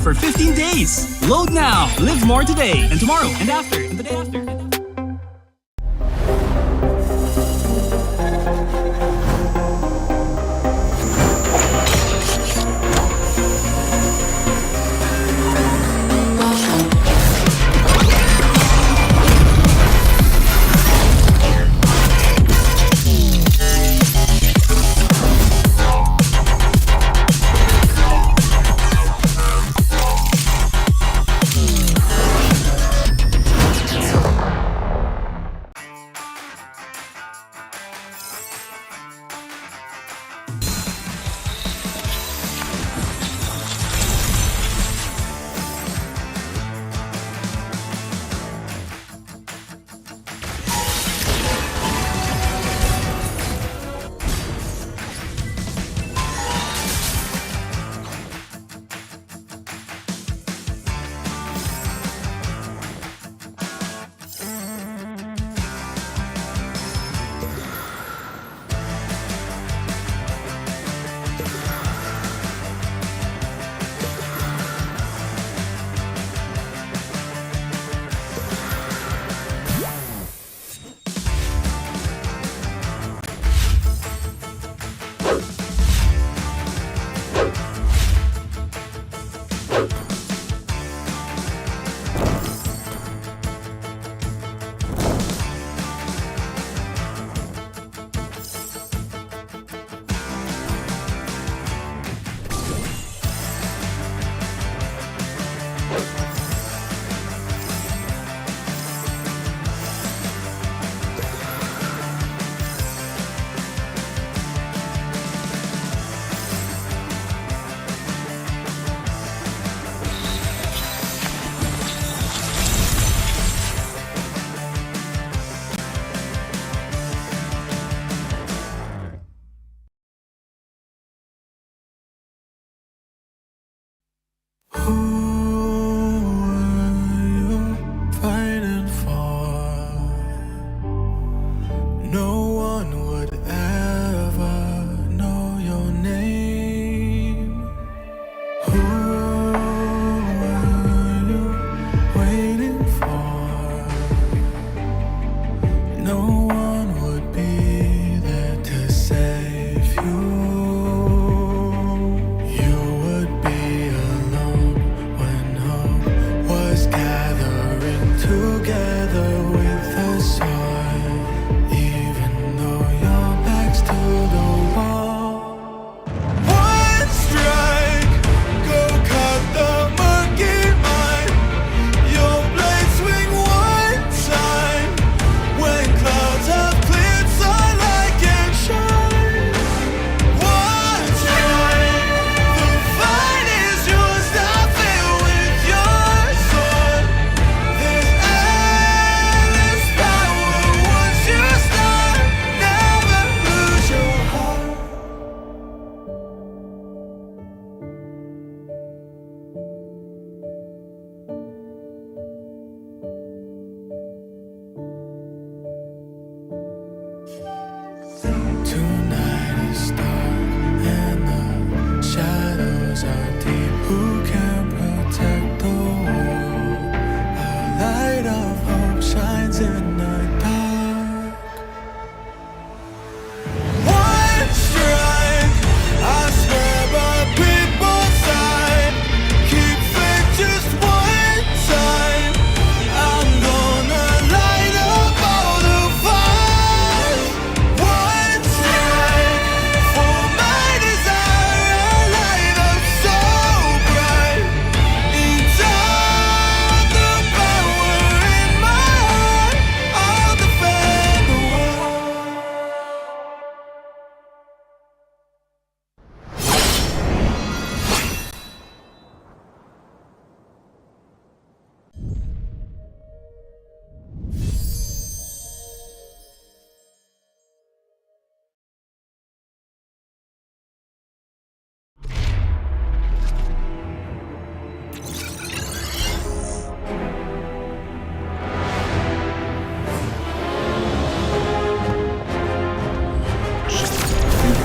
for 15 days. Load now, live more today, and tomorrow, and after, and the day after.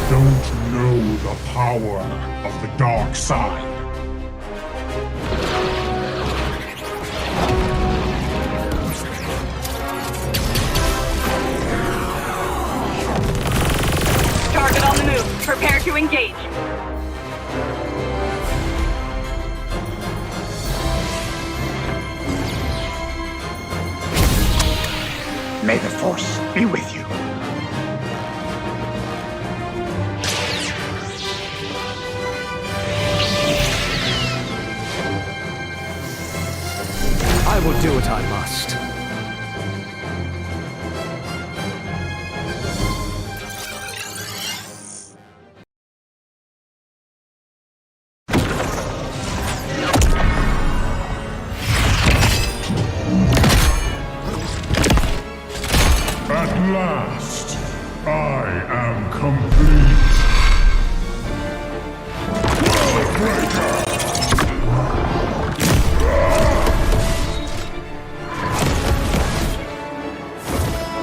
don't know the power of the dark side. Force be with you. I will do what I must. At last, I am complete. Worldbreaker!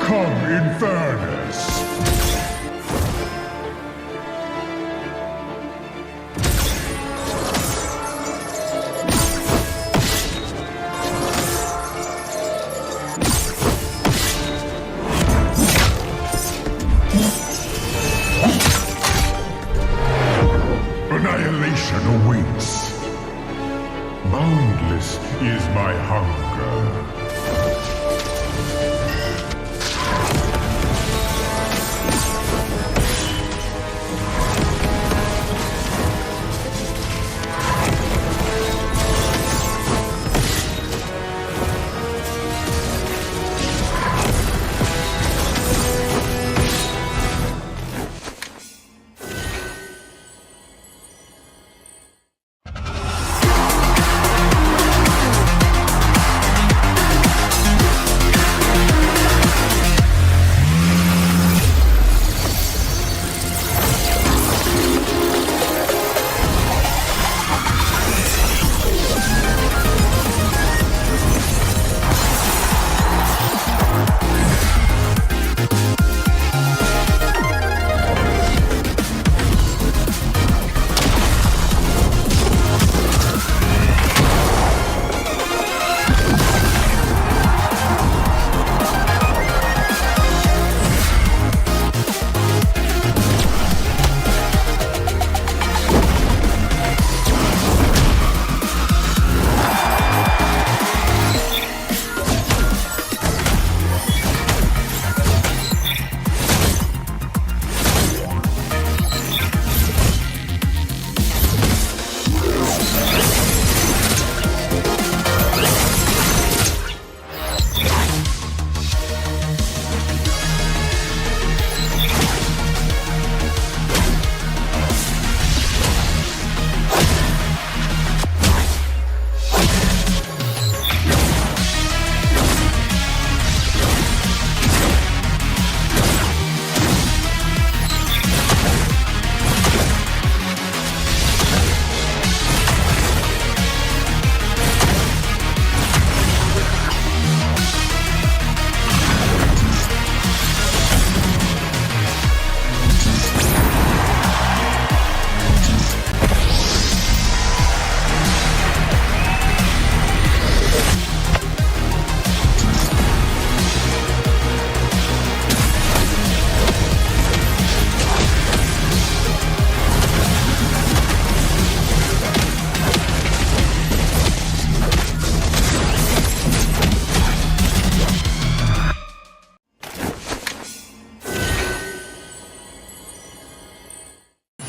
Come in fairness. Annihilation awaits. Boundless is my hunger.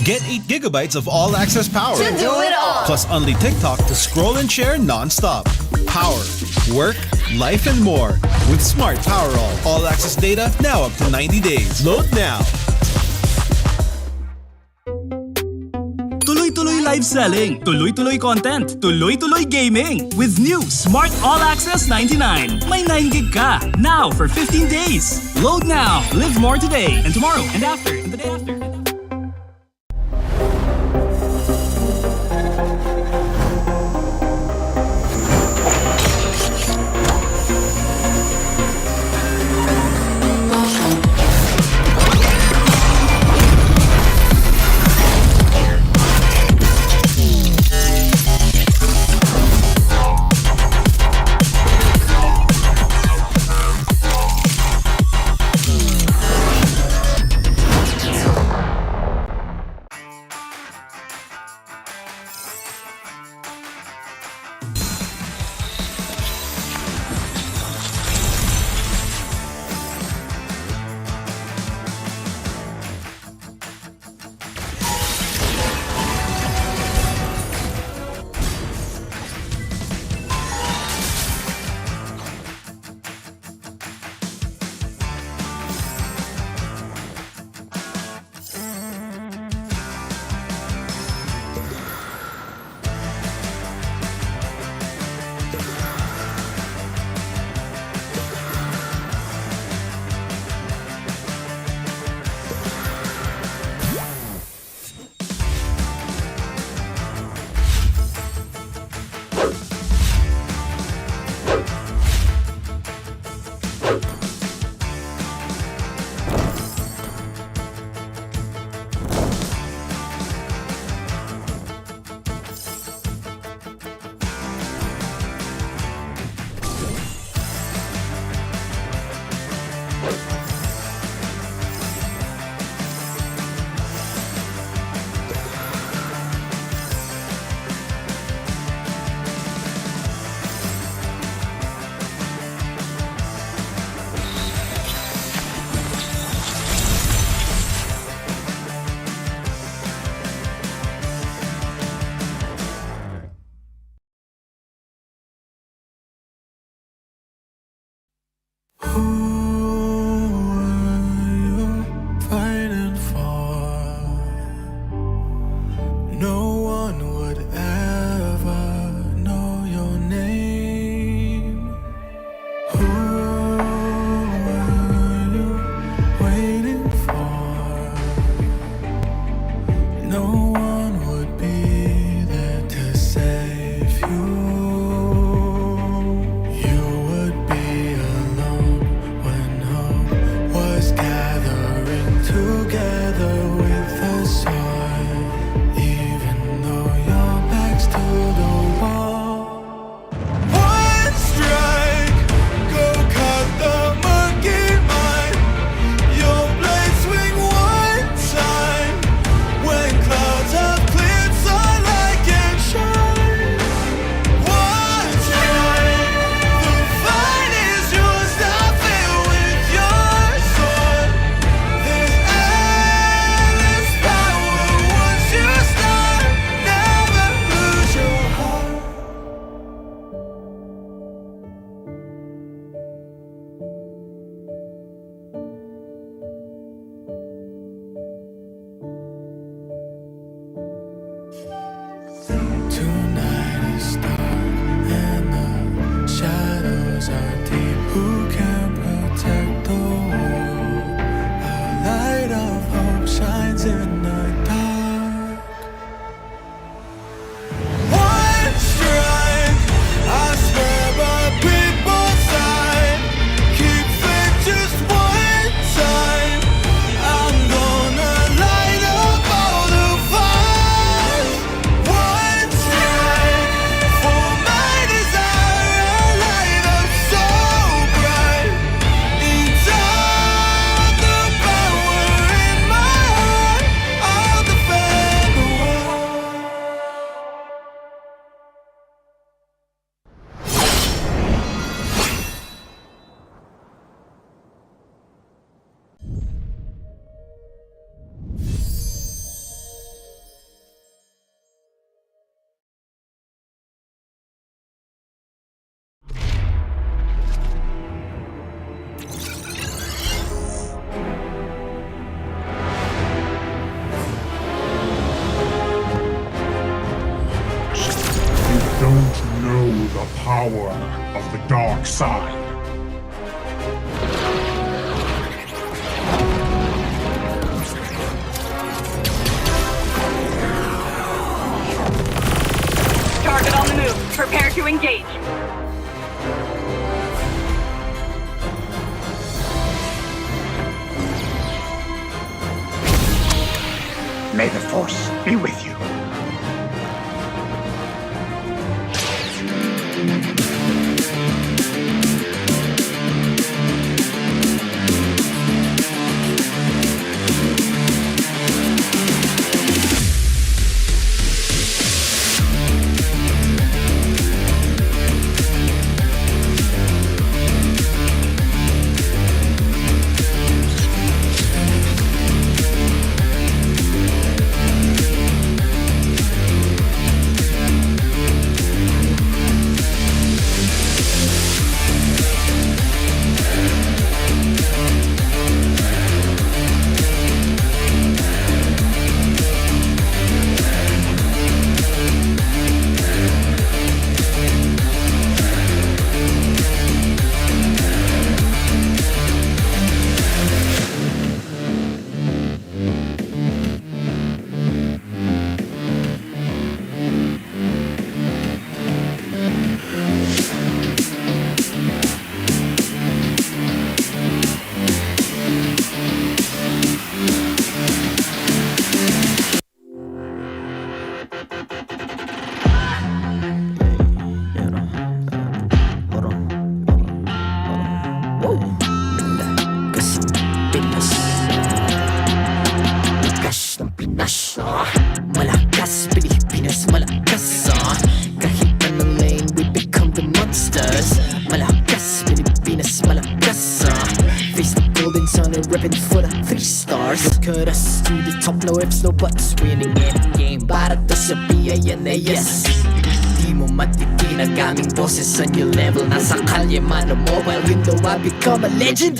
Get 8 gigabytes of all-access power. To do it all! Plus only TikTok to scroll and share non-stop. Power, work, life, and more. With Smart Power all-access data now up to 90 days. Load now. Tuloy-tuloy live selling, tuloy-tuloy content, tuloy-tuloy gaming. With new Smart All Access 99. May 9 gig ka, now for 15 days. Load now, live more today, and tomorrow, and after, and the day after. The power of the dark side. Target on the move. Prepare to engage. May the Force be with you. Malakas, Pilipinas, malakas Kahit anong lane, we become the monsters. Malakas, Pilipinas, malakas Face the golden sun and ripping for the 3 stars. Look at us to the top, no ifs, no buts. Winning any game, para to sa PANAS. Di mo matigilan Ginagaming boses on your level. Nasa kalye man o mobile, you know I become a legend.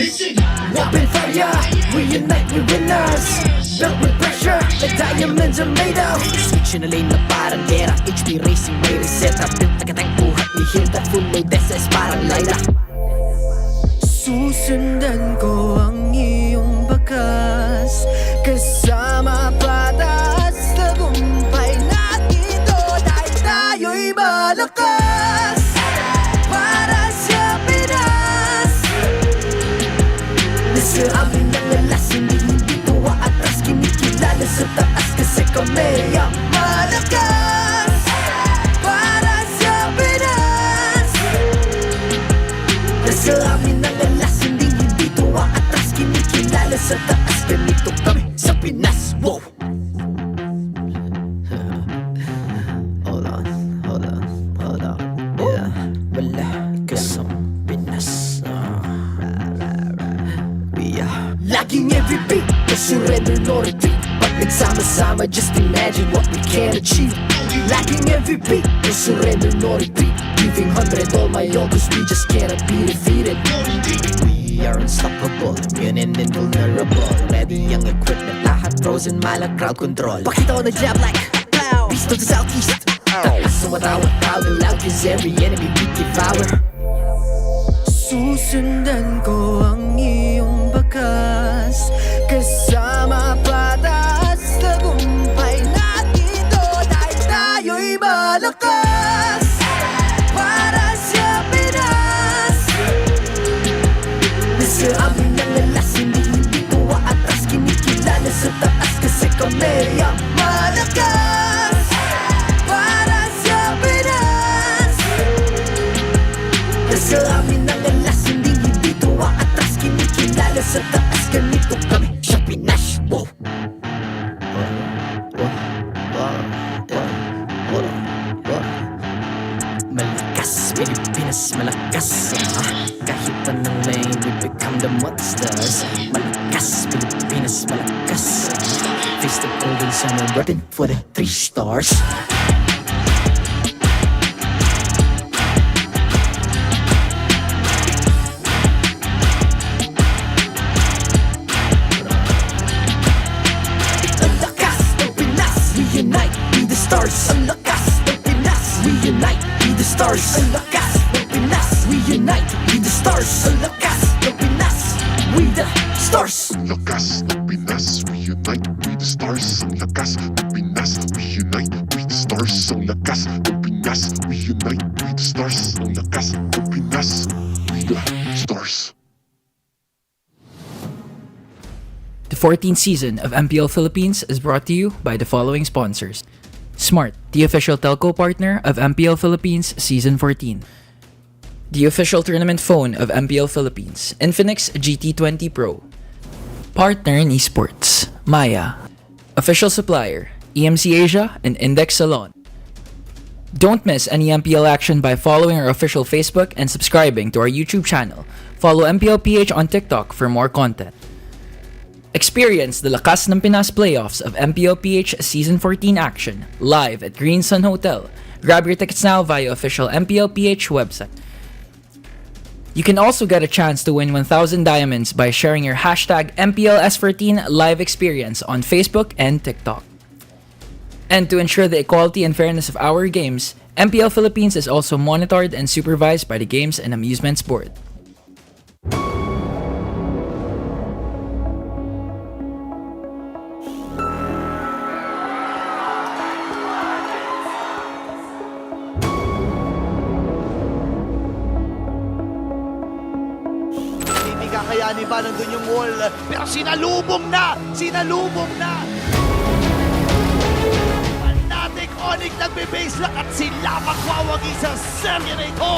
Open fire, reunite with winners. Built with pressure, like diamonds are made of. Switch na lane na parang gera. HP racing, may reset up. Built agad ang buhat ni Hilda. Full load SS parang Lyra. Susundan ko ang iyong bakas. Kasama patas, tagumpay natin to. Dahil tayo'y malakas. Para sa Pinas. Nasa amin ang alas, hindi po atras. Kinikilala sa taas kasi kami ang malakas. Para sa Pinas. Nasa amin ang alas, hindi po atras. Kinikilala sa taas, ganito kami sa Pinas. Wow! Hold on. Yeah, wala ka sa Pinas. Laging every beat, no surrender, no retreat. Pag nagsama-sama, just imagine what we can achieve. Laging every beat, no surrender, no retreat. Giving 100 all my all, cause we just cannot be defeated. We are unstoppable, immune and invulnerable. Ready ang equipment, lahat frozen, malang crowd control. Pakita ko na jab like pow, beast of the southeast. Taas sa watawat, proud and loud, cause every enemy we devour. Susundan ko ang iyong bakas. Kasama patas, tagumpay natin to. Dahil tayo'y malakas. Para sa Pinas. Nasa amin ang alas, hindi po atras. Kinikilala sa taas kasi kami ang malakas. Para sa Pinas. Nasa amin ang alas, hindi po atras. Kinikilala sa taas, ganito kami sa Pinas. Wow! Malakas, Pilipinas, malakas. Kahit anong lane, we become the monsters. Malakas, Pilipinas, malakas. Face the golden sun and repping for the 3 stars. Ang lakas ng Pinas, reunite, be the stars. Ang lakas ng Pinas, reunite, be the stars. Ang lakas ng Pinas, reunite, be the stars. Ang lakas ng Pinas, we the stars. Ang lakas ng Pinas, reunite with the stars. Ang lakas ng Pinas, reunite with the stars. Ang lakas ng Pinas, reunite with the stars. Ang lakas ng Pinas, with the stars. The 14th season of MPL Philippines is brought to you by the following sponsors. Smart, the official telco partner of MPL Philippines Season 14. The official tournament phone of MPL Philippines, Infinix GT20 Pro. Partner in esports, Maya. Official supplier, EMC Asia and Index Salon. Don't miss any MPL action by following our official Facebook and subscribing to our YouTube channel. Follow MPLPH on TikTok for more content. Experience the Lakas ng Pinas playoffs of MPLPH Season 14 action live at Green Sun Hotel. Grab your tickets now via official MPLPH website. You can also get a chance to win 1,000 diamonds by sharing your hashtag MPLS14 live experience on Facebook and TikTok. And to ensure the equality and fairness of our games, MPL Philippines is also monitored and supervised by the Games and Amusements Board. Hindi kakayanin ba nandun yung wall? Pero sinalubong na! Fnatic Onic nagbe-base lang at sila magwawagi sa serye na ito!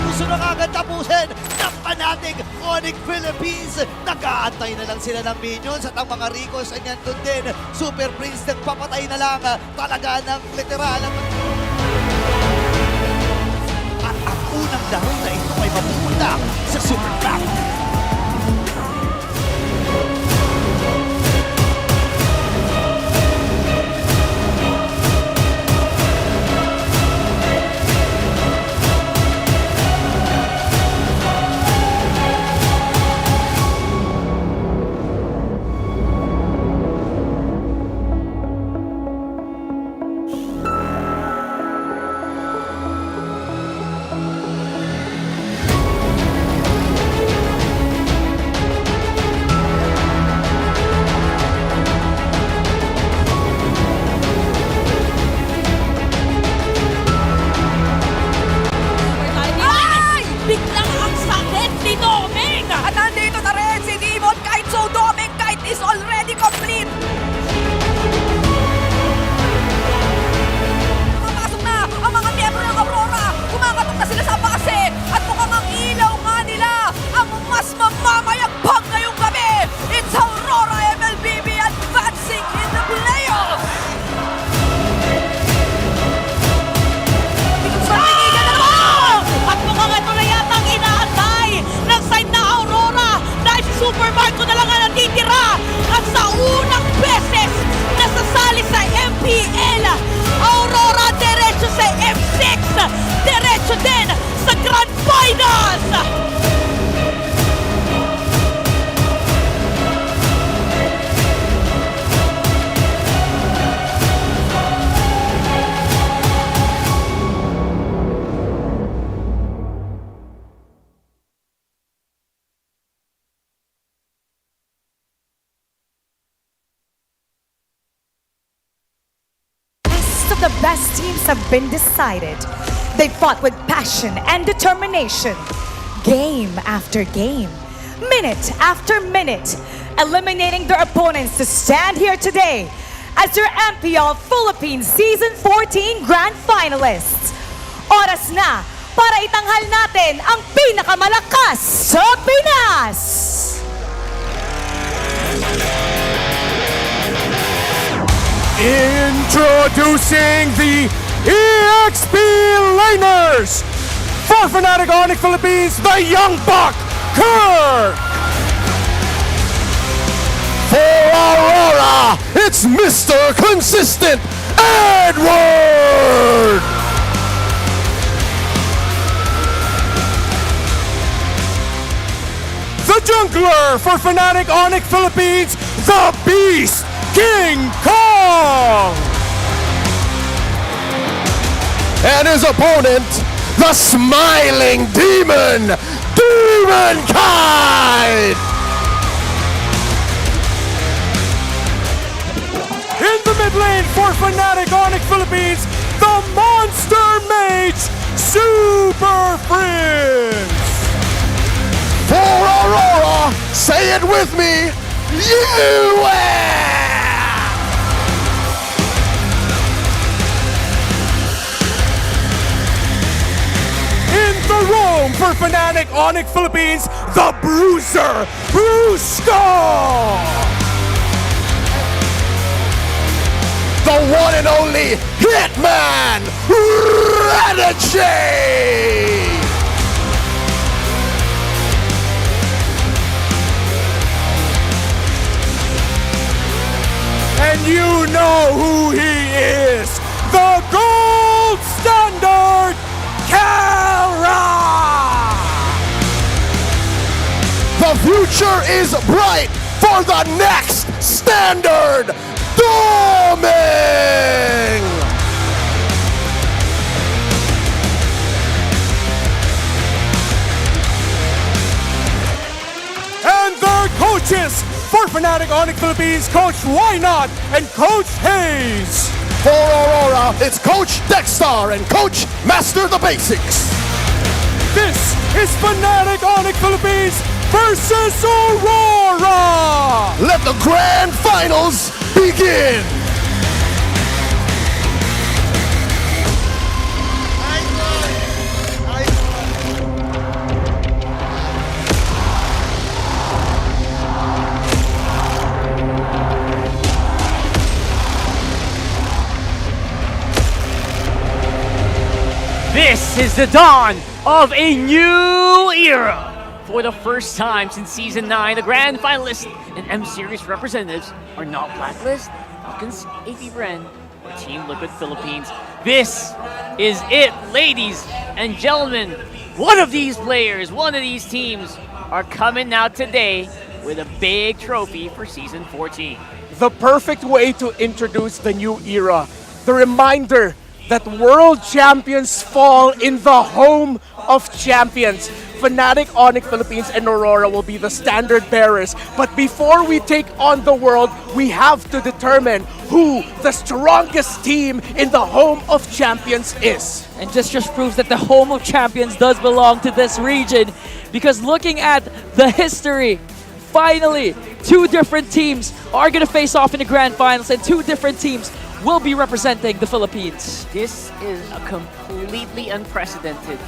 Gusto na kagad tapusin ng Fnatic Onic Philippines. Nag-aantay na lang sila ng minions at ang mga Ricos ay nandun din. Super Prince nagpapatay na lang. Talaga ng literal. At ang unang laro na ito ay mapupunta sa Super Pack. the best teams have been decided. They fought with passion and determination, game after game, minute after minute, eliminating their opponents to stand here today as your MPL Philippines Season 14 Grand Finalists. Oras na para itanghal natin ang pinakamalakas sa Pinas! Introducing the EXP Laners! For Fnatic Onic Philippines, the Young Buck, Kirk! For Aurora, it's Mr. Consistent, Edward! The Jungler for Fnatic Onic Philippines, the Beast, King Kong! And his opponent, the Smiling Demon, Demonkind! In the mid lane for Fnatic Onic Philippines, the Monster Mage, Super Prince! For Aurora, say it with me, In the roam for Fnatic Onic Philippines, the Bruiser, Brusco! The one and only Hitman, Radice! And you know who he is, the gold standard, Kara! The future is bright for the next standard, Doming! And their coaches for Fnatic Onic Philippines, Coach Why Not and Coach Hayes. For Aurora, it's Coach Dexstar and Coach Master the Basics. This is Fnatic Onic Philippines versus Aurora. Let the grand finals begin. This is the dawn of a new era. For the first time since Season 9, the grand finalists and M-Series representatives are not Blacklist, Falcons, AP Bren, or Team Liquid Philippines. This is it, ladies and gentlemen. One of these players, one of these teams are coming out today with a big trophy for Season 14. The perfect way to introduce the new era. The reminder that world champions fall in the home of champions. Fnatic Onic Philippines and Aurora will be the standard bearers. But before we take on the world, we have to determine who the strongest team in the home of champions is. And just proves that the home of champions does belong to this region. Because looking at the history, finally, two different teams are going to face off in the grand finals, and two different teams will be representing the Philippines. This is a completely unprecedented.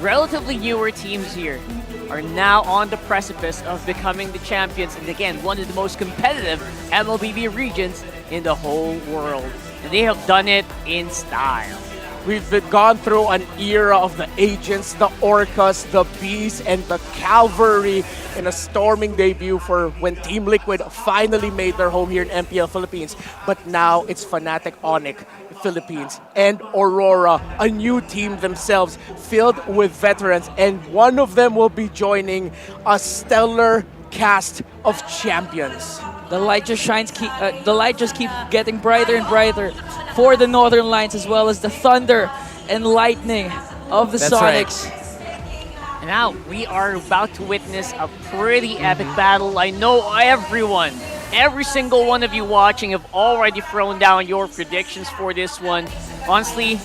Relatively newer teams here are now on the precipice of becoming the champions, and again, one of the most competitive MLBB regions in the whole world. And they have done it in style. We've gone through an era of the agents, the orcas, the bees, and the cavalry in a storming debut for when Team Liquid finally made their home here in MPL Philippines. But now it's Fnatic Onic Philippines and Aurora, a new team themselves filled with veterans, and one of them will be joining a stellar cast of champions. The light just keeps getting brighter and brighter for the Northern Lions, as well as the thunder and lightning of the Sonics. Right. And now we are about to witness a pretty epic battle. I know everyone every single one of you watching have already thrown down your predictions for this one. Honestly,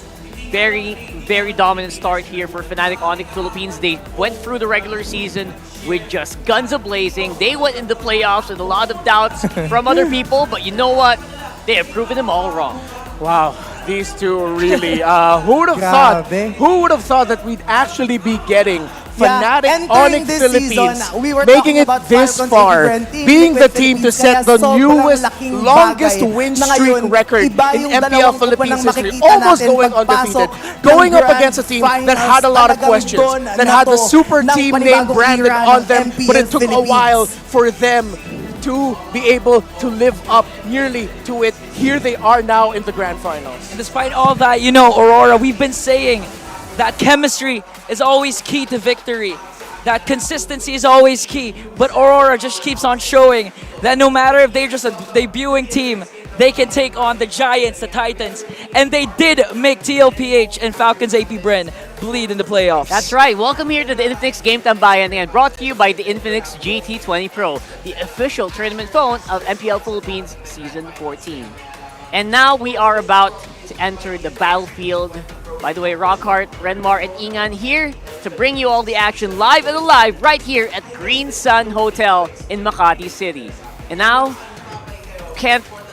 very, very dominant start here for Fnatic Onic Philippines. They went through the regular season with just guns a-blazing. They went in the playoffs with a lot of doubts from other people, but you know what? They have proven them all wrong. Wow, these two really. Who would have thought that we'd actually be getting Fnatic Onic Philippines making it this far, being the team to set the newest, longest win streak record in MPL Philippines history, almost going undefeated, going up against a team that had a lot of questions, that had the super team name branded on them, but it took a while for them to be able to live up nearly to it. Here they are now in the grand finals. And despite all that, you know, Aurora, we've been saying that chemistry is always key to victory. That consistency is always key. But Aurora just keeps on showing that no matter if they're just a debuting team, they can take on the Giants, the Titans. And they did make TLPH and Falcons AP Bren bleed in the playoffs. That's right. Welcome here to the Infinix Game Tambayan, and brought to you by the Infinix GT20 Pro, the official tournament phone of MPL Philippines Season 14. And now we are about to enter the battlefield. By the way, Rockhart, Renmar, and Ingan here to bring you all the action live and alive right here at Green Sun Hotel in Makati City. And now,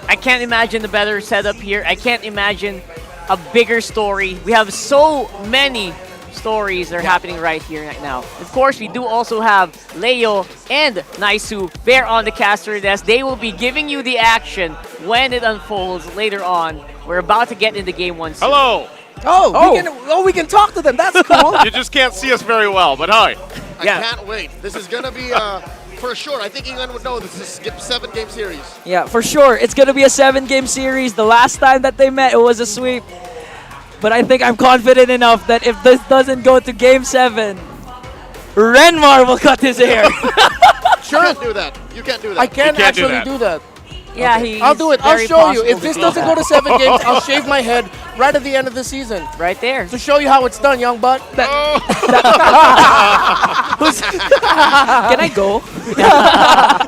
I can't imagine a better setup here. I can't imagine a bigger story. We have so many stories that are happening right here, right now. Of course, we do also have Leo and Naisu there on the caster desk. They will be giving you the action when it unfolds later on. We're about to get into game one soon. Hello! We can talk to them. That's cool. You just can't see us very well, but hi. I can't wait. This is going to be, for sure, I think England would know this is a 7-game series. Yeah, for sure. It's going to be a 7-game series. The last time that they met, it was a sweep. But I think I'm confident enough that if this doesn't go to Game 7, Renmar will cut his hair. Sure. You can't do that. You can't do that. I can't actually do that. Yeah, okay. I'll do it. I'll show you. If this doesn't go to 7 games, I'll shave my head right at the end of the season. Right there. To show you how it's done, young buck. Can I go?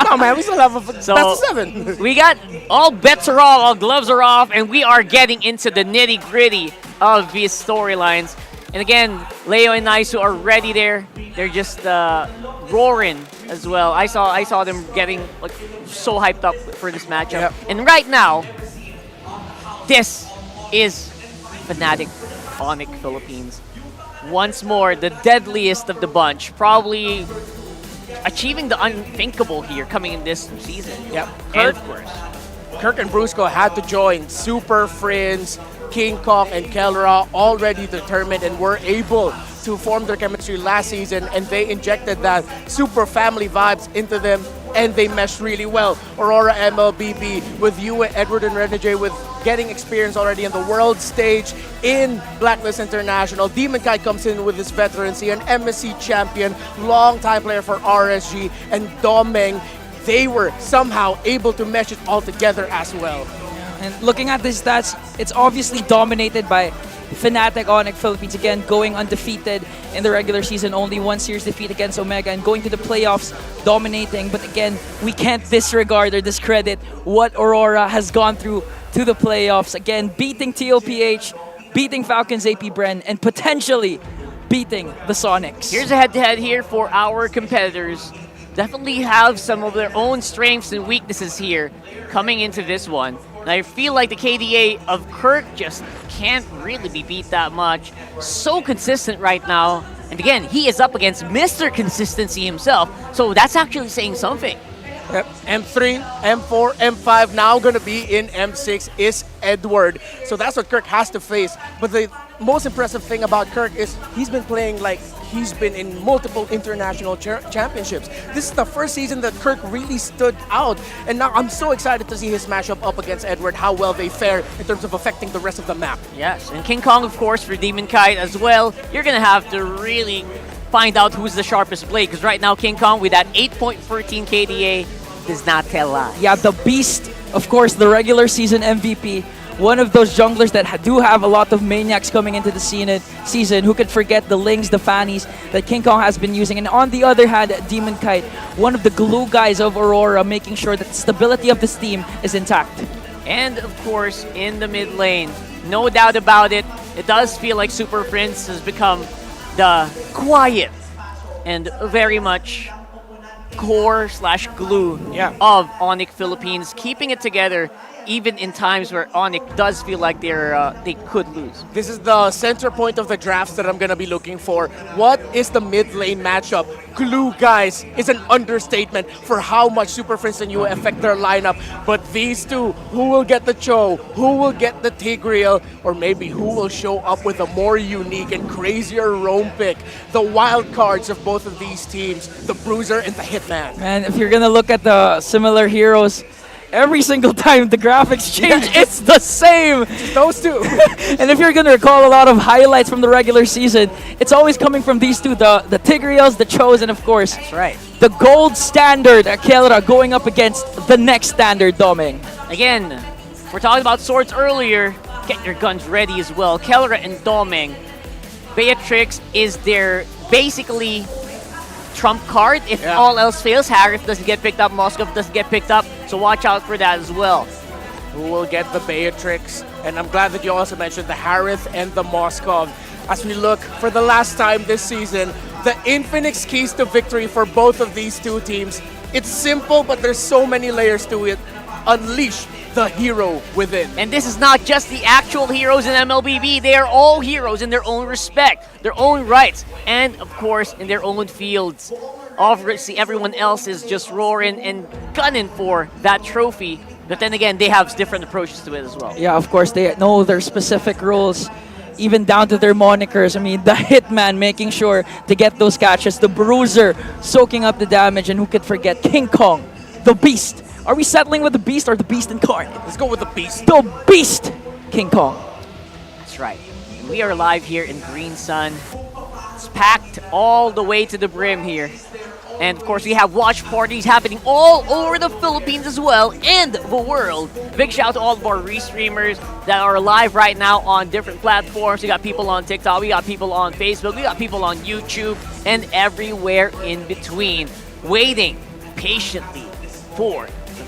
No, man. We still have a best of 7. We got all bets are off, all gloves are off, and we are getting into the nitty-gritty of these storylines. And again, Leo and Naisu are ready there. They're just roaring as well. I saw them getting like so hyped up for this matchup. Yep. And right now, this is Fnatic Onic Philippines. Once more, the deadliest of the bunch. Probably achieving the unthinkable here coming in this season. Yep. And of course, Kirk and Brusco had to join Super Friends, King Kong, and Kelra, already determined and were able to form their chemistry last season, and they injected that super family vibes into them, and they meshed really well. Aurora MLBB with you, Edward and Renegade, with getting experience already in the world stage in Blacklist International. Demon Kai comes in with his veterancy, an MSC champion, long-time player for RSG, and Domeng. They were somehow able to mesh it all together as well. And looking at these stats, it's obviously dominated by Fnatic Onic Philippines, again going undefeated in the regular season, only one series defeat against Omega, and going to the playoffs dominating. But again, we can't disregard or discredit what Aurora has gone through to the playoffs. Again, beating TLPH, beating Falcons AP Bren, and potentially beating the Sonics. here's a head-to-head here for our competitors. Definitely have some of their own strengths and weaknesses here coming into this one. And I feel like the KDA of Kirk just can't really be beat that much. So consistent right now. And again, he is up against Mr. Consistency himself. So that's actually saying something. Yep. M3, M4, M5, now going to be in M6 is Edward. So that's what Kirk has to face. But the most impressive thing about Kirk is he's been playing like he's been in multiple international championships. This is the first season that Kirk really stood out. And now I'm so excited to see his matchup up against Edward, how well they fare in terms of affecting the rest of the map. Yes, and King Kong, of course, for Demon Kite as well. You're going to have to really find out who's the sharpest blade, because right now King Kong with that 8.13 KDA does not tell lies. Yeah, the beast, of course, the regular season MVP, one of those junglers that do have a lot of maniacs coming into the season. Who could forget the Lings, the Fannies that King Kong has been using. And on the other hand, Demon Kite, one of the glue guys of Aurora, making sure that the stability of this team is intact. And of course, in the mid lane, no doubt about it, it does feel like Super Prince has become the quiet and very much core/glue of Onic Philippines, keeping it together even in times where Onic does feel like they could lose. This is the center point of the drafts that I'm going to be looking for. What is the mid lane matchup? Glue guys is an understatement for how much Super Prince and Yue affect their lineup. But these two, who will get the Cho? Who will get the Tigreal? Or maybe who will show up with a more unique and crazier roam pick? The wild cards of both of these teams, the Bruiser and the Hitman. And if you're going to look at the similar heroes, every single time the graphics change, it's the same. Those two. And if you're going to recall a lot of highlights from the regular season, it's always coming from these two, the Tigreals, the Chos, and of course, that's right, the gold standard Kelra going up against the next standard Doming. Again, we're talking about swords earlier. Get your guns ready as well. Kelra and Doming. Beatrix is their basically trump card. If all else fails, Harith doesn't get picked up, Moskov doesn't get picked up, so watch out for that as well. Who will get the Beatrix? And I'm glad that you also mentioned the Harith and the Moskov. As we look for the last time this season, the Infinix keys to victory for both of these two teams. It's simple, but there's so many layers to it. Unleash the hero within. And this is not just the actual heroes in MLBB. They are all heroes in their own respect, their own rights, and of course in their own fields. Obviously, everyone else is just roaring and gunning for that trophy. But then again, they have different approaches to it as well. Yeah, of course, they know their specific rules, even down to their monikers. I mean, the Hitman making sure to get those catches, the Bruiser soaking up the damage, and who could forget King Kong, the Beast. Are we settling with the Beast or the Beast incarnate? Let's go with the Beast. The Beast, King Kong. That's right. And we are live here in Green Sun. It's packed all the way to the brim here. And of course, we have watch parties happening all over the Philippines as well, and the world. Big shout out to all of our restreamers that are live right now on different platforms. We got people on TikTok, we got people on Facebook, we got people on YouTube, and everywhere in between, waiting patiently for the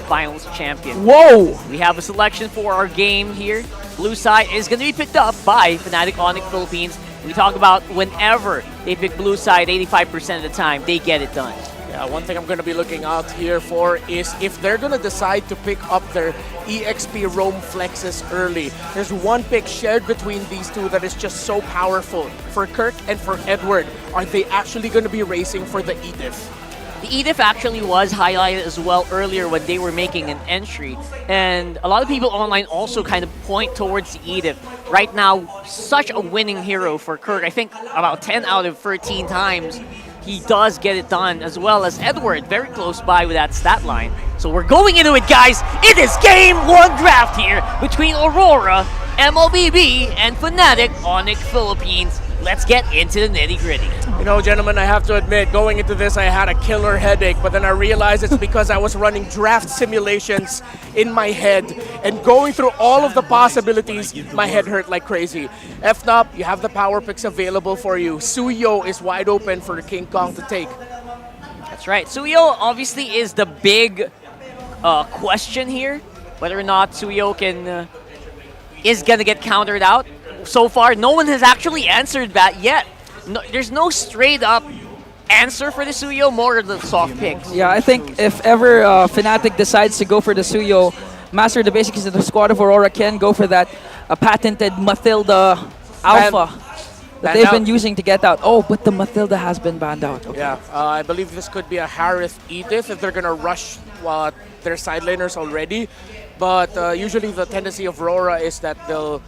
finals champion. Whoa! We have a selection for our game here. Blue side is going to be picked up by Fnatic Onic Philippines. We talk about whenever they pick blue side, 85% of the time, they get it done. Yeah, one thing I'm going to be looking out here for is if they're going to decide to pick up their EXP roam flexes early. There's one pick shared between these two that is just so powerful. For Kirk and for Edward, are they actually going to be racing for the Edith? The Edith actually was highlighted as well earlier when they were making an entry. And a lot of people online also kind of point towards the Edith. Right now, such a winning hero for Kirk. I think about 10 out of 13 times he does get it done, as well as Edward, very close by with that stat line. So we're going into it, guys. It is Game 1 draft here between Aurora MLBB and Fnatic Onic Philippines. Let's get into the nitty-gritty. You know, gentlemen, I have to admit, going into this, I had a killer headache, but then I realized it's because I was running draft simulations in my head, and going through all of the possibilities, my head hurt like crazy. FNOP, you have the power picks available for you. Suyo is wide open for King Kong to take. That's right. Suyo obviously is the big question here, whether or not Suyo can is gonna get countered out. So far, no one has actually answered that yet. No, there's no straight up answer for the Suyo, more of the soft picks. Yeah, I think if ever Fnatic decides to go for the Suyo, Master of the Basics and the squad of Aurora can go for that patented Mathilda Alpha that they've been using to get out. Oh, but the Mathilda has been banned out. Okay. Yeah, I believe this could be a Harith Edith if they're going to rush their side laners already. But usually the tendency of RORA is that they'll...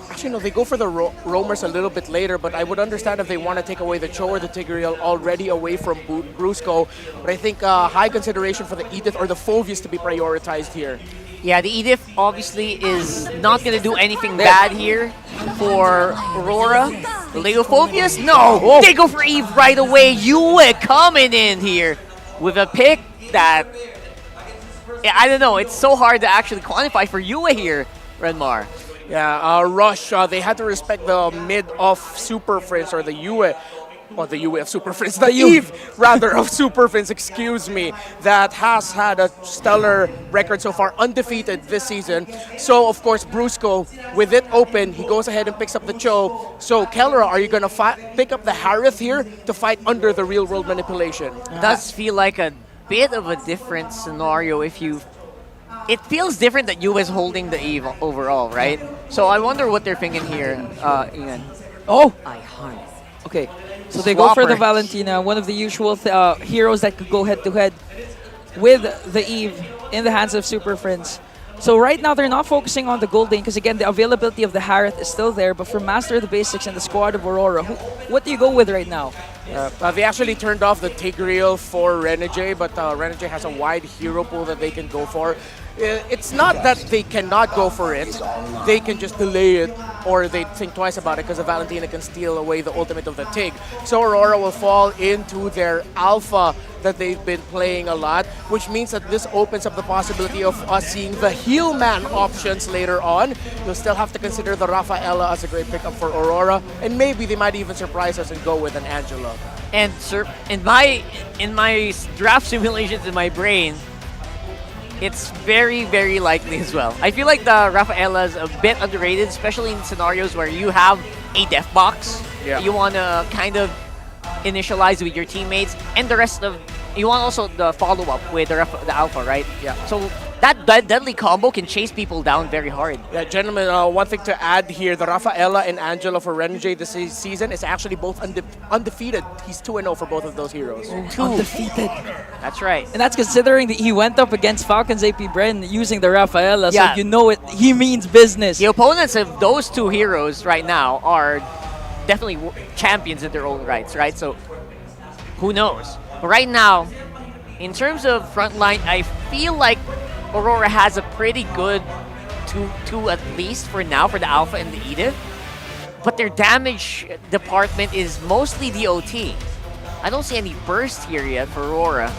Actually, no, they go for the roamers a little bit later, but I would understand if they want to take away the Cho or the Tigreal already away from Brusco. But I think high consideration for the Edith or the Phoveus to be prioritized here. Yeah, the Edith obviously is not going to do anything bad here for Aurora. The Lego Phoveus? No! Oh. They go for Eve right away. Yue coming in here with a pick that... I don't know, it's so hard to actually quantify for Yue here. Renmar. Yeah, Rush, they had to respect the mid of Super Friends or the Yue. Or the Yue of Super Friends, the Eve, rather, of Super Friends, excuse me, that has had a stellar record so far, undefeated this season. So, of course, Brusco, with it open, he goes ahead and picks up the Cho. So, Kellera, are you going to pick up the Harith here to fight under the real-world manipulation? It does feel like a bit of a different scenario if you... It feels different that Yue is holding the Eve overall, right? So, I wonder what they're thinking here, Ian. Oh! I harness. Okay. So they go for the Swapper. Valentina, one of the usual heroes that could go head-to-head with the Eve in the hands of Super Friends. So right now they're not focusing on the gold lane because again the availability of the Harith is still there. But for Master of the Basics and the squad of Aurora, what do you go with right now? They actually turned off the Tigreal for Renegade, but Renegade has a wide hero pool that they can go for. It's not that they cannot go for it, they can just delay it or they think twice about it because the Valentina can steal away the ultimate of the Tig. So Aurora will fall into their alpha that they've been playing a lot, which means that this opens up the possibility of us seeing the heal man options later on. You'll still have to consider the Rafaela as a great pickup for Aurora, and maybe they might even surprise us and go with an Angela. And in my draft simulations in my brain, it's very, very likely as well. I feel like the Rafaela is a bit underrated, especially in scenarios where you have a death box. Yeah. You want to kind of initialize with your teammates, and the rest of... You want also the follow-up with the Alpha, right? Yeah. So that deadly combo can chase people down very hard. Yeah, gentlemen, one thing to add here, the Rafaela and Angela for Renegade this season is actually both undefeated. He's 2-0 for both of those heroes. Undefeated. That's right. And that's considering that he went up against Falcons AP Bren using the Rafaela, Yeah. so you know it. He means business. The opponents of those two heroes right now are definitely champions in their own rights, right? So who knows? But right now, in terms of frontline, I feel like Aurora has a pretty good 2 at least for now for the Alpha and the Edith. But their damage department is mostly the OT. I don't see any burst here yet for Aurora.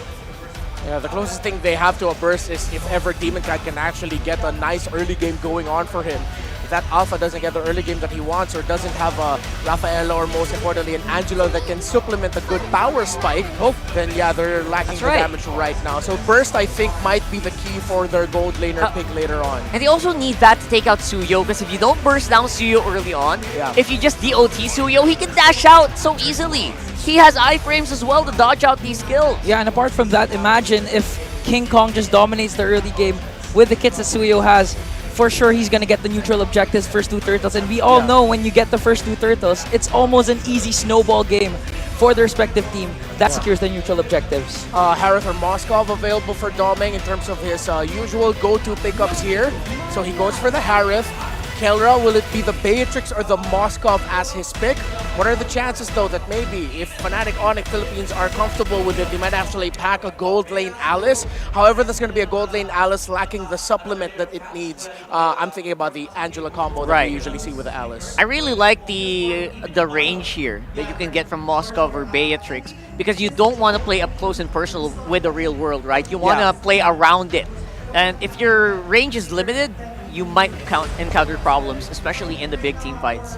Yeah, the closest thing they have to a burst is if ever Demon Cat can actually get a nice early game going on for him. If that Alpha doesn't get the early game that he wants or doesn't have a Rafaela or most importantly an Angela that can supplement a good power spike, then yeah, they're lacking the damage right now. So burst, I think, might be the key for their gold laner pick later on. And they also need that to take out Suyo, because if you don't burst down Suyo early on, if you just DOT Suyo, he can dash out so easily. He has iframes as well to dodge out these skills. Yeah, and apart from that, imagine if King Kong just dominates the early game with the kits that Suyo has. For sure, he's going to get the neutral objectives, first 2 turtles. And we all know when you get the first 2 turtles, it's almost an easy snowball game for the respective team that secures the neutral objectives. Harith or Moskov available for Doming in terms of his usual go-to pickups here. So he goes for the Harith. Kellera, will it be the Beatrix or the Moskov as his pick? What are the chances, though, that maybe if Fnatic Onic Philippines are comfortable with it, they might actually pack a gold lane Alice? However, there's going to be a gold lane Alice lacking the supplement that it needs. I'm thinking about the Angela combo that we usually see with the Alice. I really like the range here that you can get from Moskov or Beatrix, because you don't want to play up close and personal with the real world, right? You want to play around it. And if your range is limited, you might encounter problems, especially in the big team fights.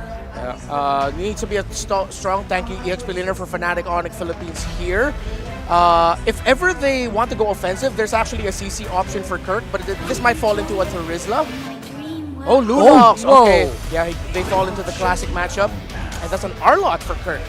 Needs to be a strong, tanky EXP laner for Fnatic Onic Philippines here. If ever they want to go offensive, there's actually a CC option for Kirk, but this might fall into a Terizla. Oh, Lunox! Okay, yeah, they fall into the classic matchup, and that's an Arlot for Kirk.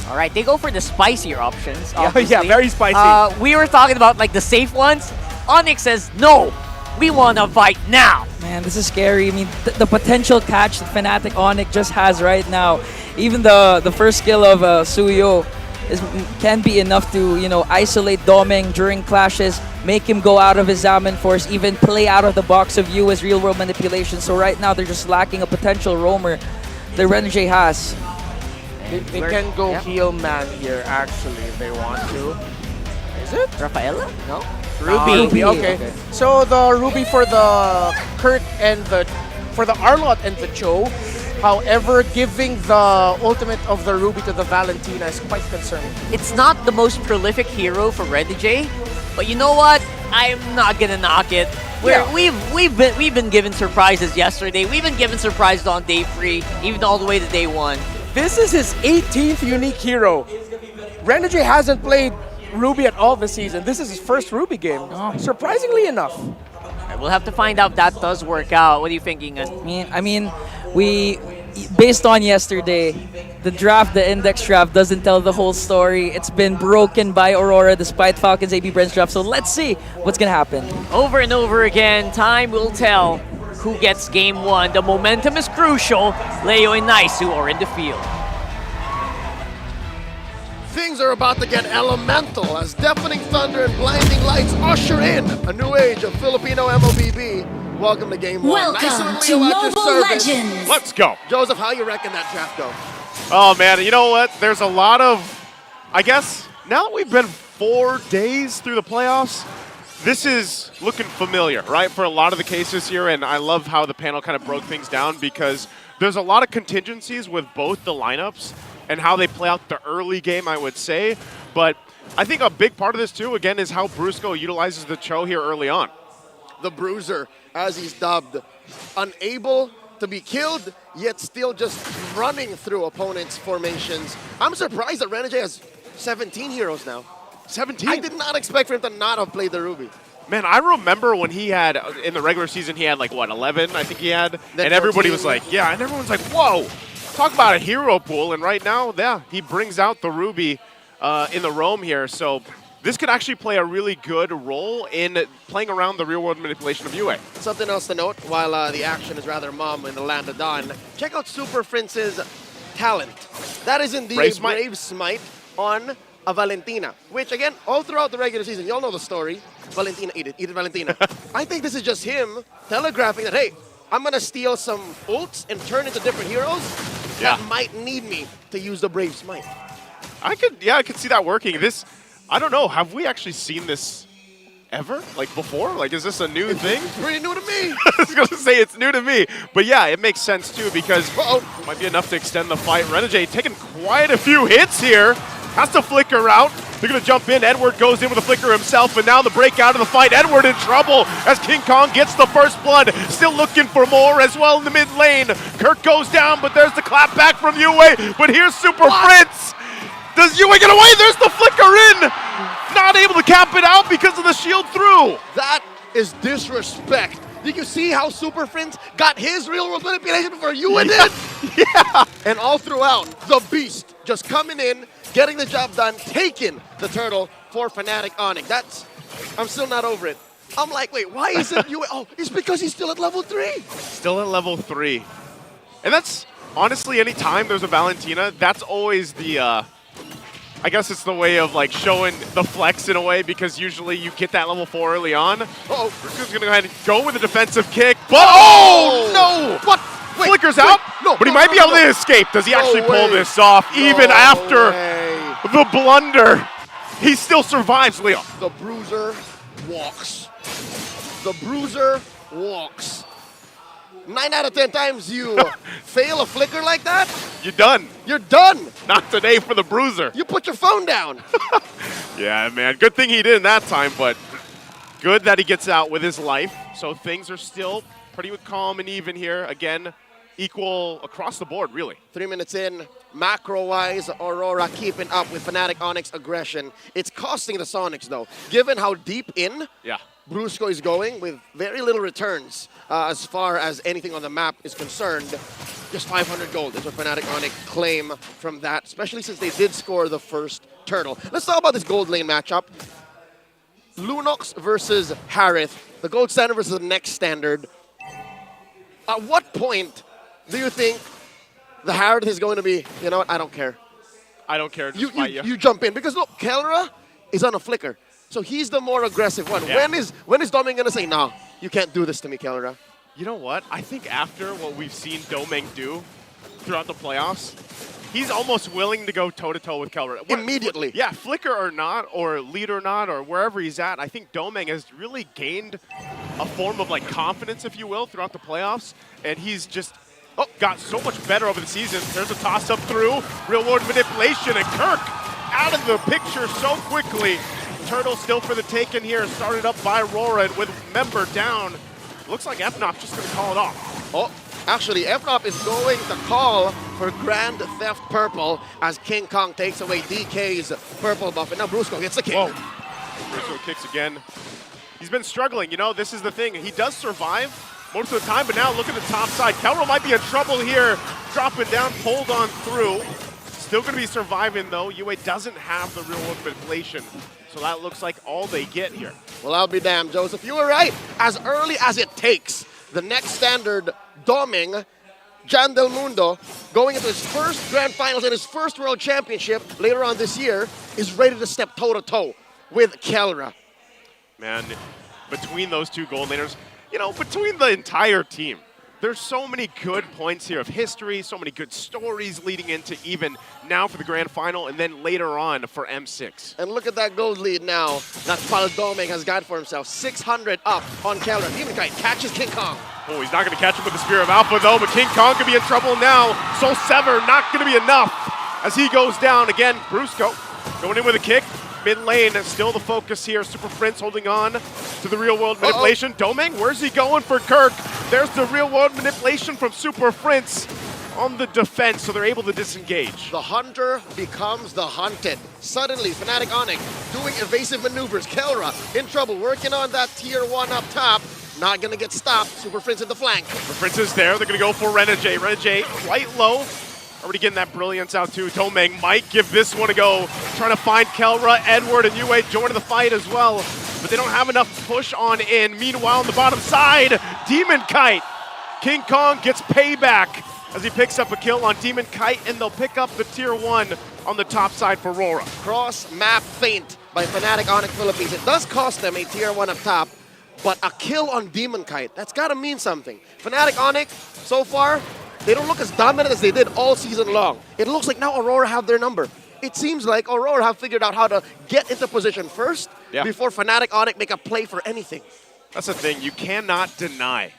All right, they go for the spicier options. Yeah, very spicy. We were talking about like the safe ones. Onyx says, no, we want to fight now. Man, this is scary. I mean, the potential catch that Fnatic Onic just has right now, even the first skill of Suyo can be enough to, you know, isolate Doming during clashes, make him go out of his Zaman Force, even play out of the box of you as real-world manipulation. So right now, they're just lacking a potential roamer that Renegade has. They can go heal man here, actually, if they want to. Is it? Rafaela? No. Ruby. Okay. So the Ruby for the Kurt and for the Arlot and the Cho. However, giving the ultimate of the Ruby to the Valentina is quite concerning. It's not the most prolific hero for Renegade, but you know what? I'm not gonna knock it. We've been given surprises yesterday. We've been given surprises on day 3, even all the way to day 1. This is his 18th unique hero. Renegade hasn't played Ruby at all this season. This is his first Ruby game, surprisingly enough. We'll have to find out if that does work out. What are you thinking? I mean, based on yesterday, the index draft doesn't tell the whole story. It's been broken by Aurora despite Falcon's AB Brent's draft. So let's see what's gonna happen. Over and over again, time will tell who gets game 1. The momentum is crucial. Leo and Naisu are in the field. Things are about to get elemental as deafening thunder and blinding lights usher in a new age of Filipino MLBB. Welcome to Game 1. Welcome to Mobile Legends. Let's go. Joseph, how you reckon that draft go? Oh, man, you know what? There's a lot of, I guess, now that we've been 4 days through the playoffs, this is looking familiar, right, for a lot of the cases here, and I love how the panel kind of broke things down because there's a lot of contingencies with both the lineups and how they play out the early game, I would say. But I think a big part of this, too, again, is how Brusco utilizes the Cho here early on. The Bruiser, as he's dubbed, unable to be killed, yet still just running through opponents' formations. I'm surprised that Renegade has 17 heroes now. 17? I did not expect for him to not have played the Ruby. Man, I remember when he had, in the regular season, he had like, what, 11, I think he had? Then and everybody 14. was like, yeah, and everyone's like, whoa, talk about a hero pool. And right now, yeah, he brings out the Ruby in the roam here. So this could actually play a really good role in playing around the real-world manipulation of UA. Something else to note, while the action is rather mum in the land of Dawn, check out Super Prince's talent. That is indeed Brave a Smite. Brave Smite on a Valentina, which again, all throughout the regular season, y'all know the story. Valentina, eat it Valentina. I think this is just him telegraphing that, hey, I'm gonna steal some ults and turn into different heroes that might need me to use the Brave Smite. I could see that working. I don't know, have we actually seen this ever? Like before? Like, is this a new thing? It's pretty new to me. I was going to say it's new to me. But yeah, it makes sense too because it might be enough to extend the fight. Renegade taking quite a few hits here. Has to flicker out. They're going to jump in. Edward goes in with a flicker himself, and now the break out of the fight. Edward in trouble as King Kong gets the first blood. Still looking for more as well in the mid lane. Kirk goes down, but there's the clap back from UA. But here's Super Prince. Does UA get away? There's the flicker in. Not able to cap it out because of the shield through. That is disrespect. Did you see how Super Prince got his real-world manipulation before UA did? Yeah. And all throughout, the Beast just coming in, getting the job done, taking the turtle for Fnatic Onic. I'm still not over it. I'm like, wait, why isn't UA? Oh, it's because he's still at level 3. Still at level 3. And that's, honestly, any time there's a Valentina, that's always the, I guess it's the way of like showing the flex in a way because usually you get that level 4 early on. Uh-oh. Brusco's going to go ahead and go with a defensive kick, but oh no! What? Wait, Flicker's out, but he might be able to escape. Does he actually pull this off even after the blunder? He still survives, Leo. The Bruiser walks. The Bruiser walks. 9 out of 10 times you fail a flicker like that, You're done. you're done. Not today for the Bruiser. You put your phone down. Yeah, man. Good thing he did in that time, but good that he gets out with his life. So things are still pretty calm and even here. Again, equal across the board, really. 3 minutes in, macro-wise, Aurora keeping up with Fnatic Onic's aggression. It's costing the Sonics, though. Given how deep in Brusco is going with very little returns as far as anything on the map is concerned, just 500 gold is what Fnatic Onic claim from that, especially since they did score the first turtle. Let's talk about this gold lane matchup. Lunox versus Harith, the gold standard versus the next standard. At what point do you think the Harith is going to be, you know what, I don't care. I don't care. Just fight you. You jump in. Because look, Kelra is on a flicker. So he's the more aggressive one. Yeah. When is Doming going to say, nah, you can't do this to me, Kelra? You know what? I think after what we've seen Domeng do throughout the playoffs, he's almost willing to go toe-to-toe with Kelra. Immediately. Yeah, flicker or not, or lead or not, or wherever he's at, I think Domeng has really gained a form of like confidence, if you will, throughout the playoffs, and he's just Oh, got so much better over the season. There's a toss-up through. Real-world manipulation, and Kirk out of the picture so quickly. Turtle still for the taken here, started up by RORA with member down. Looks like FNOP just going to call it off. Oh, actually, FNOP is going to call for Grand Theft Purple as King Kong takes away DK's purple buff. And now Brusco gets the kick. Whoa. Brusco kicks again. He's been struggling, you know, this is the thing. He does survive most of the time, but now look at the top side. Kelro might be in trouble here. Dropping down, pulled on through. Still going to be surviving, though. UA doesn't have the real-world manipulation, so that looks like all they get here. Well, I'll be damned, Joseph. You were right. As early as it takes, the next standard doming, Jan Del Mundo, going into his first Grand Finals and his first World Championship later on this year, is ready to step toe-to-toe with Kelra. Man, between those two gold laners, you know, between the entire team, there's so many good points here of history, so many good stories leading into even now for the Grand Final and then later on for M6. And look at that gold lead now that Paldoming has got for himself. 600 up on Kelra. Demon Kite catches King Kong. Oh, he's not going to catch him with the Spear of Alpha, though, but King Kong could be in trouble now. Soul Sever not going to be enough as he goes down. Again, Brusco going in with a kick. Mid lane, still the focus here. Super Prince holding on to the real-world manipulation. Doming, where's he going for Kirk? There's the real-world manipulation from Super Prince on the defense, so they're able to disengage. The hunter becomes the hunted. Suddenly, Fnatic Onic doing evasive maneuvers. Kelra in trouble, working on that tier 1 up top. Not gonna get stopped. Super Prince at the flank. Super Prince is there. They're gonna go for Renegade. Renegade quite low. Already getting that brilliance out too. Domeng might give this one a go. Trying to find Kelra, Edward, and UA joining the fight as well. But they don't have enough push on in. Meanwhile, on the bottom side, Demon Kite. King Kong gets payback as he picks up a kill on Demon Kite, and they'll pick up the tier 1 on the top side for RORA. Cross-map feint by Fnatic Onic Philippines. It does cost them a tier 1 up top, but a kill on Demon Kite, that's gotta mean something. Fnatic Onic, so far, they don't look as dominant as they did all season long. It looks like now Aurora have their number. It seems like Aurora have figured out how to get into position first before Fnatic Onic make a play for anything. That's the thing, you cannot deny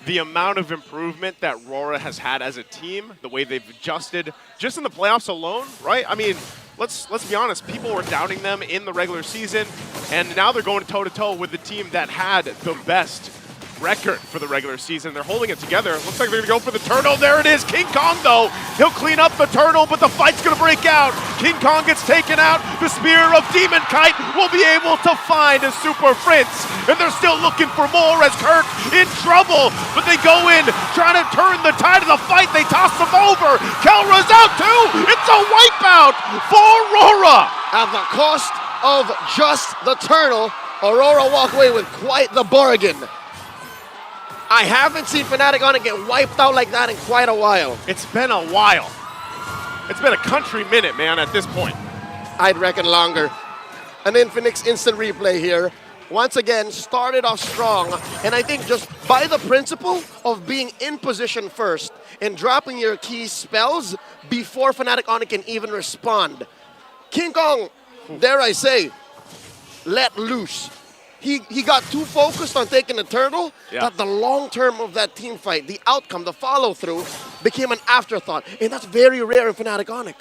the amount of improvement that RORA has had as a team, the way they've adjusted just in the playoffs alone, right? I mean, let's be honest, people were doubting them in the regular season, and now they're going toe-to-toe with the team that had the best record for the regular season. They're holding it together. Looks like they're gonna go for the turtle. There it is. King Kong, though, he'll clean up the turtle, but the fight's gonna break out. King Kong gets taken out. The Spear of Demon Kite will be able to find a Super Prince, and they're still looking for more as Kirk in trouble, but they go in trying to turn the tide of the fight. They toss him over. Kelra's out too. It's a wipeout for RORA. At the cost of just the turtle, Aurora walk away with quite the bargain. I haven't seen Fnatic Onic get wiped out like that in quite a while. It's been a while. It's been a country minute, man, at this point. I'd reckon longer. An Infinix instant replay here. Once again, started off strong, and I think just by the principle of being in position first and dropping your key spells before Fnatic Onic can even respond. King Kong, dare I say, let loose. He got too focused on taking the turtle that the long term of that team fight, the outcome, the follow-through, became an afterthought. And that's very rare in Fnatic Onic.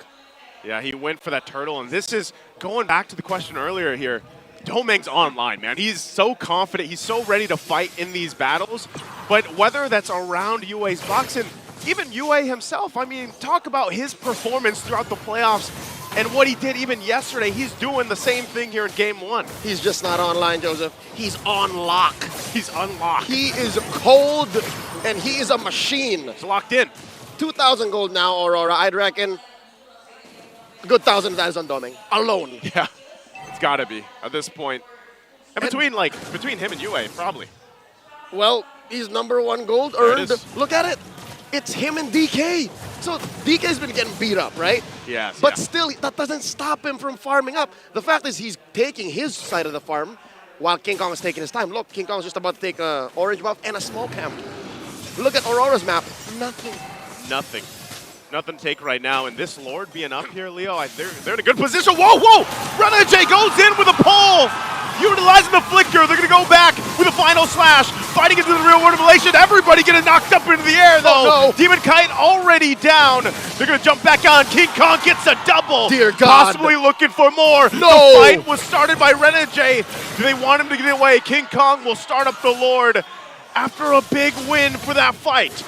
Yeah, he went for that turtle, and this is going back to the question earlier here. Domeng's online, man. He's so confident. He's so ready to fight in these battles. But whether that's around UA's box, and even UA himself, I mean, talk about his performance throughout the playoffs and what he did even yesterday. He's doing the same thing here in Game 1. He's just not online, Joseph. He's on lock. He's unlocked. He is cold, and he is a machine. He's locked in. 2,000 gold now, Aurora. I'd reckon a good 1,000 of that is on Domeng. Alone. Yeah, it's got to be at this point. And between him and UA, probably. Well, he's #1 gold earned. Look at it. It's him and DK. So DK's been getting beat up, right? Yes. But still, that doesn't stop him from farming up. The fact is he's taking his side of the farm while King Kong is taking his time. Look, King Kong's just about to take an orange buff and a smoke camp. Look at Aurora's map. Nothing. Nothing. Nothing to take right now. And this Lord being up here, Leo, they're in a good position. Whoa, whoa! Renegade goes in with a pull. Utilizing the flicker. They're going to go back with a final slash. fighting into the real world immolation. Everybody getting knocked up into the air, though. Oh, no. Demon Kite already down. They're going to jump back on. King Kong gets a double. Dear God. Possibly looking for more. No. The fight was started by Renegade. Do they want him to get away? King Kong will start up the Lord after a big win for that fight.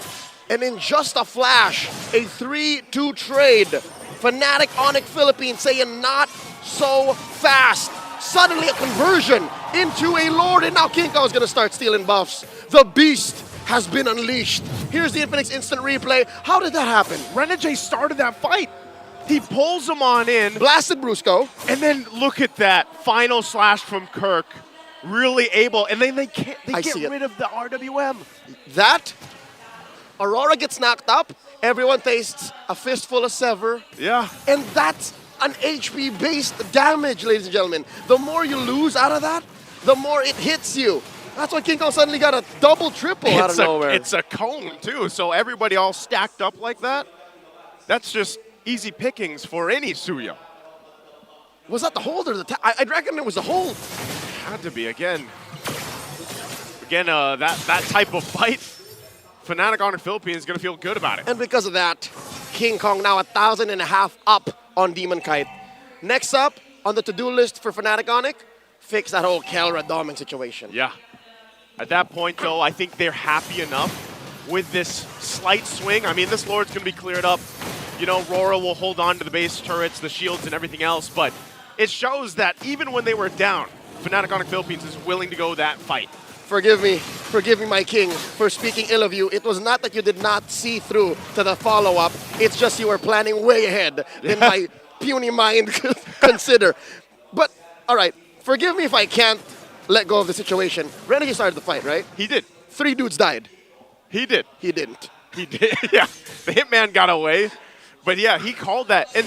And in just a flash, a 3-2 trade. Fnatic Onic Philippines saying not so fast. Suddenly a conversion into a Lord, and now King Kong's gonna start stealing buffs. The beast has been unleashed. Here's the Infinix instant replay. How did that happen? Renegade started that fight. He pulls him on in. Blasted Brusco. And then look at that final slash from Kirk. Really able, and then they get rid of the RWM. That, Aurora gets knocked up, everyone tastes a fistful of Sever. Yeah. And that's an HP-based damage, ladies and gentlemen. The more you lose out of that, the more it hits you. That's why King Kong suddenly got a double, triple out of nowhere. It's a cone, too, so everybody all stacked up like that, that's just easy pickings for any Suyo. Was that the hold or the I'd reckon it was the hold. Had to be, again, that type of fight, Fnatic Onic Philippines is going to feel good about it. And because of that, King Kong now 1,500 up on Demon Kite. Next up on the to-do list for Fnatic Onic, fix that whole Kelra doming situation. Yeah. At that point, though, I think they're happy enough with this slight swing. I mean, this Lord's going to be cleared up. You know, RORA will hold on to the base turrets, the shields, and everything else, but it shows that even when they were down, Fnatic Onic Philippines is willing to go that fight. Forgive me, my king, for speaking ill of you. It was not that you did not see through to the follow-up. It's just you were planning way ahead than my puny mind could consider. But, all right, forgive me if I can't let go of the situation. Renegade started the fight, right? He did. 3 dudes died. He did. He didn't. He did, yeah. The Hitman got away. But, yeah, he called that. And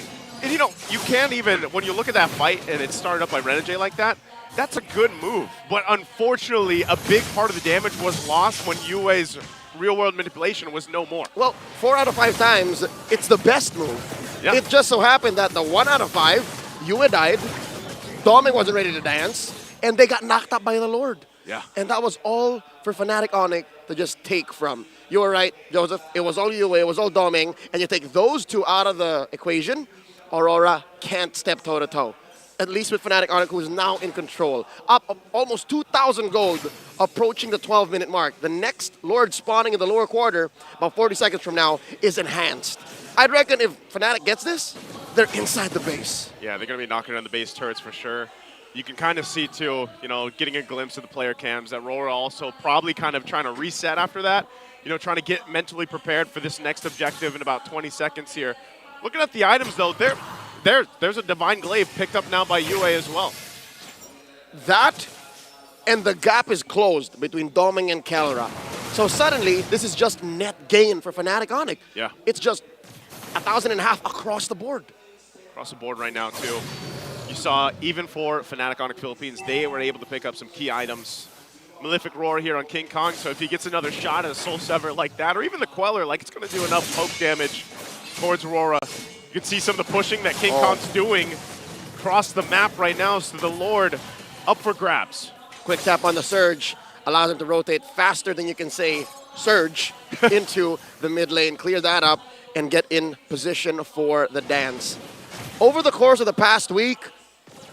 you know, you can't even, when you look at that fight and it started up by Renegade like that, that's a good move. But unfortunately, a big part of the damage was lost when Yue's real-world manipulation was no more. Well, 4 out of 5 times, it's the best move. Yeah. It just so happened that the 1 out of 5, Yue died, Doming wasn't ready to dance, and they got knocked up by the Lord. Yeah. And that was all for Fnatic Onic to just take from. You were right, Joseph. It was all Yue, it was all Doming, and you take those 2 out of the equation, Aurora can't step toe-to-toe. At least with Fnatic Onic, who is now in control. Up almost 2,000 gold, approaching the 12-minute mark. The next Lord spawning in the lower quarter, about 40 seconds from now, is enhanced. I'd reckon if Fnatic gets this, they're inside the base. Yeah, they're going to be knocking on the base turrets for sure. You can kind of see, too, you know, getting a glimpse of the player cams, that RORA also probably kind of trying to reset after that. You know, trying to get mentally prepared for this next objective in about 20 seconds here. Looking at the items, though, there's a Divine Glaive picked up now by Yue as well. That, and the gap is closed between Doming and Kelra. So suddenly, this is just net gain for Fnatic Onic. Yeah. It's just 1,500 across the board. Across the board right now, too. You saw, even for Fnatic Onic Philippines, they were able to pick up some key items. Malefic Roar here on King Kong, so if he gets another shot at a Soul Sever like that, or even the Queller, like it's going to do enough poke damage towards RORA. You can see some of the pushing that King Kong's doing across the map right now, so the Lord up for grabs. Quick tap on the Surge allows him to rotate faster than you can say Surge into the mid lane, clear that up, and get in position for the dance. Over the course of the past week,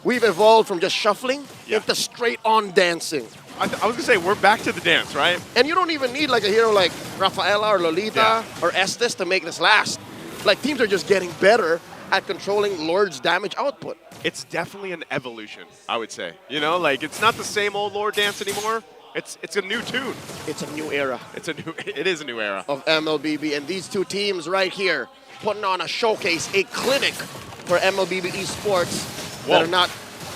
we've evolved from just shuffling into straight-on dancing. I was going to say, we're back to the dance, right? And you don't even need like a hero like Rafaela or Lolita or Estes to make this last. Like, teams are just getting better at controlling Lord's damage output. It's definitely an evolution, I would say. You know, like, it's not the same old Lord dance anymore. It's a new tune. It's a new era. It is a new era. Of MLBB. And these 2 teams right here putting on a showcase, a clinic for MLBB esports that are not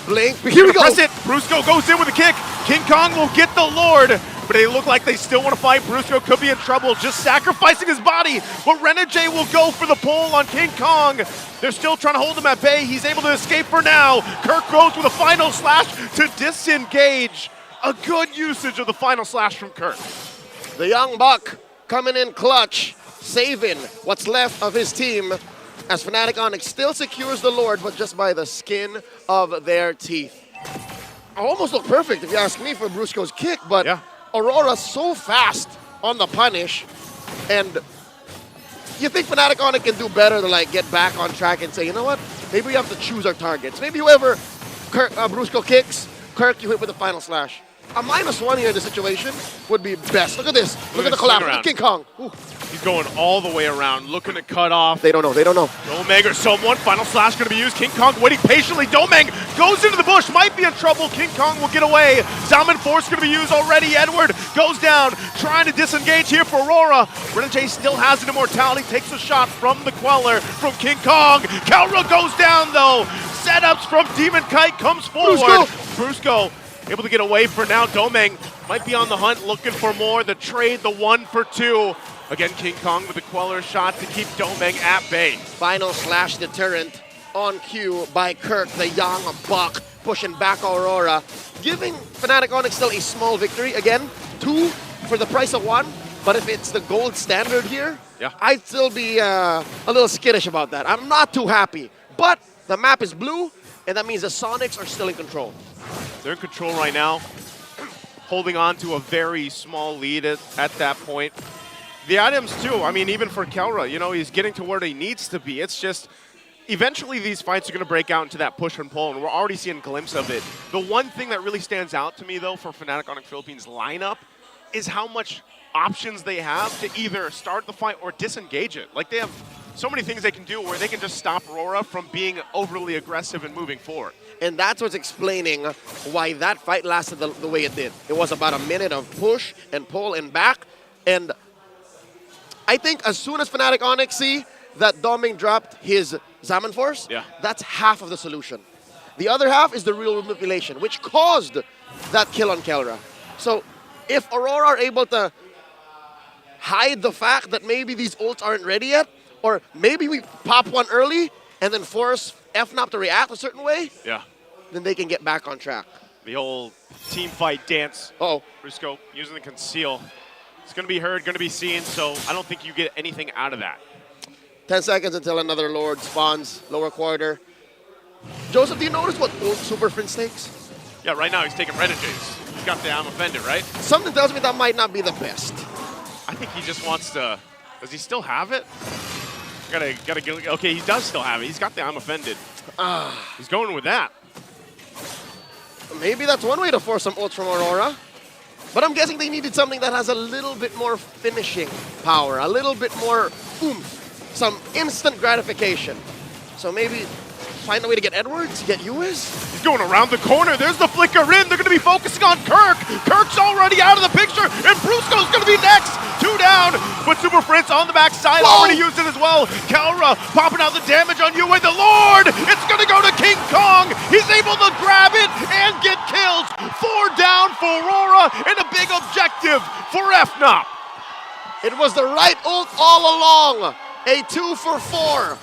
blink. Here we go. Press it. Brusco goes in with a kick. King Kong will get the Lord, but they look like they still want to fight. Brusco could be in trouble, just sacrificing his body, but Renegade will go for the pull on King Kong. They're still trying to hold him at bay. He's able to escape for now. Kirk goes with a final slash to disengage. A good usage of the final slash from Kirk. The young buck coming in clutch, saving what's left of his team as Fnatic Onic still secures the Lord, but just by the skin of their teeth. I almost look perfect if you ask me for Brusco's kick, but Aurora so fast on the punish, and you think Fnatic Onic can do better to like get back on track and say, you know what? Maybe we have to choose our targets. Maybe whoever Brusco kicks, Kirk, you hit with the final slash. A -1 here in the situation would be best. Look at this. Look at the collapse. Look at King Kong. Ooh. He's going all the way around, looking to cut off. They don't know. They don't know. Domeng or someone. Final slash going to be used. King Kong waiting patiently. Domeng goes into the bush. Might be in trouble. King Kong will get away. Zaman Force going to be used already. Edward goes down, trying to disengage here for Aurora. Renegade still has an immortality. Takes a shot from the Queller from King Kong. Kelra goes down though. Setups from Demon Kite comes forward. Brusco able to get away for now. Domeng might be on the hunt, looking for more. The trade, the 1 for 2. Again, King Kong with the Queller shot to keep Domeng at bay. Final slash deterrent on cue by Kirk, the young buck, pushing back Aurora, giving Fnatic Onic still a small victory. Again, 2 for the price of 1, but if it's the gold standard here, I'd still be a little skittish about that. I'm not too happy, but the map is blue, and that means the Sonics are still in control. They're in control right now, holding on to a very small lead at that point. The items too, I mean, even for Kelra, you know, he's getting to where he needs to be. It's just, eventually these fights are going to break out into that push and pull, and we're already seeing a glimpse of it. The one thing that really stands out to me, though, for Fnatic Onic Philippines lineup is how much options they have to either start the fight or disengage it. Like, they have so many things they can do where they can just stop RORA from being overly aggressive and moving forward. And that's what's explaining why that fight lasted the way it did. It was about a minute of push and pull and back. And I think as soon as Fnatic Onic see that Domeng dropped his Zaman Force, that's half of the solution. The other half is the real manipulation, which caused that kill on Kelra. So if Aurora are able to hide the fact that maybe these ults aren't ready yet, or maybe we pop one early and then force FNOP to react a certain way, then they can get back on track. The old team fight dance. Oh, Brusco using the conceal. It's going to be heard, going to be seen, so I don't think you get anything out of that. 10 seconds until another Lord spawns, lower quarter. Joseph, do you notice what old Super Prince takes? Yeah, right now he's taking Renegade's. He's got the I'm offended, right? Something tells me that might not be the best. I think he just wants to... Does he still have it? Gotta get... Okay, he does still have it. He's got the I'm offended. He's going with that. Maybe that's one way to force some ults from Aurora. But I'm guessing they needed something that has a little bit more finishing power, a little bit more oomph, some instant gratification. So maybe find a way to get Edwards, get US. He's going around the corner. There's the flicker in. They're going to be focusing on Kirk. Kirk's already out of the picture, and Brusco's going to be next. 2 down, but Super Prince on the backside already used it as well. Kelra popping out the damage on UA. The Lord, it's going to go to King Kong. He's able to grab it and get killed. 4 down for Aurora, and a big objective for FNOP. It was the right ult all along. A 2 for 4.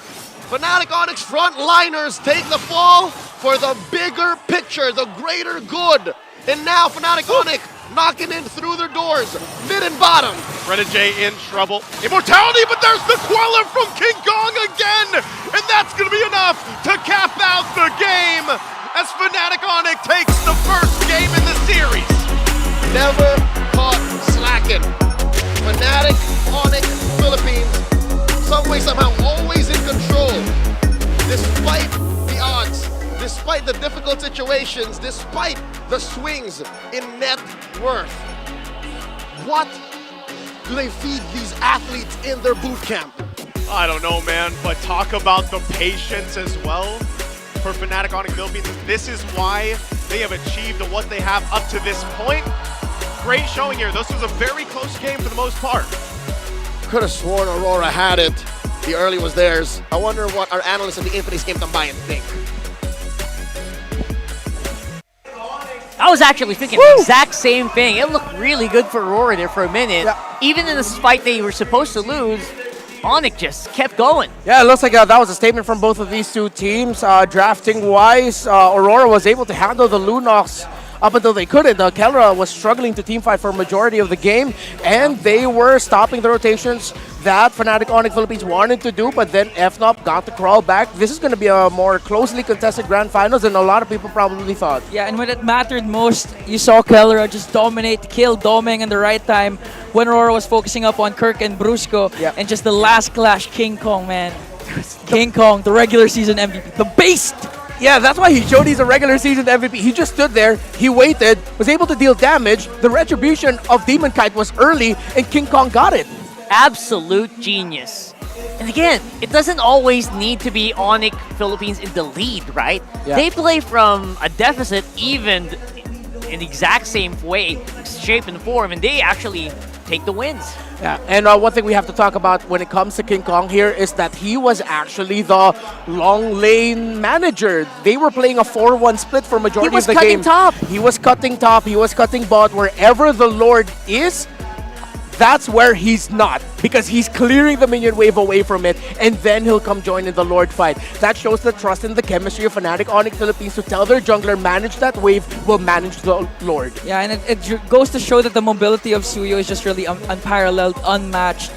Fnatic Onic's frontliners take the fall for the bigger picture, the greater good. And now Fnatic Onic knocking in through their doors, mid and bottom. Renegade in trouble. Immortality, but there's the Queller from King Kong again! And that's going to be enough to cap out the game as Fnatic Onic takes the first game in the series. Never caught slacking. Fnatic Onic Philippines, some way, somehow, always in control. Despite the odds, despite the difficult situations, despite the swings in net worth. What do they feed these athletes in their boot camp? I don't know, man, but talk about the patience as well for Fnatic Onic Philippines. This is why they have achieved what they have up to this point. Great showing here. This was a very close game for the most part. Could have sworn Aurora had it. The early was theirs. I wonder what our analysts in the Infinity game combined think. I was actually thinking the exact same thing. It looked really good for Aurora there for a minute. Even in this fight they were supposed to lose, Onic just kept going. Yeah, it looks like that was a statement from both of these two teams. Drafting-wise, Aurora was able to handle the Lunox up until they couldn't. Kelra was struggling to teamfight for a majority of the game, and they were stopping the rotations that Fnatic Onic Philippines wanted to do, but then FNOP got to crawl back. This is going to be a more closely contested grand finals than a lot of people probably thought. Yeah, and when it mattered most, you saw Kellera just dominate, kill Doming in the right time when Aurora was focusing up on Kirk and Brusco. Yeah. And just the last clash, King Kong, man. King Kong, the regular season MVP, the beast! Yeah, that's why he showed he's a regular season MVP. He just stood there, he waited, was able to deal damage. The retribution of Demon Kite was early, and King Kong got it. Absolute genius. And again, it doesn't always need to be Onic Philippines in the lead, right? Yeah. They play from a deficit even in the exact same way, shape and form, and they actually take the wins. Yeah, and one thing we have to talk about when it comes to King Kong here is that he was actually the long lane manager. They were playing a 4-1 split for majority of the game. He was cutting top, he was cutting bot. Wherever the Lord is, that's where he's not, because he's clearing the minion wave away from it, and then he'll come join in the Lord fight. That shows the trust in the chemistry of Fnatic Onic Philippines to tell their jungler, manage that wave, will manage the Lord. Yeah, and it goes to show that the mobility of Suyo is just really unparalleled, unmatched.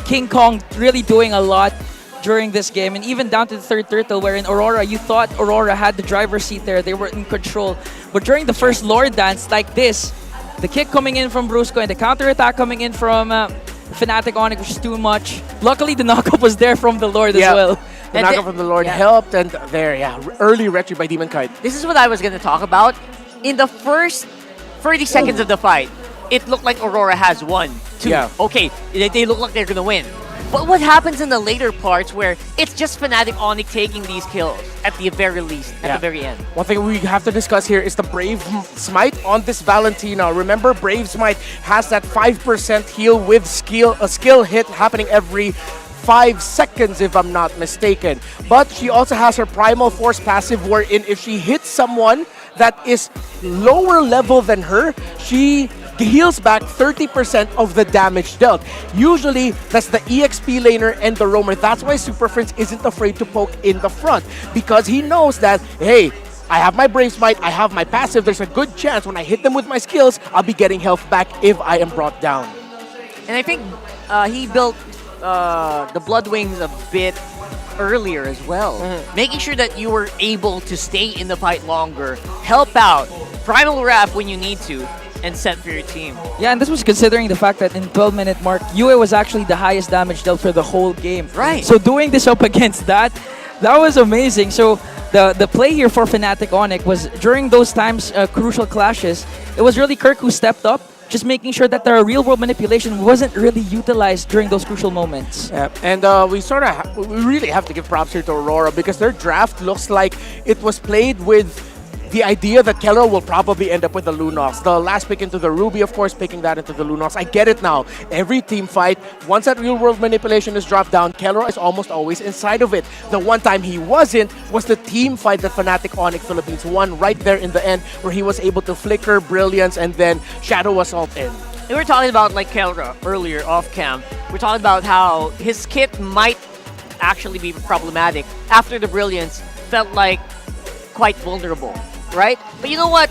King Kong really doing a lot during this game, and even down to the third turtle, where in Aurora, you thought Aurora had the driver's seat there, they were in control. But during the first Lord dance like this, the kick coming in from Brusco and the counter-attack coming in from Fnatic Onic, which is too much. Luckily, the knockup was there from the Lord as well. The knockup from the Lord helped, and there, early retry by Demon Kite. This is what I was going to talk about. In the first 30 seconds of the fight, it looked like Aurora has won. Okay, they look like they're going to win. But what happens in the later parts where it's just Fnatic Onic taking these kills at the very least, at the very end? One thing we have to discuss here is the Brave Smite on this Valentina. Remember, Brave Smite has that 5% heal with a skill hit happening every 5 seconds, if I'm not mistaken. But she also has her Primal Force passive, wherein if she hits someone that is lower level than her, she heals back 30% of the damage dealt. Usually, that's the EXP laner and the roamer. That's why Super Prince isn't afraid to poke in the front, because he knows that, hey, I have my Brave Smite, I have my passive, there's a good chance when I hit them with my skills, I'll be getting health back if I am brought down. And I think he built the Blood Wings a bit earlier as well, making sure that you were able to stay in the fight longer, help out, Primal Wrath when you need to, and set for your team. Yeah, and this was considering the fact that in 12-minute mark, Yue was actually the highest damage dealt for the whole game. Right. So doing this up against that was amazing. So the play here for Fnatic Onic was during those times, crucial clashes, it was really Kirk who stepped up, just making sure that the real-world manipulation wasn't really utilized during those crucial moments. Yeah, and we really have to give props here to Aurora, because their draft looks like it was played with the idea that Kellera will probably end up with the Lunox. The last pick into the Ruby, of course, picking that into the Lunox. I get it now. Every team fight, once that real-world manipulation is dropped down, Kellera is almost always inside of it. The one time he wasn't was the team fight that Fnatic Onic Philippines won right there in the end, where he was able to flicker Brilliance and then Shadow Assault in. We were talking about like Kellera earlier off cam. We're talking about how his kit might actually be problematic. After the Brilliance, felt like quite vulnerable, right? But you know what?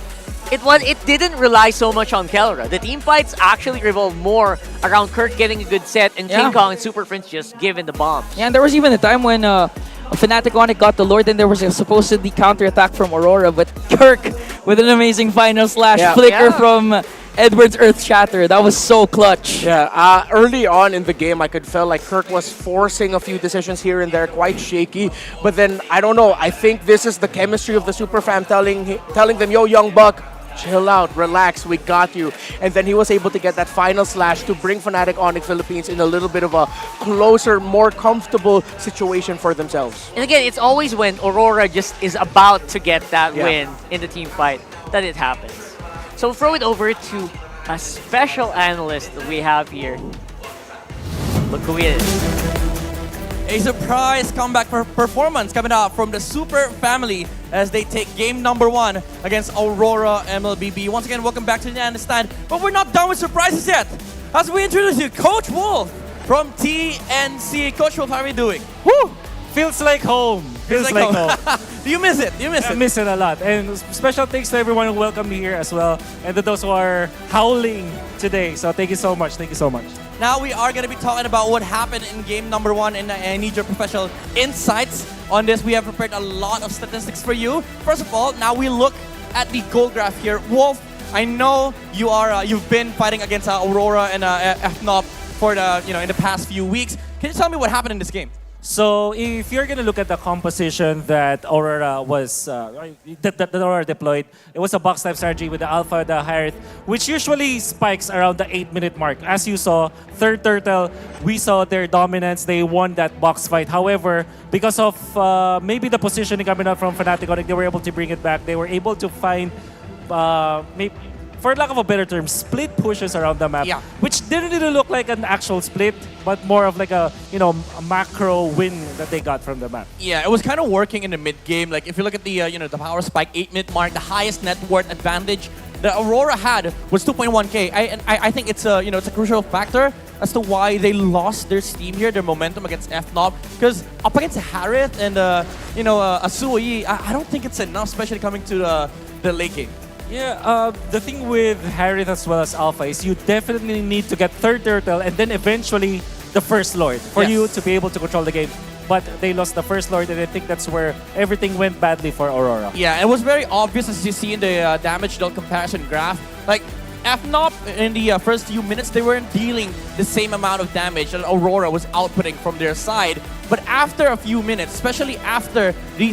It didn't rely so much on Kellera. The team fights actually revolved more around Kirk getting a good set and King Kong and Super Prince just giving the bombs. Yeah, and there was even a time when Fnatic Onic got the Lord and there was a supposedly counter-attack from Aurora, but Kirk with an amazing final slash flicker from Edward's Earth Shatter. That was so clutch. Yeah, early on in the game, I could feel like Kirk was forcing a few decisions here and there, quite shaky. But then, I don't know, I think this is the chemistry of the Super Fam telling them, yo, young buck, chill out, relax, we got you. And then he was able to get that final slash to bring Fnatic Onic Philippines in a little bit of a closer, more comfortable situation for themselves. And again, it's always when Aurora just is about to get that win in the team fight that it happens. So we'll throw it over to a special analyst that we have here. Look who he is. A surprise comeback performance coming out from the Super family as they take game number 1 against Aurora MLBB. Once again, welcome back to the Understand. But we're not done with surprises yet. As we introduce you, Coach Wolf from TNC. Coach Wolf, how are you doing? Woo! Feels like home. Feels like home. Do you miss it? Do you miss it? I miss it a lot. And special thanks to everyone who welcomed me here as well. And to those who are howling today. So thank you so much. Thank you so much. Now we are going to be talking about what happened in game number 1, and I need your professional insights on this. We have prepared a lot of statistics for you. First of all, now we look at the goal graph here. Wolf, I know you've been fighting against Aurora and FNOP for in the past few weeks. Can you tell me what happened in this game? So if you're gonna look at the composition that Aurora was that Aurora deployed, it was a box type strategy with the Alpha, the Harith, which usually spikes around the 8-minute mark. As you saw, third turtle, we saw their dominance. They won that box fight. However, because of maybe the positioning coming out from Fnatic Onic, they were able to bring it back. They were able to find for lack of a better term, split pushes around the map, which didn't really look like an actual split, but more of like a macro win that they got from the map. Yeah, it was kind of working in the mid game. Like if you look at the the power spike 8-minute mark, the highest net worth advantage the Aurora had was 2.1k. I think it's a it's a crucial factor as to why they lost their steam here, their momentum against FNOP, because up against Harith and Asui, I don't think it's enough, especially coming to the late game. Yeah, the thing with Harith as well as Alpha is you definitely need to get third turtle and then eventually the first lord for you to be able to control the game. But they lost the first lord, and I think that's where everything went badly for Aurora. Yeah, it was very obvious as you see in the damage dealt comparison graph. Like FNOP in the first few minutes, they weren't dealing the same amount of damage that Aurora was outputting from their side. But after a few minutes, especially after the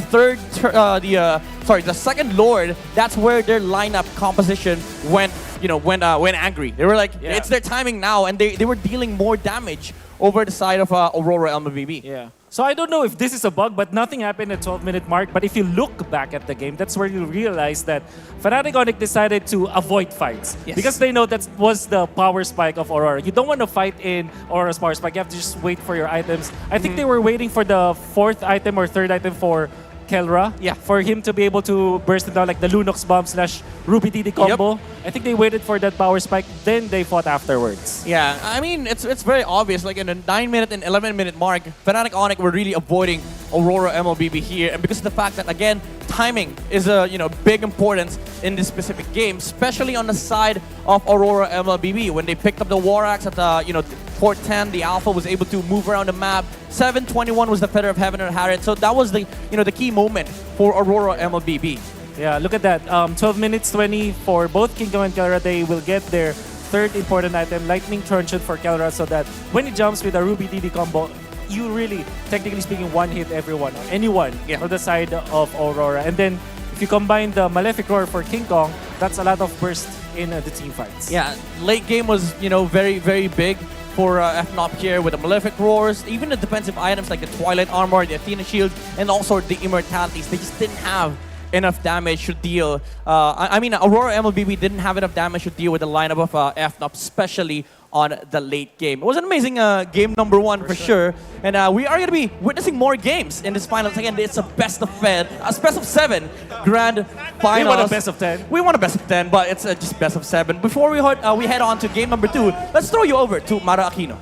the second Lord, that's where their lineup composition went angry. They were like, it's their timing now, and they were dealing more damage over the side of Aurora MLBB. Yeah. So I don't know if this is a bug, but nothing happened at 12-minute mark. But if you look back at the game, that's where you realize that Fnatic Onic decided to avoid fights. Because they know that was the power spike of Aurora. You don't want to fight in Aurora's power spike. You have to just wait for your items. I think they were waiting for the fourth item or third item for Kelra, for him to be able to burst it down like the Lunox bomb / Ruby DD combo. I think they waited for that power spike, then they fought afterwards. Yeah, I mean, it's very obvious. Like in the 9-minute and 11-minute mark, Fnatic Onic were really avoiding Aurora MLBB here, and because of the fact that, again, timing is a big importance in this specific game, especially on the side of Aurora MLBB. When they picked up the War Axe at the port 10, the Alpha was able to move around the map. 721 was the Feather of Heaven or Harith, so that was the the key moment for Aurora MLBB. Yeah, look at that. 12 minutes 20 for both Kingdom and Kelra. They will get their third important item, Lightning Truncheon for Kelra, so that when he jumps with a Ruby DD combo, you really, technically speaking, one-hit everyone, or anyone on the side of Aurora. And then if you combine the Malefic Roar for King Kong, that's a lot of burst in the team fights. Yeah, late game was very, very big for FNOP here with the Malefic Roars, even the defensive items like the Twilight Armor, the Athena Shield, and also the Immortalities. They just didn't have enough damage to deal. I mean, Aurora MLBB didn't have enough damage to deal with the lineup of FNOP, especially on the late game. It was an amazing game number 1 for sure. And we are going to be witnessing more games in this finals. Again, it's a best of 7 grand finals. We want a best of 10. We want a best of 10, but it's just best of 7. Before we head on to game number 2, let's throw you over to Mara Aquino.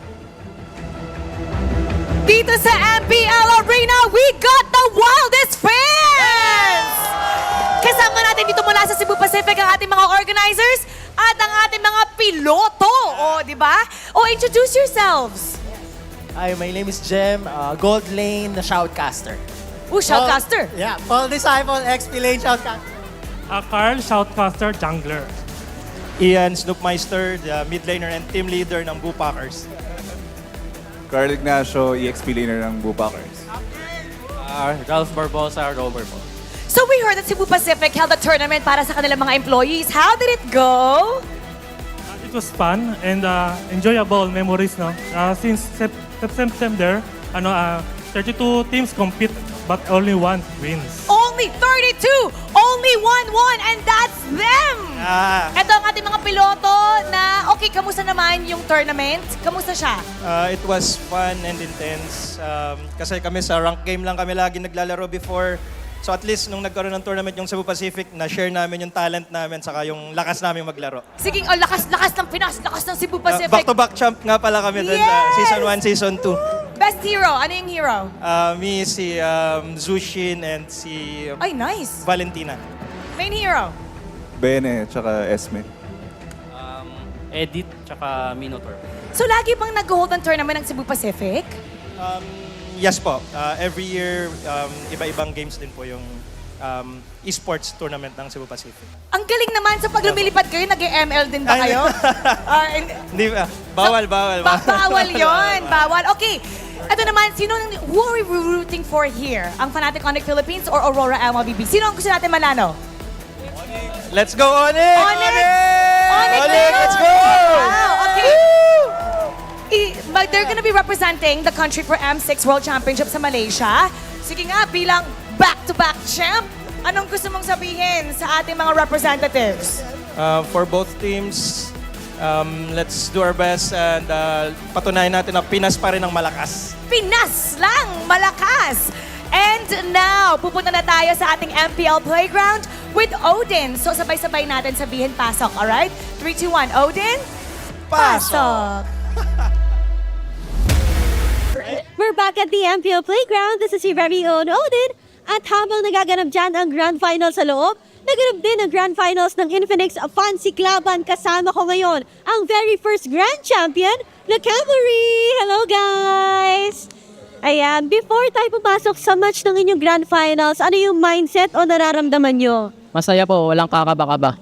Dito sa MPL Arena, we got the wildest fans! Kasama natin dito mula sa Cebu Pacific ang ating mga organizers at ang ating mga piloto. O, di ba? O, introduce yourselves. Hi, my name is Jem, Gold Lane Shoutcaster. Oh, Shoutcaster? Yeah, Paul Disciple, XP Lane Shoutcaster. Carl, Shoutcaster, Jungler. Ian Snoopmeister, the mid laner and team leader ng Boo Packers. Carl Ignacio, EXP laner ng Boo Packers. Ralph Barbosa, Rover po. So we heard that Cebu Pacific held a tournament para sa kanilang mga employees. How did it go? It was fun and enjoyable memories, no? Since September, 32 teams compete but only one wins. Only 32! Only one won, and that's them! Ito ang ating mga piloto na, okay, kamusta naman yung tournament? Kamusta siya? It was fun and intense. Kasi kami sa rank game lang kami lagi naglalaro before. So at least nung nagkaroon ng tournament yung Cebu Pacific, na-share namin yung talent namin saka yung lakas namin maglaro. Sige, lakas ng Pinas, lakas ng Cebu Pacific. Back-to-back champ nga pala kami dun sa Season 1, Season 2. Best hero, ano yung hero? Me, si Zushin and si Ay, nice. Valentina. Main hero? Bene, tsaka Esme. Edit, tsaka Minotaur. So lagi bang nag-hold ang tournament ng Cebu Pacific? Yes po. Every year, iba-ibang games din po yung esports tournament ng Cebu Pacific. Ang galing naman sa pag lumilipad kayo, nag-ML din ba kayo? Hindi, bawal. Bawal yon, bawal. Okay, ito naman, who are we rooting for here? Ang Fnatic Onic Philippines or Aurora MLBB? Sino ang gusto natin manalo? Let's go, Onic! Onic, let's go! Wow, okay. But they're gonna be representing the country for M6 World Championship sa Malaysia. Sige nga, bilang back-to-back champ, anong gusto mong sabihin sa ating mga representatives? For both teams, let's do our best and patunayan natin na Pinas pa rin ang malakas. Pinas lang, malakas! And now, pupunta na tayo sa ating MPL Playground with Odin. So sabay-sabay natin sabihin pasok, alright? 3, 2, 1, Odin? Pasok! We're back at the MPL Playground. This is your very own Odin. At habang nagaganap dyan ang Grand Finals sa loob, naganap din ang Grand Finals ng Infinix Fancy Cluban. Kasama ko ngayon ang very first Grand Champion, the Cavalry! Hello guys! Ayan, before tayo pumasok sa match ng inyong Grand Finals, ano yung mindset o nararamdaman nyo? Masaya po, walang kakaba-kaba.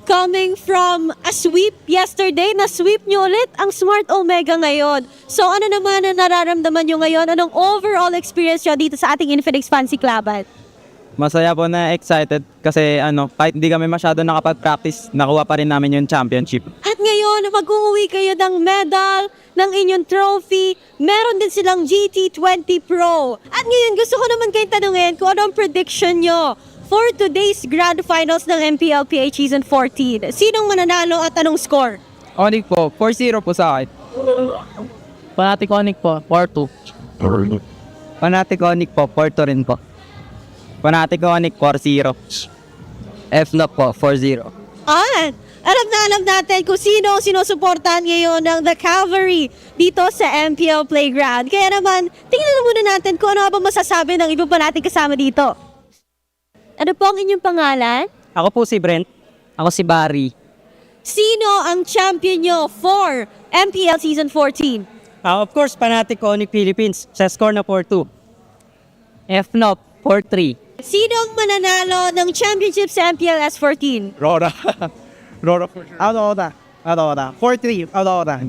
Coming from a sweep yesterday, na-sweep nyo ulit ang Smart Omega ngayon. So ano naman ang nararamdaman nyo ngayon? Anong overall experience nyo dito sa ating Infinix Fancy Cluban? Masaya po na excited kasi kahit hindi kami masyado nakapag-practice, nakuha pa rin namin yung championship. At ngayon, mag-uwi kayo ng medal, ng inyong trophy. Meron din silang GT20 Pro. At ngayon, gusto ko naman kayong tanungin kung ano ang prediction nyo for today's Grand Finals ng MPLPH Season 14. Sinong mananalo at anong score? Onic po, 4-0 po sa akin. Fnatic Onic po, 4-2. Fnatic Onic po, 4-2 rin po. Fnatic Onic, 4-0. FNOP po, 4-0. Alam natin kung sino ang sinusuportahan ngayon ng The Cavalry dito sa MPL Playground. Kaya naman, tingnan na muna natin kung ano ba masasabi ng iba pa natin kasama dito. Ano po ang inyong pangalan? Ako po si Brent. Ako si Barry. Sino ang champion nyo for MPL Season 14? Of course, Fnatic Onic Philippines. Sa score na 4-2. FNOP, 4-3. Sino ang mananalo ng championship sa MPL S14? RORA. RORA for sure. Aurora. 4-3. Aurora.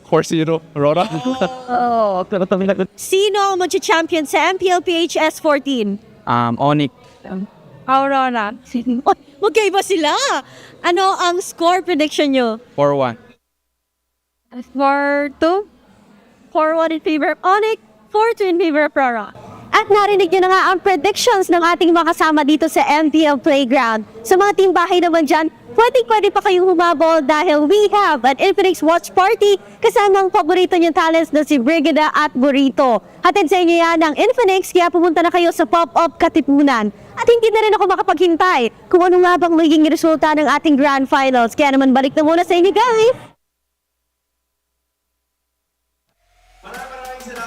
4-0. RORA. Sino ang mag-champion sa MPL PH S14? Onic. Aurora. Magkaiba sila. Ano ang score prediction nyo? 4-1. 4-2. 4-1 in favor of Onic. 4-2 in favor of RORA. At narinig nyo na nga ang predictions ng ating mga kasama dito sa MPL Playground. Sa mga team bahay naman dyan, pwede pa kayong humabol dahil we have an Infinix Watch Party kasama ang paborito niyong talents na si Brigada at Burrito. Hatid sa inyo yan ng Infinix, kaya pumunta na kayo sa Pop-Up Katipunan. At hindi na rin ako makapaghintay kung ano nga bang magiging resulta ng ating Grand Finals. Kaya naman balik na muna sa inyo guys!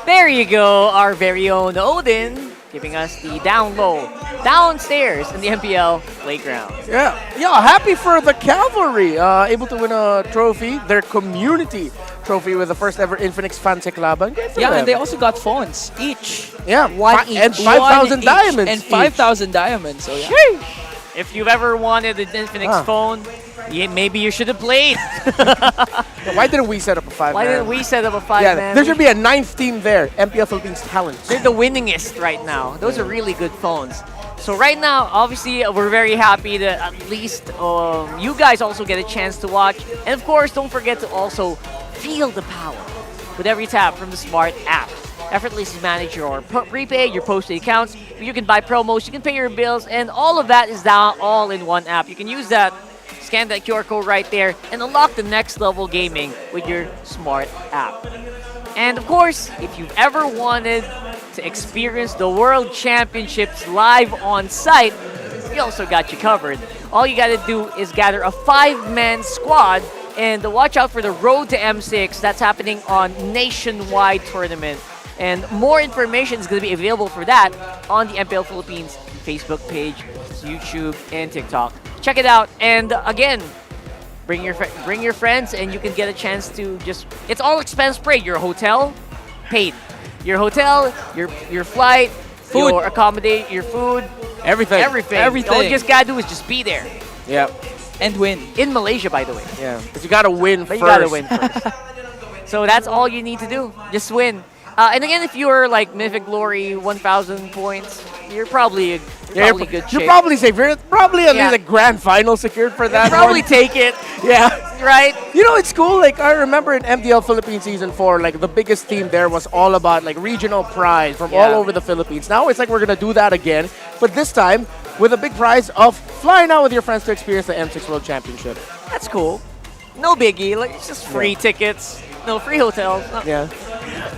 There you go, our very own Odin, giving us the down low, downstairs in the MPL Playground. Yeah, happy for the Cavalry, able to win a trophy, their community trophy with the first ever Infinix Fancy Club. Yeah, and they also got phones, each. Yeah, one each. And 5,000 diamonds. And 5,000 diamonds, so yeah. If you've ever wanted an Infinix phone, maybe you should have played. Why didn't we set up a 5-man? Why didn't we set up a 5-man? There should be a 9th team there. MPL Philippines talent. They're the winningest right now. Those are really good phones. So right now, obviously, we're very happy that at least you guys also get a chance to watch. And of course, don't forget to also feel the power with every tap from the Smart app. Effortlessly manage your prepaid, your postpaid accounts. You can buy promos, you can pay your bills, and all of that is down all in one app. You can use that, scan that QR code right there, and unlock the next level gaming with your Smart app. And of course, if you've ever wanted to experience the World Championships live on site, we also got you covered. All you gotta do is gather a 5-man squad and watch out for the Road to M6. That's happening on nationwide tournament. And more information is going to be available for that on the MPL Philippines Facebook page, YouTube, and TikTok. Check it out. And again, bring your friends, and you can get a chance to just. It's all expense paid. Your hotel, paid. Your hotel, your flight, Food. your accommodate, your food, Everything. everything. All you just gotta do is just be there. Yeah. And win. In Malaysia, by the way. Yeah. But you gotta win But first. you gotta win first. So that's all you need to do. Just win. And again, if you're like Mythic Glory 1,000 points, you're probably good shape. You're probably safe. You're probably at least a grand final secured for that. Probably one. take it. Yeah. Right? You know, it's cool. Like, I remember in MDL Philippines Season 4, like, the biggest theme there was all about, like, regional prize from all over the Philippines. Now it's like we're going to do that again, but this time with a big prize of flying out with your friends to experience the M6 World Championship. That's cool. No biggie. Like, it's just free tickets. No, free hotels. No. Yeah.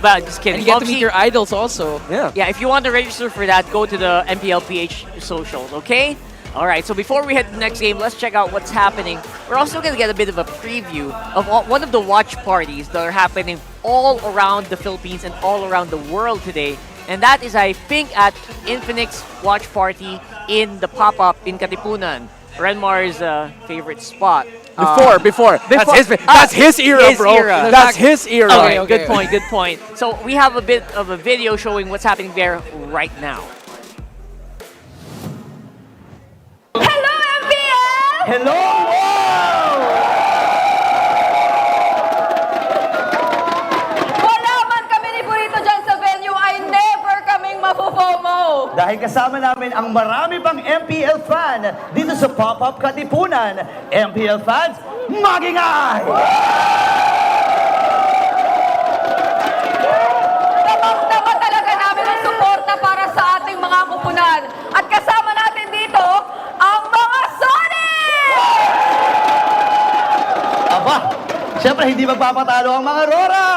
But just kidding. And you get to meet your idols also. Yeah. Yeah, if you want to register for that, go to the MPLPH socials, okay? All right, so before we head to the next game, let's check out what's happening. We're also going to get a bit of a preview of one of the watch parties that are happening all around the Philippines and all around the world today. And that is, I think, at Infinix Watch Party in the pop-up in Katipunan, Renmar's favorite spot. Before. That's his era, bro. That's his era. Okay, good point, good point. So we have a bit of a video showing what's happening there right now. Hello, MPL! Hello, Wala man kami ni Burrito dyan sa venue ay never kaming mapufomo. Dahil kasama namin ang marami pang MPL fan dito sa Pop-Up Katipunan. MPL fans, magingay! Damang-dama talaga namin ang suporta para sa ating mga kupunan. At kasama natin dito, ang mga Sonic! Aba, syempre hindi magpapatalo ang mga RORA!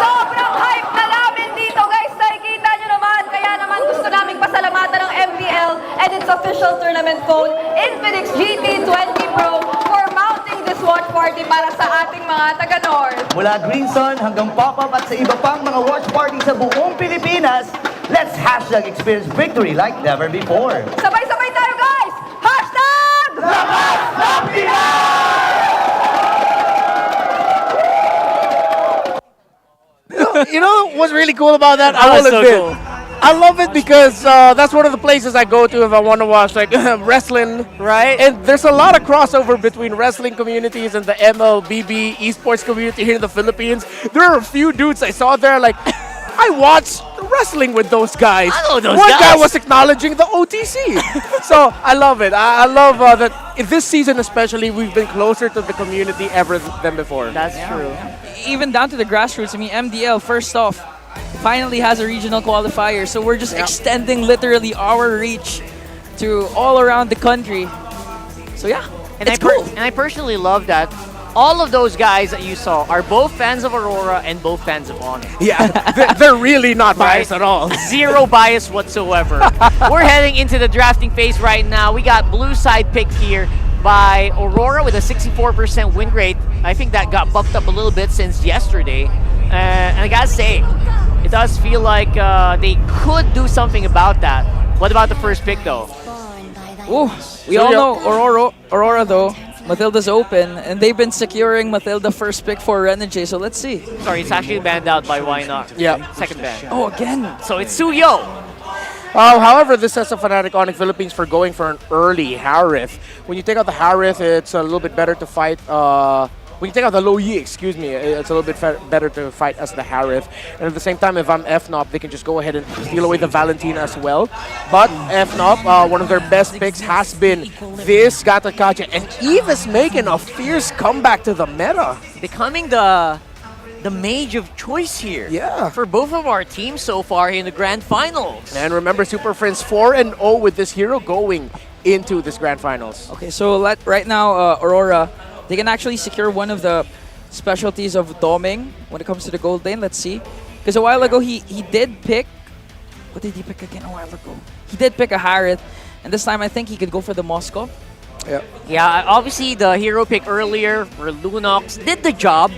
Sobrang hype na namin dito, guys. Nakikita nyo naman. Kaya naman gusto namin pasalamatan ng MPL and its official tournament phone, Infinix GT20 Pro, for mounting this watch party para sa ating mga taga-North. Mula Greenson hanggang Pop-Up at sa iba pang mga watch party sa buong Pilipinas, let's hashtag experience victory like never before. Sabay-sabay tayo, guys! Hashtag! Lakas ng You know what's really cool about that? That I was will so admit. cool. I love it because that's one of the places I go to if I want to watch like wrestling, right? And there's a lot of crossover between wrestling communities and the MLBB esports community here in the Philippines. There are a few dudes I saw there like, I watched wrestling with those guys. I know those One guys. guy was acknowledging the OTC. So I love it. I love that in this season especially, we've been closer to the community ever than before. That's true. Even down to the grassroots. I mean, MDL, first off, finally has a regional qualifier. So we're just extending literally our reach to all around the country. So yeah, And it's cool. And I personally love that all of those guys that you saw are both fans of Aurora and both fans of Onic. Yeah, they're really not biased at all. Zero bias whatsoever. We're heading into the drafting phase right now. We got blue side picked here by Aurora with a 64% win rate. I think that got bumped up a little bit since yesterday. And I gotta say, it does feel like they could do something about that. What about the first pick though? Ooh, we all know Aurora though. Matilda's open, and they've been securing Matilda first pick for Renegade, so let's see. Sorry, it's actually banned out by Why Not. Yeah. Second ban. Oh, again. So it's Suyo. However, this sets up Fnatic Onic Philippines for going for an early Harith. When you take out the Harith, it's a little bit better to fight. When you take out the Low Yi, excuse me, it's a little bit better to fight as the Harith. And at the same time, if I'm FNOP, they can just go ahead and steal away the Valentina as well. But FNOP, one of their best picks has been this Gatakacha. And Eve is making a fierce comeback to the meta. Becoming the mage of choice here. Yeah. For both of our teams so far in the grand finals. And remember, Super Friends 4-0 with this hero going into this grand finals. Okay, so right now, Aurora, they can actually secure one of the specialties of doming when it comes to the gold lane. Let's see. Because a while ago, he did pick... What did he pick again a while ago? He did pick a Harith. And this time, I think he could go for the Moscow. Yeah. Yeah, obviously the hero pick earlier for Lunox did the job,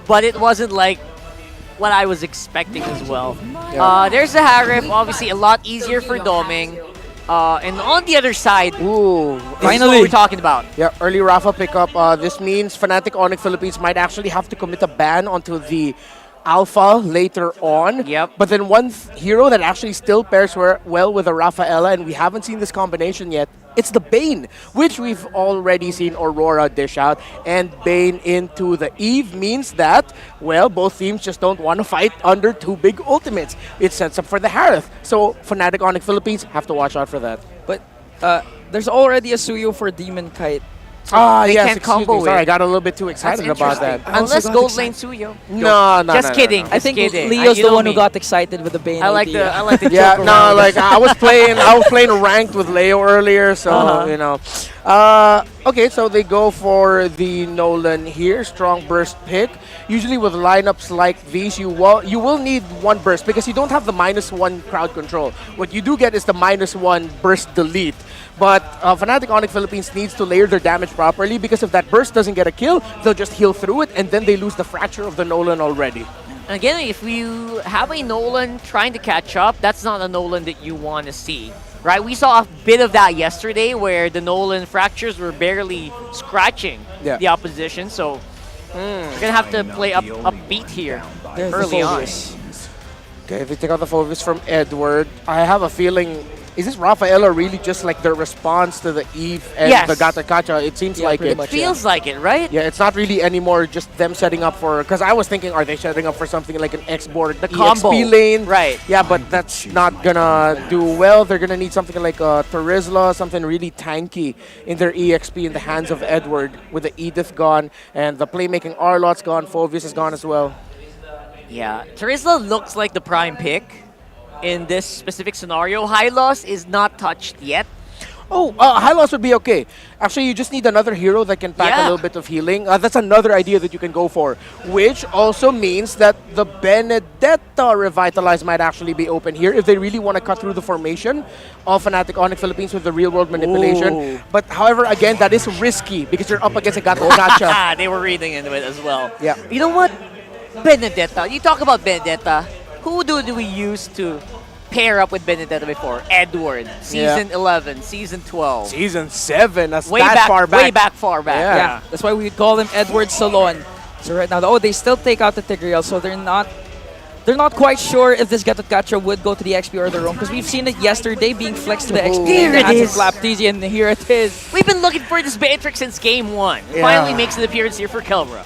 but it wasn't like what I was expecting as well. Yeah. There's the Harith, obviously a lot easier for doming. And on the other side, Ooh, this is what we're talking about. Yeah, early Rafa pickup. This means Fnatic Onic Philippines might actually have to commit a ban onto the Alpha later on. Yep. But then one hero that actually still pairs well with a Rafaela, and we haven't seen this combination yet, it's the Bane, which we've already seen Aurora dish out. And Bane into the Eve means that, well, both teams just don't want to fight under two big ultimates. It sets up for the Harith. So Fnatic Onic Philippines have to watch out for that. But there's already a Suyo for Demon Kite. They yes, can't excuse combo me. Sorry, I it. got a little bit too excited about that. Unless Gold Lane Suyo. No, Just kidding. I think kidding. Leo's You the know one who me. got excited with the Bane I like idea. the Yeah, joke no, around. like I was playing ranked with Leo earlier, so you know. Okay, so they go for the Nolan here, strong burst pick. Usually with lineups like these, you will need one burst because you don't have the -1 crowd control. What you do get is the -1 burst delete. But Fnatic Onic Philippines needs to layer their damage properly because if that burst doesn't get a kill, they'll just heal through it and then they lose the fracture of the Nolan already. And again, if you have a Nolan trying to catch up, that's not a Nolan that you want to see. Right? We saw a bit of that yesterday where the Nolan fractures were barely scratching the opposition. So you're going to have to play upbeat here early on. Okay, they take out the focus from Edward. I have a feeling, is this Rafaela really just like their response to the Eve and the Gata Kacha? It seems like it. Feels like it, right? Yeah, it's not really anymore just them setting up for, because I was thinking, are they setting up for something like an X-board, the combo. EXP lane? Right. Yeah, but that's not gonna do well. They're gonna need something like a Terizla, something really tanky in their EXP in the hands of Edward with the Edith gone and the playmaking Arlot's gone, Phoveus is gone as well. Yeah, Terizla looks like the prime pick in this specific scenario. Hylos is not touched yet. Oh, Hylos would be okay. Actually, you just need another hero that can pack a little bit of healing. That's another idea that you can go for, which also means that the Benedetta Revitalize might actually be open here if they really want to cut through the formation of Fnatic Onic Philippines with the real-world manipulation. Ooh. But however, again, that is risky because you're up against a Gato Gacha. They were reading into it as well. Yeah. You know what? Benedetta. You talk about Benedetta. Who do we use to pair up with Benedetta before? Edward. Season 11. Season 12. Season 7. That's way that back, far back. Way back far back. Yeah, that's why we call them Edward Salon. So right now, they still take out the Tigreal, so they're not quite sure if this Gatot Kacha would go to the XP or the roam, because we've seen it yesterday being flexed to the XP. Here it is. Flapteasy, and here it is. We've been looking for this Beatrix since game 1. It Yeah. finally makes an appearance here for Kelra.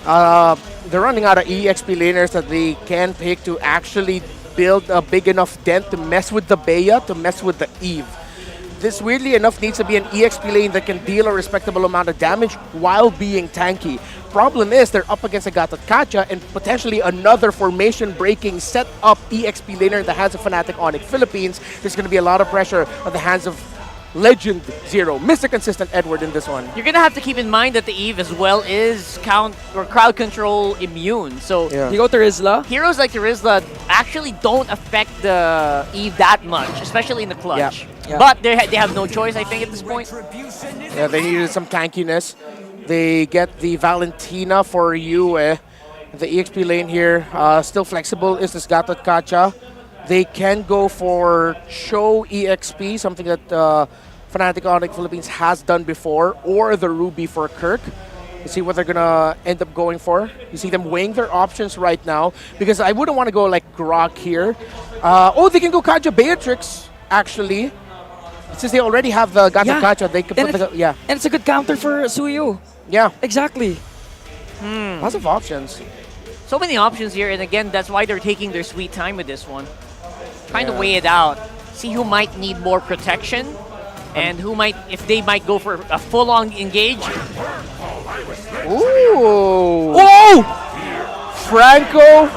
They're running out of EXP laners that they can pick to actually build a big enough dent to mess with the Bea, to mess with the Eve. This, weirdly enough, needs to be an EXP lane that can deal a respectable amount of damage while being tanky. Problem is, they're up against a Gatot Kacha and potentially another formation-breaking set-up EXP laner in the hands of Fnatic Onic Philippines. There's going to be a lot of pressure on the hands of Legend Zero, Mr. Consistent Edward in this one. You're gonna have to keep in mind that the Eve as well is crowd control immune. So You go to Rizla. heroes like Terizla actually don't affect the Eve that much, especially in the clutch. Yeah. But they have no choice, I think, at this point. Yeah, they needed some tankiness. They get the Valentina for Yue. The EXP lane here, still flexible, is this Gatot Kacha. They can go for Show EXP, something that Fnatic Onic Philippines has done before, or the Ruby for Kirk. You see what they're going to end up going for. You see them weighing their options right now, because I wouldn't want to go like Grok here. They can go Kaja Beatrix, actually. Since they already have the Gatot Kacha, they can put the... And it's a good counter for Suyu. Yeah. Exactly. Lots of options. So many options here, and again, that's why they're taking their sweet time with this one. Trying to weigh it out. See who might need more protection, and who might, if they might go for a full-on engage. Ooh! Whoa! Franco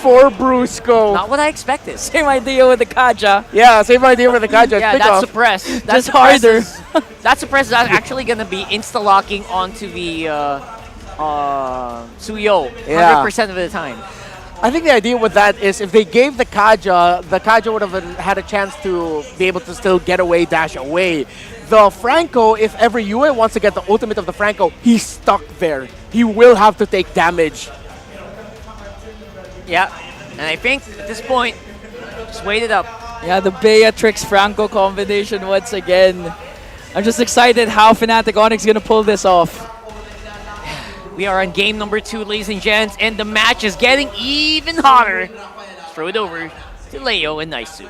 for Brusco. Not what I expected. Same idea with the Kaja. Yeah, same idea with the Kaja. Yeah, Pick that's off. suppressed. Just harder. That suppress is actually going to be insta-locking onto the Suyo 100% of the time. I think the idea with that is if they gave the Kaja would have had a chance to be able to still get away, dash away. The Franco, if ever Yue wants to get the ultimate of the Franco, he's stuck there. He will have to take damage. Yeah, and I think at this point, just wait it up. Yeah, the Beatrix Franco combination once again. I'm just excited how Fnatic Onic gonna pull this off. We are on game number 2, ladies and gents, and the match is getting even hotter. Throw it over to Leo and Naisu.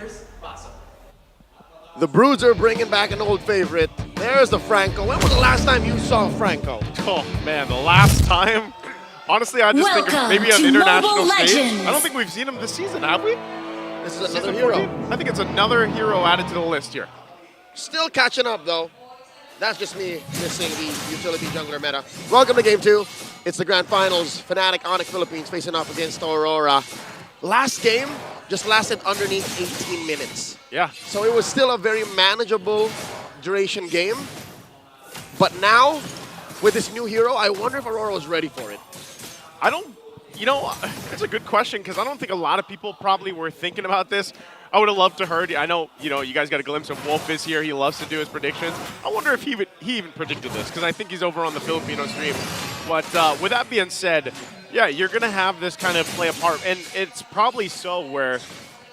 The Broods are bringing back an old favorite. There's the Franco. When was the last time you saw Franco? Oh man, the last time? Honestly, I just think of maybe on international stage. I don't think we've seen him this season, have we? This is another hero. 14? I think it's another hero added to the list here. Still catching up though. That's just me missing the utility jungler meta. Welcome to game 2. It's the grand finals. Fnatic Onic Philippines facing off against Aurora. Last game just lasted underneath 18 minutes. Yeah. So it was still a very manageable duration game. But now, with this new hero, I wonder if Aurora was ready for it. I don't, you know, it's a good question because I don't think a lot of people probably were thinking about this. I would have loved to heard. I know, you guys got a glimpse of Wolf is here. He loves to do his predictions. I wonder if he even predicted this because I think he's over on the Filipino stream. But with that being said, yeah, you're going to have this kind of play a part. And it's probably so where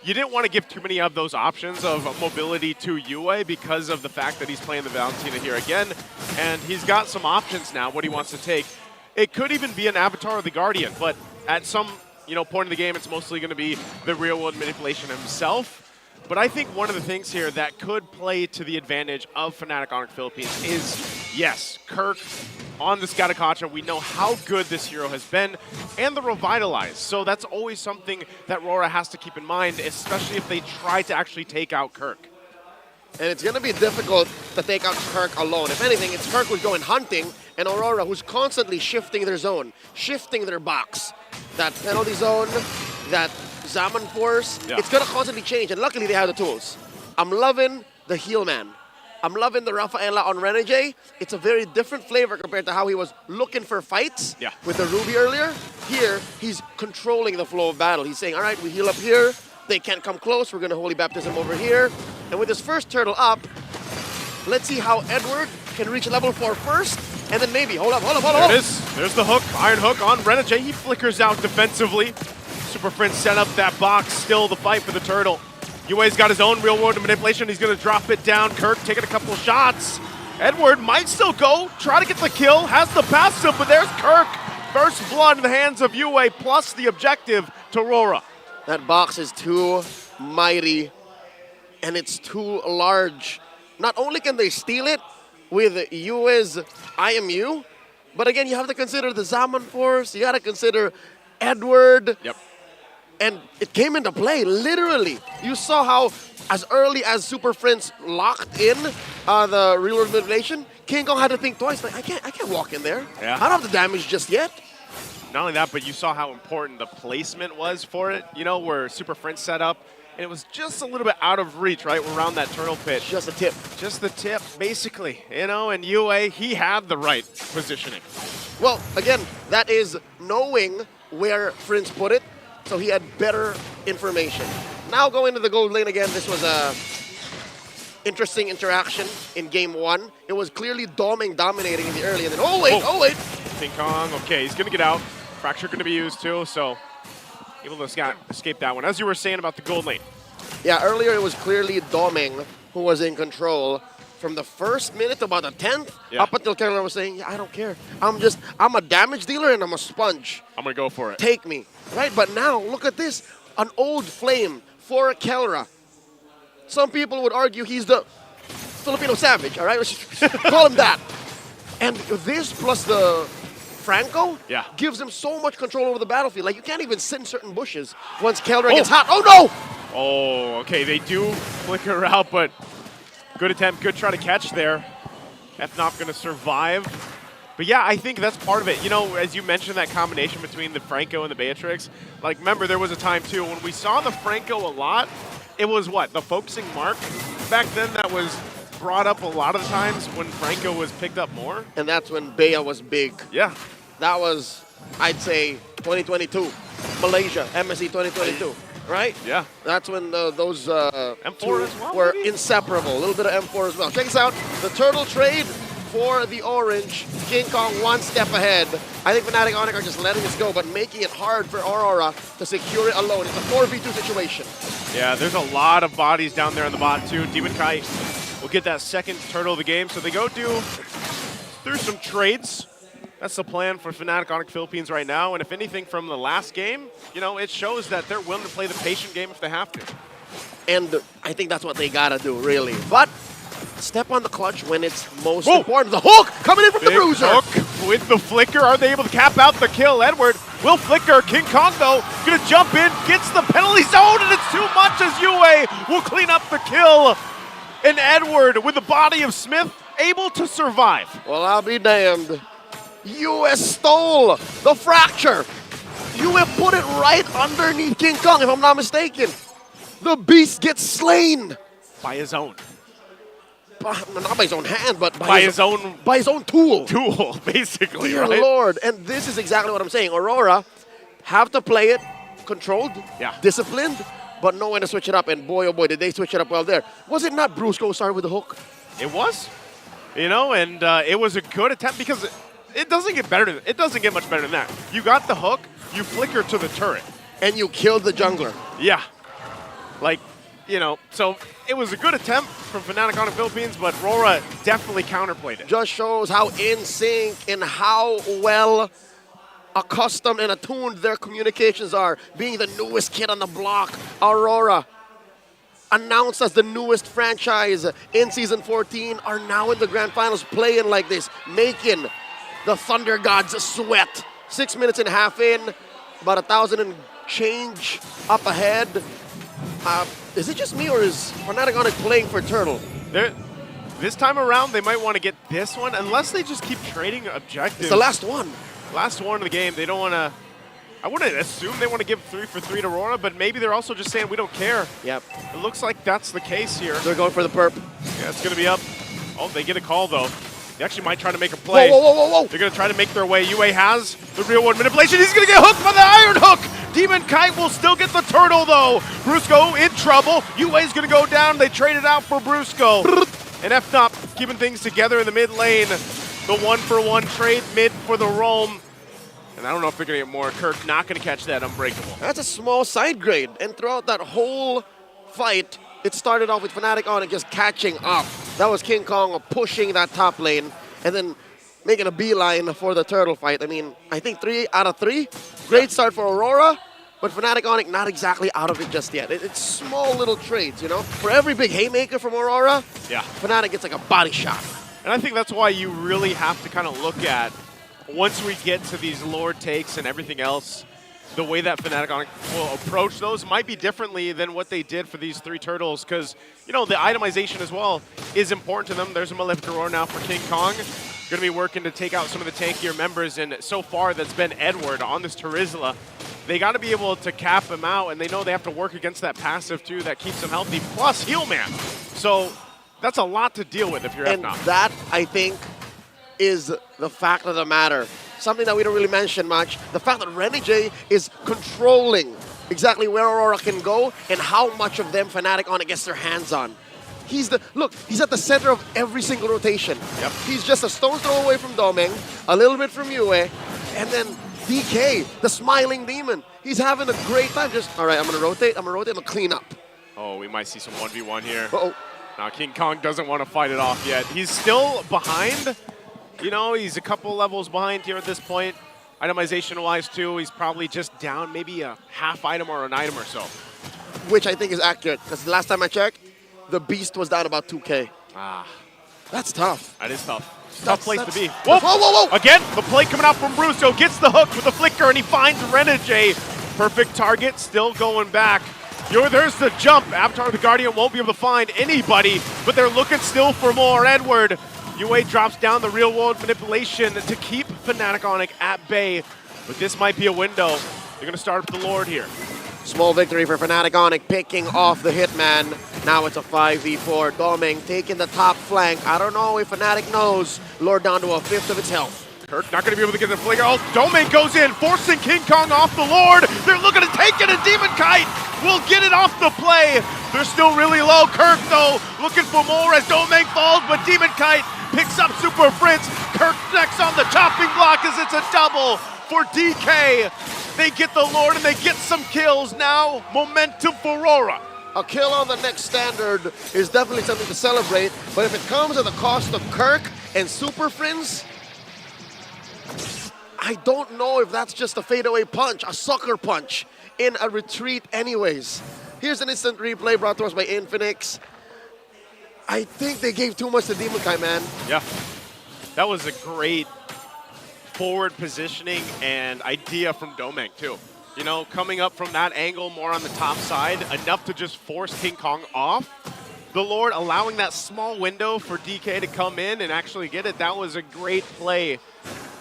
you didn't want to give too many of those options of mobility to Yue because of the fact that he's playing the Valentina here again. And he's got some options now, what he wants to take. It could even be an Avatar of the Guardian, but at some point in the game, it's mostly going to be the real-world manipulation himself. But I think one of the things here that could play to the advantage of Fnatic Onic Philippines is, yes, Kirk on the Scatakacha. We know how good this hero has been, and the Revitalize. So that's always something that RORA has to keep in mind, especially if they try to actually take out Kirk. And it's going to be difficult to take out Kirk alone. If anything, it's Kirk who's going hunting, and Aurora who's constantly shifting their zone, shifting their box. That penalty zone, that Zaman force, it's going to constantly change, and luckily they have the tools. I'm loving the heal man. I'm loving the Rafaela on Renegade. It's a very different flavor compared to how he was looking for fights with the Ruby earlier. Here, he's controlling the flow of battle. He's saying, all right, we heal up here. They can't come close. We're going to Holy Baptism over here. And with his first turtle up, let's see how Edward can reach level 4 first. And then maybe, hold up. There it is. There's the hook, Iron Hook on Renegade. He flickers out defensively. Super Prince set up that box, still the fight for the turtle. Yue's got his own real-world manipulation. He's going to drop it down. Kirk taking a couple shots. Edward might still go, try to get the kill, has the passive, but there's Kirk. First blood in the hands of Yue, plus the objective to RORA. That box is too mighty, and it's too large. Not only can they steal it with Yue's IMU, but again, you have to consider the Zaman Force, you got to consider Edward. Yep. And it came into play, literally. You saw how, as early as Super Friends locked in the real-world manipulation, King Kong had to think twice, like, I can't walk in there. Yeah. I don't have the damage just yet. Not only that, but you saw how important the placement was for it, where Super Friends set up. And it was just a little bit out of reach, right, around that turtle pit. Just a tip. Just the tip, basically. And Yue, he had the right positioning. Well, again, that is knowing where Friends put it, so he had better information. Now going to the gold lane again, this was a interesting interaction in game 1. It was clearly dominating in the early, and then, oh wait. King Kong, okay, he's going to get out. Fracture going to be used too, so able to escape that one. As you were saying about the gold lane. Yeah, earlier it was clearly Doming who was in control from the first minute to about the 10th, up until Kelleher was saying, yeah, I don't care. I'm a damage dealer and I'm a sponge. I'm going to go for it. Take me. Right, but now, look at this. An old flame for Kelleher. Some people would argue he's the Filipino savage, all right? Let's just call him that. And this plus the Franco gives him so much control over the battlefield. Like, you can't even sit in certain bushes once Kelleher gets hot. Oh, no! Oh, okay, they do flicker out, but good attempt, good try to catch there. FNOP going to survive. But yeah, I think that's part of it. As you mentioned, that combination between the Franco and the Beatrix. Like, remember, there was a time, too, when we saw the Franco a lot, it was what? The focusing mark back then that was brought up a lot of the times when Franco was picked up more. And that's when Bea was big. Yeah. That was, I'd say, 2022. Malaysia, MSC 2022. Right? Yeah. That's when those M4 two as well, were maybe? inseparable. A little bit of M4 as well. Check this out. The turtle trade for the orange. King Kong one step ahead. I think Fnatic Onic are just letting this go, but making it hard for Aurora to secure it alone. It's a 4v2 situation. Yeah, there's a lot of bodies down there on the bot too. Demon Kite will get that second turtle of the game, so they go through some trades. That's the plan for Fnatic Onic Philippines right now, and if anything from the last game, you know, it shows that they're willing to play the patient game if they have to. And I think that's what they gotta do, really. But step on the clutch when it's most important. The hook coming in from the bruiser. Hook with the flicker. Are they able to cap out the kill? Edward will flicker. King Kong, though, gonna jump in, gets the penalty zone, and it's too much as Yue will clean up the kill. And Edward, with the body of Smith, able to survive. Well, I'll be damned. Yue stole the fracture. Yue put it right underneath King Kong, if I'm not mistaken. The beast gets slain. By his own. Not by his own hand, but by his own tool. Tool, basically, Dear right? Lord, and this is exactly what I'm saying. Aurora have to play it controlled, disciplined, but know when to switch it up. And boy, oh boy, did they switch it up well there. Was it not Brusco who started with the hook? It was, you know, and it was a good attempt because it doesn't get better. It doesn't get much better than that. You got the hook, you flicker to the turret, and you killed the jungler. Yeah, like, you know, so it was a good attempt from Fnatic Onic Philippines, but RORA definitely counterplayed it. Just shows how in sync and how well accustomed and attuned their communications are. Being the newest kid on the block, Aurora, announced as the newest franchise in Season 14, are now in the Grand Finals playing like this, making the Thunder Gods sweat. 6 minutes and a half in, about 1,000 and change up ahead. Is it just me, or is Fnatic Onic playing for Turtle? This time around, they might want to get this one, unless they just keep trading objectives. It's the last one. Last one of the game. They don't want to... I wouldn't assume they want to give 3 for 3 to RORA, but maybe they're also just saying we don't care. Yep. It looks like that's the case here. They're going for the perp. Yeah, it's going to be up. Oh, they get a call, though. They actually might try to make a play. Whoa, whoa, whoa, whoa. They're going to try to make their way. Yue has the real world manipulation. He's going to get hooked by the iron hook. Demon Kite will still get the turtle, though. Brusco in trouble. Yue's going to go down. They trade it out for Brusco. And FNOP keeping things together in the mid lane. The 1-for-1 trade mid for the roam. And I don't know if they're going to get more. Kirk not going to catch that Unbreakable. That's a small side grade. And throughout that whole fight, it started off with Fnatic Onic just catching up. That was King Kong pushing that top lane and then making a beeline for the turtle fight. I mean, I think 3 out of 3. Great start for Aurora, but Fnatic Onic not exactly out of it just yet. It's small little trades, you know? For every big haymaker from Aurora, Fnatic gets like a body shot. And I think that's why you really have to kind of look at, once we get to these Lord takes and everything else, the way that Fnatic Onic will approach those might be differently than what they did for these 3 turtles, because, you know, the itemization as well is important to them. There's a Malefic Aurora now for King Kong. Going to be working to take out some of the tankier members, and so far that's been Edward on this Terizla. They got to be able to cap him out, and they know they have to work against that passive too that keeps them healthy, plus Heal Man. So that's a lot to deal with if you're And FNOP. that, I think, is the fact of the matter. Something that we don't really mention much. The fact that Renegade is controlling exactly where Aurora can go and how much of them Fnatic Onic gets their hands on. He's at the center of every single rotation. Yep. He's just a stone's throw away from Domeng, a little bit from Yue, and then DK, the smiling demon. He's having a great time. Just, all right, I'm going to rotate, I'm going to clean up. Oh, we might see some 1v1 here. Uh-oh. Now King Kong doesn't want to fight it off yet. He's still behind. You know, he's a couple levels behind here at this point. Itemization-wise, too, he's probably just down maybe a half item or an item or so. Which I think is accurate, because the last time I checked, the Beast was down about 2K. Ah. That's tough. That is tough. Tough place to be. Whoa, whoa, whoa, whoa! Again, the play coming out from Brusco. Gets the hook with the flicker, and he finds Renegade. Perfect target, still going back. There's the jump. Avatar the Guardian won't be able to find anybody, but they're looking still for more. Edward. Yue drops down the real world manipulation to keep Fnatic Onic at bay. But this might be a window. They're going to start with the Lord here. Small victory for Fnatic Onic, picking off the Hitman. Now it's a 5v4. Domeng taking the top flank. I don't know if Fnatic knows. Lord down to 1/5 of its health. Kirk not going to be able to get the flicker. Oh, Domeng goes in, forcing King Kong off the Lord. They're looking to take it, and Demon Kite will get it off the play. They're still really low. Kirk, though, looking for more as Domeng falls, but Demon Kite picks up Super Prince. Kirk next on the chopping block as it's a double for DK. They get the Lord and they get some kills. Now, momentum for Aurora. A kill on the next standard is definitely something to celebrate, but if it comes at the cost of Kirk and Super Friends, I don't know if that's just a fadeaway punch, a sucker punch in a retreat anyways. Here's an instant replay brought to us by Infinix. I think they gave too much to Demon Kai, man. Yeah, that was a great forward positioning and idea from Domeng too. You know, coming up from that angle more on the top side, enough to just force King Kong off. The Lord allowing that small window for DK to come in and actually get it. That was a great play.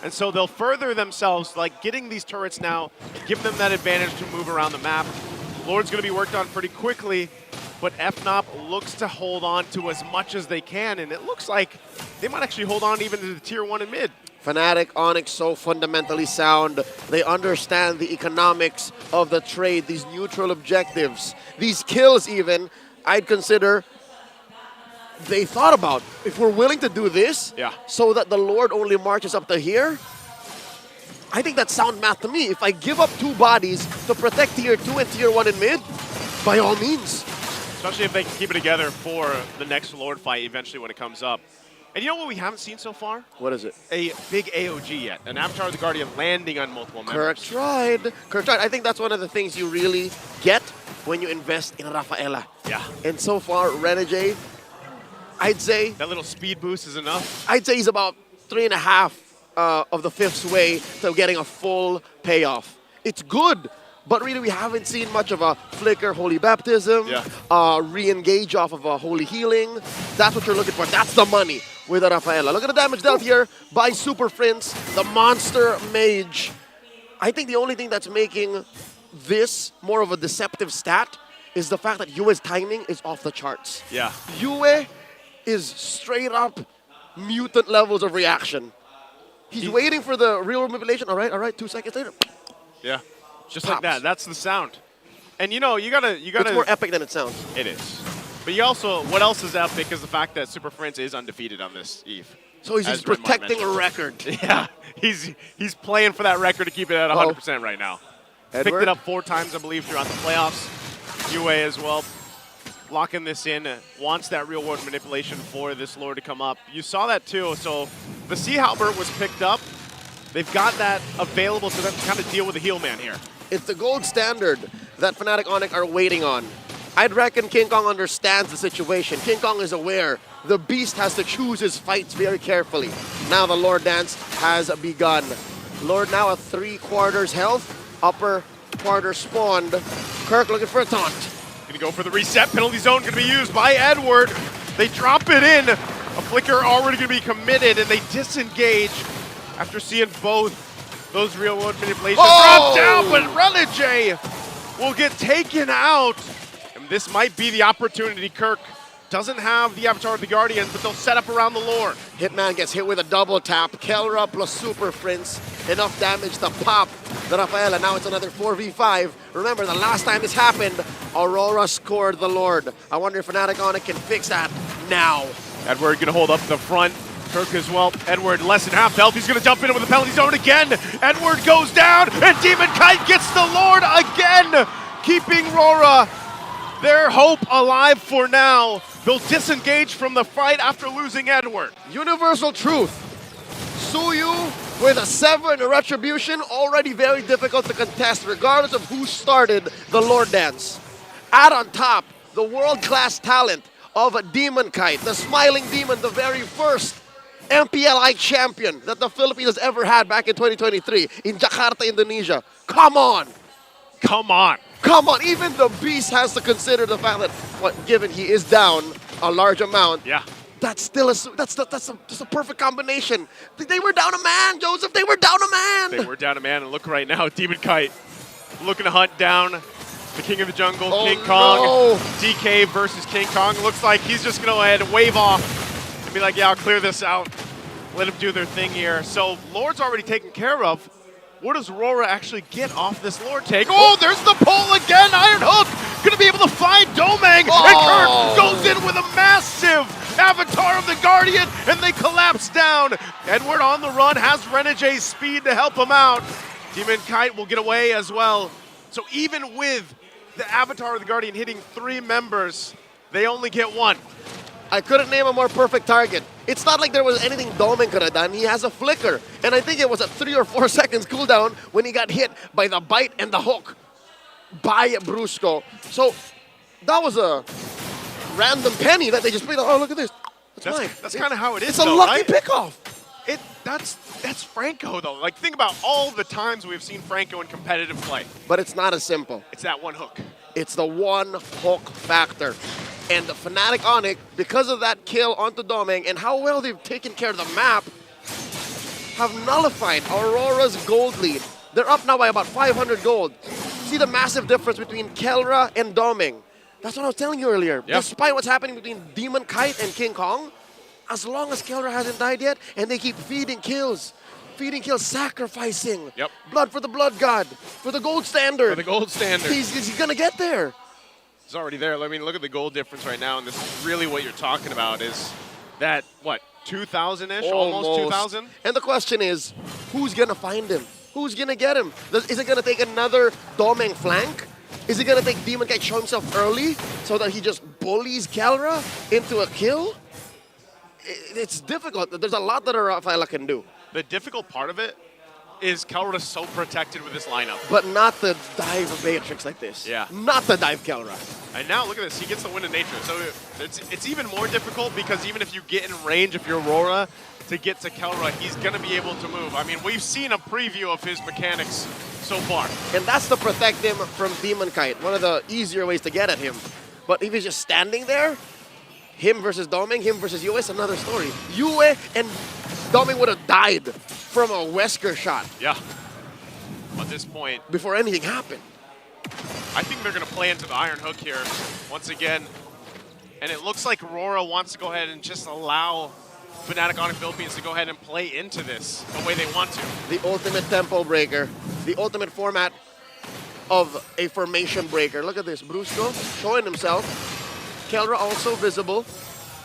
And so they'll further themselves, like getting these turrets now, give them that advantage to move around the map. Lord's going to be worked on pretty quickly, but FNOP looks to hold on to as much as they can, and it looks like they might actually hold on even to the tier 1 and mid. Fnatic Onic so fundamentally sound. They understand the economics of the trade, these neutral objectives, these kills even, I'd consider they thought about. If we're willing to do this so that the Lord only marches up to here, I think that's sound math to me. If I give up 2 bodies to protect tier 2 and tier 1 in mid, by all means. Especially if they can keep it together for the next Lord fight eventually when it comes up. And you know what we haven't seen so far? What is it? A big AOG yet. An Avatar of the Guardian landing on multiple members. Kirk tried. I think that's one of the things you really get when you invest in Rafaela. Yeah. And so far, Renegade, I'd say... That little speed boost is enough? I'd say he's about 3.5 of the 5th's way to getting a full payoff. It's good, but really we haven't seen much of a flicker Holy Baptism, re-engage off of a Holy Healing. That's what you're looking for. That's the money with Rafaela. Look at the damage dealt here by Super Prince, the monster mage. I think the only thing that's making this more of a deceptive stat is the fact that Yue's timing is off the charts. Yeah. Yue is straight up mutant levels of reaction. He's waiting for the real manipulation. All right, 2 seconds later. Yeah, just like that. That's the sound. And you know, you gotta. It's more epic than it sounds. It is. But you also, what else is epic is the fact that Super Prince is undefeated on this Eve. So he's just protecting a record. Yeah, he's playing for that record to keep it at 100% right now. Edward? Picked it up 4 times, I believe, throughout the playoffs. UA as well, locking this in, wants that real world manipulation for this Lord to come up. You saw that too, so the Sea Halberd was picked up. They've got that available to them to kind of deal with the heal man here. It's the gold standard that Fnatic Onic are waiting on. I'd reckon King Kong understands the situation. King Kong is aware. The Beast has to choose his fights very carefully. Now the Lord Dance has begun. Lord now at 3/4 health. Upper quarter spawned. Kirk looking for a taunt. Gonna go for the reset. Penalty zone gonna be used by Edward. They drop it in. A flicker already gonna be committed, and they disengage after seeing both those real world manipulations drop down, but Religion will get taken out. And this might be the opportunity. Kirk doesn't have the Avatar of the Guardians, but they'll set up around the Lord. Hitman gets hit with a double tap. Kelra plus Super Prince. Enough damage to pop the Rafaela. Now it's another 4v5. Remember, the last time this happened, Aurora scored the Lord. I wonder if Fnatic Onic can fix that now. Edward gonna hold up the front. Kirk as well. Edward less than half health. He's gonna jump in with the penalty zone again. Edward goes down, and Demon Kite gets the Lord again, keeping RORA their hope alive for now. They'll disengage from the fight after losing Edward. Universal truth. Suyu with a 7 retribution, already very difficult to contest regardless of who started the Lord Dance. Add on top the world-class talent of Demon Kite, the Smiling Demon, the very first MPLI champion that the Philippines has ever had back in 2023 in Jakarta, Indonesia. Come on. Come on. Come on. Even the Beast has to consider the fact that, given he is down a large amount, that's still that's a perfect combination. They were down a man, Joseph. They were down a man. They were down a man, and look right now, Demon Kite looking to hunt down the King of the Jungle, King Kong. No. DK versus King Kong. Looks like he's just gonna go ahead and wave off and be like, yeah, I'll clear this out. Let them do their thing here. So Lord's already taken care of. What does RORA actually get off this Lord take? Oh, there's the pull again. Iron Hook gonna be able to find Domeng. And Kirk goes in with a massive Avatar Avatar of the Guardian, and they collapse down. Edward on the run, has Renegade speed to help him out. Demon Kite will get away as well. So even with the Avatar of the Guardian hitting 3 members, they only get 1. I couldn't name a more perfect target. It's not like there was anything Domen could have done. He has a flicker. And I think it was a 3 or 4 seconds cooldown when he got hit by the bite and the hook by Brusco. So that was a random penny that they just played. Oh, look at this. That's mine. That's kind of how it is. It's a though, lucky right? pickoff. That's Franco though. Like think about all the times we've seen Franco in competitive play. But it's not as simple. It's that one hook. It's the one hook factor. And the Fnatic Onic, because of that kill onto Domeng and how well they've taken care of the map, have nullified Aurora's gold lead. They're up now by about 500 gold. See the massive difference between Kelra and Domeng. That's what I was telling you earlier. Yep. Despite what's happening between Demon Kite and King Kong, as long as Kelra hasn't died yet, and they keep feeding kills, sacrificing. Yep. Blood for the blood god, for the gold standard. For the gold standard. He's gonna get there. It's already there. I mean, look at the goal difference right now, and this is really what you're talking about is that, what, 2,000-ish? Almost 2,000? And the question is, who's going to find him? Who's going to get him? Is it going to take another Domeng flank? Is it going to take Demon Kite show himself early so that he just bullies Kelra into a kill? It's difficult. There's a lot that Rafaela can do. The difficult part of it is Kelra so protected with this lineup. But not the dive Beatrix like this. Yeah. Not the dive Kelra. And now look at this, he gets the win in nature. So it's even more difficult because even if you get in range, if you're Aurora, to get to Kelra, he's gonna be able to move. I mean, we've seen a preview of his mechanics so far. And that's to protect him from Demon Kite, one of the easier ways to get at him. But if he's just standing there, him versus Domeng, him versus Yue is another story. Yue and Domeng would have died from a Wesker shot. Yeah. At this point, before anything happened. I think they're going to play into the Iron Hook here once again. And it looks like RORA wants to go ahead and just allow Fnatic Onic Philippines to go ahead and play into this the way they want to. The ultimate tempo breaker. The ultimate format of a formation breaker. Look at this. Brusco showing himself. Kelra also visible.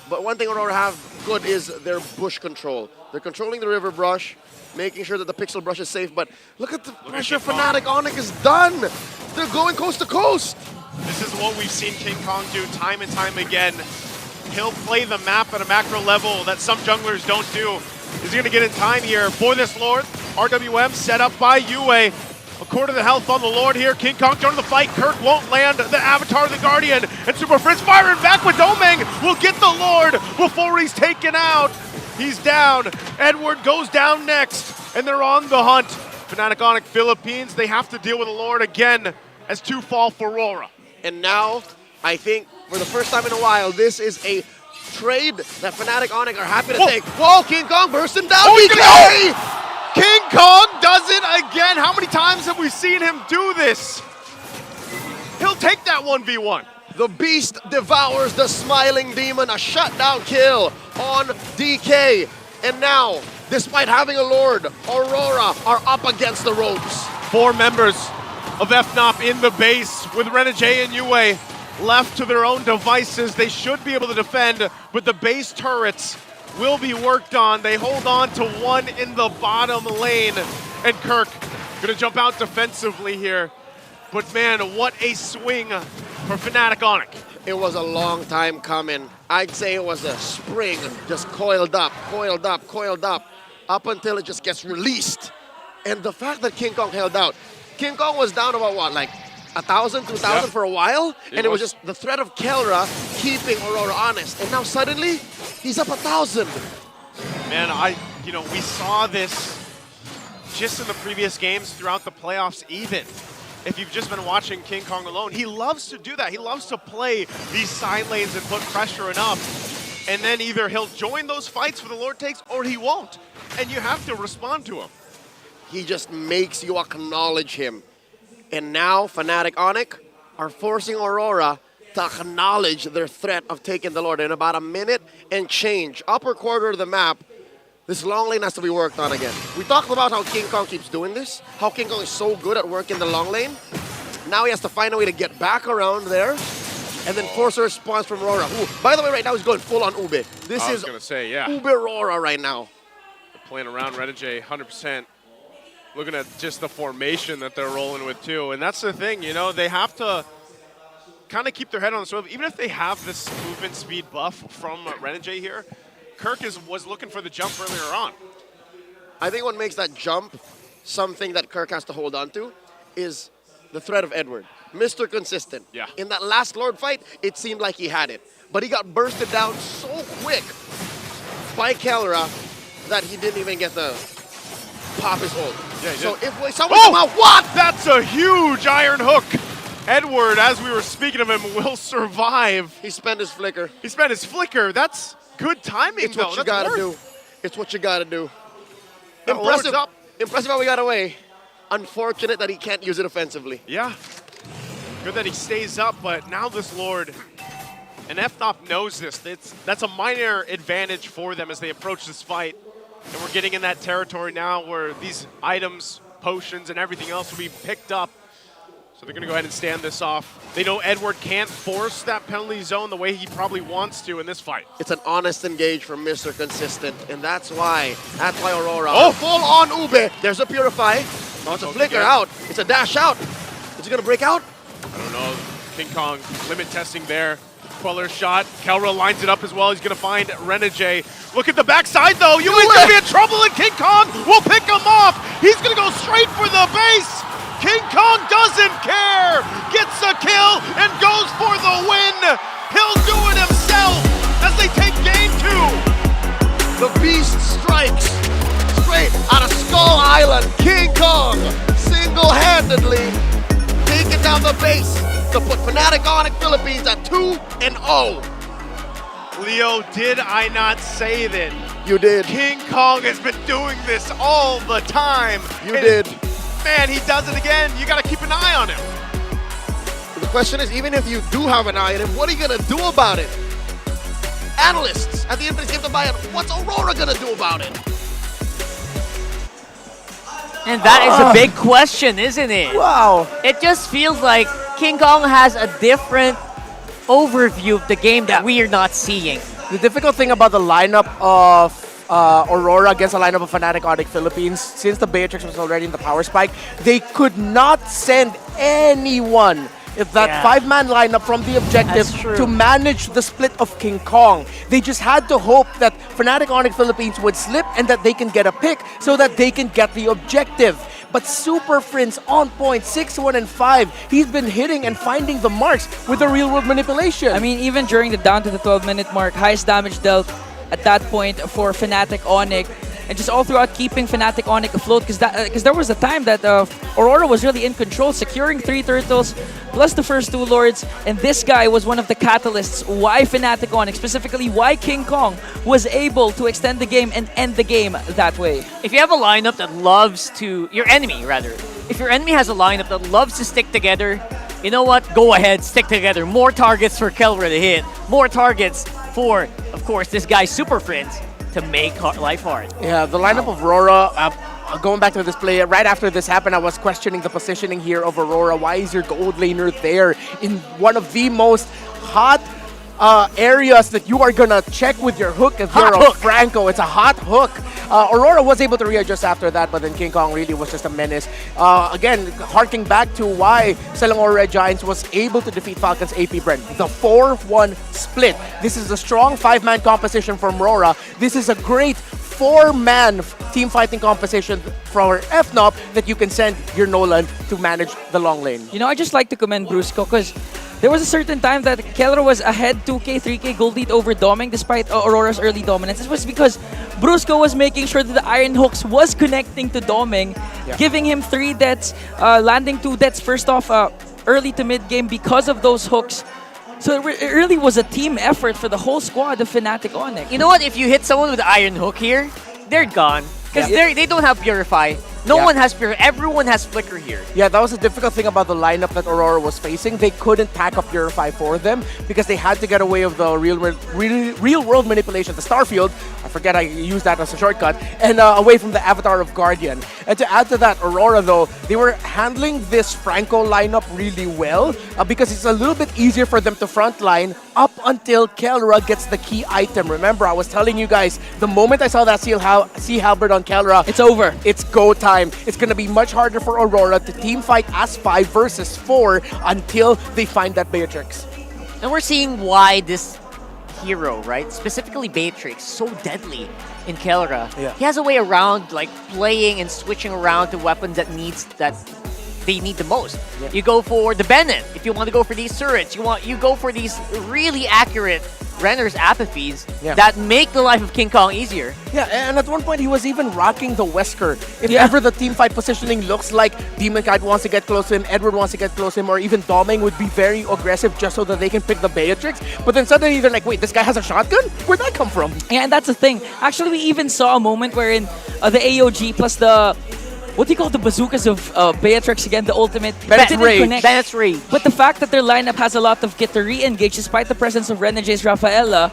But one thing Aurora have good is their bush control. They're controlling the river brush, making sure that the pixel brush is safe. But look at the pressure Fnatic Onic is done. They're going coast to coast. This is what we've seen King Kong do time and time again. He'll play the map at a macro level that some junglers don't do. Is he going to get in time here for this Lord? RWM set up by Yue. A quarter of the health on the Lord here. King Kong joining the fight. Kirk won't land the Avatar of the Guardian. And Super Fritz firing back with Domeng will get the Lord before he's taken out. He's down. Edward goes down next. And they're on the hunt. Fnatic Onic Philippines, they have to deal with the Lord again as 2 fall for RORA. And now, I think, for the first time in a while, this is a trade that Fnatic Onic are happy to take. Whoa, King Kong bursting down. Oh, King Kong does it again. How many times have we seen him do this? He'll take that 1v1. The beast devours the smiling demon. A shutdown kill on DK. And now, despite having a Lord, Aurora are up against the ropes. 4 members of FNOP in the base with Renegade and Yue left to their own devices. They should be able to defend, but the base turrets will be worked on. They hold on to 1 in the bottom lane. And Kirk gonna jump out defensively here. But man, what a swing for Fnatic Onic. It was a long time coming. I'd say it was a spring, just coiled up, up until it just gets released. And the fact that King Kong held out. King Kong was down about what, like 1,000, 2,000 for a while? And it was just the threat of Kelra keeping Aurora honest. And now suddenly, he's up 1,000. Man, we saw this just in the previous games throughout the playoffs even. If you've just been watching King Kong alone, he loves to do that. He loves to play these side lanes and put pressure enough. And then either he'll join those fights for the Lord takes or he won't. And you have to respond to him. He just makes you acknowledge him. And now Fnatic Onic are forcing Aurora to acknowledge their threat of taking the Lord. In about a minute and change, upper quarter of the map, this long lane has to be worked on again. We talked about how King Kong keeps doing this, how King Kong is so good at working the long lane. Now he has to find a way to get back around there and then force a response from RORA, who, by the way, right now is going full on Ube. This I was is gonna say, yeah. Ube RORA right now. Playing around Renegade 100%. Looking at just the formation that they're rolling with too. And that's the thing, you know, they have to kind of keep their head on the swivel. Even if they have this movement speed buff from Renegade here, Kirk was looking for the jump earlier on. I think what makes that jump something that Kirk has to hold on to is the threat of Edward. Mr. Consistent. Yeah. In that last Lord fight, it seemed like he had it. But he got bursted down so quick by Kelra that he didn't even get the pop his ult. Yeah, he so did. if someone come out, what? That's a huge iron hook. Edward, as we were speaking of him, will survive. He spent his flicker. He spent his flicker. That's good timing, It's though. what you That's gotta work. do. It's what you gotta do. That Impressive. Lord's up. Impressive how we got away. Unfortunate that he can't use it offensively. Yeah. Good that he stays up, but now this Lord, and FNOP knows this. That's a minor advantage for them as they approach this fight. And we're getting in that territory now where these items, potions, and everything else will be picked up. So they're going to go ahead and stand this off. They know Edward can't force that penalty zone the way he probably wants to in this fight. It's an honest engage from Mr. Consistent, and that's why Aurora. Oh, full on Ube. There's a Purify. Oh, it's a flicker out. It's a dash out. Is it going to break out? I don't know. King Kong limit testing there. Queller shot. Kelra lines it up as well. He's going to find Renegade. Look at the backside, though. You ain't going to be in trouble, and King Kong will pick him off. He's going to go straight for the base. King Kong doesn't care. Gets a kill and goes for the win. He'll do it himself as they take game 2. The beast strikes straight out of Skull Island. King Kong single-handedly taking down the base to put Fnatic Onic Philippines at 2-0. Leo, did I not say that? You did. King Kong has been doing this all the time. You did. Man, he does it again. You got to keep an eye on him. The question is, even if you do have an eye on him, what are you going to do about it? Analysts at the Infinite Game to buy it. What's Aurora going to do about it? And that is a big question, isn't it? Wow. It just feels like King Kong has a different overview of the game that we are not seeing. The difficult thing about the lineup of Aurora against the lineup of Fnatic Onic Philippines, since the Beatrix was already in the power spike, they could not send anyone if that 5-man lineup from the objective to manage the split of King Kong. They just had to hope that Fnatic Onic Philippines would slip and that they can get a pick so that they can get the objective. But Super Prince on point, 6, 1, and 5. He's been hitting and finding the marks with the real-world manipulation. I mean, even during the down to the 12-minute mark, highest damage dealt at that point for Fnatic Onic, and just all throughout keeping Fnatic Onic afloat, because there was a time that Aurora was really in control, securing 3 turtles plus the first 2 lords, and this guy was one of the catalysts why Fnatic Onic, specifically why King Kong, was able to extend the game and end the game that way. If you have a lineup that loves to, your enemy rather, if your enemy has a lineup that loves to stick together, you know what? Go ahead, stick together. More targets for Kelra to hit. More targets for, of course, this guy's Super Friends to make life hard. Yeah, the lineup of Aurora, going back to this play, right after this happened, I was questioning the positioning here of Aurora. Why is your gold laner there in one of the most hot areas that you are gonna check with your hook if you're a Franco? It's a hot hook. Aurora was able to readjust after that, but then King Kong really was just a menace. Again, harking back to why Selangor Red Giants was able to defeat Falcon's AP Brent. The 4-1 split. This is a strong 5-man composition from Aurora. This is a great 4-man team fighting composition for FNOP that you can send your Nolan to manage the long lane. You know, I just like to commend Brusco because there was a certain time that Kelra was ahead 2k, 3k gold lead over Doming despite Aurora's early dominance. This was because Brusco was making sure that the Iron Hooks was connecting to Doming, giving him 3 deaths, landing 2 deaths first off early to mid game because of those hooks. So it really was a team effort for the whole squad of Fnatic Onic. You know what? If you hit someone with the Iron Hook here, they're gone. Because they don't have Purify. No one has Pure. Everyone has Flicker here. Yeah, that was the difficult thing about the lineup that Aurora was facing. They couldn't pack up Purify for them because they had to get away of the real world manipulation, the Starfield. I forget I used that as a shortcut, and away from the avatar of Guardian. And to add to that, Aurora, though, they were handling this Franco lineup really well because it's a little bit easier for them to frontline up until Kelra gets the key item. Remember, I was telling you guys, the moment I saw that Sea Halberd on Kelra, it's over. It's go time. It's going to be much harder for Aurora to team fight as 5 versus 4 until they find that Beatrix. And we're seeing why this hero, right, specifically Beatrix, so deadly in Kelra. Yeah. He has a way around, like, playing and switching around to weapons that they need the most. Yeah. You go for the Bennett if you want to go for these turrets. You go for these really accurate Renner's Apathies that make the life of King Kong easier. Yeah, and at one point he was even rocking the Wesker. If ever the team fight positioning looks like Demon Kite wants to get close to him, Edward wants to get close to him, or even Doming would be very aggressive just so that they can pick the Beatrix. But then suddenly they're like, wait, this guy has a shotgun? Where'd that come from? Yeah, and that's the thing. Actually, we even saw a moment wherein the AOG plus the what do you call the bazookas of Beatrix again, the ultimate? Bennett's Rage. But the fact that their lineup has a lot of kit to re-engage despite the presence of Renege's Rafaela,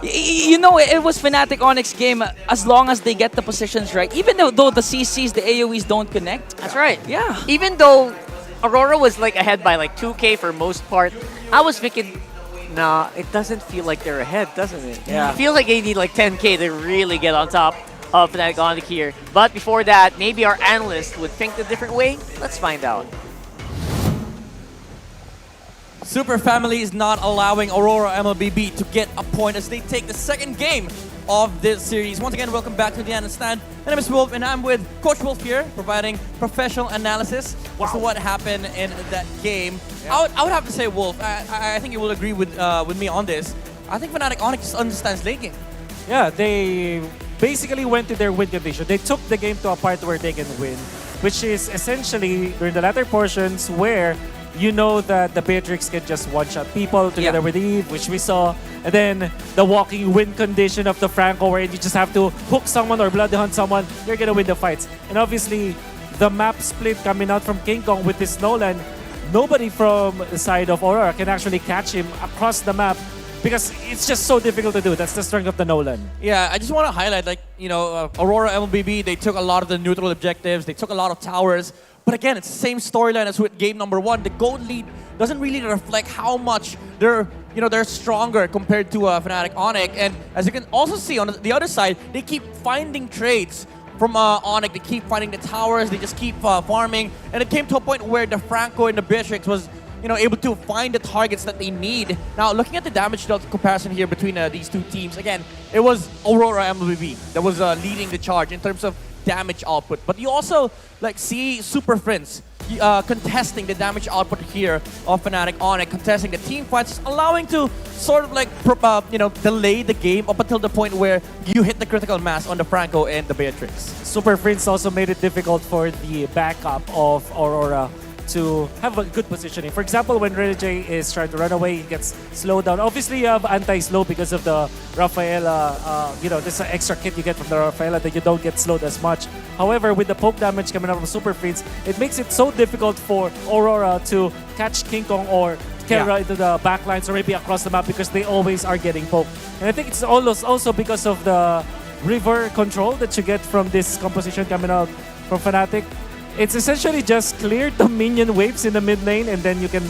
you know, it was Fnatic Onyx game as long as they get the positions right. Even though the CCs, the AoEs don't connect. That's right. Yeah. Even though Aurora was like ahead by like 2K for most part, I was thinking, nah, it doesn't feel like they're ahead, doesn't it? Yeah. It feels like they need like 10K to really get on top of Fnatic Onic here. But before that, maybe our analyst would think a different way. Let's find out. Super Family is not allowing Aurora MLBB to get a point as they take the second game of this series. Once again, welcome back to the Anna Stand. My name is Wolf, and I'm with Coach Wolf here, providing professional analysis as to what happened in that game. I would have to say, Wolf, I think you will agree with me on this. I think Fnatic Onic just understands late game. Yeah, they basically went to their win condition. They took the game to a part where they can win, which is essentially during the latter portions where you know that the Beatrix can just one-shot people together with Eve, which we saw. And then the walking win condition of the Franco where you just have to hook someone or blood hunt someone, you're gonna win the fights. And obviously, the map split coming out from King Kong with this Nolan, nobody from the side of Aurora can actually catch him across the map because it's just so difficult to do. That's the strength of the Nolan. Yeah, I just want to highlight, like, you know, Aurora MLBB, they took a lot of the neutral objectives, they took a lot of towers, but again, it's the same storyline as with game number 1. The gold lead doesn't really reflect how much they're stronger compared to Fnatic Onic, and as you can also see on the other side, they keep finding trades from Onic. They keep finding the towers, they just keep farming, and it came to a point where the Franco and the Beatrix was able to find the targets that they need. Now, looking at the damage dealt comparison here between these two teams, again, it was Aurora MLBB that was leading the charge in terms of damage output. But you also see Super Friends contesting the damage output here of Fnatic Onic, contesting the team fights, allowing to sort of delay the game up until the point where you hit the critical mass on the Franco and the Beatrix. Super Friends also made it difficult for the backup of Aurora to have a good positioning. For example, when Renegade is trying to run away, he gets slowed down. Obviously, you have anti-slow because of the Rafaela. This extra kit you get from the Rafaela that you don't get slowed as much. However, with the poke damage coming out from Super Friends, it makes it so difficult for Aurora to catch King Kong or Kelra into the backlines or maybe across the map because they always are getting poked. And I think it's also because of the river control that you get from this composition coming out from Fnatic. It's essentially just clear the minion waves in the mid lane and then you can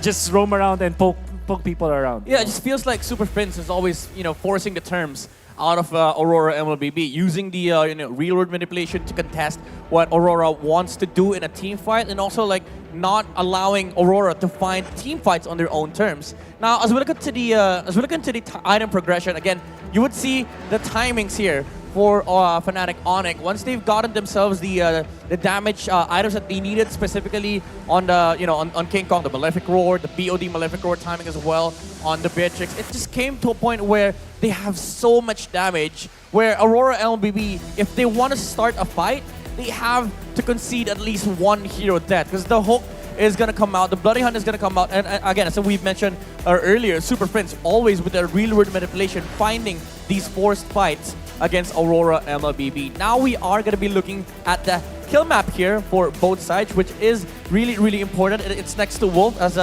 just roam around and poke people around. Yeah, it just feels like Super Friends is always, forcing the terms out of Aurora MLBB, using the real-world manipulation to contest what Aurora wants to do in a team fight, and also not allowing Aurora to find team fights on their own terms. Now, as we look into the item progression, again, you would see the timings here for Fnatic Onic. Once they've gotten themselves the damage items that they needed, specifically on the on King Kong, the Malefic Roar, the BOD Malefic Roar timing as well on the Beatrix, it just came to a point where they have so much damage where Aurora MLBB, if they want to start a fight, they have to concede at least one hero death because the hook is going to come out, the Bloody Hunt is going to come out, and again, as we've mentioned earlier, Super Friends always with their real-world manipulation, finding these forced fights against Aurora MLBB. Now we are going to be looking at the kill map here for both sides, which is really, really important. It's next to Wolf, as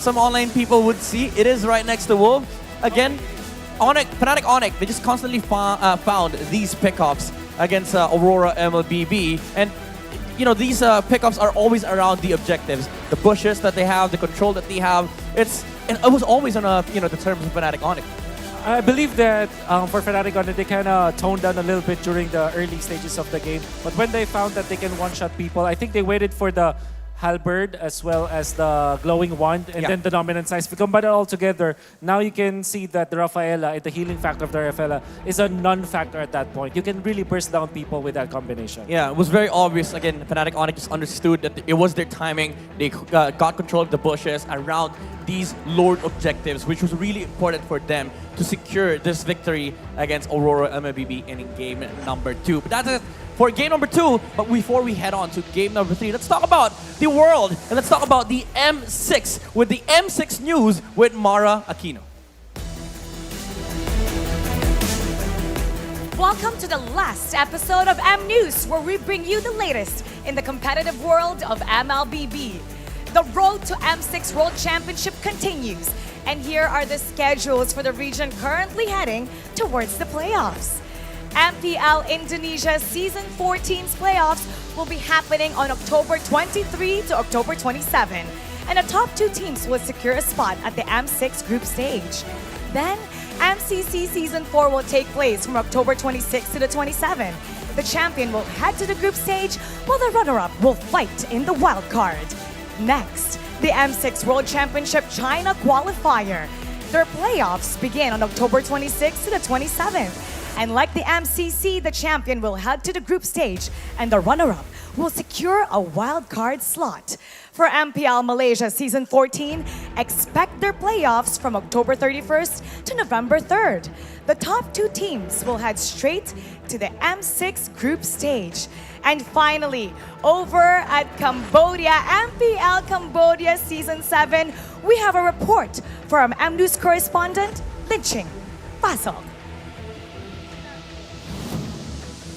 some online people would see. It is right next to Wolf. Again, Fnatic Onic, they just constantly found these pickoffs against Aurora MLBB, and these pickups are always around the objectives, the bushes that they have, the control that they have. It was always on the terms of Fnatic Onic. I believe that for Fnatic Onic, they kind of toned down a little bit during the early stages of the game. But when they found that they can one-shot people, I think they waited for the halberd as well as the glowing wand and then the dominant size. If you combine it all together, now you can see that the Rafaela and the healing factor of the Rafaela is a non-factor at that point. You can really burst down people with that combination. Yeah, it was very obvious. Again, Fnatic Onic just understood that it was their timing. They got control of the bushes around these Lord objectives, which was really important for them to secure this victory against Aurora MLBB in game number 2. But that's it for game number 2. But before we head on to game number 3, let's talk about the world and let's talk about the M6 with the M6 news with Mara Aquino. Welcome to the last episode of M News, where we bring you the latest in the competitive world of MLBB. The road to M6 World Championship continues, and here are the schedules for the region currently heading towards the playoffs. MPL Indonesia Season 14's playoffs will be happening on October 23 to October 27, and the top 2 teams will secure a spot at the M6 group stage. Then, MCC Season 4 will take place from October 26 to the 27. The champion will head to the group stage, while the runner-up will fight in the wild card. Next, the M6 World Championship China qualifier. Their playoffs begin on October 26 to the 27th. And like the MCC, the champion will head to the group stage, and the runner-up will secure a wild card slot. For MPL Malaysia Season 14, expect their playoffs from October 31st to November 3rd. The top 2 teams will head straight to the M6 group stage. And finally, over at Cambodia, MPL Cambodia Season 7, we have a report from M News correspondent, Linching Pasok.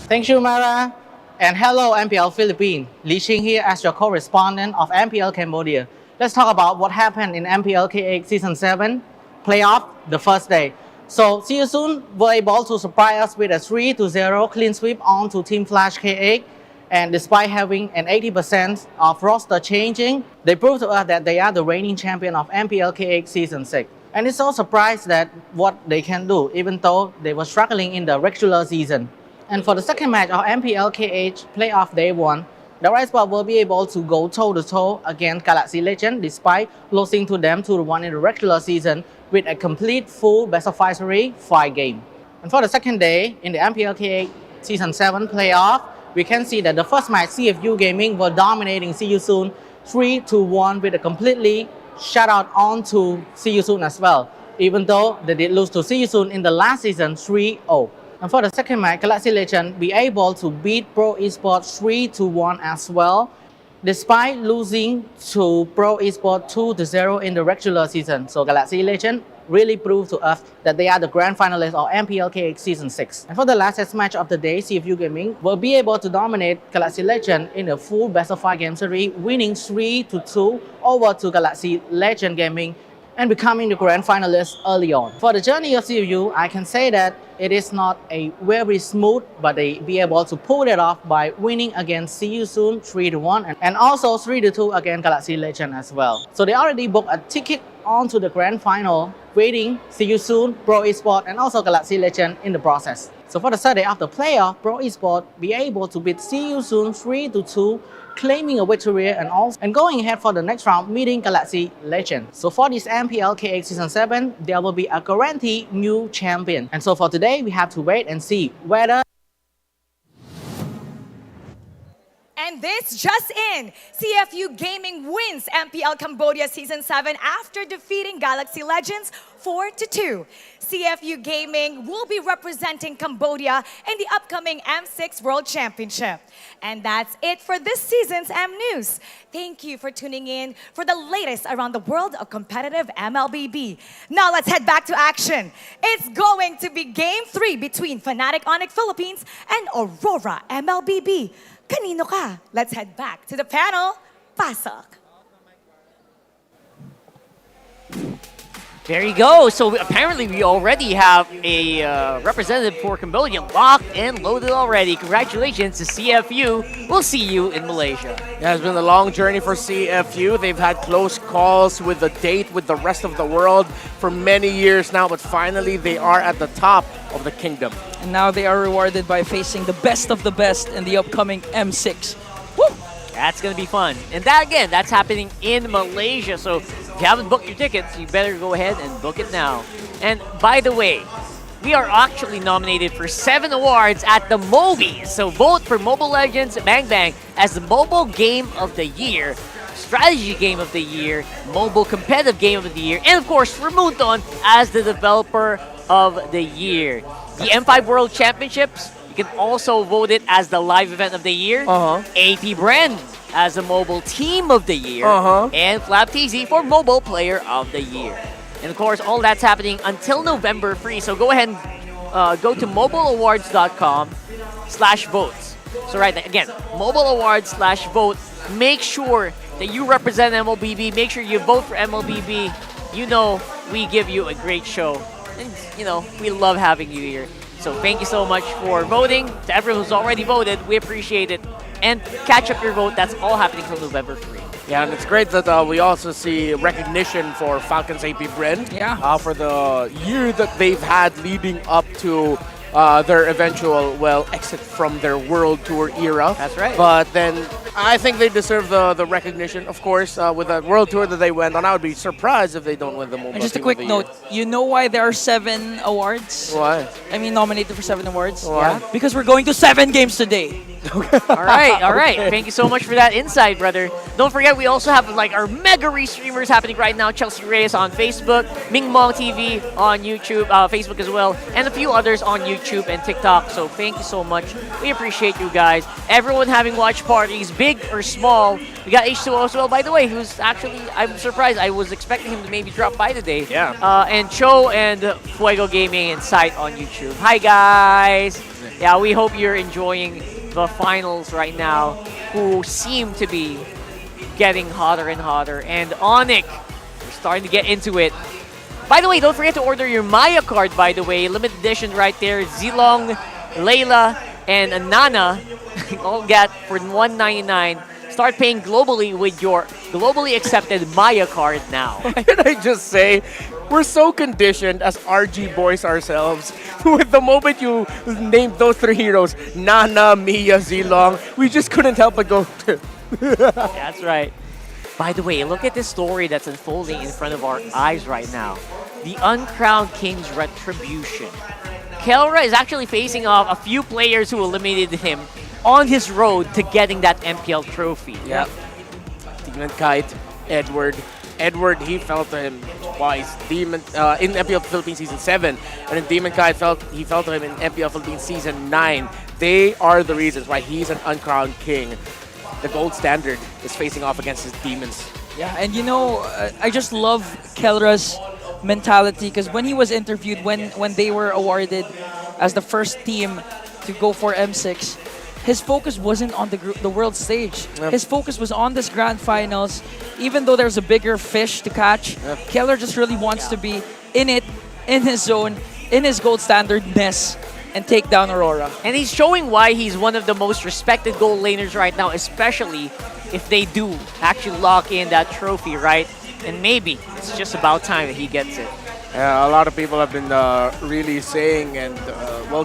Thank you, Mara. And hello, MPL Philippines. Li Ching here as your correspondent of MPL Cambodia. Let's talk about what happened in MPL K8 Season 7 playoff the first day. So, See You Soon were able to surprise us with a 3-0 clean sweep onto Team Flash K8. And despite having an 80% of roster changing, they proved to us that they are the reigning champion of MPL K8 Season 6. And it's so surprised that what they can do, even though they were struggling in the regular season. And for the second match of MPL K8 playoff day 1, the Red Spot will be able to go toe-to-toe against Galaxy Legend despite losing to them 2-1 in the regular season with a complete full best-of-5 series 5 game. And for the second day in the MPL K8 Season 7 playoff, we can see that the first match CFU Gaming were dominating See You Soon 3-1 with a completely shutout on to See You Soon as well, even though they did lose to See You Soon in the last season 3-0. And for the second match, Galaxy Legend be able to beat Pro Esports 3-1 as well, despite losing to Pro Esports 2-0 in the regular season. So Galaxy Legend really proved to us that they are the grand finalists of MPL K8 Season 6. And for the last test match of the day, CFU Gaming will be able to dominate Galaxy Legend in a full best-of-5 game series, winning 3-2 over to Galaxy Legend Gaming and becoming the grand finalist early on. For the journey of CFU, I can say that it is not a very smooth, but they be able to pull it off by winning against See You Soon 3-1 and also 3-2 against Galaxy Legend as well. So they already booked a ticket onto the grand final, waiting See You Soon, Pro Esports and also Galaxy Legend in the process. So for the Saturday after playoff, Pro Esports be able to beat See You Soon 3-2, claiming a victory and going ahead for the next round, meeting Galaxy Legend. So for this MPL K8 Season 7, there will be a guaranteed new champion. And so for today, we have to wait and see whether And this just in, CFU Gaming wins MPL Cambodia Season 7 after defeating Galaxy Legends 4-2. CFU Gaming will be representing Cambodia in the upcoming M6 World Championship. And that's it for this season's M News. Thank you for tuning in for the latest around the world of competitive MLBB. Now let's head back to action. It's going to be Game 3 between Fnatic Onic Philippines and Aurora MLBB. Kanino ka? Let's head back to the panel. Pasok. There you go. So apparently we already have a representative for Cambodia locked and loaded already. Congratulations to CFU. We'll see you in Malaysia. Yeah, it's been a long journey for CFU. They've had close calls with the date with the rest of the world for many years now, but finally they are at the top of the kingdom. And now they are rewarded by facing the best of the best in the upcoming M6. Woo! That's going to be fun. And that, again, that's happening in Malaysia. So if you haven't booked your tickets, you better go ahead and book it now. And by the way, we are actually nominated for 7 awards at the MOBI. So vote for Mobile Legends Bang Bang as the Mobile Game of the Year, Strategy Game of the Year, Mobile Competitive Game of the Year, and of course for Muton as the Developer of the Year. The M5 World Championships, you can also vote it as the Live Event of the Year, AP Brand as the Mobile Team of the Year, and Flap TZ for Mobile Player of the Year. And of course, all that's happening until November 3. So go ahead and go to mobileawards.com/votes. So right now, again, mobileawards/vote. Make sure that you represent MLBB. Make sure you vote for MLBB. You know, we give you a great show. And, you know, we love having you here. So thank you so much for voting. To everyone who's already voted, we appreciate it. And catch up your vote. That's all happening till November 3. Yeah, and it's great that we also see recognition for Falcons AP Bren for the year that they've had leading up to their eventual, exit from their World Tour era. That's right. But then I think they deserve the recognition, of course, with the World Tour that they went on. I would be surprised if they don't win the Mobile And just a Team quick of the note, you know why there are 7 awards? Why? I mean, nominated for 7 awards? Why? Because we're going to 7 games today. All right. Thank you so much for that insight, brother. Don't forget, we also have like our mega restreamers happening right now. Chelsea Reyes on Facebook, Ming Mong TV on YouTube, Facebook as well, and a few others on YouTube and TikTok. So thank you so much. We appreciate you guys. Everyone having watch parties, big or small. We got H2O as well, by the way, who's actually, I'm surprised. I was expecting him to maybe drop by today. Yeah. And Cho and Fuego Gaming and Sight on YouTube. Hi, guys. Yeah, we hope you're enjoying the finals right now, who seem to be getting hotter and hotter. And Onic, we're starting to get into it. By the way, don't forget to order your Maya card, by the way. Limited edition right there. Zilong, Layla, and Nana all get for $199. Start paying globally with your globally accepted Maya card now. Why did I just say we're so conditioned as RG boys ourselves? With the moment you named those 3 heroes, Nana, Mia, Zilong, we just couldn't help but go. That's right. By the way, look at this story that's unfolding in front of our eyes right now. The Uncrowned King's Retribution. Kelra is actually facing off a few players who eliminated him on his road to getting that MPL trophy. Yep. Demon Kite, Edward. Edward, he fell to him twice. Demon in MPL Philippines Season 7, and then Demon Kite he fell to him in MPL Philippines Season 9. They are the reasons why he's an uncrowned king. The gold standard is facing off against his demons. Yeah, and you know, I just love Kelra's mentality, because when he was interviewed, when they were awarded as the first team to go for M6, his focus wasn't on the world stage. Yep. His focus was on this grand finals. Even though there's a bigger fish to catch, Keller just really wants to be in it, in his zone, in his gold standardness, and take down Aurora. And he's showing why he's one of the most respected gold laners right now, especially if they do actually lock in that trophy, right? And maybe it's just about time that he gets it. A lot of people have been really saying and,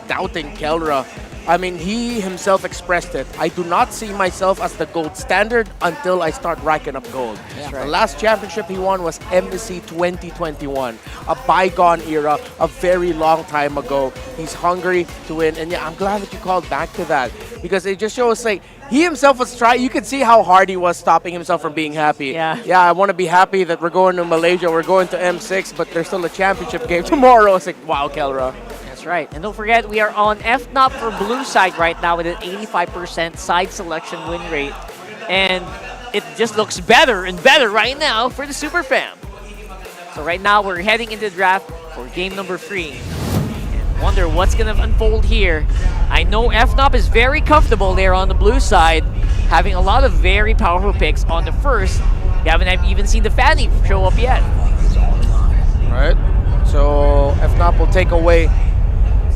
doubting Kelra I mean, he himself expressed it. I do not see myself as the gold standard until I start racking up gold. The last championship he won was MSC 2021, a bygone era, a very long time ago. He's hungry to win, and yeah, I'm glad that you called back to that because it just shows like he himself was trying. You could see how hard he was stopping himself from being happy. Yeah, I want to be happy that we're going to Malaysia, we're going to M6, but there's still a championship game tomorrow. It's like, wow, Kelra. That's right. And don't forget, we are on FNOP for blue side right now with an 85% side selection win rate. And it just looks better and better right now for the Super Fam. So right now, we're heading into the draft for game number 3. And wonder what's going to unfold here. I know FNOP is very comfortable there on the blue side, having a lot of very powerful picks on the first. We haven't even seen the Fanny show up yet. Right. So FNOP will take away.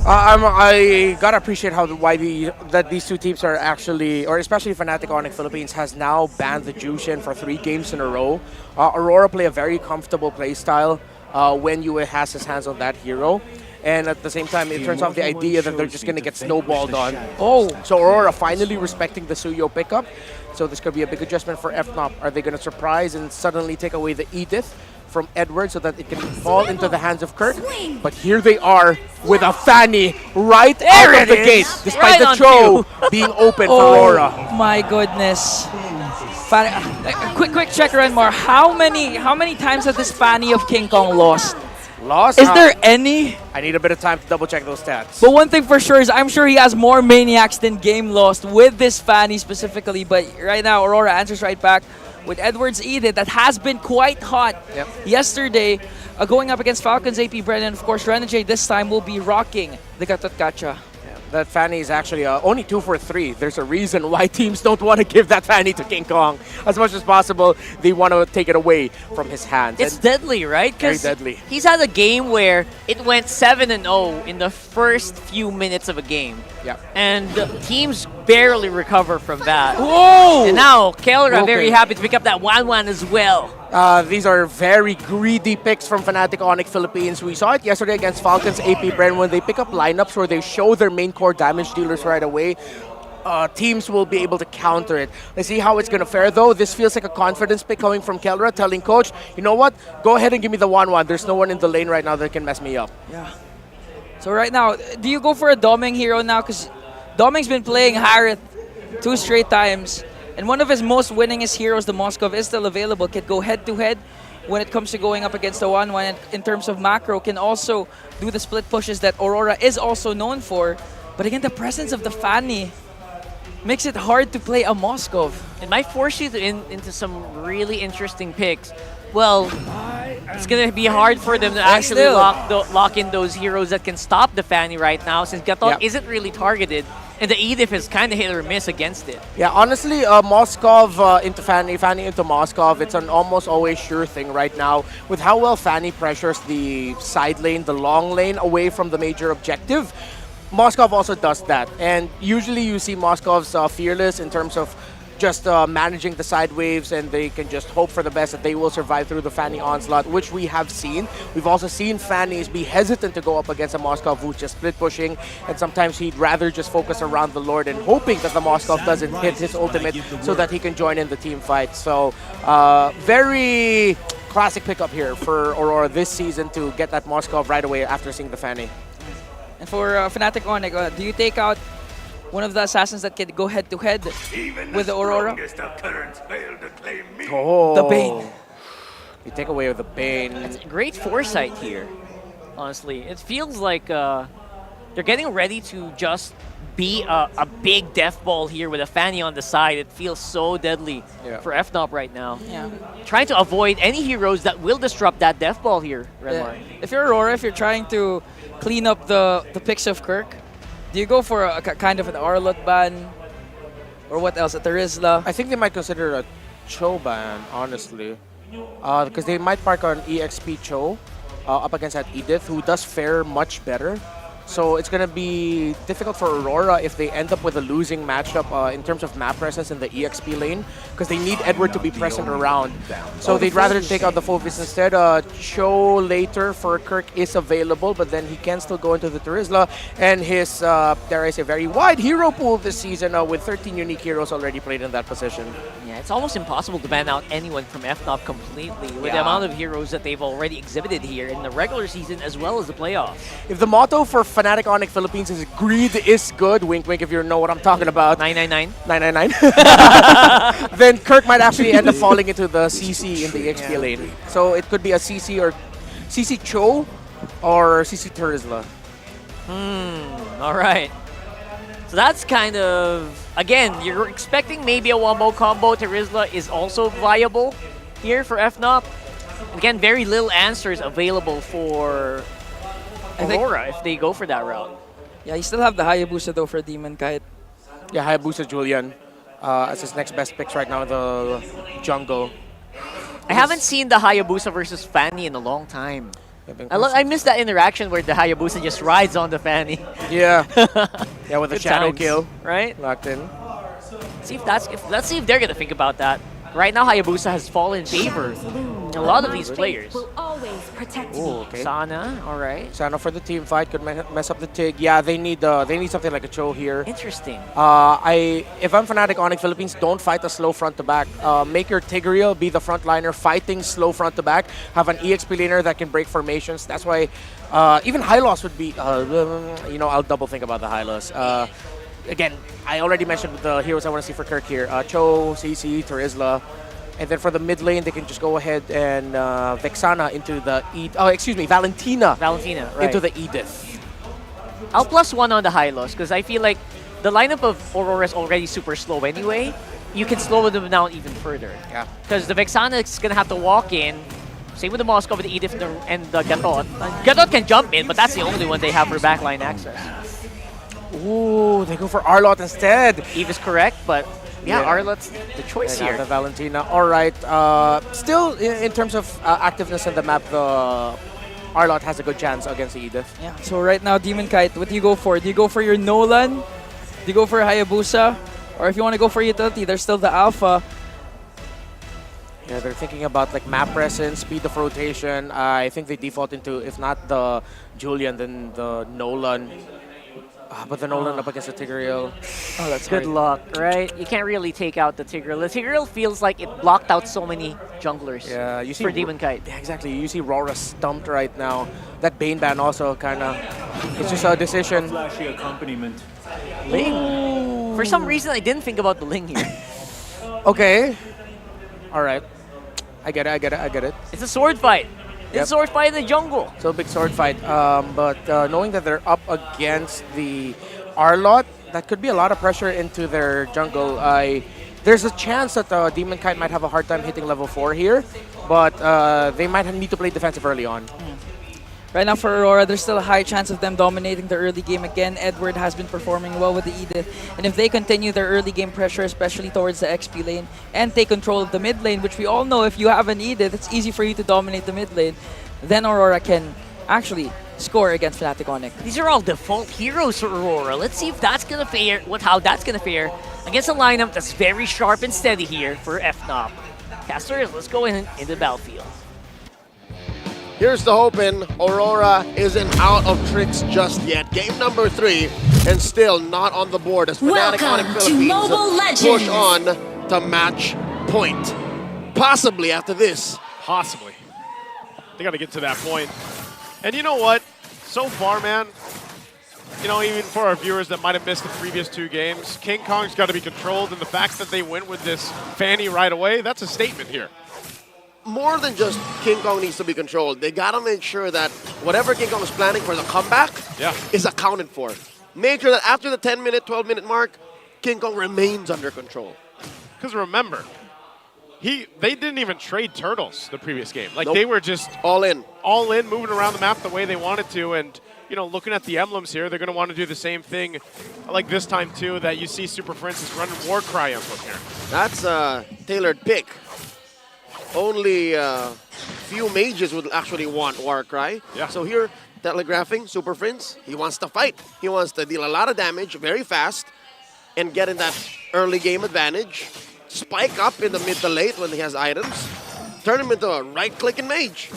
I gotta appreciate that these two teams are actually, or especially Fnatic Onic Philippines has now banned the Jushin for 3 games in a row. Aurora play a very comfortable play style when Yue has his hands on that hero. And at the same time, it turns off the idea that they're just going to get snowballed on. So Aurora finally respecting the Suyo pickup. So this could be a big adjustment for FNOP. Are they going to surprise and suddenly take away the Edith from Edward so that it can fall into the hands of Kirk? But here they are with a Fanny right out of the gate, despite the throw being open for Aurora. Oh my goodness. Quick check, Renmar. How many times has this Fanny of King Kong lost? Is there any? I need a bit of time to double check those stats. But one thing for sure is I'm sure he has more Maniacs than game lost with this Fanny specifically. But right now, Aurora answers right back with Edward's Edith that has been quite hot yesterday, going up against Falcons AP Brennan. Of course, Renegade this time will be rocking the Katotkacha. That Fanny is actually only 2 for 3. There's a reason why teams don't want to give that Fanny to King Kong. As much as possible, they want to take it away from his hands. It's deadly, right? Very deadly. He's had a game where it went 7-0 in the first few minutes of a game. Yeah. And teams barely recover from that. Whoa! And now, Kelra very happy to pick up that 1-1 as well. These are very greedy picks from Fnatic Onic Philippines. We saw it yesterday against Falcons AP Bren when they pick up lineups where they show their main core damage dealers right away. Teams will be able to counter it. Let's see how it's going to fare, though. This feels like a confidence pick coming from Kelra, telling coach, you know what? Go ahead and give me the 1-1. There's no one in the lane right now that can mess me up. Yeah. So right now, do you go for a Doming hero now? Because Doming's been playing Harith 2 straight times. And one of his most winningest heroes, the Moskov, is still available. Can go head-to-head when it comes to going up against the 1-1. And in terms of macro, can also do the split pushes that Aurora is also known for. But again, the presence of the Fanny makes it hard to play a Moskov. It might force you into some really interesting picks. Well, it's going to be hard for them to actually lock in those heroes that can stop the Fanny right now, since Gatot isn't really targeted. And the Edith is kind of hit or miss against it. Yeah, honestly, Moskov into Fanny, Fanny into Moskov, it's an almost always sure thing right now. With how well Fanny pressures the side lane, the long lane, away from the major objective, Moskov also does that. And usually you see Moskov's fearless in terms of just managing the side waves, and they can just hope for the best that they will survive through the Fanny onslaught, which we have seen. We've also seen Fannies be hesitant to go up against a Moskov who's just split pushing, and sometimes he'd rather just focus around the Lord and hoping that the Moskov doesn't hit his ultimate so that he can join in the team fight. So very classic pickup here for Aurora this season to get that Moskov right away after seeing the Fanny. And for Fnatic Onic, do you take out one of the assassins that can go head-to-head with the Aurora? Oh. The Bane. You take away the Bane. It's great foresight here, honestly. It feels like they're getting ready to just be a big death ball here with a Fanny on the side. It feels so deadly for FNOP right now. Yeah. Trying to avoid any heroes that will disrupt that death ball here, Redmar. If you're Aurora, if you're trying to clean up the picks of Kirk, do you go for a kind of an Arlot ban? Or what else? A Terizla? I think they might consider a Cho ban, honestly. Because they might park on EXP Cho up against that Edith, who does fare much better. So it's going to be difficult for Aurora if they end up with a losing matchup in terms of map presence in the EXP lane, because they need Edward to be present around. So they'd rather take out the Focus instead. Cho later for Kirk is available, but then he can still go into the Terizla. And his, dare I say, very wide hero pool this season with 13 unique heroes already played in that position. Yeah, it's almost impossible to ban out anyone from FNOP completely with the amount of heroes that they've already exhibited here in the regular season as well as the playoffs. If the motto for Fnatic Onic Philippines is greed is good, wink wink if you know what I'm talking about. 999. 999. Then Kirk might actually end up falling into the CC in the EXP lane. So it could be a CC or CC Cho or CC Terizla. All right. So that's kind of, again, you're expecting maybe a wombo combo. Terizla is also viable here for FNOP. Again, very little answers available for Aurora if they go for that route. Yeah, you still have the Hayabusa though for Demon Kite. Yeah, Hayabusa Julian as his next best picks right now in the jungle. I haven't seen the Hayabusa versus Fanny in a long time. I miss that interaction where the Hayabusa just rides on the Fanny. Yeah. Yeah, with a Good shadow times, kill. right? Locked in. Let's see if they're gonna think about that. Right now, Hayabusa has fallen in favor. A lot of these players. Oh, okay. Sana, all right. Sana for the team fight could mess up the Tig. Yeah, they need something like a Cho here. Interesting. If I'm Fnatic Onic Philippines, don't fight a slow front to back. Make your Tigreal be the front liner, fighting slow front to back. Have an EXP laner that can break formations. That's why even Hylos would be. I'll double think about the Hylos. Again, I already mentioned the heroes I want to see for Kirk here. Cho, CC, Terizla. And then for the mid lane, they can just go ahead and Vexana into the Valentina. Valentina, right. Into the Edith. I'll +1 on the Hylos because I feel like the lineup of Aurora is already super slow anyway. You can slow them down even further. Yeah. Because the Vexana is going to have to walk in. Same with the Moscow with the Edith and the Gatot. Gatot can jump in, but that's the only one they have for backline access. Ooh, they go for Arlott instead. Eve is correct, but yeah, Arlott's the choice here. The Valentina. All right. Still, in terms of activeness in the map, the Arlott has a good chance against the Edith. Yeah. So right now, Demon Kite, what do you go for? Do you go for your Nolan? Do you go for Hayabusa? Or if you want to go for utility, there's still the Alpha. Yeah, they're thinking about like map presence, speed of rotation. I think they default into, if not the Julian, then the Nolan. But the Nolan up against the Tigreal. Oh, that's good luck, right? You can't really take out the Tigreal. The Tigreal feels like it blocked out so many junglers. Yeah, you see for Demon Kite. Yeah, exactly. You see RORA stumped right now. That Bane ban also kind of, it's just a decision. Flashy accompaniment. Ling. For some reason, I didn't think about the Ling here. Okay. All right. I get it. It's a sword fight. It's a sword fight in the jungle. So big sword fight. But knowing that they're up against the Arlott, that could be a lot of pressure into their jungle. There's a chance that Demon Kite might have a hard time hitting level 4 here, but they might need to play defensive early on. Right now for Aurora, there's still a high chance of them dominating the early game again. Edward has been performing well with the Edith. And if they continue their early game pressure, especially towards the XP lane, and take control of the mid lane, which we all know if you have an Edith, it's easy for you to dominate the mid lane, then Aurora can actually score against Fnatic Onic. These are all default heroes for Aurora. Let's see if that's gonna fare, how that's gonna fare against a lineup that's very sharp and steady here for FNOP. Casters, let's go into the battlefield. Here's the hoping. Aurora isn't out of tricks just yet. Game number 3 and still not on the board as Fnatic Onic Philippines push on to match point. Possibly after this. Possibly. They got to get to that point. And you know what? So far, man, you know, even for our viewers that might have missed the previous 2 games, King Kong's got to be controlled, and the fact that they went with this Fanny right away, that's a statement here. More than just King Kong needs to be controlled. They gotta make sure that whatever King Kong is planning for the comeback is accounted for. Make sure that after the 10-minute, 12-minute mark, King Kong remains under control. Because remember, they didn't even trade turtles the previous game. Like Nope. they were just all in, moving around the map the way they wanted to. And you know, looking at the emblems here, they're going to want to do the same thing, like this time too. That you see Super Princess running Warcry emblem here. That's a tailored pick. Only few mages would actually want Warcry. Yeah. So here, telegraphing Super Prince. He wants to fight. He wants to deal a lot of damage very fast and get in that early game advantage. Spike up in the mid to late when he has items. Turn him into a right-clicking mage.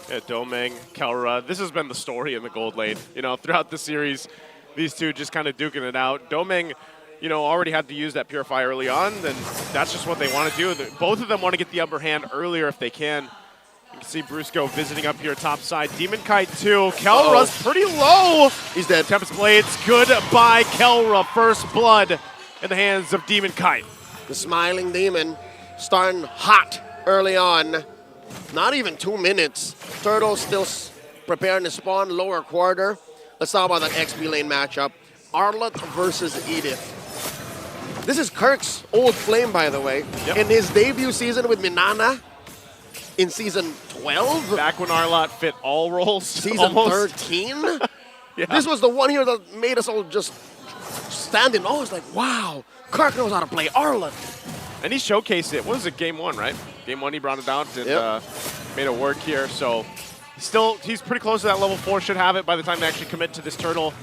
Yeah, Domeng, Kelra, this has been the story in the gold lane. You know, throughout the series, these two just kind of duking it out. Domeng, you know, already had to use that Purify early on, and that's just what they want to do. Both of them want to get the upper hand earlier if they can. You can see Brusco visiting up here top side. Demon Kite too. Kelra's pretty low. He's dead. Tempest Blades, goodbye Kelra. First blood in the hands of Demon Kite. The Smiling Demon starting hot early on. Not even 2 minutes. Turtle still preparing to spawn lower quarter. Let's talk about that XP lane matchup. Arlott versus Edith. This is Kirk's old flame, by the way. Yep. In his debut season with Minana in season 12. Back when Arlott fit all roles. Season 13. Yeah. This was the one here that made us all just stand in awe. It's like, wow, Kirk knows how to play Arlott. And he showcased it. What was it, game 1, right? Game 1, he brought it out and made it work here. So he's pretty close to that level 4. Should have it by the time they actually commit to this turtle.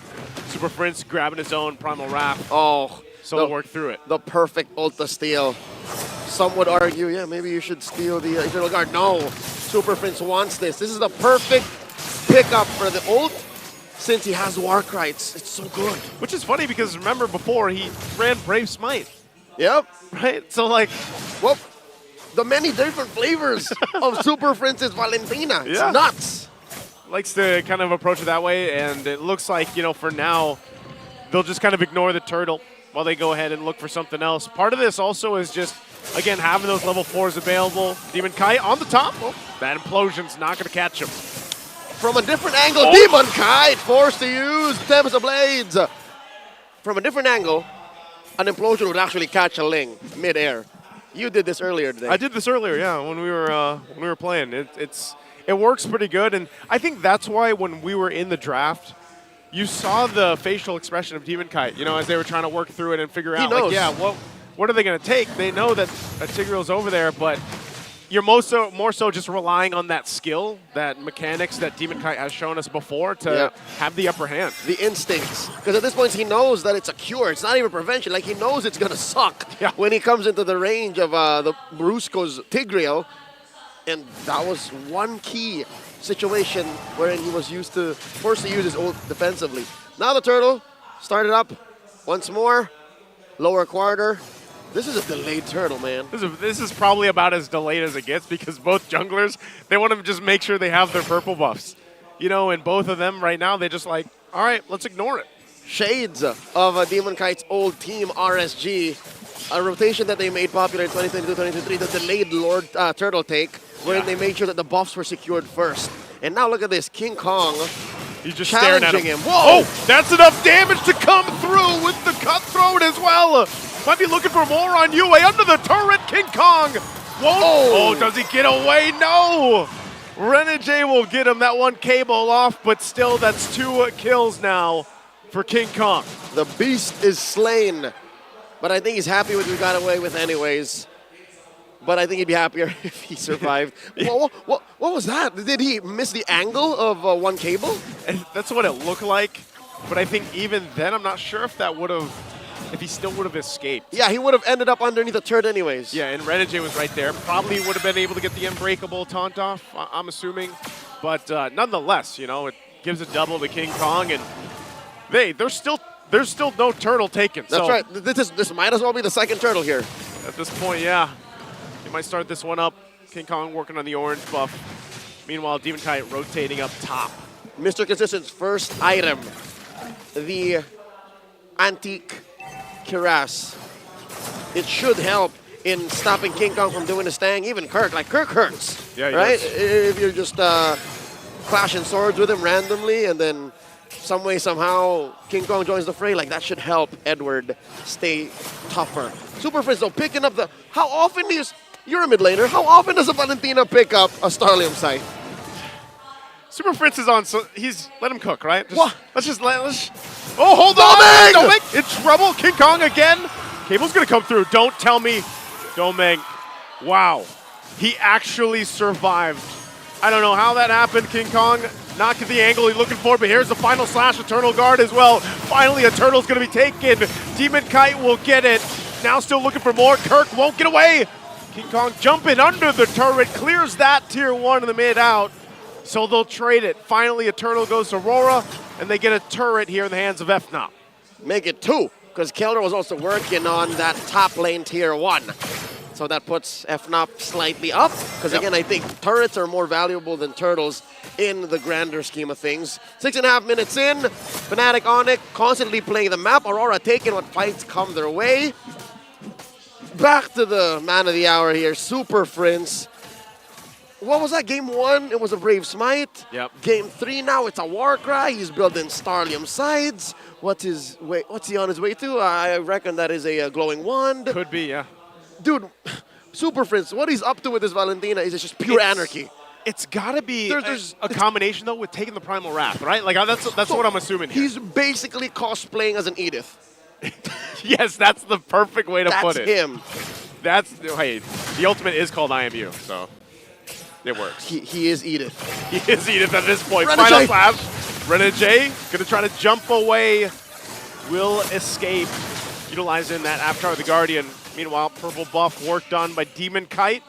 Super Prince grabbing his own Primal Wrath. Oh. So they'll work through it. The perfect ulta steal. Some would argue, yeah, maybe you should steal the Eternal Guard. No, Super Prince wants this. This is the perfect pickup for the ult since he has Warkrights. It's so good. Which is funny because remember before he ran Brave Smite. Yep. Right? So like, well, the many different flavors of Super Prince's Valentina. It's nuts. Likes to kind of approach it that way, and it looks like, you know, for now, they'll just kind of ignore the turtle while they go ahead and look for something else. Part of this also is just, again, having those level 4s available. Demon Kite on the top. Oh, that implosion's not going to catch him. From a different angle, Demon Kite forced to use Tempest Blades. From a different angle, an implosion would actually catch a Ling mid-air. You did this earlier today. I did this earlier, yeah, when we were playing. It works pretty good, and I think that's why when we were in the draft, you saw the facial expression of Demon Kite, you know, as they were trying to work through it and figure out, like, yeah, what are they going to take? They know that Tigreal's over there, but you're more so just relying on that skill, that mechanics that Demon Kite has shown us before to have the upper hand. The instincts. Because at this point, he knows that it's a cure. It's not even prevention. Like, he knows it's going to suck when he comes into the range of the Brusco's Tigreal. And that was one key situation wherein he was forced to use his ult defensively. Now the turtle started up once more. Lower quarter. This is a delayed turtle, man. This is probably about as delayed as it gets because both junglers, they want to just make sure they have their purple buffs. You know, and both of them right now, they just like, all right, let's ignore it. Shades of Demon Kite's old team, RSG. A rotation that they made popular in 2022-2023, the delayed Lord Turtle take, wherein they made sure that the buffs were secured first. And now look at this, King Kong He's just staring at him. Whoa! Oh, that's enough damage to come through with the cutthroat as well. Might be looking for more on UA under the turret, King Kong. Won't. Oh, does he get away? No. Renegade will get him that one cable off, but still that's 2 kills now for King Kong. The beast is slain, but I think he's happy with what he got away with anyways. But I think he'd be happier if he survived. What was that? Did he miss the angle of one cable? And that's what it looked like. But I think even then, I'm not sure if that would have, if he still would have escaped. Yeah, he would have ended up underneath the turret anyways. Yeah, and Renegade was right there. Probably would have been able to get the unbreakable taunt off, I'm assuming. But nonetheless, you know, it gives a double to King Kong, and there's still no turtle taken. That's right. This might as well be the second turtle here. At this point, yeah. He might start this one up. King Kong working on the orange buff. Meanwhile, Demon Kite rotating up top. Mr. Consistent's first item, the Antique Cuirass. It should help in stopping King Kong from doing his thing. Even Kirk, like Kirk hurts, yeah, right? If you're just clashing swords with him randomly and then some way, somehow, King Kong joins the fray, like that should help Edward stay tougher. Super Prince, though, picking up the, how often do you're a mid laner, how often does a Valentina pick up a Starlium site? Super Prince is on, so let him cook, right? What? Oh, hold on! Domeng! In trouble, King Kong again. Cable's gonna come through, don't tell me. Domeng, wow. He actually survived. I don't know how that happened, King Kong. Not at the angle he's looking for, but here's the final slash, Eternal Guard as well. Finally, Eternal's going to be taken. Demon Kite will get it. Now still looking for more. Kirk won't get away. King Kong jumping under the turret, clears that tier 1 in the mid out. So they'll trade it. Finally, Eternal goes to RORA, and they get a turret here in the hands of FNOP. Make it 2, because Keller was also working on that top lane tier 1. So that puts FNOP slightly up, because again, I think turrets are more valuable than turtles in the grander scheme of things. 6.5 minutes in, Fnatic Onic constantly playing the map. Aurora taking what fights come their way. Back to the man of the hour here, Super Prince. What was that, game 1? It was a Brave Smite. Yep. Game 3 now, it's a Warcry. He's building Starlium Sides. What's he on his way to? I reckon that is a Glowing Wand. Could be, yeah. Dude, Super Prince, what he's up to with this Valentina is just pure anarchy. It's got to be a combination, though, with taking the Primal Wrath, right? Like, that's what I'm assuming here. He's basically cosplaying as an Edith. Yes, that's the perfect way to put it. That's him. Hey, the ultimate is called IMU, so it works. He is Edith. He is Edith at this point. Renegade. Final slash. Renegade going to try to jump away. Will escape, utilizing that Avatar of the Guardian. Meanwhile, purple buff work done by Demon Kite.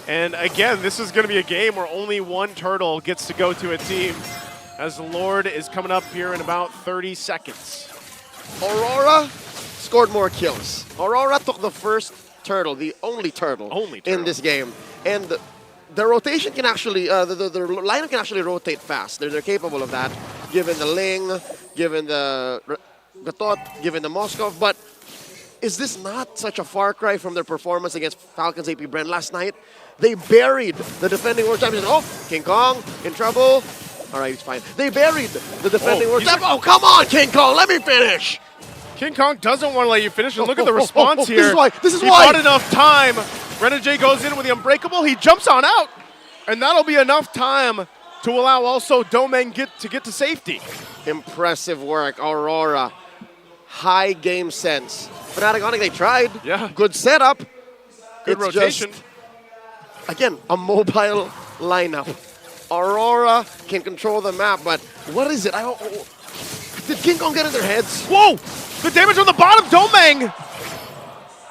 And again, this is going to be a game where only one turtle gets to go to a team, as the Lord is coming up here in about 30 seconds. Aurora scored more kills. Aurora took the first turtle, the only turtle in this game. And the rotation can actually, the lineup can actually rotate fast. They're capable of that, given the Ling, given the Thought, given the Moskov. But is this not such a far cry from their performance against Falcons AP Bren last night? They buried the defending world champions. Oh, King Kong in trouble. All right, he's fine. They buried the defending world champions. Oh, come on, King Kong, let me finish. King Kong doesn't want to let you finish, and look at the response here. This is he why. He bought enough time. Renegade goes in with the Unbreakable. He jumps on out, and that'll be enough time to allow also Domain to get to safety. Impressive work, Aurora. High game sense. Fnatic Onic, they tried. Yeah. Good setup. Good rotation. Just, again, a mobile lineup. Aurora can control the map, but what is it? Did King Kong get in their heads? Whoa! The damage on the bottom, Domain!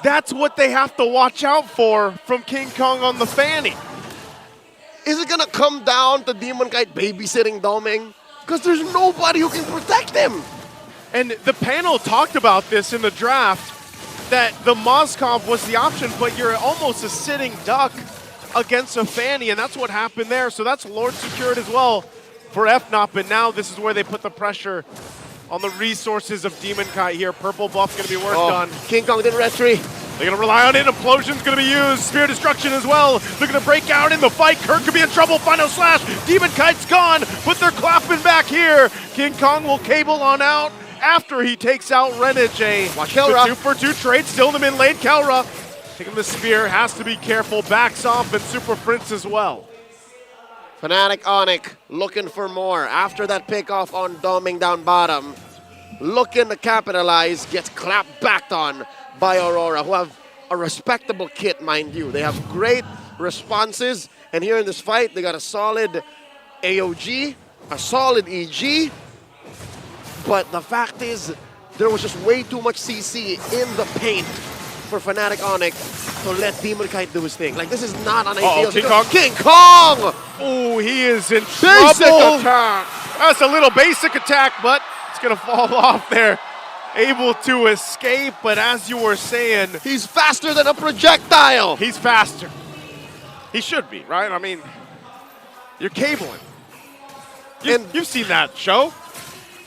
That's what they have to watch out for from King Kong on the Fanny. Is it gonna come down to Demon Kite babysitting Domain? Because there's nobody who can protect him. And the panel talked about this in the draft, that the Moskov was the option, but you're almost a sitting duck against a Fanny, and that's what happened there. So that's Lord secured as well for FNOP, and now this is where they put the pressure on the resources of Demon Kite here. Purple buff going to be worked on. King Kong didn't retreat. They're going to rely on it. Implosion's going to be used. Spear Destruction as well. They're going to break out in the fight. Kirk could be in trouble. Final slash. Demon Kite's gone, but they're clapping back here. King Kong will cable on out after he takes out Renegade. Watch Kelra. The 2-for-2 trade still in the mid lane. Kelra taking the spear. Has to be careful. Backs off, and Super Prince as well. Fnatic Onic looking for more. After that pickoff on Doming down bottom, looking to capitalize, gets clapped back on by Aurora, who have a respectable kit, mind you. They have great responses, and here in this fight, they got a solid AOG, a solid EG, but the fact is, there was just way too much CC in the paint for Fnatic Onic to let Demon Kite do his thing. Like, this is not an ideal. King Kong. King Kong! Oh, he is in Basic trouble. attack. That's a little basic attack, but it's going to fall off there. Able to escape, but as you were saying, he's faster than a projectile. He's faster. He should be, right? I mean, you're cabling. You've seen that show.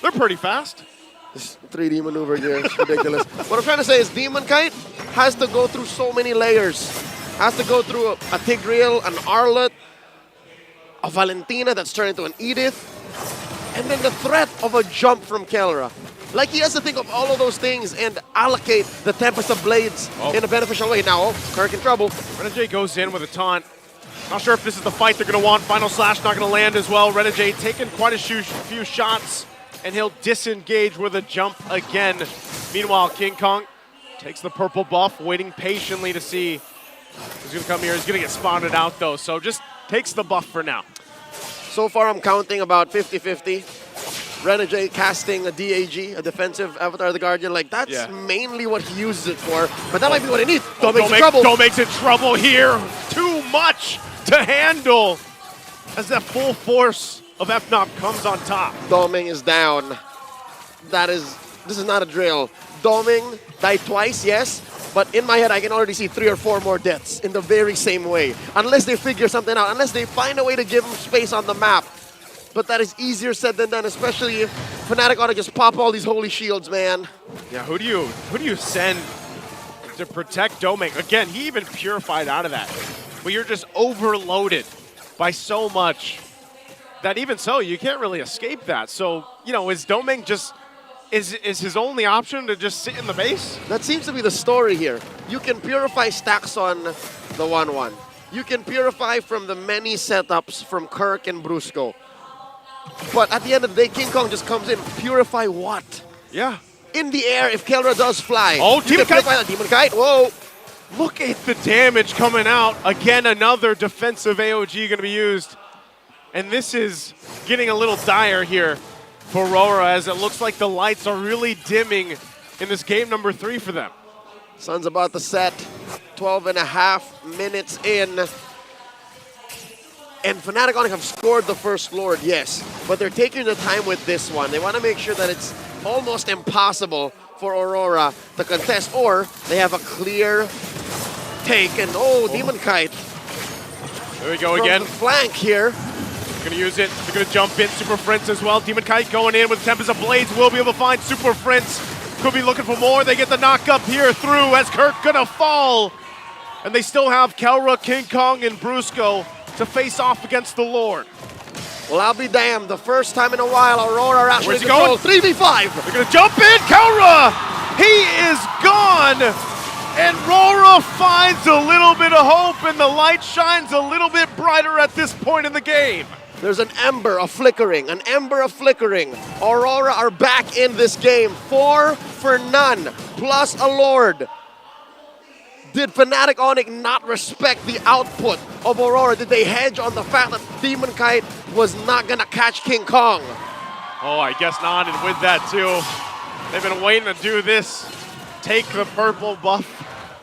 They're pretty fast. This 3D maneuver here is ridiculous. What I'm trying to say is Demon Kite has to go through so many layers. Has to go through a Tigreal, an Arlet, a Valentina that's turned into an Edith, and then the threat of a jump from Kelra. Like, he has to think of all of those things and allocate the Tempest of Blades in a beneficial way. Now, Kirk in trouble. Renegade goes in with a taunt. Not sure if this is the fight they're going to want. Final slash not going to land as well. Renegade taking quite a few shots, and he'll disengage with a jump again. Meanwhile, King Kong takes the purple buff, waiting patiently to see who's going to come here. He's going to get spotted out, though, so just takes the buff for now. So far, I'm counting about 50-50. Renegade casting a DAG, a defensive avatar of the Guardian. Like, that's mainly what he uses it for. But that might be what he needs. Doming's in trouble. Doming's in trouble here. Too much to handle as that full force of FNOP comes on top. Doming is down. This is not a drill. Doming died twice, yes. But in my head, I can already see 3 or 4 more deaths in the very same way. Unless they figure something out. Unless they find a way to give him space on the map. But that is easier said than done, especially if Fnatic ought to just pop all these holy shields, man. Yeah, who do you send to protect Doming? Again, he even purified out of that. But you're just overloaded by so much that even so, you can't really escape that. So, you know, is Doming just, is his only option to just sit in the base? That seems to be the story here. You can purify stacks on the 1-1. You can purify from the many setups from Kirk and Brusco. But at the end of the day, King Kong just comes in. Purify what? Yeah. In the air, if Kelra does fly. Oh, Demon Kite! Demon Kite, whoa! Look at the damage coming out. Again, another defensive AOG going to be used. And this is getting a little dire here for RORA, as it looks like the lights are really dimming in this game number 3 for them. Sun's about to set. 12.5 minutes in. And Fnatic Onic have scored the first Lord, yes. But they're taking the time with this one. They want to make sure that it's almost impossible for Aurora to contest, or they have a clear take. And Demon Kite. There we go again. From the flank here. They're going to use it. They're going to jump in. Super Prince as well. Demon Kite going in with Tempest of Blades. Will be able to find Super Prince. Could be looking for more. They get the knock up here through as Kirk going to fall. And they still have Kelra, King Kong, and Brusco to face off against the Lord. Well, I'll be damned. The first time in a while, Aurora are actually Where's he going? 3v5. They're going to jump in. Kelra! He is gone! And RORA finds a little bit of hope, and the light shines a little bit brighter at this point in the game. There's an ember of flickering, an ember of flickering. Aurora are back in this game. 4 for none, plus a Lord. Did Fnatic Onic not respect the output of Aurora? Did they hedge on the fact that Demon Kite was not going to catch King Kong? Oh, I guess not, and with that too, they've been waiting to do this. Take the purple buff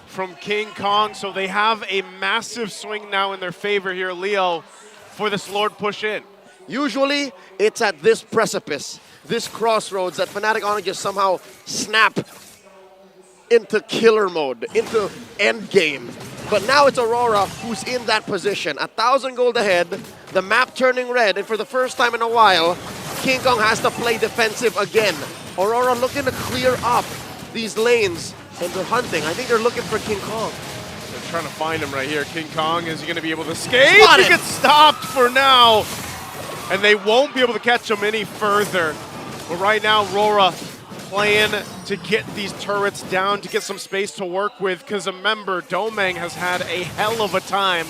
from King Kong, so they have a massive swing now in their favor here, Leo, for this Lord push in. Usually, it's at this precipice, this crossroads, that Fnatic Onic just somehow snap into killer mode, into end game. But now it's Aurora who's in that position. 1,000 gold ahead, the map turning red, and for the first time in a while, King Kong has to play defensive again. Aurora looking to clear up these lanes, and they're hunting. I think they're looking for King Kong. They're trying to find him right here. King Kong, is he going to be able to escape? Spotted. He gets stopped for now, and they won't be able to catch him any further. But right now, RORA playing to get these turrets down, to get some space to work with, because remember, Doming has had a hell of a time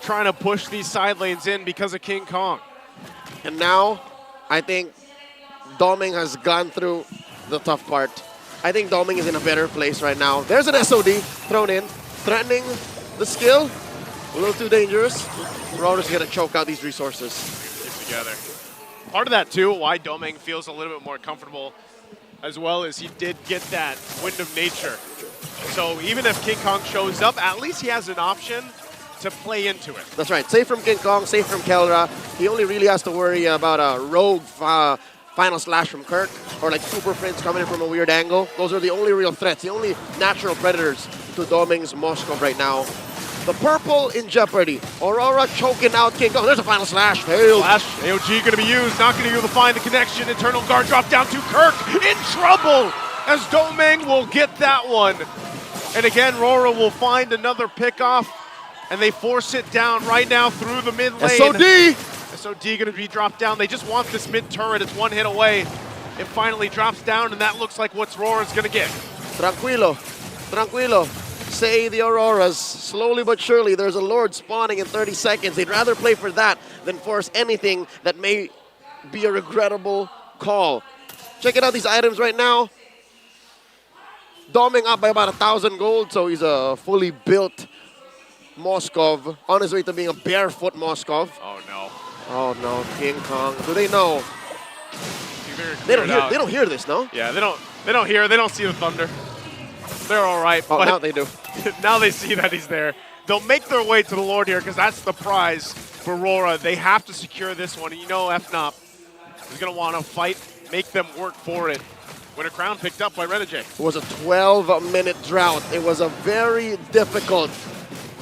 trying to push these side lanes in because of King Kong. And now, I think Doming has gone through the tough part. I think Doming is in a better place right now. There's an SOD thrown in, threatening the skill. A little too dangerous. Rora's going to choke out these resources. Get together. Part of that, too, why Doming feels a little bit more comfortable as well, as he did get that Wind of Nature. So even if King Kong shows up, at least he has an option to play into it. That's right. Safe from King Kong, safe from Kelra. He only really has to worry about a rogue final slash from Kirk, or like Super Prince coming in from a weird angle. Those are the only real threats, the only natural predators to Doming's Moskov right now. The purple in jeopardy. Aurora choking out King Kong. There's a final slash. Failed. Slash, AOG going to be used. Not going to be able to find the connection. Eternal Guard drop down to Kirk. In trouble as Doming will get that one. And again, RORA will find another pickoff, and they force it down right now through the mid lane. SOD! SOD going to be dropped down. They just want this mid turret. It's one hit away. It finally drops down, and that looks like what RORA's going to get. Tranquilo. Tranquilo. Say the Auroras. Slowly but surely, there's a Lord spawning in 30 seconds. They'd rather play for that than force anything that may be a regrettable call. Checking out these items right now. Doming up by about 1,000 gold, so he's a fully built Moskov, on his way to being a barefoot Moskov. Oh no. Oh no, King Kong. Do they know? They They don't hear this, no? Yeah, they don't hear. They don't see the thunder. They're all right. Oh, but now they do. now they see that he's there. They'll make their way to the Lord here because that's the prize for RORA. They have to secure this one. And you know FNOP is going to want to fight, make them work for it. Win a crown picked up by Renegade. It was a 12-minute drought. It was a very difficult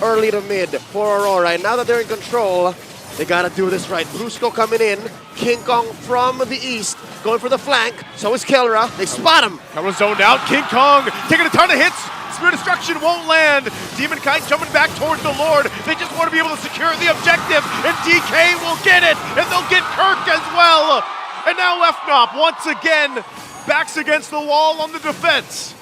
early to mid for Aurora. And now that they're in control, they got to do this right. Brusco coming in. King Kong from the east going for the flank. So is Kelra. They spot him. Kelra zoned out. King Kong taking a ton of hits. Spear Destruction won't land. Demon Kite jumping back towards the Lord. They just want to be able to secure the objective. And DK will get it. And they'll get Kirk as well. And now FNOP once again backs against the wall on the defense.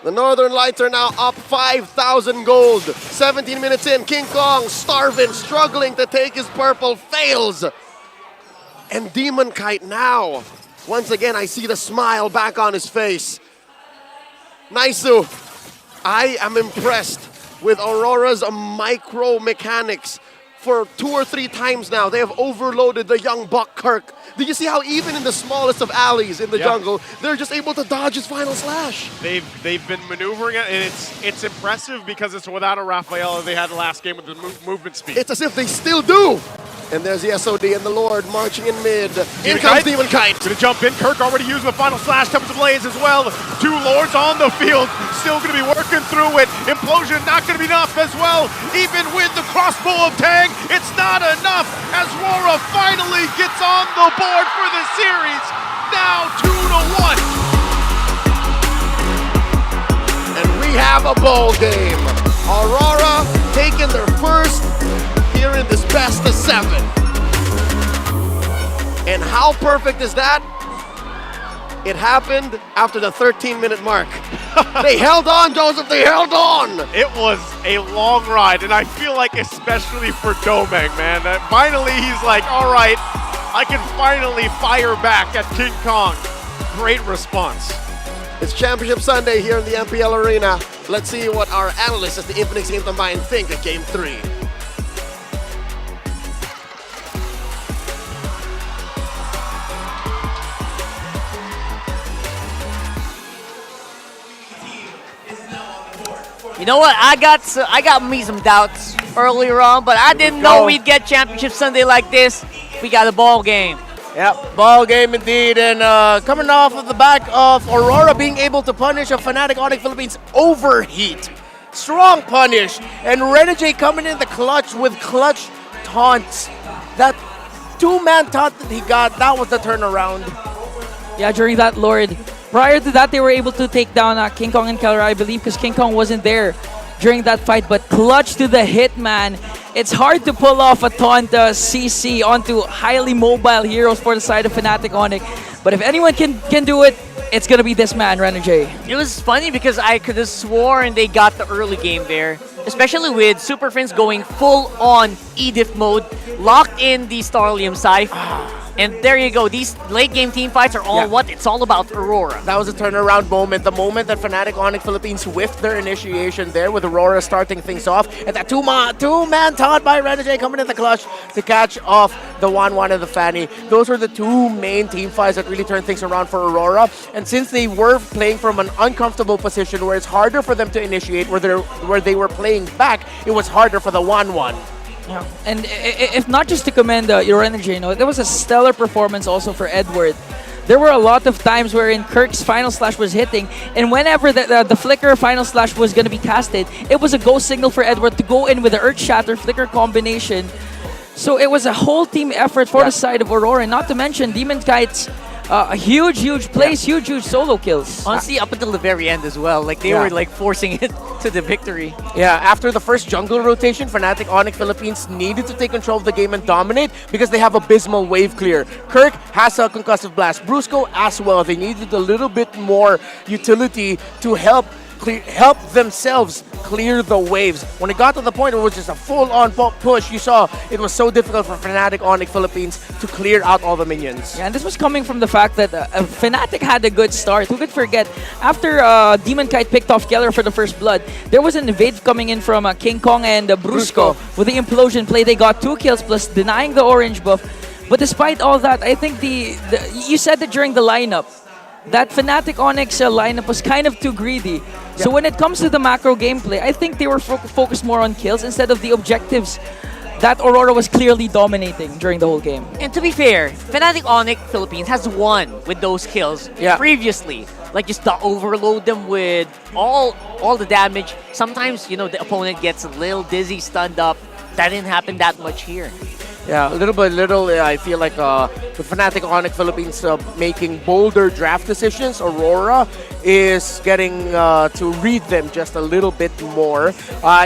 The Northern Lights are now up 5,000 gold. 17 minutes in, King Kong starving, struggling to take his purple, fails. And Demon Kite now. Once again, I see the smile back on his face. Naisu, I am impressed with Aurora's micro mechanics. For 2 or 3 times now, they have overloaded the young buck Kirk. Do you see how even in the smallest of alleys in the jungle, they're just able to dodge his final slash? They've been maneuvering it, and it's impressive because it's without a Raphael they had the last game with the movement speed. It's as if they still do. And there's the SOD and the Lord marching in mid. In comes Demon Kite. Gonna jump in. Kirk already using the final slash. Tempest of Blaze as well. 2 Lords on the field. Still gonna be working through it. Implosion not gonna be enough as well. Even with the crossbow of Tang, it's not enough as RORA finally gets on the board for the series. Now 2-1. And we have a bowl game. Aurora taking their first here in this best of 7. And how perfect is that? It happened after the 13-minute mark. They held on, Joseph, they held on! It was a long ride, and I feel like especially for Domeng, man, that finally he's like, all right, I can finally fire back at King Kong. Great response. It's Championship Sunday here in the MPL Arena. Let's see what our analysts at the Infinix Game Combined think of Game 3. You know what? I got me some doubts earlier on, but I didn't know we'd get Championship Sunday like this. We got a ball game. Yep, ball game indeed, and coming off of the back of Aurora being able to punish a Fnatic Onic Philippines overheat. Strong punish, and Renegade coming in the clutch with clutch taunts. That 2-man taunt that he got, that was the turnaround. Yeah, during that Lord. Prior to that, they were able to take down King Kong and Kelra, I believe, because King Kong wasn't there during that fight. But clutch to the hit, man. It's hard to pull off a taunt CC onto highly mobile heroes for the side of Fnatic Onic. But if anyone can do it, it's going to be this man, Renegade. It was funny because I could have sworn they got the early game there, especially with Super Friends going full-on Edith mode, locked in the Starlium Scythe. And there you go. These late game team fights are all what it's all about for Aurora. That was a turnaround moment. The moment that Fnatic Onic Philippines whiffed their initiation there with Aurora starting things off. And that two-man taunt by Renegade coming in the clutch to catch off the 1-1 and the Fanny. Those were the 2 main team fights that really turned things around for Aurora. And since they were playing from an uncomfortable position where it's harder for them to initiate, where they were playing back, it was harder for the 1-1. Yeah. And if not just to commend your energy, there was a stellar performance also for Edward. There were a lot of times wherein Kirk's final slash was hitting, and whenever the Flicker final slash was going to be casted, it was a go signal for Edward to go in with the Earth Shatter Flicker combination. So it was a whole team effort for the side of Aurora, and not to mention Demon Kite's huge plays, huge solo kills. Honestly, up until the very end as well. Like, they were like forcing it to the victory. Yeah, after the first jungle rotation, Fnatic Onic Philippines needed to take control of the game and dominate because they have abysmal wave clear. Kirk has a concussive blast. Brusco as well. They needed a little bit more utility to help help themselves clear the waves. When it got to the point where it was just a full-on push, you saw it was so difficult for Fnatic Onic Philippines to clear out all the minions. Yeah, and this was coming from the fact that Fnatic had a good start. Who could forget? After Demon Kite picked off Keller for the first blood, there was an evade coming in from King Kong and Brusco. With the implosion play, they got 2 kills plus denying the orange buff. But despite all that, I think you said that during the lineup, that Fnatic Onyx lineup was kind of too greedy. So when it comes to the macro gameplay, I think they were focused more on kills instead of the objectives that Aurora was clearly dominating during the whole game. And to be fair, Fnatic Onic Philippines has won with those kills previously. Like just to overload them with all the damage. Sometimes, you know, the opponent gets a little dizzy, stunned up. That didn't happen that much here. Yeah, little by little, I feel like the Fnatic Onic Philippines making bolder draft decisions. Aurora is getting to read them just a little bit more.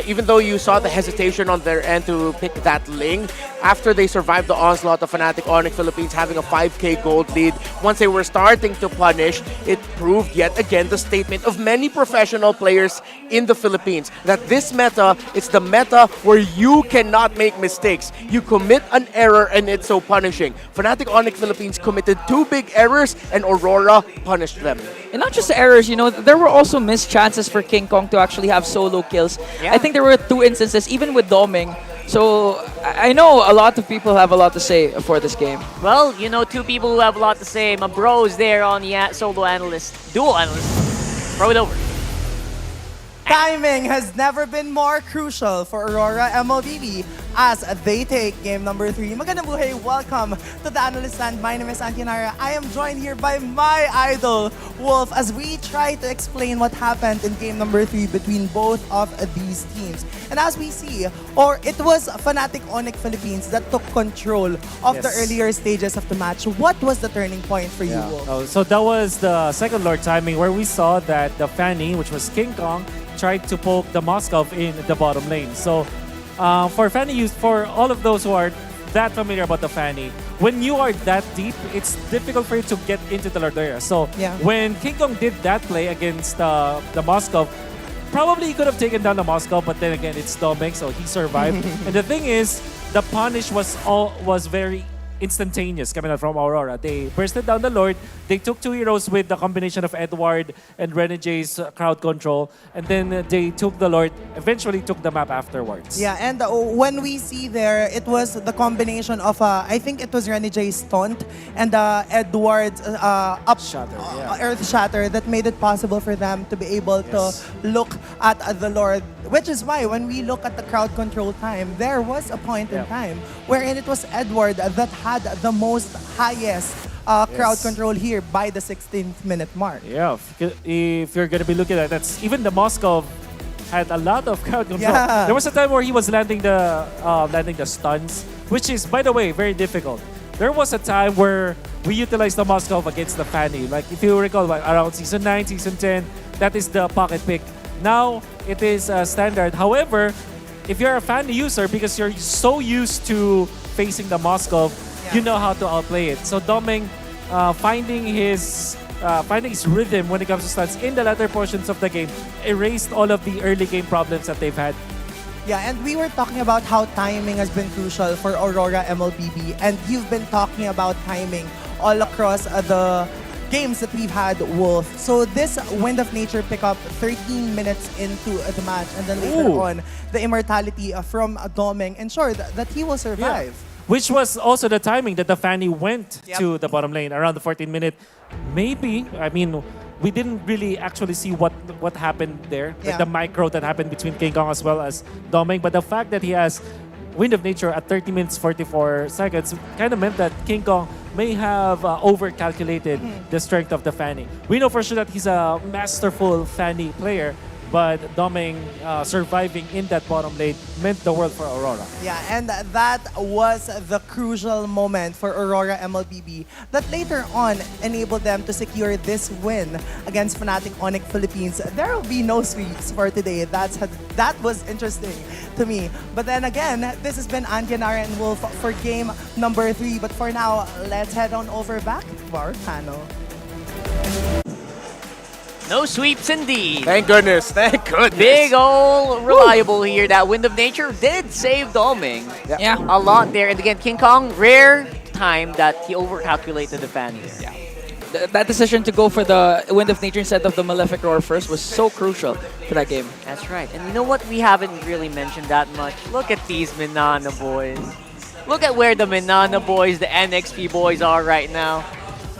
Even though you saw the hesitation on their end to pick that Ling, after they survived the onslaught of Fnatic Onic Philippines having a 5k gold lead, once they were starting to punish, it proved yet again the statement of many professional players in the Philippines that this meta, it's the meta where you cannot make mistakes. You commit an error and it's so punishing. Fnatic Onic Philippines committed 2 big errors and Aurora punished them. And not just errors, you know, there were also missed chances for King Kong to actually have solo kills. I think there were 2 instances, even with Doming. So I know a lot of people have a lot to say for this game. Well, you know, 2 people who have a lot to say. My bros there on the solo analyst, dual analyst. Throw it over. Timing has never been more crucial for Aurora MLBB as they take game number 3. Magandang buhay, welcome to the Analyst Stand. My name is Antinara. I am joined here by my idol, Wolf, as we try to explain what happened in game number 3 between both of these teams. And as we see, it was Fnatic Onic Philippines that took control of the earlier stages of the match. What was the turning point for you, Wolf? So that was the second Lord timing where we saw that the Fanny, which was King Kong, tried to poke the Moskov in the bottom lane. So for Fanny, for all of those who are that familiar about the Fanny, when you are that deep, it's difficult for you to get into the Lord area. So when King Kong did that play against the Moskov, probably he could have taken down the Moskov, but then again, it's Doming, so he survived. And the thing is, the punish was very instantaneous coming out from Aurora. They bursted down the Lord. They took 2 heroes with the combination of Edward and Renege's crowd control, and then they took the Lord, eventually took the map afterwards. Yeah, and when we see there, it was the combination of, I think it was Renege's taunt and Edward's Earth Shatter that made it possible for them to be able to look at the Lord. Which is why when we look at the crowd control time, there was a point in time wherein it was Edward that had the most highest crowd control here by the 16th minute mark. Yeah, if you're going to be looking at that, that's even the Moskov had a lot of crowd control. Yeah. There was a time where he was landing the stuns, which is, by the way, very difficult. There was a time where we utilized the Moskov against the Fanny. Like if you recall, like around Season 9, Season 10, that is the pocket pick. Now, it is standard. However, if you're a Fanny user, because you're so used to facing the Moskov, you know how to outplay it. So Doming finding his rhythm when it comes to stunts in the latter portions of the game erased all of the early game problems that they've had. Yeah, and we were talking about how timing has been crucial for Aurora MLBB, and you've been talking about timing all across the games that we've had, Wolf. So this Wind of Nature pickup 13 minutes into the match, and then later on, the immortality from Doming ensured that he will survive. Which was also the timing that the Fanny went to the bottom lane around the 14th minute. Maybe, I mean, we didn't really actually see what happened there, like the micro that happened between King Kong as well as Doming. But the fact that he has Wind of Nature at 30 minutes 44 seconds kind of meant that King Kong may have over-calculated the strength of the Fanny. We know for sure that he's a masterful Fanny player, but Doming surviving in that bottom lane meant the world for Aurora. Yeah, and that was the crucial moment for Aurora MLBB that later on enabled them to secure this win against Fnatic Onic Philippines. There will be no sweeps for today. That was interesting to me. But then again, this has been Anjanara and Wolf for game number 3. But for now, let's head on over back to our panel. No sweeps indeed. Thank goodness. Thank goodness. Big ol' reliable here. That Wind of Nature did save Doming. Yeah. A lot there. And again, King Kong, rare time that he overcalculated the fan here. Yeah. That decision to go for the Wind of Nature instead of the Malefic Roar first was so crucial for that game. That's right. And you know what? We haven't really mentioned that much. Look at these Minana boys. Look at where the Minana boys, the NXP boys are right now.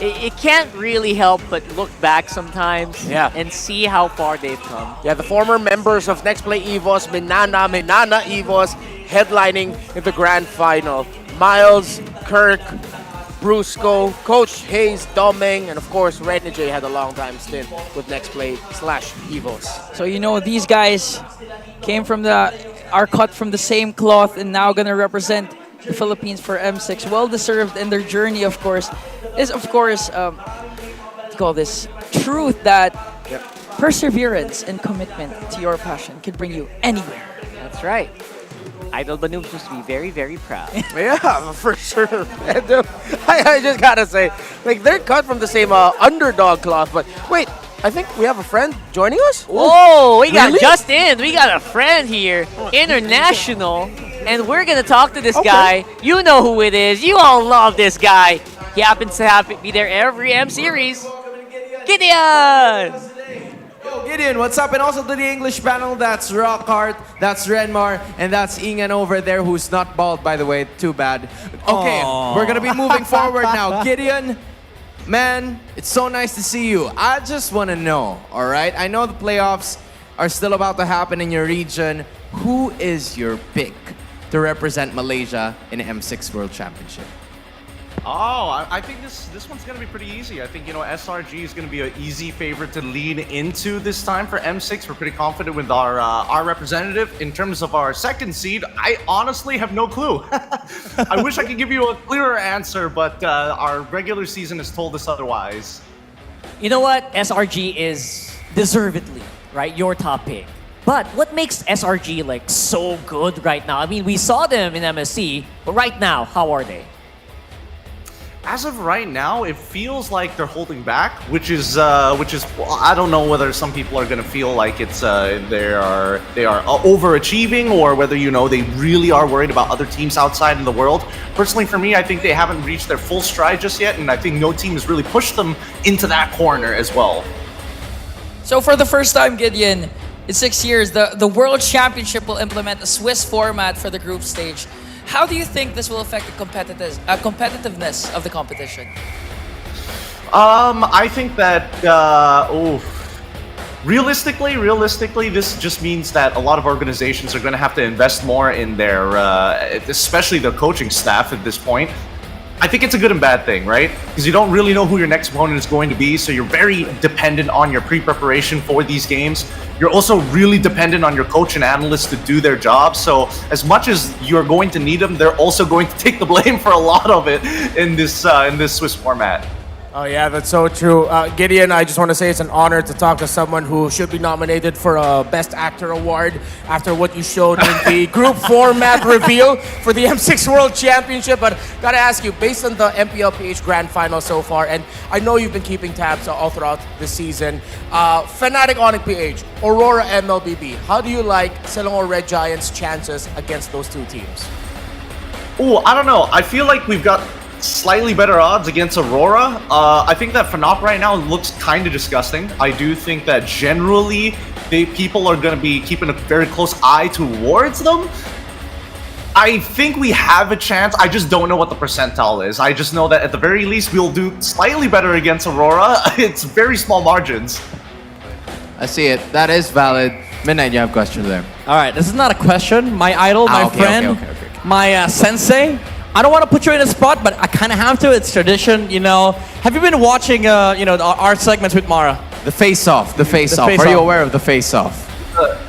It can't really help but look back sometimes and see how far they've come. Yeah, the former members of Next Play EVOS, Minana EVOS, headlining in the grand final. Miles, Kirk, Brusco, Coach Hayes, Doming, and of course, Renegade had a long time stint with Next Play / EVOS. So you know these guys are cut from the same cloth and now gonna represent the Philippines for M6. Well deserved, and their journey, of course, is call this truth that perseverance and commitment to your passion can bring you anywhere. That's right. Idol Banoob supposed to be very, very proud. Yeah, for sure. I just gotta say, like, they're cut from the same underdog cloth, but wait, I think we have a friend joining us? Oh, we got Really? just in. We got a friend here, international, and we're gonna talk to this guy. You know who it is. You all love this guy. He happens to be there every M series. Gideon! Yo, Gideon, what's up? And also to the English panel, that's Rockhart, that's Renmar, and that's Ingan over there, who's not bald, by the way. Too bad. Okay, we're gonna be moving forward now. Gideon, man, it's so nice to see you. I just want to know, all right? I know the playoffs are still about to happen in your region. Who is your pick to represent Malaysia in the M6 World Championship? Oh, I think this one's going to be pretty easy. I think, SRG is going to be an easy favorite to lean into this time for M6. We're pretty confident with our representative. In terms of our second seed, I honestly have no clue. I wish I could give you a clearer answer, but our regular season has told us otherwise. You know what? SRG is deservedly, right, your top pick. But what makes SRG like so good right now? I mean, we saw them in MSC, but right now, how are they? As of right now, it feels like they're holding back, which is well, I don't know whether some people are gonna feel like it's they are overachieving, or whether they really are worried about other teams outside in the world. Personally, for me, I think they haven't reached their full stride just yet, and I think no team has really pushed them into that corner as well. So for the first time, Gideon, in 6 years, the World Championship will implement a Swiss format for the group stage. How do you think this will affect the competitiveness of the competition? I think that realistically, this just means that a lot of organizations are going to have to invest more in their, especially their coaching staff at this point. I think it's a good and bad thing, right? Because you don't really know who your next opponent is going to be, so you're very dependent on your pre-preparation for these games. You're also really dependent on your coach and analysts to do their job. So as much as you're going to need them, they're also going to take the blame for a lot of it in this Swiss format. Oh yeah, that's so true. Gideon, I just want to say it's an honor to talk to someone who should be nominated for a Best Actor award after what you showed in the group format reveal for the M6 World Championship. But gotta ask you, based on the MPLPH Grand Final so far, and I know you've been keeping tabs all throughout the season, Fnatic Onic PH, Aurora MLBB, how do you like Selangor Red Giants' chances against those two teams? Oh, I don't know. I feel like we've got slightly better odds against Aurora. I think that FNOP right now looks kind of disgusting. I do think that generally people are going to be keeping a very close eye towards them. I think we have a chance. I just don't know what the percentile is. I just know that at the very least we'll do slightly better against Aurora. It's very small margins. I see it. That is valid. Midnight, you have a question there. All right, this is not a question. My idol, my friend, my sensei. I don't want to put you in a spot, but I kind of have to. It's tradition, Have you been watching, our segments with Mara? The face-off. The face-off. Are you aware of the face-off?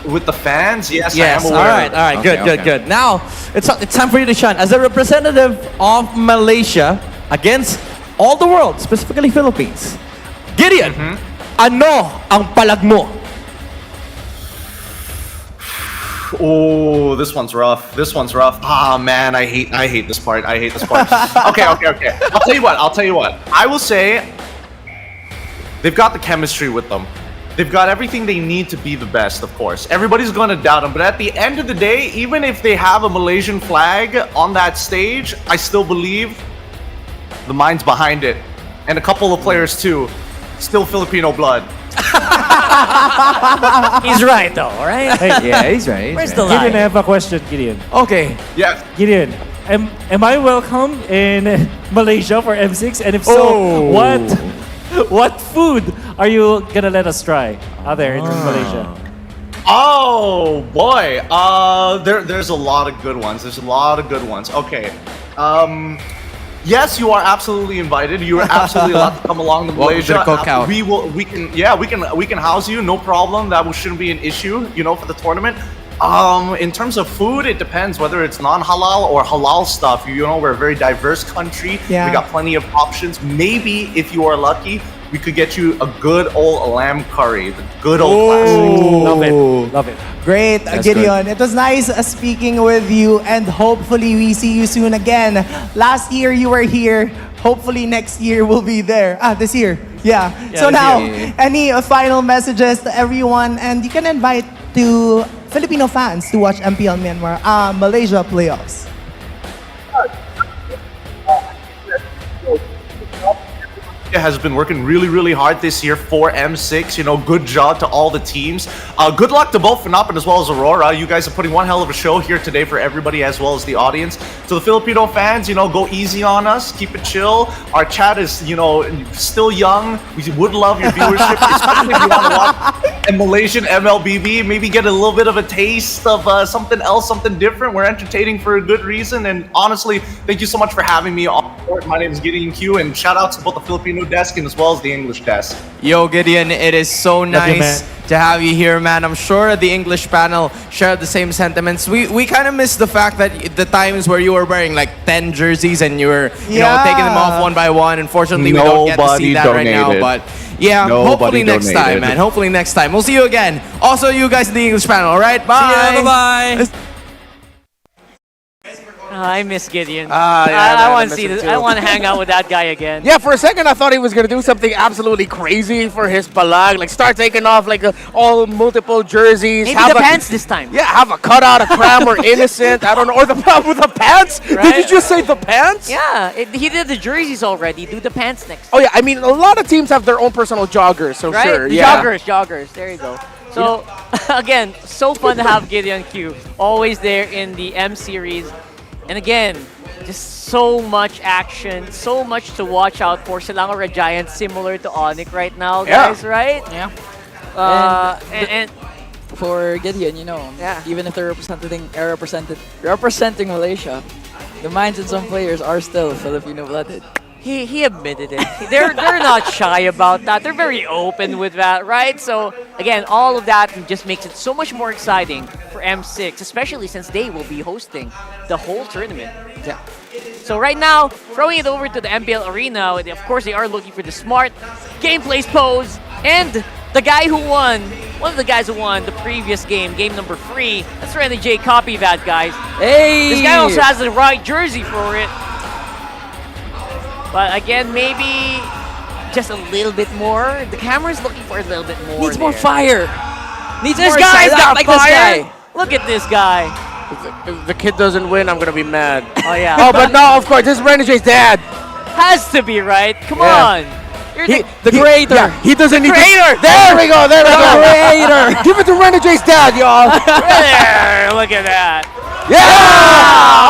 With the fans? Yes, I yes. am aware. All right. Good. Now, it's time for you to shine. As a representative of Malaysia against all the world, specifically Philippines, Gideon, ano ang palag mo? Oh, this one's rough. Ah, man, I hate this part. Okay. I'll tell you what. I will say they've got the chemistry with them. They've got everything they need to be the best, of course. Everybody's going to doubt them, but at the end of the day, even if they have a Malaysian flag on that stage, I still believe the mind's behind it. And a couple of players too. Still Filipino blood. He's right though, right? Hey, he's right. Where's the Gideon, line? I have a question, Gideon. Okay. Yes. Gideon, am I welcome in Malaysia for M6? And if so, what food are you gonna let us try out there in Malaysia? Oh boy, there's a lot of good ones. Okay, yes, you are absolutely invited. You are absolutely allowed to come along to Malaysia. We can house you, no problem. That shouldn't be an issue, for the tournament. In terms of food, it depends whether it's non-halal or halal stuff. We're a very diverse country. Yeah. We got plenty of options. Maybe if you are lucky, we could get you a good old lamb curry, the good old classic. Love it. Great, Gideon. It was nice speaking with you, and hopefully we see you soon again. Last year you were here. Hopefully next year we'll be there. This year. Yeah. So now, any final messages to everyone? And you can invite to Filipino fans to watch MPL Myanmar Malaysia playoffs. Has been working really hard this year for M6. Good job to all the teams. Good luck to both FNOP as well as Aurora. You guys are putting one hell of a show here today for everybody as well as the audience. To the Filipino fans, go easy on us. Keep it chill. Our chat is, still young. We would love your viewership, especially if you want to watch a Malaysian MLBB. Maybe get a little bit of a taste of something else, something different. We're entertaining for a good reason. And honestly, thank you so much for having me on board. My name is Gideon Q, and shout out to both the Filipino desk and as well as the English desk. Yo, Gideon, it is so nice to have you here, man. I'm sure the English panel shared the same sentiments. We kind of missed the fact that the times where you were wearing like 10 jerseys and you were taking them off one by one. Unfortunately, we don't get to see that right now. But yeah, hopefully next time, man. Hopefully next time. We'll see you again. Also, you guys in the English panel, all right? Bye. See ya, bye-bye. I miss Gideon. I want to see this. I want to hang out with that guy again. Yeah, for a second I thought he was gonna do something absolutely crazy for his palag, like start taking off like all multiple jerseys. Maybe the pants this time. Yeah, have a cutout, a cram, or innocent. I don't know. Or the with the pants. Right? Did you just say the pants? Yeah, he did the jerseys already. Do the pants next. Oh yeah, I mean a lot of teams have their own personal joggers, so right? sure. The Yeah. joggers. There you go. So again, so fun to have Gideon Q always there in the M series, and again. Just so much action, so much to watch out for. Silang Red Giants, similar to Onic right now, guys, right? Yeah. And for Gideon, even if they're representing Malaysia, the minds in some players are still Filipino-blooded. He admitted it. They're not shy about that. They're very open with that, right? So again, all of that just makes it so much more exciting for M6, especially since they will be hosting the whole tournament. Yeah. So right now, throwing it over to the MPL Arena, of course they are looking for the smart gameplay pose, and the guy who won, one of the guys who won the previous game, game number 3, that's Renny J. Copy that, guys. Hey! This guy also has the right jersey for it. But again, maybe just a little bit more. The camera's looking for a little bit more. Needs more fire. Needs this more guy's got like fire. This guy. Look at this guy. If the kid doesn't win, I'm gonna be mad. Oh yeah. Oh, but no, of course, this is Renny J's dad. Has to be right. Come on. You're The creator. Yeah, he doesn't need creator. There we go. There we go. Creator. Give it to Renny J's dad, y'all. There. Look at that. Yeah.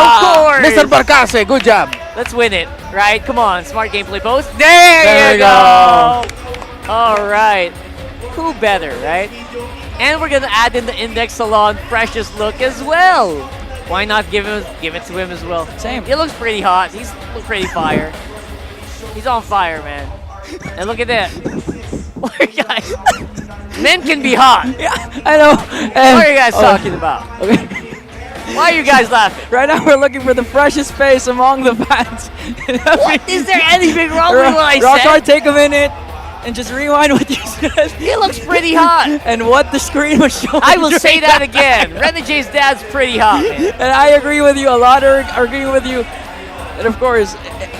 Of course. Mr. Barcase, good job. Let's win it, right? Come on, smart gameplay post. There you go. All right. Who better, right? And we're gonna add in the Index Salon Precious look as well. Why not give it to him as well? Same. He looks pretty hot. He's pretty fire. He's on fire, man. And look at that. Guys, men can be hot. Yeah, I know. What are you guys talking about? Okay. Why are you guys laughing? Right now we're looking for the freshest face among the fans. What? Is there anything wrong with what I Rockstar, said? take a minute and just rewind what you said. He looks pretty hot. And what the screen was showing. I will say that again. Renny J's dad's pretty hot, man. And I agree with you. A lot are agreeing with you. And of course,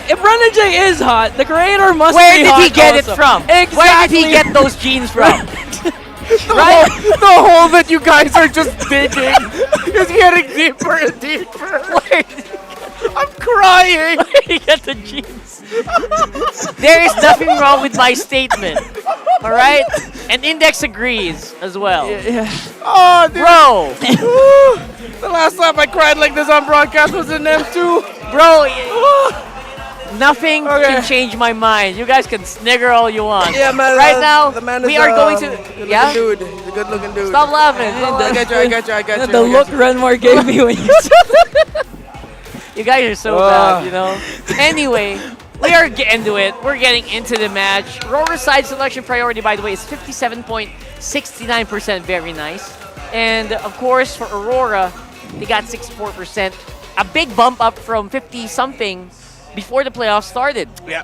if Renny J is hot, the creator must Where be did hot he get also. it from? Exactly. Where did he get those genes from? Right? The hole that you guys are just digging is getting deeper and deeper. Wait. I'm crying. You get the jeans. There is nothing wrong with my statement. All right? And Index agrees as well. Yeah. Oh, dude. Bro. The last time I cried like this on broadcast was in M2. Bro, nothing can change my mind. You guys can snigger all you want. Yeah, man. Right now, the man we is, are going to... good-looking dude. He's a good-looking dude. Stop laughing. I got you. The look Renmar gave me when you said You guys are so bad, you know? Anyway, we are getting to it. We're getting into the match. RORA side selection priority, by the way, is 57.69%. Very nice. And, of course, for Aurora, they got 64%. A big bump up from 50-something before the playoffs started. Yeah.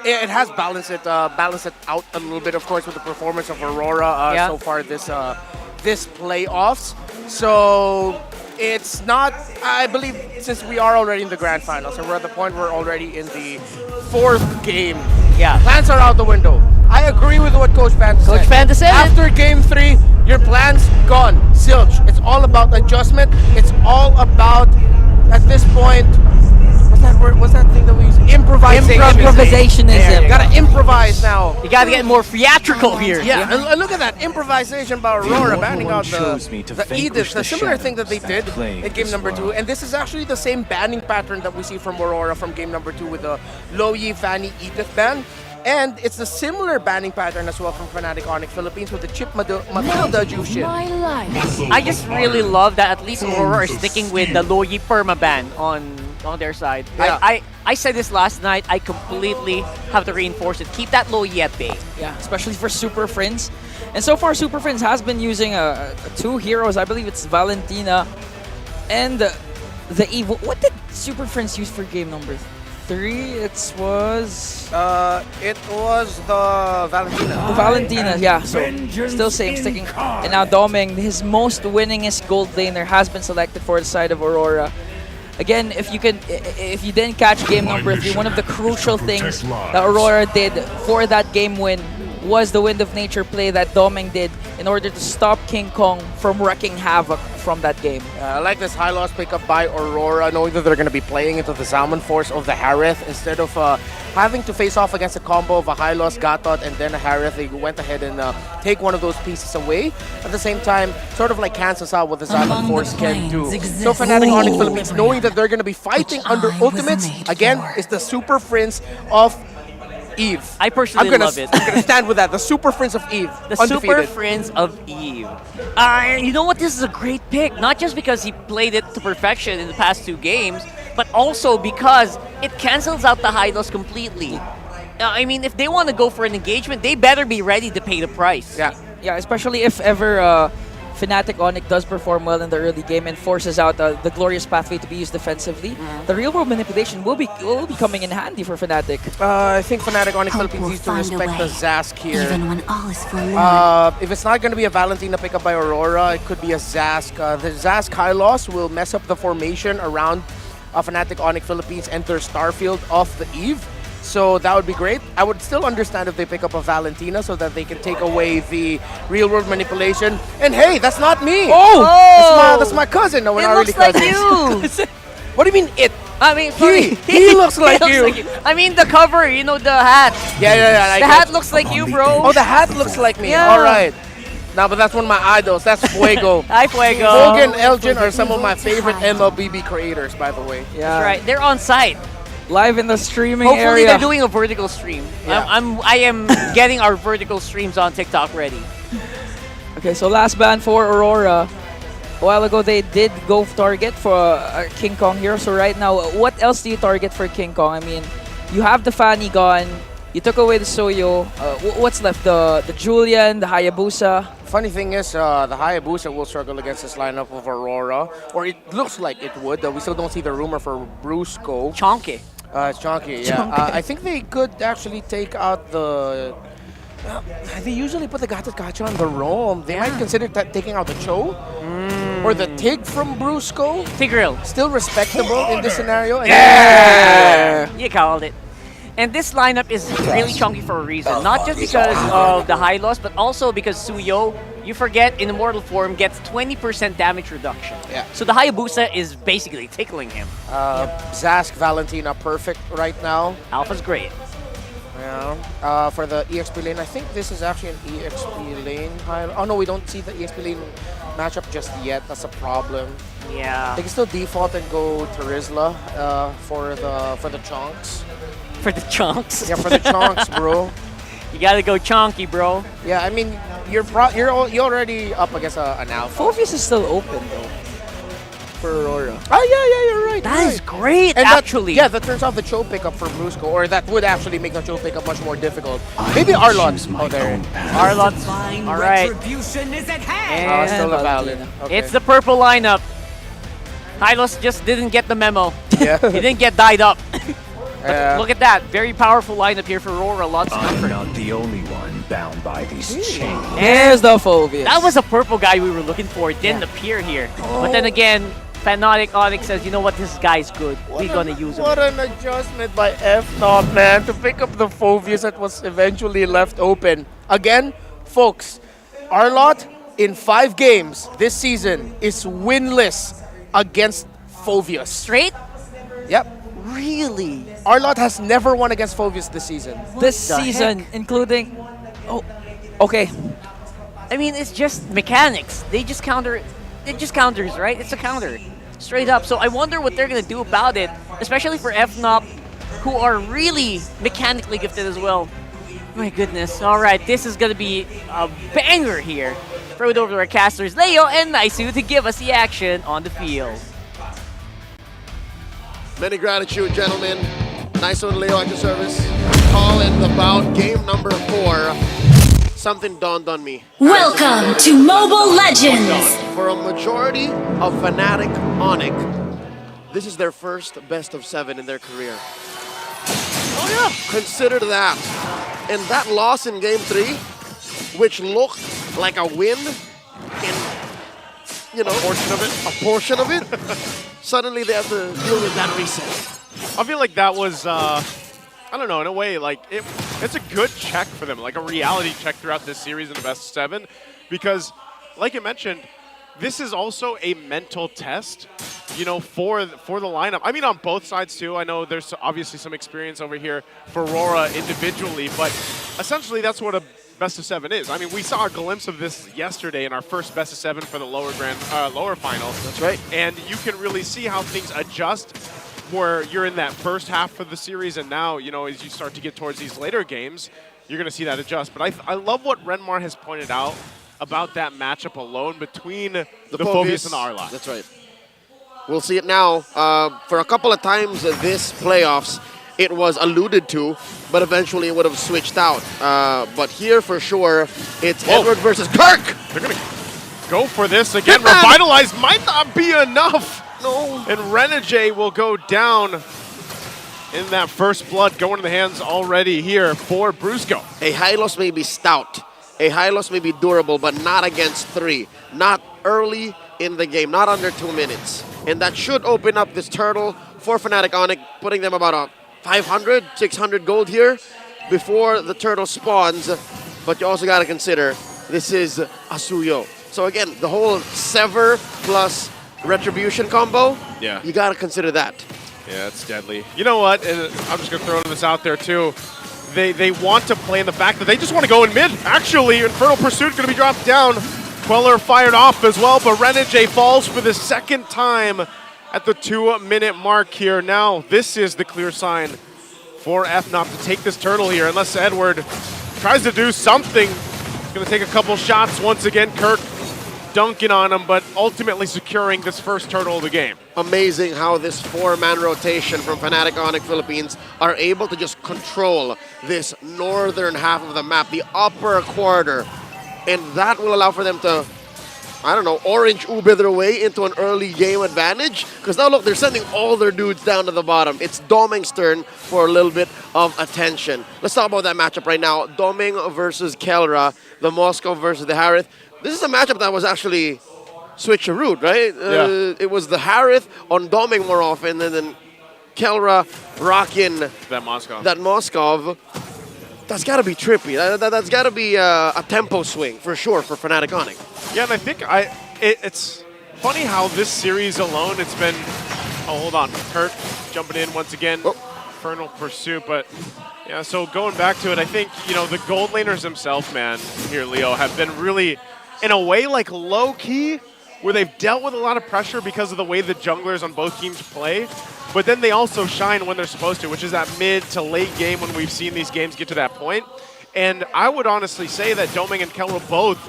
It has balanced it out a little bit, of course, with the performance of Aurora so far this playoffs. So it's not, I believe, since we are already in the grand finals and we're at the point where we're already in the 4th game. Yeah. Plans are out the window. I agree with what Coach Panda said. Coach Panda said After game 3, your plan's gone. Zilch. It's all about adjustment. It's all about, at this point, what's that word? What's that thing that we use? Improvisation. Improvisationism. You gotta improvise now. You gotta get more theatrical here. Yeah, and look at that improvisation by Aurora banning out the Edith, the similar thing that they did in game number 2. And this is actually the same banning pattern that we see from Aurora from game number 2 with the Loyi, Fanny, Edith ban. And it's a similar banning pattern as well from Fnatic Onic Philippines with the Chip Matilda Jushin. I just really love that at least Aurora is sticking with the Loyi permaban on their side. Yeah. I said this last night. I completely have to reinforce it. Keep that Loyi at bay. Yeah, especially for Super Friends. And so far, Super Friends has been using 2 heroes. I believe it's Valentina and the Evil. What did Super Friends use for game number 3? It was the Valentina. The Valentina, yeah. So still same sticking. And now Doming, his most winningest gold laner, has been selected for the side of Aurora. Again, if you didn't catch game number 3, one of the crucial things that Aurora did for that game win was the Wind of Nature play that Doming did in order to stop King Kong from wreaking havoc from that game. I like this high loss pickup by Aurora, knowing that they're going to be playing into the Salmon Force of the Harith instead of having to face off against a combo of a high loss Gatot and then a Harith. They went ahead and take one of those pieces away. At the same time, sort of like cancels out what the Salmon Force can do. So Fnatic Onic Philippines, knowing that they're going to be fighting under ultimates, again, is the Super Friends of Eve. I personally love it. I'm gonna stand with that. The Super Friends of Eve. The undefeated. Super Friends of Eve. You know what? This is a great pick. Not just because he played it to perfection in the past 2 games, but also because it cancels out the high loss completely. I mean, if they want to go for an engagement, they better be ready to pay the price. Yeah, especially if ever Fnatic Onic does perform well in the early game and forces out the glorious pathway to be used defensively, the real world manipulation will be coming in handy for Fnatic. I think Fnatic Onic Philippines needs to respect the Zask here. Even when all is forlorn. If it's not going to be a Valentina pickup by Aurora, it could be a Zask. The Zask high loss will mess up the formation around Fnatic Onic Philippines and their Starfield off the Eve. So that would be great. I would still understand if they pick up a Valentina so that they can take away the real-world manipulation. And hey, that's not me! That's my cousin. No, we're not really cousins. You. What do you mean it? I mean, he looks like you. I mean, the cover, you know, the hat. Yeah. The hat looks like you, bro. Oh, the hat looks like me. Yeah. All right. No, but that's one of my idols. That's Fuego. Hi, Fuego. Hogan, Elgin are some of my favorite MLBB creators, by the way. Yeah. That's right. They're on site. Live in the streaming Hopefully area. they're doing a vertical stream. Yeah. I am getting our vertical streams on TikTok ready. Okay, so last ban for Aurora. A while ago, they did go target for King Kong here. So right now, what else do you target for King Kong? I mean, you have the Fanny gone. You took away the Soyo. What's left? The Julian, the Hayabusa. Funny thing is, the Hayabusa will struggle against this lineup of Aurora. Or it looks like it would. We still don't see the rumor for Brusco. Chonky. It's Chonky, yeah. I think they could actually take out the... they usually put the Gacha on the Rome. They might consider taking out the Cho. Or the Tig from Brusco. Tigreal. Still respectable in this scenario. Yeah! You called it. And this lineup is really chunky for a reason. Not just because of the high loss, but also because Suyo, you forget, in immortal form, gets 20% damage reduction. Yeah. So the Hayabusa is basically tickling him. Zask, Valentina, perfect right now. Alpha's great. Yeah. For the EXP lane, I think this is actually an EXP lane. Oh no, we don't see the EXP lane matchup just yet. That's a problem. Yeah. They can still default and go to Rizla for the chunks. For the chunks? Yeah, for the chunks, bro. You gotta go chunky, bro. Yeah, I mean, you're already up against an alpha. Phoveus is still open though. For Aurora. Oh yeah, you're right. That is great, and actually. That turns off the choke pickup for Brusco, or that would actually make the choke pickup much more difficult. Maybe Arlot. Oh, there. Arlot's all right. Retribution is at hand. And Still a valid. Okay. it's the purple lineup. Hylos just didn't get the memo. Yeah. He didn't get dyed up. But look at that. Very powerful lineup here for Aurora. Lots of comfort. I'm not the only one bound by these chains. There's the Phoveus. That was a purple guy we were looking for. It didn't appear here. But then again, Fnatic Onic says, you know what, this guy's good. We're gonna use him. What an adjustment by FNOP, man, to pick up the Phoveus that was eventually left open. Again, folks, Arlot in 5 games this season is winless against Phoveus. Straight? Yep. Really? Arlot has never won against Phoveus this season. This season, including... Oh, okay. I mean, it's just mechanics. They just counter... It just counters, right? It's a counter. Straight up. So I wonder what they're going to do about it, especially for FNOP, who are really mechanically gifted as well. My goodness. All right, this is going to be a banger here. Throw it over to our casters, Leo and Naisu, to give us the action on the field. Many gratitude, gentlemen. Nice one, Leo, at your service. Call in the bout, game number 4. Something dawned on me. Welcome to Mobile Legends. For a majority of Fnatic Onic, this is their first best of 7 in their career. Oh yeah, consider that. And that loss in game 3, which looked like a win in, you know, a portion of it, suddenly they have to deal with that reset. I feel like that was, I don't know, in a way, like, it's a good check for them, like a reality check throughout this series in the best of 7, because, like you mentioned, this is also a mental test, you know, for the lineup. I mean, on both sides, too. I know there's obviously some experience over here for RORA individually, but essentially that's what a best of 7 is. I mean, we saw a glimpse of this yesterday in our first best of 7 for the lower finals. That's right. And you can really see how things adjust where you're in that first half of the series, and now, you know, as you start to get towards these later games, you're going to see that adjust. But I love what Renmar has pointed out about that matchup alone between the Phoveus and the Arlot. That's right. We'll see it now. For a couple of times this playoffs, it was alluded to, but eventually it would have switched out. But here, for sure, it's Edward versus Kirk. They're going to go for this again. Revitalize might not be enough. No. And Renegade will go down in that first blood, going to the hands already here for Brusco. A Hylos may be stout. A Hylos may be durable, but not against 3. Not early in the game, not under 2 minutes. And that should open up this turtle for Fnatic Onic, putting them about a 500, 600 gold here before the turtle spawns. But you also got to consider, this is Asuyo. So again, the whole Sever plus Retribution combo, yeah, you got to consider that. Yeah, it's deadly. You know what? And I'm just going to throw this out there, too. They want to play in the fact that they just want to go in mid. Actually, Infernal Pursuit going to be dropped down. Queller fired off as well, but Renegade falls for the second time at the 2-minute mark here. Now, this is the clear sign for FNOP to take this turtle here, unless Edward tries to do something. He's going to take a couple shots once again. Kirk dunking on him, but ultimately securing this first turtle of the game. Amazing how this 4-man rotation from Fnatic Onic Philippines are able to just control this northern half of the map, the upper quarter. And that will allow for them to, I don't know, orange ube their way into an early game advantage. Because now look, they're sending all their dudes down to the bottom. It's Doming's turn for a little bit of attention. Let's talk about that matchup right now. Doming versus Kelra, the Moscow versus the Harith. This is a matchup that was actually switcherooed, right? Yeah. It was the Harith on Doming more often, and then Kelra rocking That Moskov. that Moskov, that's got to be trippy. That's got to be a tempo swing for sure for Fnatic Onic. Yeah, and I think it's funny how this series alone, it's been... Oh, hold on. Kirk jumping in once again. Infernal Pursuit, but... Yeah, so going back to it, I think, you know, the gold laners themselves, man, here, Leo, have been really, in a way, like low-key, where they've dealt with a lot of pressure because of the way the junglers on both teams play, but then they also shine when they're supposed to, which is that mid to late game when we've seen these games get to that point. And I would honestly say that Doming and Kelro both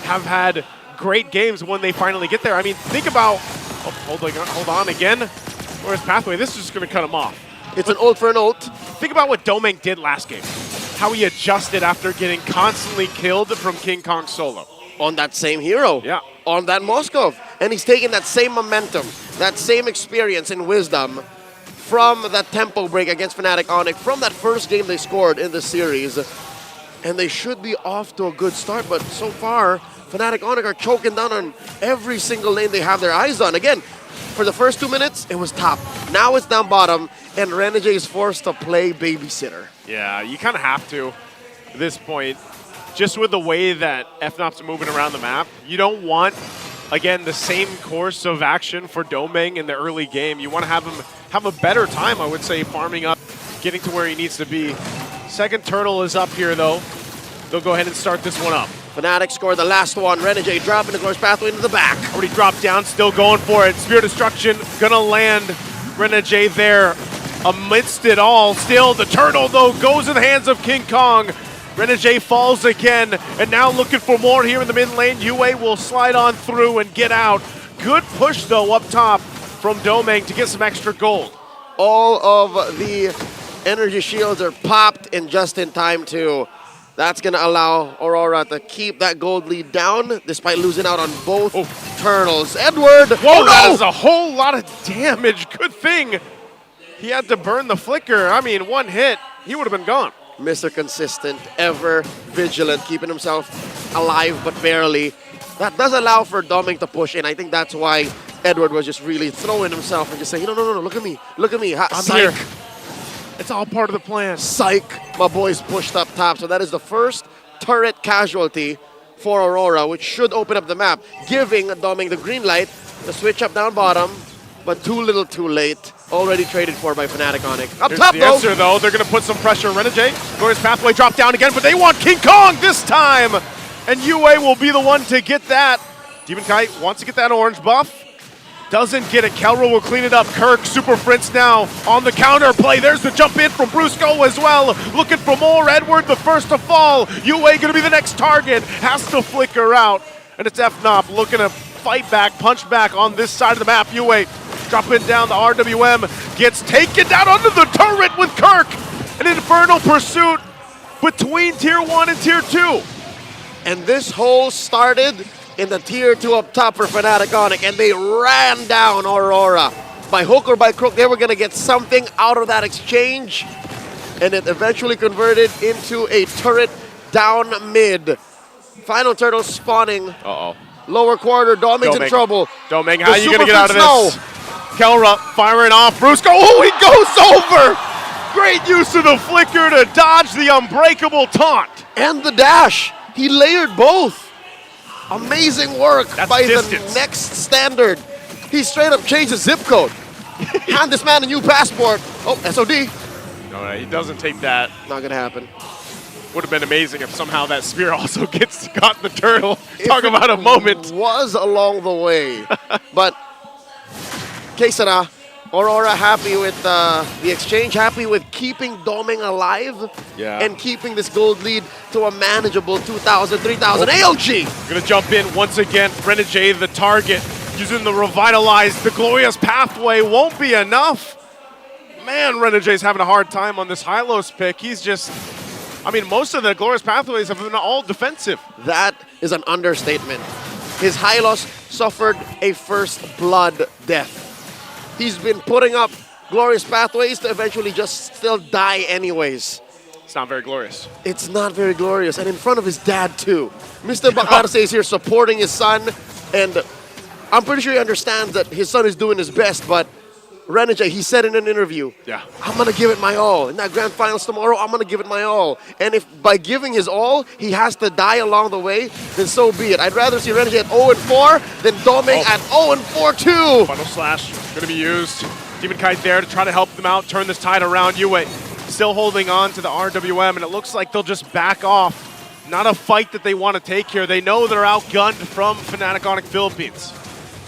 have had great games when they finally get there. I mean, think about, hold on again. Where's Pathway? This is just going to cut him off. It's an ult for an ult. Think about what Doming did last game. How he adjusted after getting constantly killed from King Kong solo. On that same hero. Yeah. On that Moskov. And he's taking that same momentum, that same experience and wisdom from that tempo break against Fnatic Onic, from that first game they scored in the series. And they should be off to a good start, but so far, Fnatic Onic are choking down on every single lane they have their eyes on. Again, for the first 2 minutes, it was top. Now it's down bottom, and Renegade is forced to play babysitter. Yeah, you kind of have to at this point. Just with the way that FNOP's moving around the map, you don't want, again, the same course of action for Doming in the early game. You want to have him have a better time, I would say, farming up, getting to where he needs to be. Second turtle is up here, though. They'll go ahead and start this one up. Fnatic scored the last one. Renegade dropping the Glorious Pathway into the back. Already dropped down, still going for it. Spear Destruction gonna land Renegade there amidst it all. Still, the turtle, though, goes in the hands of King Kong. Renegade falls again, and now looking for more here in the mid lane. UA will slide on through and get out. Good push, though, up top from Doming to get some extra gold. All of the energy shields are popped and just in time, too. That's going to allow Aurora to keep that gold lead down despite losing out on both turtles. Edward! Whoa, that is a whole lot of damage. Good thing he had to burn the flicker. I mean, one hit, he would have been gone. Mr. Consistent, ever vigilant, keeping himself alive but barely. That does allow for Doming to push in. I think that's why Edward was just really throwing himself and just saying, no, look at me, I'm Psych. here. It's all part of the plan. Psych, my boys pushed up top. So that is the first turret casualty for Aurora, which should open up the map, giving Doming the green light to switch up down bottom, but too little too late. Already traded for by Fnatic Onic. Up Here's top, the answer, though. They're going to put some pressure on Renegade. Glorious Pathway drop down again, but they want King Kong this time. And UA will be the one to get that. Demon Kite wants to get that orange buff. Doesn't get it. Kelro will clean it up. Kirk, Super Prince now on the counter play. There's the jump in from Brusco as well. Looking for more. Edward, the first to fall. UA going to be the next target. Has to flicker out. And it's FNOP looking to fight back, punch back on this side of the map. UA dropping down the RWM. Gets taken down under the turret with Kirk. An infernal pursuit between Tier 1 and Tier 2. And this hole started in the Tier 2 up top for Fnatic Onic, and they ran down Aurora. By hook or by crook, they were going to get something out of that exchange, and it eventually converted into a turret down mid. Final turtle spawning. Uh-oh. Lower quarter, Doming's in trouble. Doming, how are you going to get out of No. this? Kelra firing off. Brusco, oh, he goes over! Great use of the flicker to dodge the unbreakable taunt. And the dash. He layered both. Amazing work by distance. the next standard. He straight up changed the zip code. Hand this man a new passport. Oh, SOD. No, he doesn't take that. Not gonna happen. Would have been amazing if somehow that spear also got the turtle. Talk about a moment. Was along the way. But Kesara, Aurora happy with the exchange, happy with keeping Doming alive and keeping this gold lead to a manageable 2,000, 3,000 AOG. Gonna jump in once again. Renegade, the target, using the revitalized. The Glorious Pathway won't be enough. Man, Renegade's having a hard time on this Hylos pick. He's just, I mean, most of the Glorious Pathways have been all defensive. That is an understatement. His Hylos suffered a first blood death. He's been putting up glorious pathways to eventually just still die anyways. It's not very glorious. It's not very glorious, and in front of his dad too. Mr. Bacarse is here supporting his son, and I'm pretty sure he understands that his son is doing his best, but Renegade, he said in an interview, Yeah. I'm going to give it my all. In that grand finals tomorrow, I'm going to give it my all. And if by giving his all, he has to die along the way, then so be it. I'd rather see Renegade at 0-4 than Doming at 0-4 too. Final slash going to be used. Demon Kite there to try to help them out, turn this tide around. Yue still holding on to the RWM, and it looks like they'll just back off. Not a fight that they want to take here. They know they're outgunned from Fnatic Onic Philippines.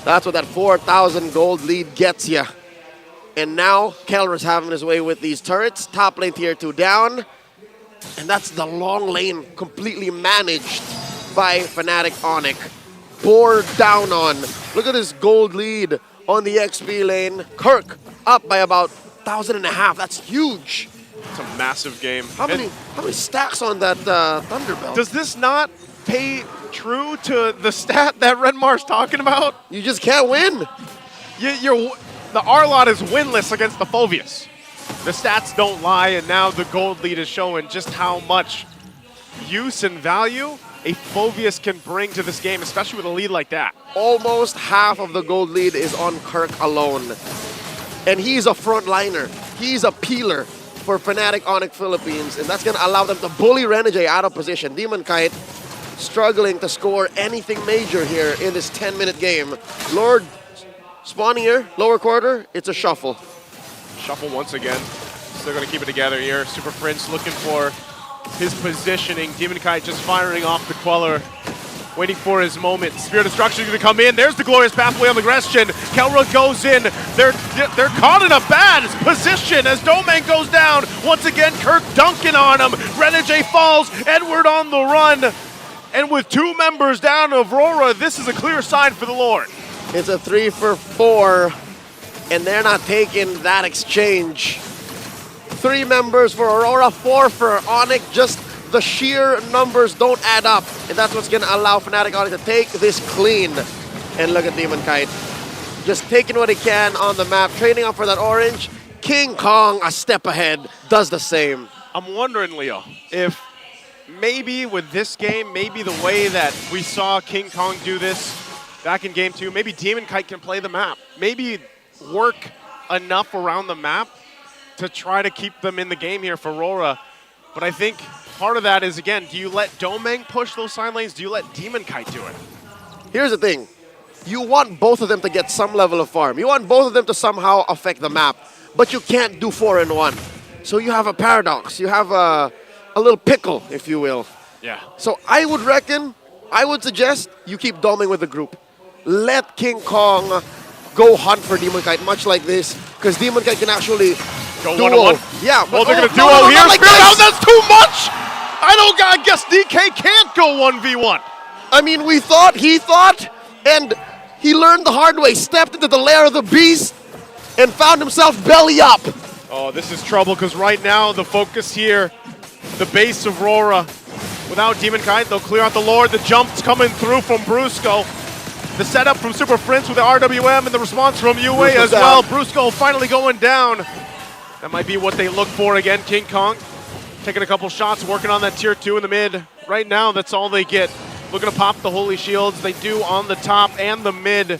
That's what that 4,000 gold lead gets you. And now, Keller's having his way with these turrets. Top lane tier 2 down. And that's the long lane completely managed by Fnatic Onic. Bore down on. Look at this gold lead on the XP lane. Kirk up by about 1,500. That's huge. It's a massive game. How many stacks on that Thunderbelt? Does this not pay true to the stat that Redmar's talking about? You just can't win. The R-Lot is winless against the Phoveus. The stats don't lie, and now the gold lead is showing just how much use and value a Phoveus can bring to this game, especially with a lead like that. Almost half of the gold lead is on Kirk alone. And he's a frontliner. He's a peeler for Fnatic Onic Philippines, and that's going to allow them to bully Renegade out of position. Demon Kite struggling to score anything major here in this 10-minute game. Lord spawning here, lower quarter, it's a shuffle. Shuffle once again. Still going to keep it together here. Super Prince looking for his positioning. Demon Kite just firing off the Queller, waiting for his moment. Spirit of Destruction is going to come in. There's the glorious pathway on the aggression. Kelra goes in. They're caught in a bad position as Domain goes down. Once again, Kirk dunking on him. Renegade falls. Edward on the run. And with 2 members down of Aurora, this is a clear sign for the Lord. It's a 3 for 4, and they're not taking that exchange. 3 members for Aurora, 4 for Onic. Just the sheer numbers don't add up, and that's what's going to allow Fnatic Onic to take this clean. And look at Demon Kite, just taking what he can on the map, trading up for that orange. King Kong, a step ahead, does the same. I'm wondering, Leo, if maybe with this game, maybe the way that we saw King Kong do this back in game 2, maybe Demon Kite can play the map. Maybe work enough around the map to try to keep them in the game here for Aurora. But I think part of that is, again, do you let Domeng push those side lanes? Do you let Demon Kite do it? Here's the thing. You want both of them to get some level of farm. You want both of them to somehow affect the map. But you can't do 4 in 1. So you have a paradox. You have a little pickle, if you will. Yeah. So I would suggest you keep Domeng with the group. Let King Kong go hunt for Demon Kite, much like this, because Demon Kite can actually go duo. 1-on-1? Yeah, but they're going to no, duo here. like Spirit, that's too much! I guess DK can't go 1v1. I mean, he thought, and he learned the hard way, stepped into the lair of the beast, and found himself belly up. Oh, this is trouble, because right now the focus here, the base of Aurora, without Demon Kite, they'll clear out the Lord. The jump's coming through from Brusco. The setup from Super Prince with the RWM and the response from UA as well. Brusco finally going down. That might be what they look for again. King Kong taking a couple shots, working on that tier 2 in the mid. Right now, that's all they get. Looking to pop the Holy Shields. They do on the top and the mid.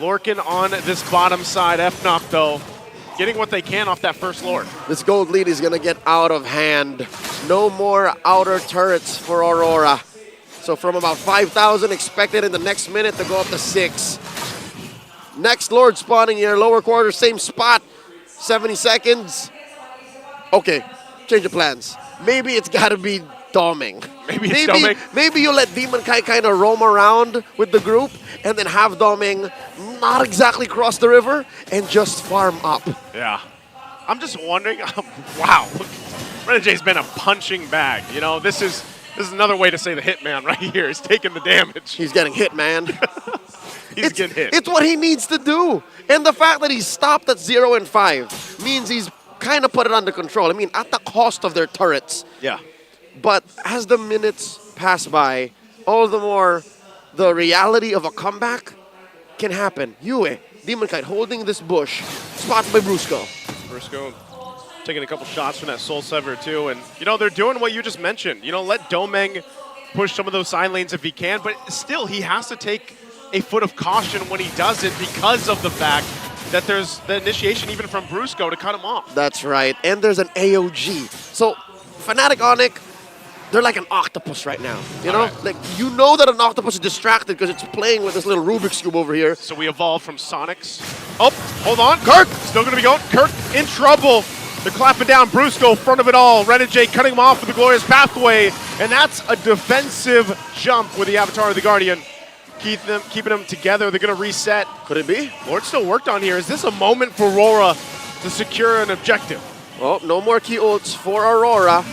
Lurking on this bottom side. FNOP, though, getting what they can off that first Lord. This gold lead is going to get out of hand. No more outer turrets for Aurora. So from about 5,000 expected in the next minute to go up to 6. Next Lord spawning here, lower quarter, same spot. 70 seconds. Okay, change of plans. Maybe it's got to be Doming. Maybe you let Demon Kite kind of roam around with the group and then have Doming not exactly cross the river and just farm up. Yeah. I'm just wondering, wow, look, Renegade's been a punching bag. You know, this is another way to say the hitman right here. He's taking the damage. He's getting hit, man. He's getting hit. It's what he needs to do. And the fact that he's stopped at 0 and 5 means he's kind of put it under control. I mean, at the cost of their turrets. Yeah. But as the minutes pass by, all the more the reality of a comeback can happen. Yue, Demon Kite holding this bush, spotted by Brusco. Brusco taking a couple shots from that Soul Sever too. And, you know, they're doing what you just mentioned. You know, let Domeng push some of those side lanes if he can, but still he has to take a foot of caution when he does it because of the fact that there's the initiation even from Brusco to cut him off. That's right. And there's an AOG. So Fnatic Onic, they're like an octopus right now. You know? Like, you know that an octopus is distracted because it's playing with this little Rubik's Cube over here. So we evolved from Sonics. Oh, hold on. Kirk still going to be going. Kirk in trouble. They're clapping down Brusco, front of it all. Renegade cutting him off with the Glorious Pathway. And that's a defensive jump with the Avatar of the Guardian. Keeping them together. They're going to reset. Could it be? Lord still worked on here. Is this a moment for Aurora to secure an objective? Well, no more key ults for Aurora.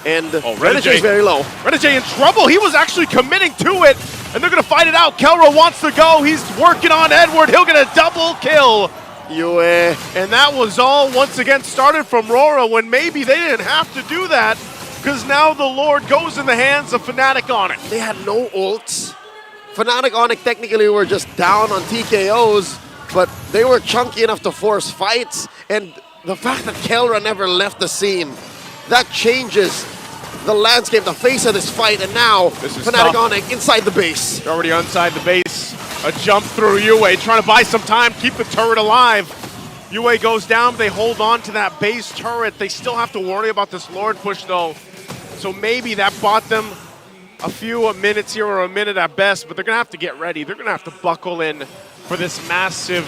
And Renegade is very low. Renegade in trouble. He was actually committing to it. And they're going to fight it out. Kelra wants to go. He's working on Edward. He'll get a double kill. And that was all once again started from RORA when maybe they didn't have to do that because now the Lord goes in the hands of Fnatic Onic. They had no ults. Fnatic Onic technically were just down on TKOs, but they were chunky enough to force fights. And the fact that Kelra never left the scene, that changes the landscape, the face of this fight. And now Fnatic Onic inside the base. They're already inside the base. A jump through Yue, trying to buy some time, keep the turret alive. Yue goes down, but they hold on to that base turret. They still have to worry about this Lord push, though. So maybe that bought them a few minutes here, or a minute at best, but they're going to have to get ready. They're going to have to buckle in for this massive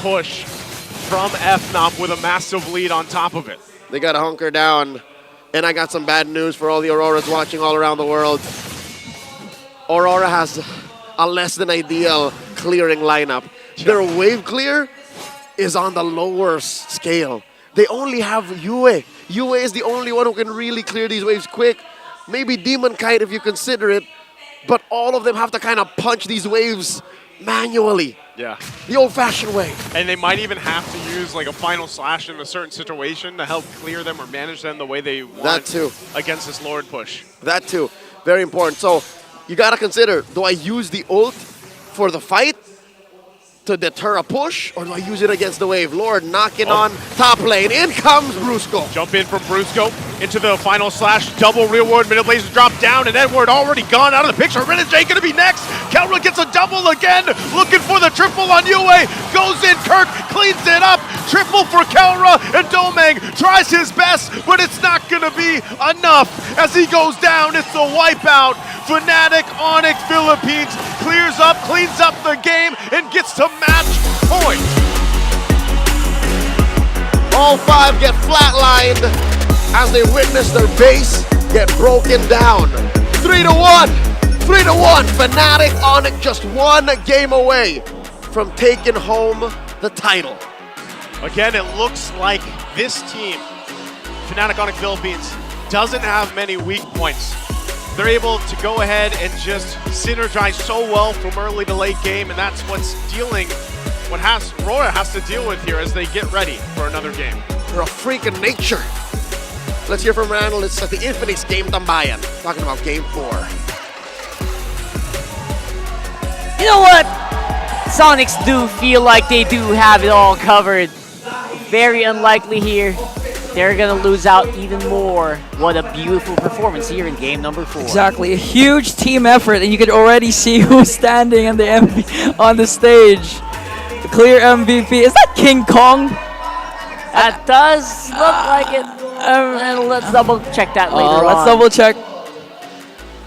push from FNOP with a massive lead on top of it. They got to hunker down. And I got some bad news for all the Auroras watching all around the world. Aurora has a less than ideal clearing lineup. Their wave clear is on the lower scale. They only have Yue. Yue is the only one who can really clear these waves quick. Maybe Demon Kite if you consider it, but all of them have to kind of punch these waves manually. Yeah. The old-fashioned way. And they might even have to use like a final slash in a certain situation to help clear them or manage them the way they want. That too. Against this Lord push. That too. Very important. So you got to consider, do I use the ult for the fight to deter a push, or do I use it against the wave? Lord knocking on top lane. In comes Brusco. Jump in from Brusco into the final slash. Double real world. Minute laser drop down, and Edward already gone out of the picture. Renegade going to be next. Kelra gets a double again. Looking for the triple on Yue. Goes in. Kirk cleans it up. Triple for Kelra, and Domang tries his best, but it's not going to be enough. As he goes down, it's a wipeout. Fnatic Onic Philippines clears up, cleans up the game, and gets to match point. All five get flatlined as they witness their base get broken down. 3-1. 3-1. Fnatic Onic just one game away from taking home the title. Again, it looks like this team, Fnatic Onic Philippines, doesn't have many weak points. They're able to go ahead and just synergize so well from early to late game, and that's what's dealing, what RORA has to deal with here as they get ready for another game. They're a freak of nature. Let's hear from our analysts at the Infinix Game Tambayan, talking about Game 4. You know what? Sonics do feel like they do have it all covered. Very unlikely here. They're going to lose out even more. What a beautiful performance here in game number 4. Exactly, a huge team effort, and you can already see who's standing on the on the stage. The clear MVP. Is that King Kong? That does look like it. And let's double check that later on. Let's double check.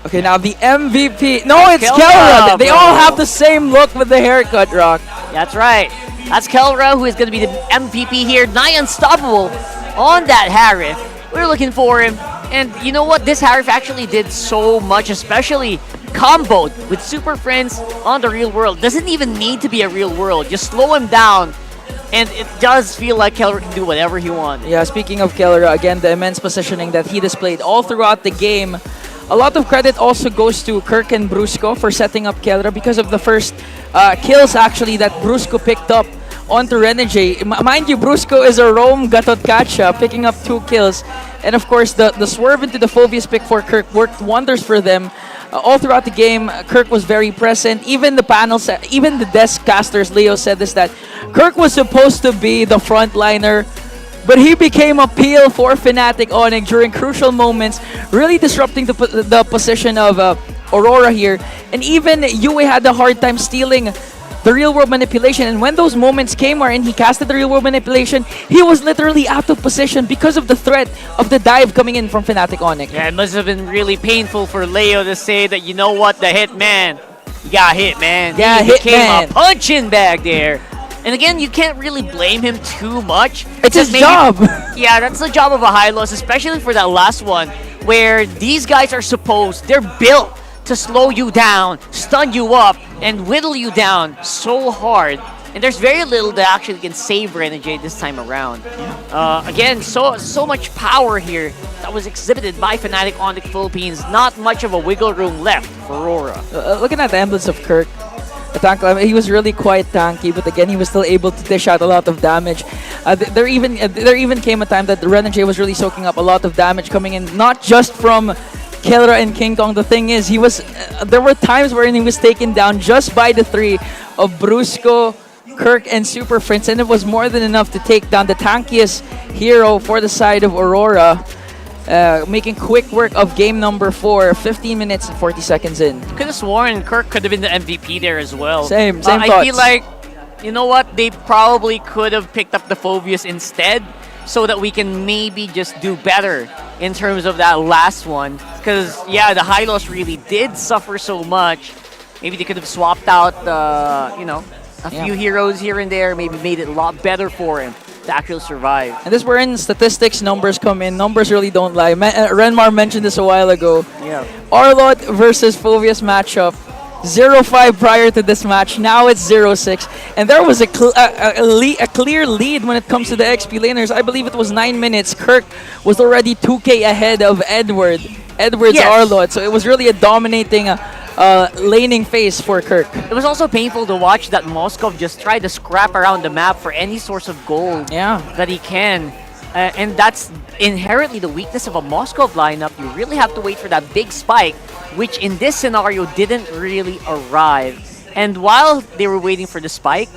Okay, now the MVP. No, it's Kelra. They all have the same look with the haircut, Rock. That's right. That's Kelra, who is going to be the MVP here. Nigh unstoppable on that Harif. We're looking for him. And you know what? This Harif actually did so much, especially comboed with Super Friends on the real world. Doesn't even need to be a real world. Just slow him down. And it does feel like Kelra can do whatever he wants. Yeah, speaking of Kelra, again, the immense positioning that he displayed all throughout the game. A lot of credit also goes to Kirk and Brusco for setting up Kelra because of the first kills, actually, that Brusco picked up onto Renegade. Mind you, Brusco is a roam Gatotkacha, picking up 2 kills. And of course, the swerve into the Phobius pick for Kirk worked wonders for them. All throughout the game, Kirk was very present. Even the panels, even the desk casters, Leo said this, that Kirk was supposed to be the frontliner, but he became a peel for Fnatic Onic during crucial moments, really disrupting the position of Aurora here. And even Yue had a hard time stealing the real world manipulation. And when those moments came wherein he casted the real world manipulation, he was literally out of position because of the threat of the dive coming in from Fnatic Onic. Yeah, it must have been really painful for Leo to say that, you know what, the hitman, you got hit, man. Yeah, he became hitman. a punching bag there. And again, you can't really blame him too much. It's his Maybe- job. Yeah, that's the job of a high loss, especially for that last one, where these guys are they're built to slow you down, stun you up, and whittle you down so hard. And there's very little that actually can save Renegade this time around. Again, so much power here that was exhibited by Fnatic Onic Philippines. Not much of a wiggle room left for Aurora. Looking at the emblems of Kirk, the tank, he was really quite tanky, but again, he was still able to dish out a lot of damage. There even came a time that the Renegade was really soaking up a lot of damage coming in, not just from Kelra and King Kong. The thing is, there were times wherein he was taken down just by the three of Brusco, Kirk, and Super Prince, and it was more than enough to take down the tankiest hero for the side of Aurora, making quick work of game number 4, 15 minutes and 40 seconds in. Could have sworn Kirk could have been the MVP there as well. Same I thoughts. feel like, you know what, they probably could have picked up the Phobius instead so that we can maybe just do better in terms of that last one. Because, yeah, the Hylos really did suffer so much. Maybe they could have swapped out, a few heroes here and there, maybe made it a lot better for him to actually survive. And this is wherein statistics, numbers come in. Numbers really don't lie. Renmar mentioned this a while ago. Yeah. Arlot versus Phobius matchup. 0-5 prior to this match. Now it's 0-6. And there was a clear lead when it comes to the XP laners. I believe it was 9 minutes. Kirk was already 2k ahead of Edward's Yes. Arlot. So it was really a dominating laning phase for Kirk. It was also painful to watch that Moskov just try to scrap around the map for any source of gold that he can. And that's inherently the weakness of a Moskov lineup. You really have to wait for that big spike, which in this scenario didn't really arrive. And while they were waiting for the spike,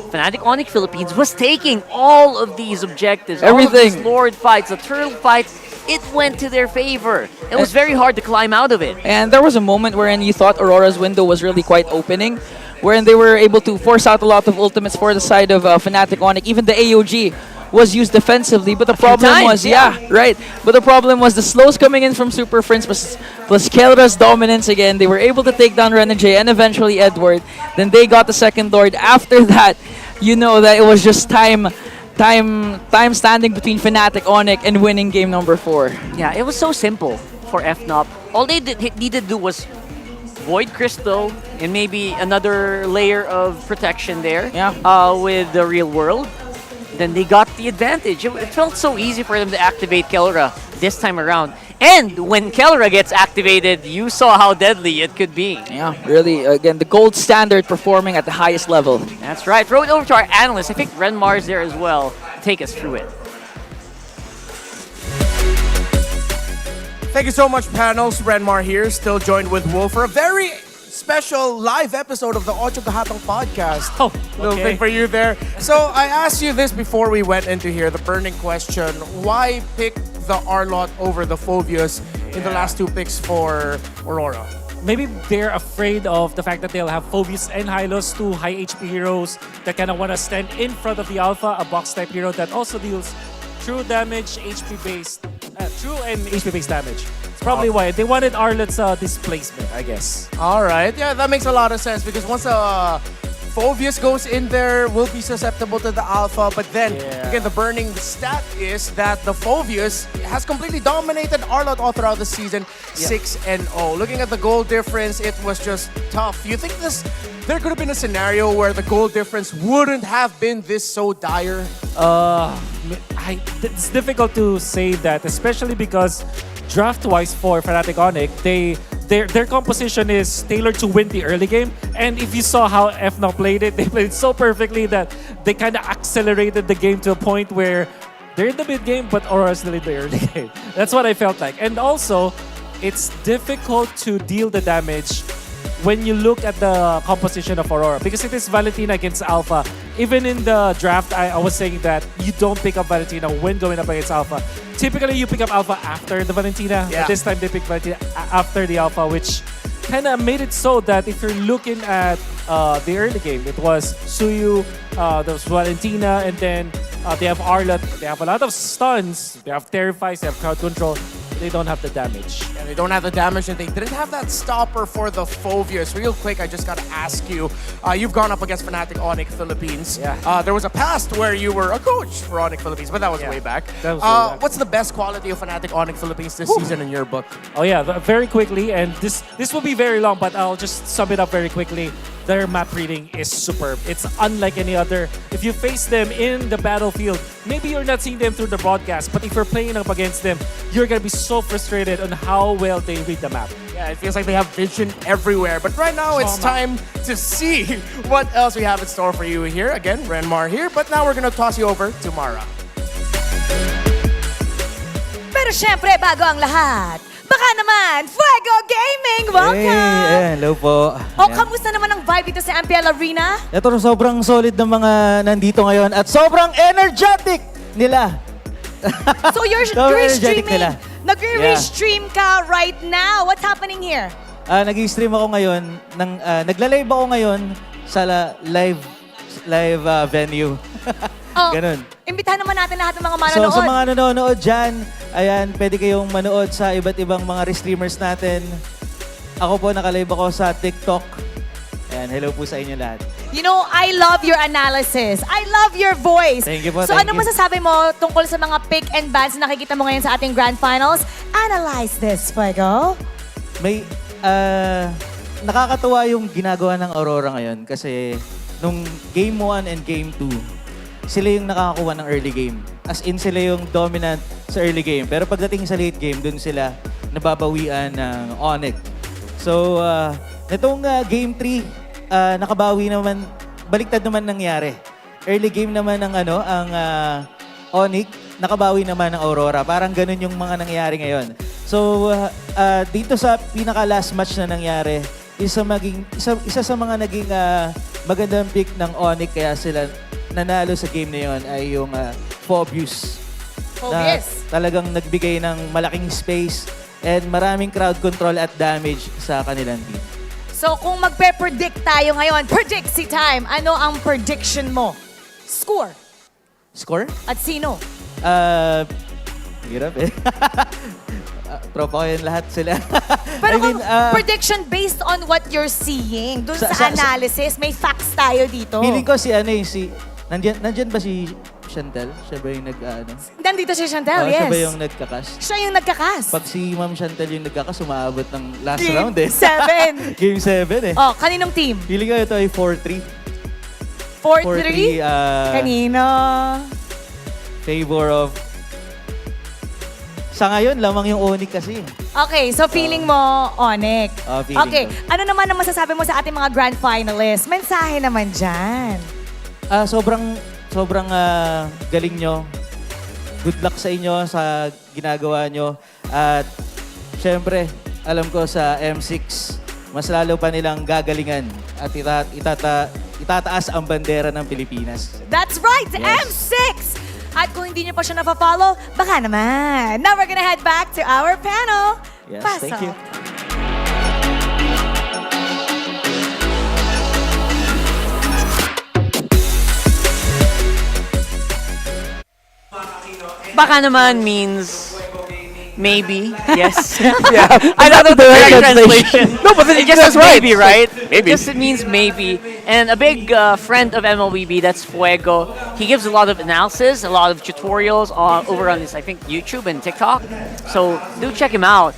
Fnatic Onic Philippines was taking all of these objectives, all of these Lord fights, the turtle fights. It went to their favor. It was very hard to climb out of it. And there was a moment wherein you thought Aurora's window was really quite opening, wherein they were able to force out a lot of ultimates for the side of Fnatic Onic. Even the AOG was used defensively, but the problem was, but the problem was the slows coming in from Super Prince plus Kelra's dominance again. They were able to take down Renegade and eventually Edward. Then they got the second Lord. After that, you know that it was just time standing between Fnatic Onic and winning game number 4. Yeah, it was so simple for FNOP. All they needed to do was Void Crystal and maybe another layer of protection there with the real world. Then they got the advantage. It felt so easy for them to activate Kelra this time around. And when Kelra gets activated, you saw how deadly it could be. Yeah, really, again, the gold standard performing at the highest level. That's right. Throw it over to our analyst. I think Renmar's there as well. Take us through it. Thank you so much, panels. Renmar here, still joined with Wolf for a very special live episode of the Ocho Kahatang podcast. Oh, little thing for you there. So I asked you this before we went into here, the burning question: why pick the Arlot over the Phobius in the last 2 picks for Aurora? Maybe they're afraid of the fact that they'll have Phobius and Hylos, 2 high HP heroes that kind of want to stand in front of the Alpha, a box type hero that also deals true damage, HP-based, true and HP-based damage. It's probably why they wanted Arlot's displacement, I guess. All right, yeah, that makes a lot of sense because once Phobius goes in there, will be susceptible to the Alpha, but then again, the burning stat is that the Phobius has completely dominated Arlot all throughout the season, 6-0. Looking at the goal difference, it was just tough. You think there could have been a scenario where the goal difference wouldn't have been this so dire? It's difficult to say that, especially because draft-wise for Fnatic Onic, their composition is tailored to win the early game. And if you saw how FNOP played it, they played it so perfectly that they kind of accelerated the game to a point where they're in the mid game, but Aurora's still in the early game. That's what I felt like. And also, it's difficult to deal the damage when you look at the composition of Aurora, because it is Valentina against Alpha. Even in the draft, I was saying that you don't pick up Valentina when going up against Alpha. Typically, you pick up Alpha after the Valentina. But this time, they picked Valentina after the Alpha, which kind of made it so that if you're looking at the early game. It was Suyu, there was Valentina, and then they have Arlott. They have a lot of stuns. They have Terrifies, they have crowd control. They don't have the damage. Yeah, they don't have the damage, and they didn't have that stopper for the Phobias. Real quick, I just gotta ask you, you've gone up against Fnatic Onic Philippines. Yeah. There was a past where you were a coach for Onic Philippines, but that was way back. That was way back. What's the best quality of Fnatic Onic Philippines this season in your book? Oh yeah, very quickly, and this will be very long, but I'll just sum it up very quickly. Their map reading is superb. It's unlike any other. If you face them in the battlefield, maybe you're not seeing them through the broadcast, but if you're playing up against them, you're gonna be so frustrated on how well they read the map. Yeah, it feels like they have vision everywhere. But right now, it's time to see what else we have in store for you here. Again, Renmar here, but now we're gonna toss you over to Mara. Pero syempre, bago ang lahat, baka naman, Fuego Gaming, welcome! Hello po. O, kamusta naman ang vibe dito sa MPL Arena? Ito sobrang solid ng mga nandito ngayon at sobrang energetic nila. So you're energetic streaming. nila. Nag-restream ka right now. What's happening here? Nag-stream ako ngayon, nagla-live ako ngayon sa live venue. Ganun. Imbitahan naman natin lahat ng mga manonood. So sa mga nanonood dyan, ayan, pwede kayong manood sa iba't ibang mga streamers natin. Ako po, nakalive ako sa TikTok. Ayan, hello po sa inyo lahat. You know, I love your analysis. I love your voice. Thank you po, So thank ano you. masasabi mo tungkol sa mga pick and bans na nakikita mo ngayon sa ating Grand Finals? Analyze this, Fuego. May, nakakatuwa yung ginagawa ng Aurora ngayon kasi nung Game 1 and Game 2, sila yung nakakakuha ng early game. As in, sila yung dominant sa early game. Pero pagdating sa late game, dun sila nababawian ng Onic. So, nitong Game 3, nakabawi naman, baliktad naman nangyari. Early game naman ng ang Onic, nakabawi naman ng Aurora. Parang ganun yung mga nangyari ngayon. So, dito sa pinaka-last match na nangyari, isa sa mga naging magandang pick ng Onic kaya sila nanalo sa game na yon ay yung Phobius. Na talagang nagbigay ng malaking space and maraming crowd control at damage sa kanilang team. So kung magpe-predict tayo ngayon, predict time, ano ang prediction mo? Score. Score? At sino? Hirap eh. Tropa ko yun lahat sila. Pero prediction based on what you're seeing, dun sa analysis, may facts tayo dito. Feeling ko nandyan ba si Chantel? Siya ba yung Nandito si Chantel, yes. Siya ba yung nagkakas? Siya yung nagkakas. Pag si Ma'am Chantel yung nagkakas, umaabot ng last Game round eh. 7. Game 7 eh. Oh, kaninong team? Feeling ko ito ay 4-3. 4-3? Kanino? Favor of... Sa ngayon, lamang yung Onic kasi. Okay, so feeling mo, Onic. Feeling Okay, ko. ano naman ang masasabi mo sa ating mga grand finalists? Mensahe naman dyan. Sobrang galing nyo. Good luck sa inyo sa ginagawa nyo. At syempre, alam ko sa M6, mas lalo pa nilang gagalingan at itataas ang bandera ng Pilipinas. That's right, Yes. M6! At kung hindi nyo pa siya napafollow, baka naman. Now we're gonna head back to our panel. Yes, Pasok. thank you. Baka naman means maybe, yes. Yeah. I don't know the Direct correct translation. translation. No, but then it just that's says right. maybe, right? Maybe. It means maybe. And a big friend of MLBB, that's Fuego. He gives a lot of analysis, a lot of tutorials over on his, I think, YouTube and TikTok. So do check him out.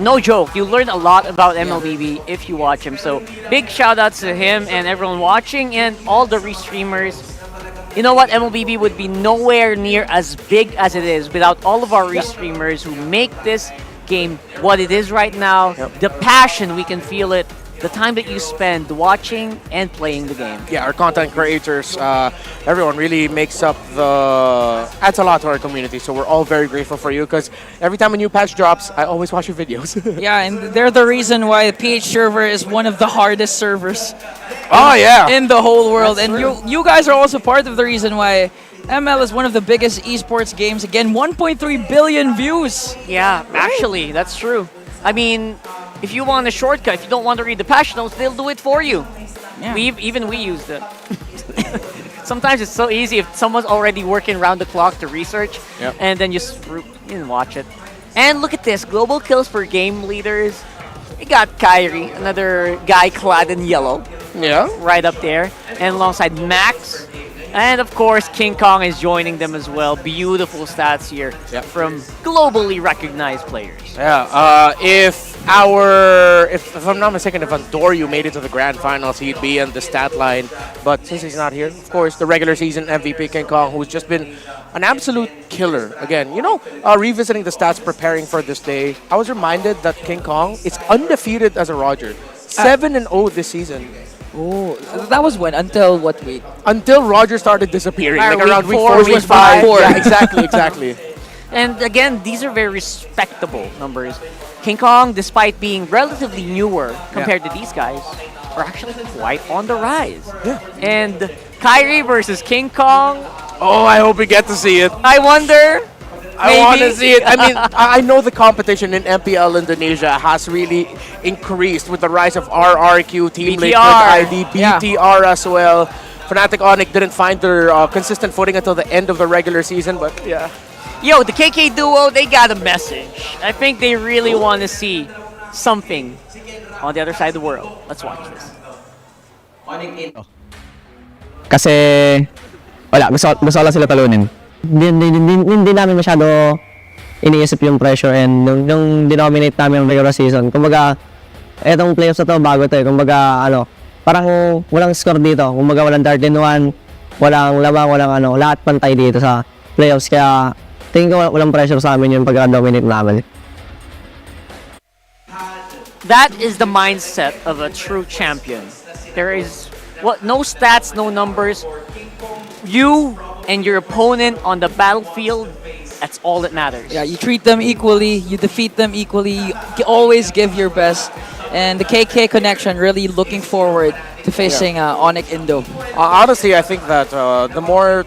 No joke, you learn a lot about MLBB if you watch him. So big shout outs to him and everyone watching and all the restreamers. You know what? MLBB would be nowhere near as big as it is without all of our restreamers who make this game what it is right now. The passion, we can feel it. The time that you spend watching and playing the game. Yeah, our content creators, everyone really adds a lot to our community. So we're all very grateful for you because every time a new patch drops, I always watch your videos. Yeah, and they're the reason why the PH server is one of the hardest servers in the whole world. That's and true. you guys are also part of the reason why ML is one of the biggest esports games. Again, 1.3 billion views. Yeah, actually, that's true. I mean, if you want a shortcut, if you don't want to read the patch notes, they'll do it for you. Yeah. Even we used it. Sometimes it's so easy if someone's already working round the clock to research, Yep. and then you can watch it. And look at this, global kills per game leaders. We got Kyrie, another guy clad in yellow. Yeah. Right up there. And alongside Max. And of course, King Kong is joining them as well. Beautiful stats here from globally recognized players. Yeah, if I'm not mistaken, if Andoryu made it to the grand finals, he'd be in the stat line. But since he's not here, of course, the regular season MVP King Kong, who's just been an absolute killer. Again, revisiting the stats, preparing for this day, I was reminded that King Kong is undefeated as a Roger, 7-0 this season. Oh, that was when? Until what week? Until Roger started disappearing, like Week around week 4, 4, week week 5. 4. Yeah, exactly. And again, these are very respectable numbers. King Kong, despite being relatively newer compared to these guys, are actually quite on the rise. And Kyrie versus King Kong. Oh, I hope we get to see it. I wonder. I want to see it. I mean, I know the competition in MPL Indonesia has really increased with the rise of RRQ, Team Liquid, ID, BTR as well. Fnatic Onic didn't find their consistent footing until the end of the regular season, but yeah. Yo, the KK duo, they got a message. I think they really want to see something on the other side of the world. Let's watch this. Kasi, wala, gusto lang sila talunin. Hindi namin masyado iniisip yung pressure and nung dinominate namin yung regular season. Kumbaga, etong playoffs na to, bago to eh. Kumbaga, parang walang score dito. Kumbaga, walang 13-1, walang labang, walang lahat pantay dito sa playoffs. Kaya, tingin ko walang pressure sa amin yung pagka-dominate namin. That is the mindset of a true champion. There is no stats, no numbers. You and your opponent on the battlefield, that's all that matters. Yeah, you treat them equally, you defeat them equally, you always give your best. And the KK connection, really looking forward to facing Onic Indo. Honestly, I think that the more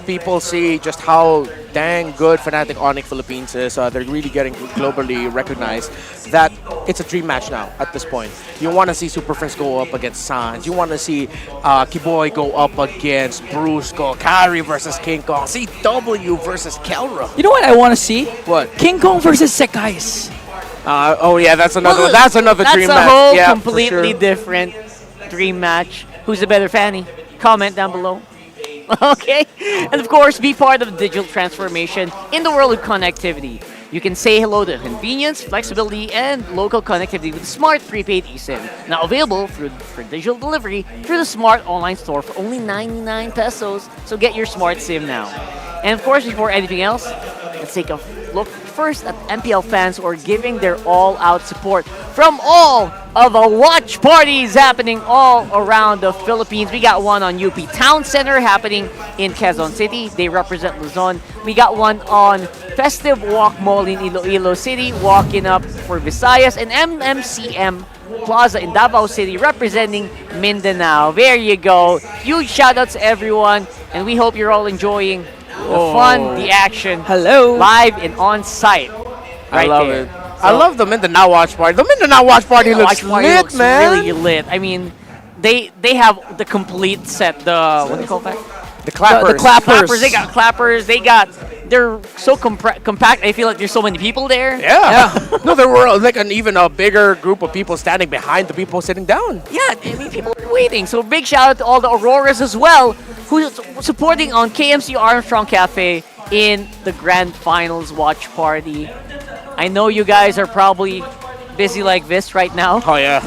people see just how dang good Fnatic Onic Philippines is, they're really getting globally recognized, that it's a dream match now at this point. You want to see Super Friends go up against Sans. You want to see Kiboy go up against Brusco, Kari versus King Kong, CW versus Kelra. You know what I want to see? What? King Kong versus Sekais. Oh yeah, that's another dream match. That's a whole Yeah, completely different dream match. Who's the better fanny? Comment down below. Okay, and of course, be part of the digital transformation in the world of connectivity. You can say hello to convenience, flexibility, and local connectivity with Smart Prepaid eSIM. Now available for digital delivery through the Smart Online Store for only 99 pesos. So get your Smart SIM now. And of course, before anything else, let's take a look first at MPL fans who are giving their all-out support from all of the watch parties happening all around the Philippines. We got one on UP Town Center happening in Quezon City. They represent Luzon. We got one on Festive Walk Mall in Iloilo City, walking up for Visayas, and MMCM Plaza in Davao City representing Mindanao. There you go. Huge shout out to everyone, and we hope you're all enjoying the fun, the action. Hello. Live and on site. I Right love there. it. I love the Mindanao watch party. The Mindanao watch party looks Watch party lit, looks man. really lit. I mean, they have the complete set. The what do you call that? The clappers. The clappers. They got clappers. They're so compact. I feel like there's so many people there. Yeah. No, there were like an even a bigger group of people standing behind the people sitting down. Yeah, I mean, people are waiting. So big shout out to all the Auroras as well, who's supporting on KMC Armstrong Cafe in the Grand Finals watch party. I know you guys are probably busy like this right now. Oh yeah.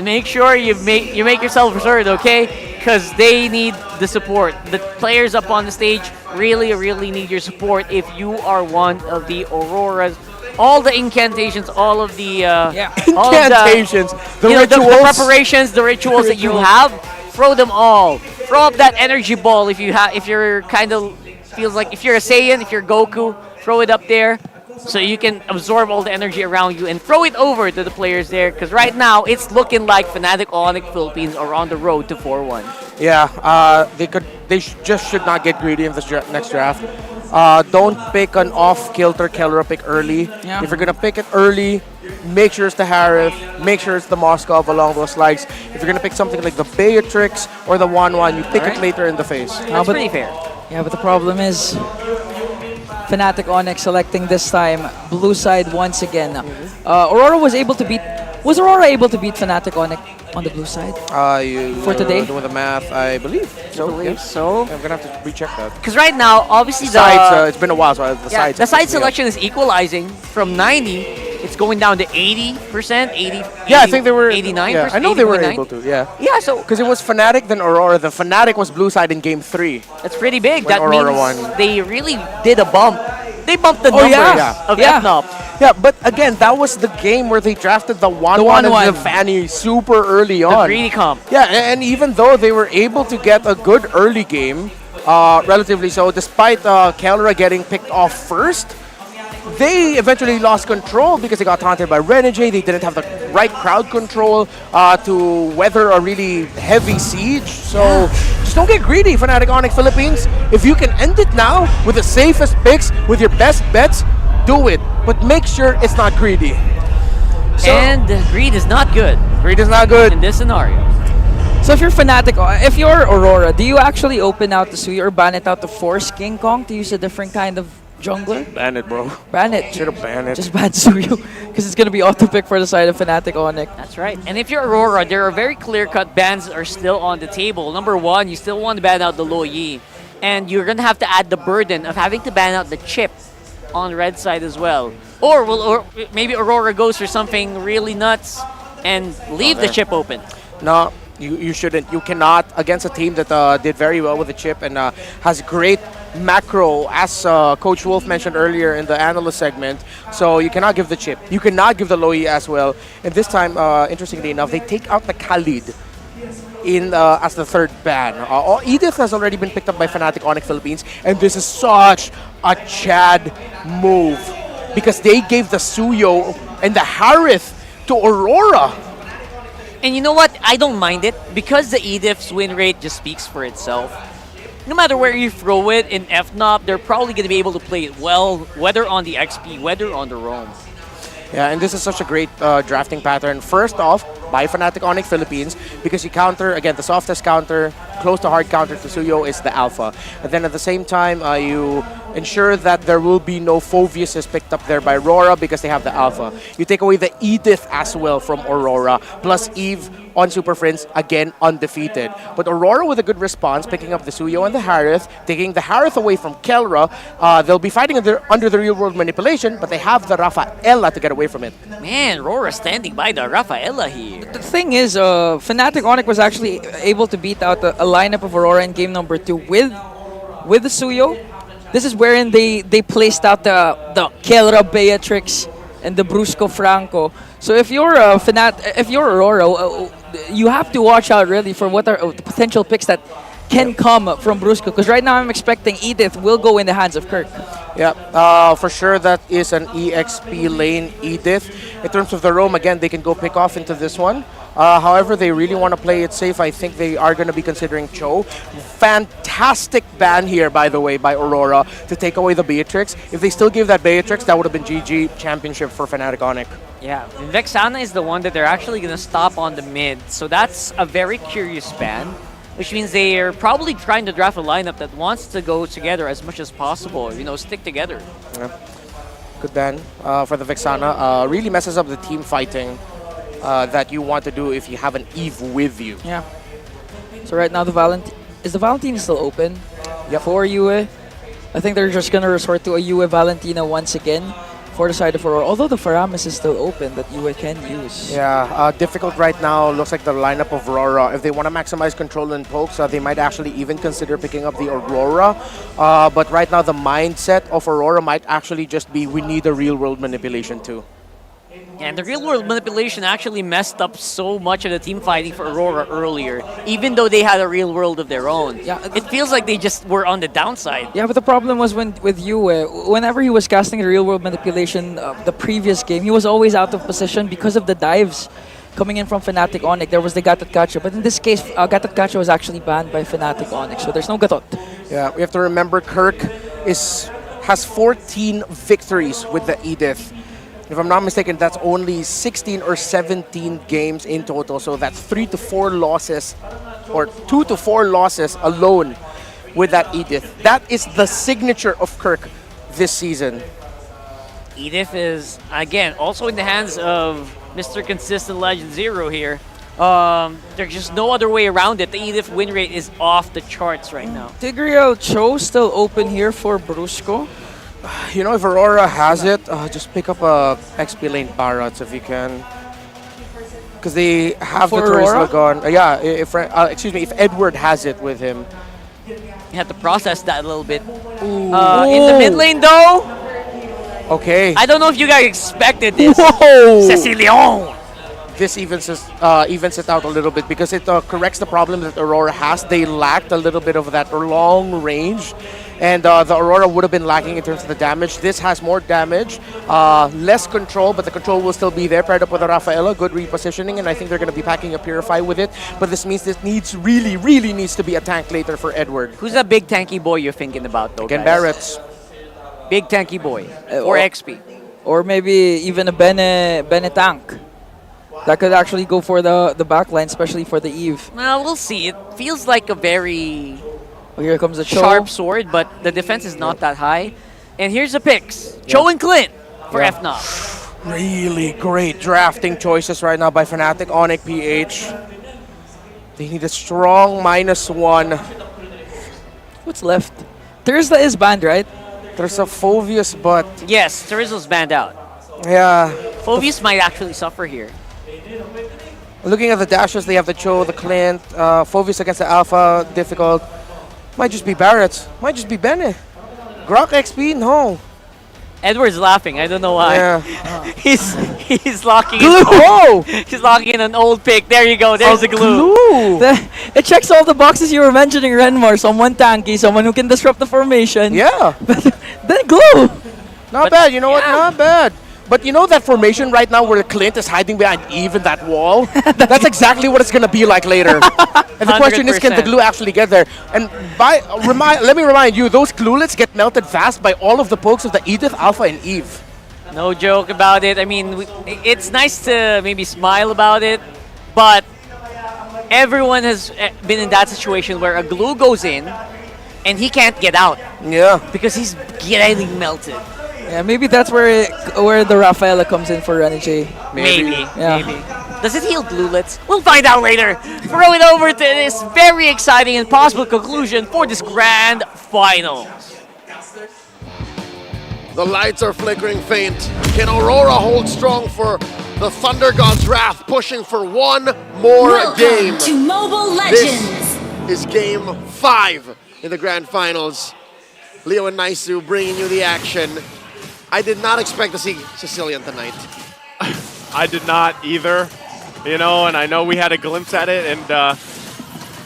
Make sure you make yourself heard, okay? Because they need the support. The players up on the stage really need your support if you are one of the Auroras. All the incantations, all of the all of Incantations, the the rituals. preparations, the rituals that you have. Throw them all. Throw up that energy ball if you're kind of feels like if you're a Saiyan, if you're Goku, throw it up there. So you can absorb all the energy around you and throw it over to the players there. Because right now, it's looking like Fnatic Onic Philippines are on the road to 4-1. Yeah, they just should not get greedy in this next draft. Don't pick an off-kilter Kelra pick early. Yeah. If you're gonna pick it early, make sure it's the Harith, make sure it's the Moskov along those lines. If you're gonna pick something like the Beatrix or the 1-1, you pick it later in the phase. That's pretty fair. Yeah, but the problem is Fnatic Onic selecting this time blue side once again. Aurora was able to beat. Was Aurora able to beat Fnatic Onic on the blue side? For today? Doing the math, I believe. So I'm gonna have to recheck that. because right now, obviously the Sides, it's been a while, so the sides. the side selection is equalizing from 90. It's going down to 80%, 80. Yeah, I think they were 89%. Yeah, I know they were 80.9. able to. Yeah. Yeah, so Because it was Fnatic, then Aurora. The Fnatic was blue side in game 3. that's pretty big. When That Aurora means won. they really did a bump. They bumped the Oh, numbers yeah. of Yeah. FNOP. Yeah, but again, that was the game where they drafted the 1-1 and the Fanny super early on. greedy comp. Yeah, and even though they were able to get a good early game, relatively so, despite Kelra getting picked off first, they eventually lost control because they got taunted by Renegade. They didn't have the right crowd control to weather a really heavy siege. So just don't get greedy, Fnatic Onic Philippines. If you can end it now with the safest picks, with your best bets, do it. But make sure it's not greedy. And greed is not good. Greed is not good in this scenario. So if you're Fnatic, if you're Aurora, do you actually open out the Suyo or ban it out to force King Kong to use a different kind of jungler? Ban it, bro. Ban it. Should have banned it. Just ban Suyo because it's going to be auto pick for the side of Fnatic Onic. That's right. And if you're Aurora, there are very clear-cut bans are still on the table. Number one, you still want to ban out the Lo Yi. And you're going to have to add the burden of having to ban out the chip on red side as well. Or maybe Aurora goes for something really nuts and leave the chip open. No, you shouldn't. You cannot against a team that did very well with the chip and has great macro, as Coach Wolf mentioned earlier in the analyst segment. So you cannot give the chip. You cannot give the Loi as well. And this time, interestingly enough, they take out the Khalid in as the third ban. Edith has already been picked up by Fnatic Onic Philippines, and this is such a Chad move because they gave the Suyo and the Harith to Aurora. And you know what? I don't mind it because the Edith's win rate just speaks for itself. No matter where you throw it in FNOP, they're probably going to be able to play it well, whether on the XP, whether on the roam. Yeah, and this is such a great drafting pattern. First off, by Fnatic Onic Philippines, because you counter, again, the softest counter, close to hard counter to Suyo is the Alpha. And then at the same time, you ensure that there will be no Phoveus picked up there by RORA because they have the Alpha. You take away the Edith as well from Aurora, plus Eve on Super Friends, again, undefeated. But Aurora with a good response, picking up the Suyo and the Harith, taking the Harith away from Kelra. They'll be fighting under the real-world manipulation, but they have the Rafaela to get away from it. Man, Rora standing by the Rafaela here. The thing is, Fnatic Onic was actually able to beat out a lineup of Aurora in game number 2 with the Suyo. This is wherein they placed out the Kelra Beatrix and the Brusco Franco. So if you're if you're Aurora, you have to watch out really for what are the potential picks that can come from Brusco. Because right now I'm expecting Edith will go in the hands of Kirk. Yeah, for sure that is an EXP lane Edith. In terms of the roam, again, they can go pick off into this one. However, they really want to play it safe. I think they are going to be considering Cho. Fantastic ban here, by the way, by Aurora to take away the Beatrix. If they still give that Beatrix, that would have been GG championship for Fnatic Onic. Yeah, Vexana is the one that they're actually going to stop on the mid. So that's a very curious ban, which means they're probably trying to draft a lineup that wants to go together as much as possible, you know, stick together. Yeah. Good ban for the Vexana. Really messes up the team fighting that you want to do if you have an Eve with you. Yeah. So right now the Valentine still open for Yue. I think they're just gonna resort to a Yue Valentina once again for the side of Aurora. Although the Faramis is still open that Yue can use. Yeah, difficult right now. Looks like the lineup of Aurora. If they want to maximize control and pokes, they might actually even consider picking up the Aurora. But right now the mindset of Aurora might actually just be, we need a real-world manipulation too. And the real-world manipulation actually messed up so much of the team fighting for Aurora earlier, even though they had a real world of their own. Yeah, it feels like they just were on the downside. Yeah, but the problem was with Yue, whenever he was casting the real-world manipulation the previous game, he was always out of position because of the dives coming in from Fnatic Onic. There was the Gatot Gacha, but in this case, Gatot Gacha was actually banned by Fnatic Onic, so there's no Gatot. Yeah, we have to remember Kirk is has 14 victories with the Edith. If I'm not mistaken, that's only 16 or 17 games in total. So that's 3 to 4 losses, or 2 to 4 losses alone with that Edith. That is the signature of Kirk this season. Edith is, again, also in the hands of Mr. Consistent Legend Zero here. There's just no other way around it. The Edith win rate is off the charts right now. Tigreal Cho still open here for Brusco. You know, if Aurora has it, just pick up a XP lane Barats if you can. Because they have For the Turismo Aurora? gone. Yeah, if Edward has it with him. You have to process that a little bit. In the mid lane, though, Okay. I don't know if you guys expected this. Whoa! Cecilion! This evens it out a little bit because it corrects the problem that Aurora has. They lacked a little bit of that long range, and the Aurora would have been lacking in terms of the damage. This has more damage, less control, but the control will still be there. Paired up with a Rafaela, good repositioning, and I think they're going to be packing a Purify with it. But this means this really needs to be a tank later for Edward. Who's that big tanky boy you're thinking about, though, Again, guys? Barrett's. Big tanky boy. Or XP. Or maybe even a Bene tank. That could actually go for the backline, especially for the Eve. Well, we'll see. It feels like a very Here comes the Cho. sharp sword, but the defense is not that high. And here's the picks. Cho and Clint for FNOP. Really great drafting choices right now by Fnatic Onic PH. They need a strong -1. What's left? Thursday is banned, right? There's a Phoveus, but Yes, Terizzle's banned out. yeah. Phoveus might actually suffer here. Looking at the dashes, they have the Cho, the Clint, Phoveus against the Alpha, difficult. Might just be Barrett. Might just be Bene. Grok XP, no. Edward's laughing. I don't know why. Yeah. He's locking in. Oh! He's locking in an old pick. There you go. There's the glue. It checks all the boxes you were mentioning, Renmar. Someone tanky, someone who can disrupt the formation. Yeah. Then glue. Not bad. You know what? Not bad. But you know that formation right now where Clint is hiding behind Eve in that wall? That's exactly what it's going to be like later. And the question is, can the 100%. glue actually get there? And let me remind you, those glulets get melted fast by all of the pokes of the Edith, Alpha, and Eve. No joke about it. I mean, it's nice to maybe smile about it, but everyone has been in that situation where a glue goes in and he can't get out. Yeah. Because he's getting melted. Yeah, maybe that's where the Rafaela comes in for Renegade. Maybe. Yeah. Maybe. Does it heal glulets? We'll find out later. Throw it over to this very exciting and possible conclusion for this grand final. The lights are flickering faint. Can Aurora hold strong for the Thunder God's Wrath, pushing for one more Welcome game? to Mobile Legends. This is game 5 in the grand finals. Leo and Naisu bringing you the action. I did not expect to see Sicilian tonight. I did not either, you know, and I know we had a glimpse at it, and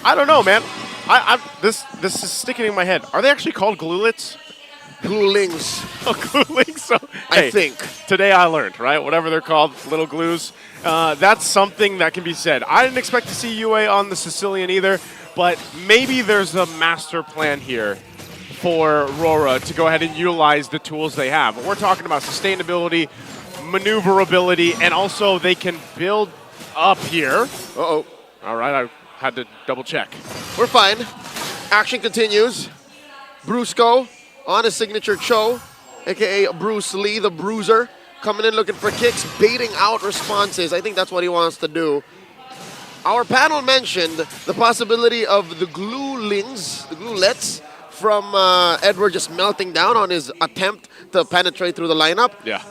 I don't know, man. This is sticking in my head. Are they actually called glulets? Glulings. Oh, glulings. So, I hey, think. Today I learned, right? Whatever they're called, little glues. That's something that can be said. I didn't expect to see UA on the Sicilian either, but maybe there's a master plan here for RORA to go ahead and utilize the tools they have. We're talking about sustainability, maneuverability, and also they can build up here. Uh-oh. All right, I had to double check. We're fine. Action continues. Brusco on his signature Cho, aka Bruce Lee, the Bruiser, coming in looking for kicks, baiting out responses. I think that's what he wants to do. Our panel mentioned the possibility of the glulings, the glulets, from Edward just melting down on his attempt to penetrate through the lineup. Yeah.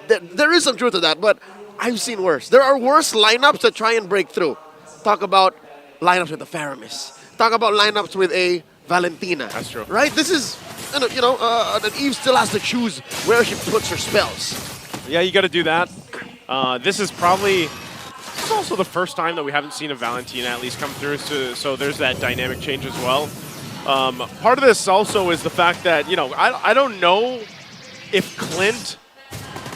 There is some truth to that, but I've seen worse. There are worse lineups to try and break through. Talk about lineups with the Faramis. Talk about lineups with a Valentina. That's true. Right? This is, that Eve still has to choose where she puts her spells. Yeah, you got to do that. This is also the first time that we haven't seen a Valentina at least come through, so there's that dynamic change as well. Part of this also is the fact that, I don't know if Clint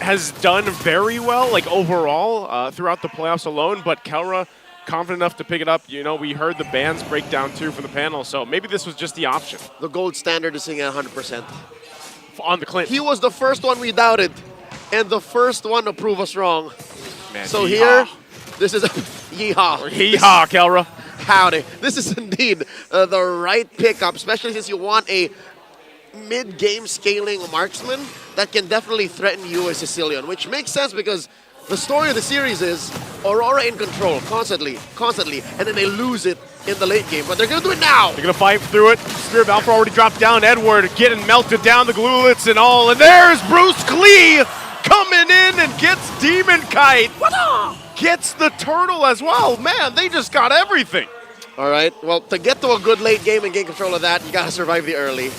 has done very well, like overall, throughout the playoffs alone, but Kelra confident enough to pick it up. We heard the bans break down too from the panel, so maybe this was just the option. The gold standard is sitting at 100%. on the clinch. He was the first one we doubted, and the first one to prove us wrong. Man, so yeehaw. here, this is yeehaw. Yeehaw, Kelra. Howdy. This is indeed the right pickup, especially since you want a mid-game scaling marksman that can definitely threaten you as Sicilian, which makes sense because the story of the series is Aurora in control constantly, and then they lose it in the late game. But they're going to do it now. They're going to fight through it. Spirit of Alpha already dropped down. Edward getting melted down, the glulets and all. And there's Bruce Klee coming in and gets Demon Kite. Gets the turtle as well. Man, they just got everything. All right. Well, to get to a good late game and gain control of that, you got to survive the early.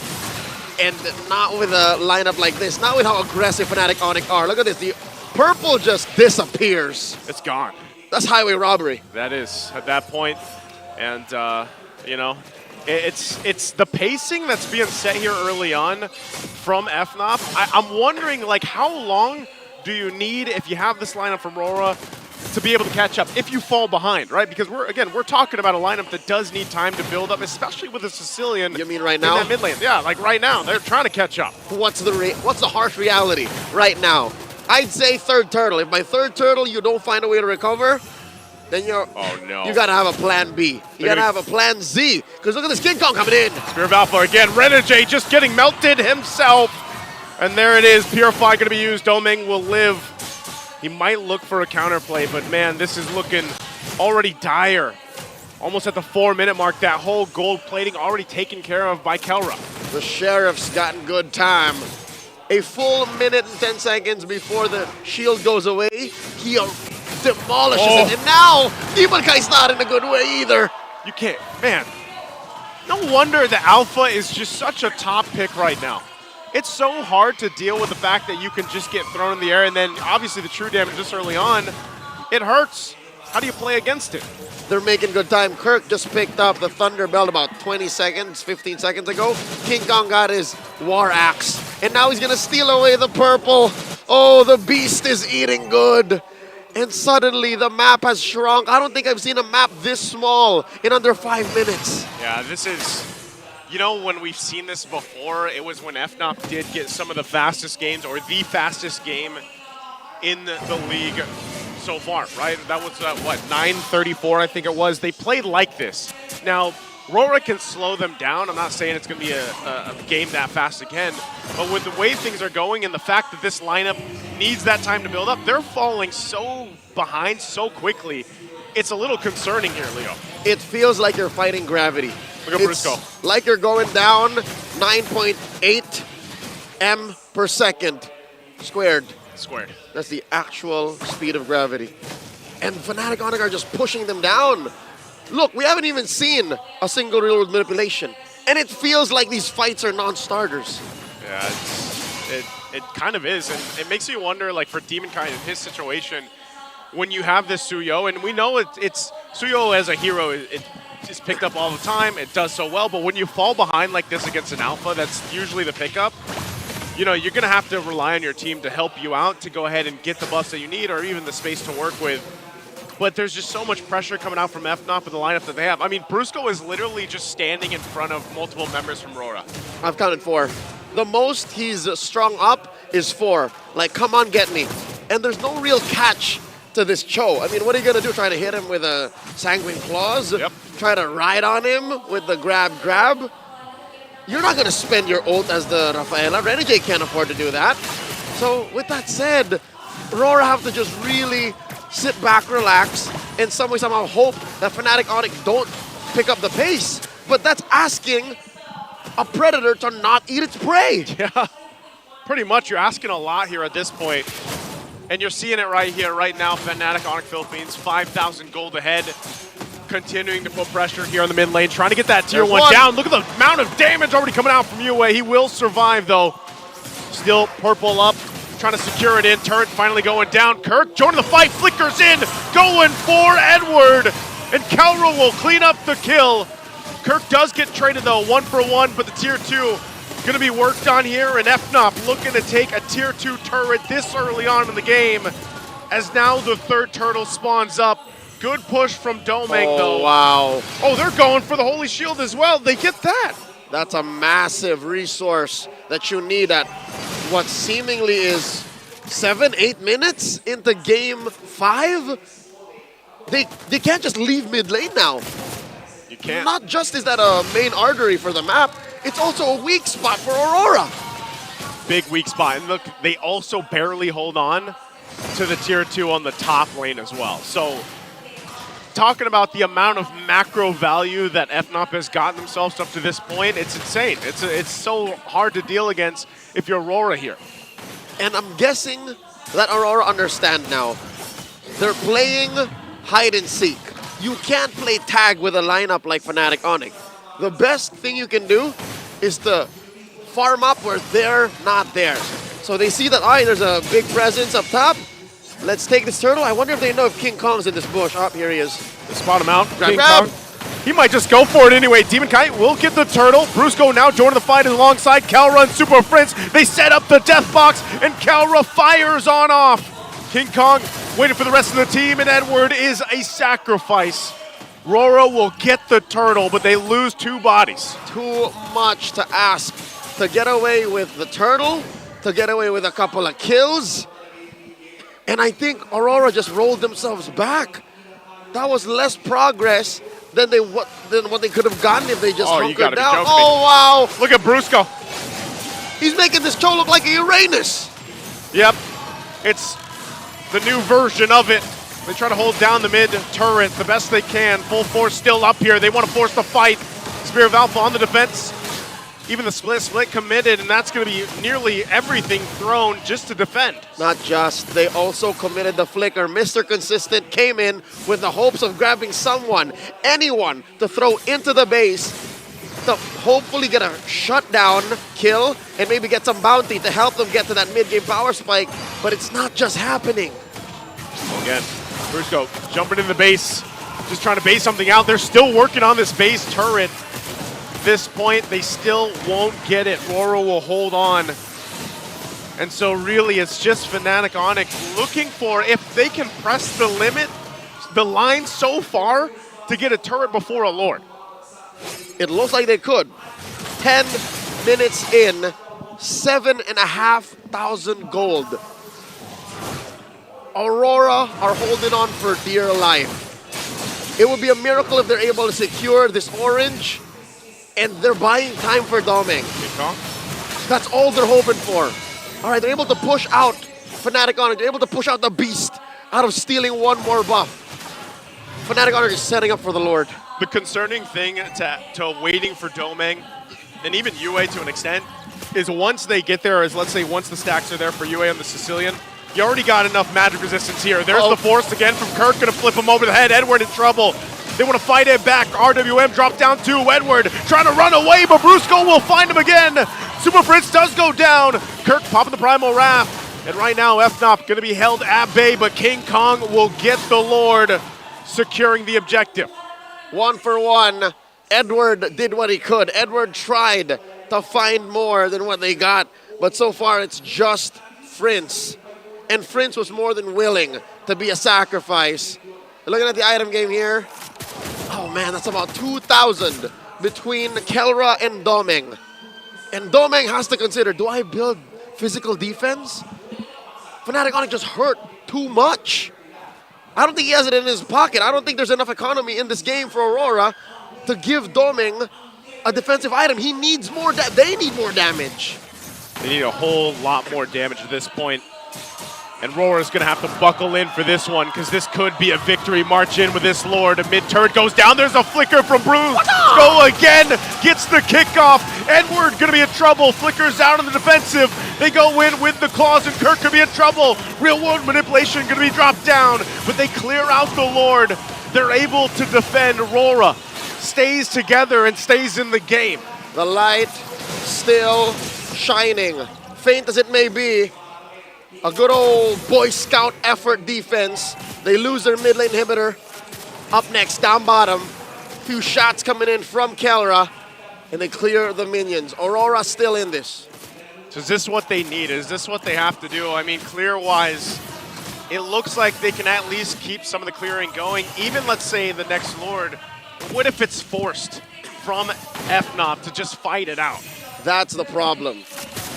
And not with a lineup like this. Not with how aggressive Fnatic Onic are. Look at this. The purple just disappears. It's gone. That's highway robbery. That is at that point. And, you know, it's the pacing that's being set here early on from FNOP. I'm wondering, like, how long do you need if you have this lineup from RORA to be able to catch up if you fall behind, right? Because we're talking about a lineup that does need time to build up, especially with a Sicilian. You mean right now? In that mid lane. Yeah, like right now. They're trying to catch up. What's the harsh reality right now? I'd say third turtle. If by third turtle you don't find a way to recover, then you gotta have a plan B. You gotta have a plan Z. Because look at this King Kong coming in. Spirit of Alpha again. Renegade just getting melted himself. And there it is. Purify gonna be used. Doming will live. He might look for a counterplay, but man, this is looking already dire. Almost at the 4-minute mark, that whole gold plating already taken care of by Kelra. The Sheriff's gotten good time. A full minute and 10 seconds before the shield goes away, he demolishes it. And now, Demon Kai's not in a good way either. You can't, man. No wonder the Alpha is just such a top pick right now. It's so hard to deal with the fact that you can just get thrown in the air and then obviously the true damage just early on, it hurts. How do you play against it? They're making good time. Kirk just picked up the Thunder Belt about 20 seconds, 15 seconds ago. King Kong got his War Axe. And now he's gonna steal away the purple. Oh, the beast is eating good. And suddenly the map has shrunk. I don't think I've seen a map this small in under 5 minutes. Yeah, this is, you know, when we've seen this before, it was when FNOP did get some of the fastest games or the fastest game in the league so far, right? That was, what, 9:34, I think it was. They played like this. Now, RORA can slow them down. I'm not saying it's going to be a game that fast again, but with the way things are going and the fact that this lineup needs that time to build up, they're falling so behind so quickly. It's a little concerning here, Leo. It feels like you're fighting gravity. Look at Brusco. Like you're going down 9.8 m per second squared. Squared. That's the actual speed of gravity. And Fnatic Onic are just pushing them down. Look, we haven't even seen a single real-world manipulation. And it feels like these fights are non-starters. Yeah, it kind of is. And it makes you wonder, like, for Demonkind in his situation, when you have this Suyo, and we know it's Suyo as a hero, it's picked up all the time. It does so well. But when you fall behind like this against an Alpha, that's usually the pickup. You know, you're going to have to rely on your team to help you out to go ahead and get the buffs that you need or even the space to work with. But there's just so much pressure coming out from FNOP with the lineup that they have. I mean, Brusco is literally just standing in front of multiple members from RORA. I've counted 4. The most he's strung up is 4. Like, come on, get me. And there's no real catch to this Cho. I mean, what are you going to do? Try to hit him with a Sanguine Claws? Yep. Try to ride on him with the grab? You're not going to spend your ult as the Rafaela. Renegade can't afford to do that. So, with that said, RORA have to just really sit back, relax, and some way, somehow hope that Fnatic Onic don't pick up the pace. But that's asking a predator to not eat its prey. Yeah, pretty much. You're asking a lot here at this point. And you're seeing it right here, right now. Fnatic Onic Philippines, 5,000 gold ahead. Continuing to put pressure here on the mid lane, trying to get that tier 1 down. Look at the amount of damage already coming out from UA. He will survive, though. Still purple up. Trying to secure it in. Turret finally going down. Kirk joining the fight. Flickers in. Going for Edward. And Kelra will clean up the kill. Kirk does get traded, though. 1-for-1, but the tier 2 going to be worked on here. And FNOP looking to take a tier 2 turret this early on in the game. As now the third turtle spawns up. Good push from Domeng, though. Wow. Oh, they're going for the Holy Shield as well. They get that. That's a massive resource that you need at what seemingly is 7-8 minutes into game 5. They can't just leave mid lane now. You can't. Not just is that a main artery for the map, it's also a weak spot for Aurora. Big weak spot. And look, they also barely hold on to the tier 2 on the top lane as well. So talking about the amount of macro value that FNOP has gotten themselves up to this point, it's insane. It's so hard to deal against if you're Aurora here. And I'm guessing that Aurora understand now. They're playing hide and seek. You can't play tag with a lineup like Fnatic Onic. The best thing you can do is to farm up where they're not there. So they see that, there's a big presence up top. Let's take this turtle. I wonder if they know if King Kong's in this bush. Here he is. They spot him out. Grab. Kong. He might just go for it anyway. Demon Kite will get the turtle. Brusco now joining the fight alongside Kalra and Super Prince. They set up the death box, and Kalra fires on off. King Kong waiting for the rest of the team, and Edward is a sacrifice. RORA will get the turtle, but they lose 2 bodies. Too much to ask. To get away with the turtle, to get away with a couple of kills. And I think Aurora just rolled themselves back. That was less progress than what they could have gotten if they just hunkered down. Oh, wow. Look at Brusco. He's making this Cho look like a Uranus. Yep. It's the new version of it. They try to hold down the mid turret the best they can. Full force still up here. They want to force the fight. Spear of Alpha on the defense. Even the split committed, and that's going to be nearly everything thrown just to defend. Not just, they also committed the flicker. Mr. Consistent came in with the hopes of grabbing someone, anyone, to throw into the base to hopefully get a shutdown kill and maybe get some bounty to help them get to that mid-game power spike, but it's not just happening. Again, Brusco jumping in the base, just trying to base something out. They're still working on this base turret. This point, they still won't get it. RORA will hold on. And so really, it's just Fnatic Onic looking for, if they can press the limit, the line so far, to get a turret before a Lord. It looks like they could. 10 minutes in, 7,500 gold. Aurora are holding on for dear life. It would be a miracle if they're able to secure this orange, and they're buying time for Doming. That's all they're hoping for. All right, they're able to push out Fnatic Onic. They're able to push out the Beast out of stealing one more buff. Fnatic Onic is setting up for the Lord. The concerning thing to waiting for Doming, and even UA to an extent, is once they get there, let's say once the stacks are there for UA on the Sicilian, you already got enough magic resistance here. There's the force again from Kirk, gonna flip him over the head. Edward in trouble. They want to fight it back. RWM dropped down to Edward, trying to run away, but Brusco will find him again. Super Prince does go down. Kirk popping the Primal Wrath. And right now, FNOP going to be held at bay, but King Kong will get the Lord, securing the objective. 1 for 1. Edward did what he could. Edward tried to find more than what they got, but so far it's just Prince. And Prince was more than willing to be a sacrifice. Looking at the item game here. Oh man, that's about 2,000 between Kelra and Doming. And Doming has to consider, do I build physical defense? Fnatic Onic just hurt too much. I don't think he has it in his pocket. I don't think there's enough economy in this game for Aurora to give Doming a defensive item. He needs more, they need more damage. They need a whole lot more damage at this point. And RORA is going to have to buckle in for this one, because this could be a victory. March in with this Lord. A mid-turret goes down. There's a flicker from Bruce. Go again. Gets the kickoff. Edward going to be in trouble. Flickers out on the defensive. They go in with the claws, and Kirk could be in trouble. Real world manipulation going to be dropped down, but they clear out the Lord. They're able to defend. RORA stays together and stays in the game. The light still shining. Faint as it may be. A good old Boy Scout effort defense. They lose their mid lane inhibitor. Up next, down bottom. Few shots coming in from Kelra, and they clear the minions. Aurora still in this. So is this what they need? Is this what they have to do? I mean, clear-wise, it looks like they can at least keep some of the clearing going. Even, let's say, the next Lord. What if it's forced from FNOP to just fight it out. That's the problem.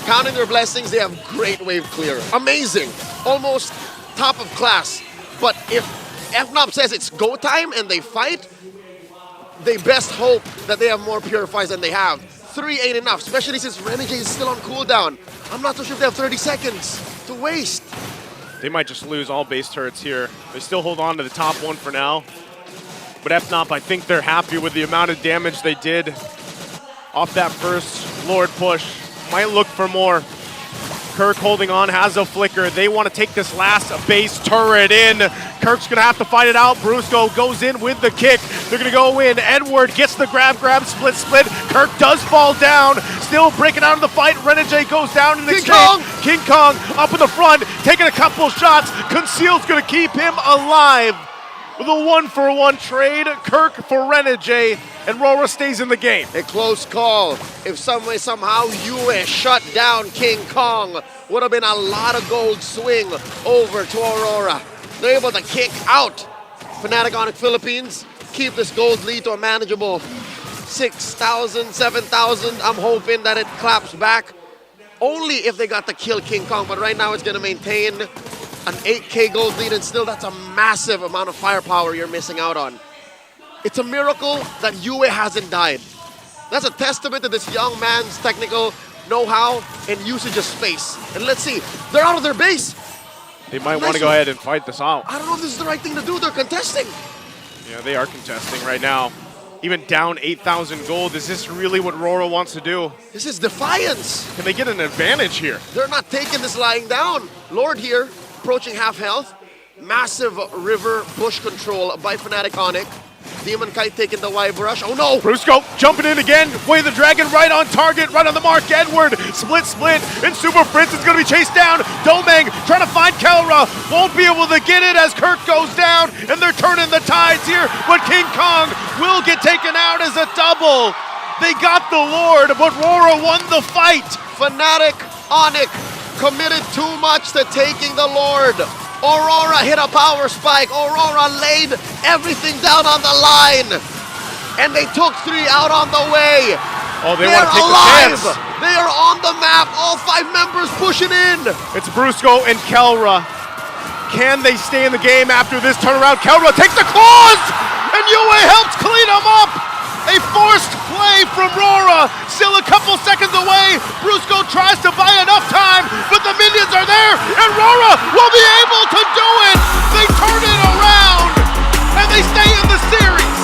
Counting their blessings, they have great wave clear. Amazing. Almost top of class. But if FNOP says it's go time and they fight, they best hope that they have more purifies than they have. 3 ain't enough, especially since Renegade is still on cooldown. I'm not so sure if they have 30 seconds to waste. They might just lose all base turrets here. They still hold on to the top one for now. But FNOP, I think they're happy with the amount of damage they did off that first Lord push. Might look for more. Kirk holding on, has a flicker. They want to take this last base turret in. Kirk's going to have to fight it out. Brusco goes in with the kick. They're going to go in. Edward gets the grab, split. Kirk does fall down. Still breaking out of the fight. Renegade goes down in the exchange. King Kong up in the front, taking a couple shots. Conceal's going to keep him alive. With a 1-for-1 trade, Kirk for Renegade, and RORA stays in the game. A close call. If some way, somehow, Yue shut down King Kong, would have been a lot of gold swing over to Aurora. They're able to kick out Fnatic Onic Philippines, keep this gold lead to a manageable 6,000, 7,000. I'm hoping that it claps back. Only if they got to kill King Kong, but right now it's going to maintain an 8K gold lead, and still that's a massive amount of firepower you're missing out on. It's a miracle that Yue hasn't died. That's a testament to this young man's technical know-how and usage of space. And let's see, they're out of their base. They might want to go ahead and fight this out. I don't know if this is the right thing to do. They're contesting. Yeah, they are contesting right now. Even down 8,000 gold, is this really what RORA wants to do? This is defiance. Can they get an advantage here? They're not taking this lying down. Lord here, approaching half health. Massive river bush control by Fnatic Onic. Demon Kite taking the Y brush. Oh no! Brusco jumping in again. Way the Dragon right on target, right on the mark. Edward split, and Super Prince is going to be chased down. Domeng trying to find Kelra. Won't be able to get it as Kirk goes down, and they're turning the tides here. But King Kong will get taken out as a double. They got the Lord, but RORA won the fight. Fnatic Onic committed too much to taking the Lord. Aurora hit a power spike. Aurora laid everything down on the line. And they took 3 out on the way. Oh, they want to take alive. the chance. They are on the map. All 5 members pushing in. It's Brusco and Kelra. Can they stay in the game after this turnaround? Kelra takes the claws, and Yue helps clean them up. A forced play from RORA. Still a couple seconds away. Brusco tries to buy enough time, but the minions are there, and RORA will be able to do it. They turn it around, and they stay in the series.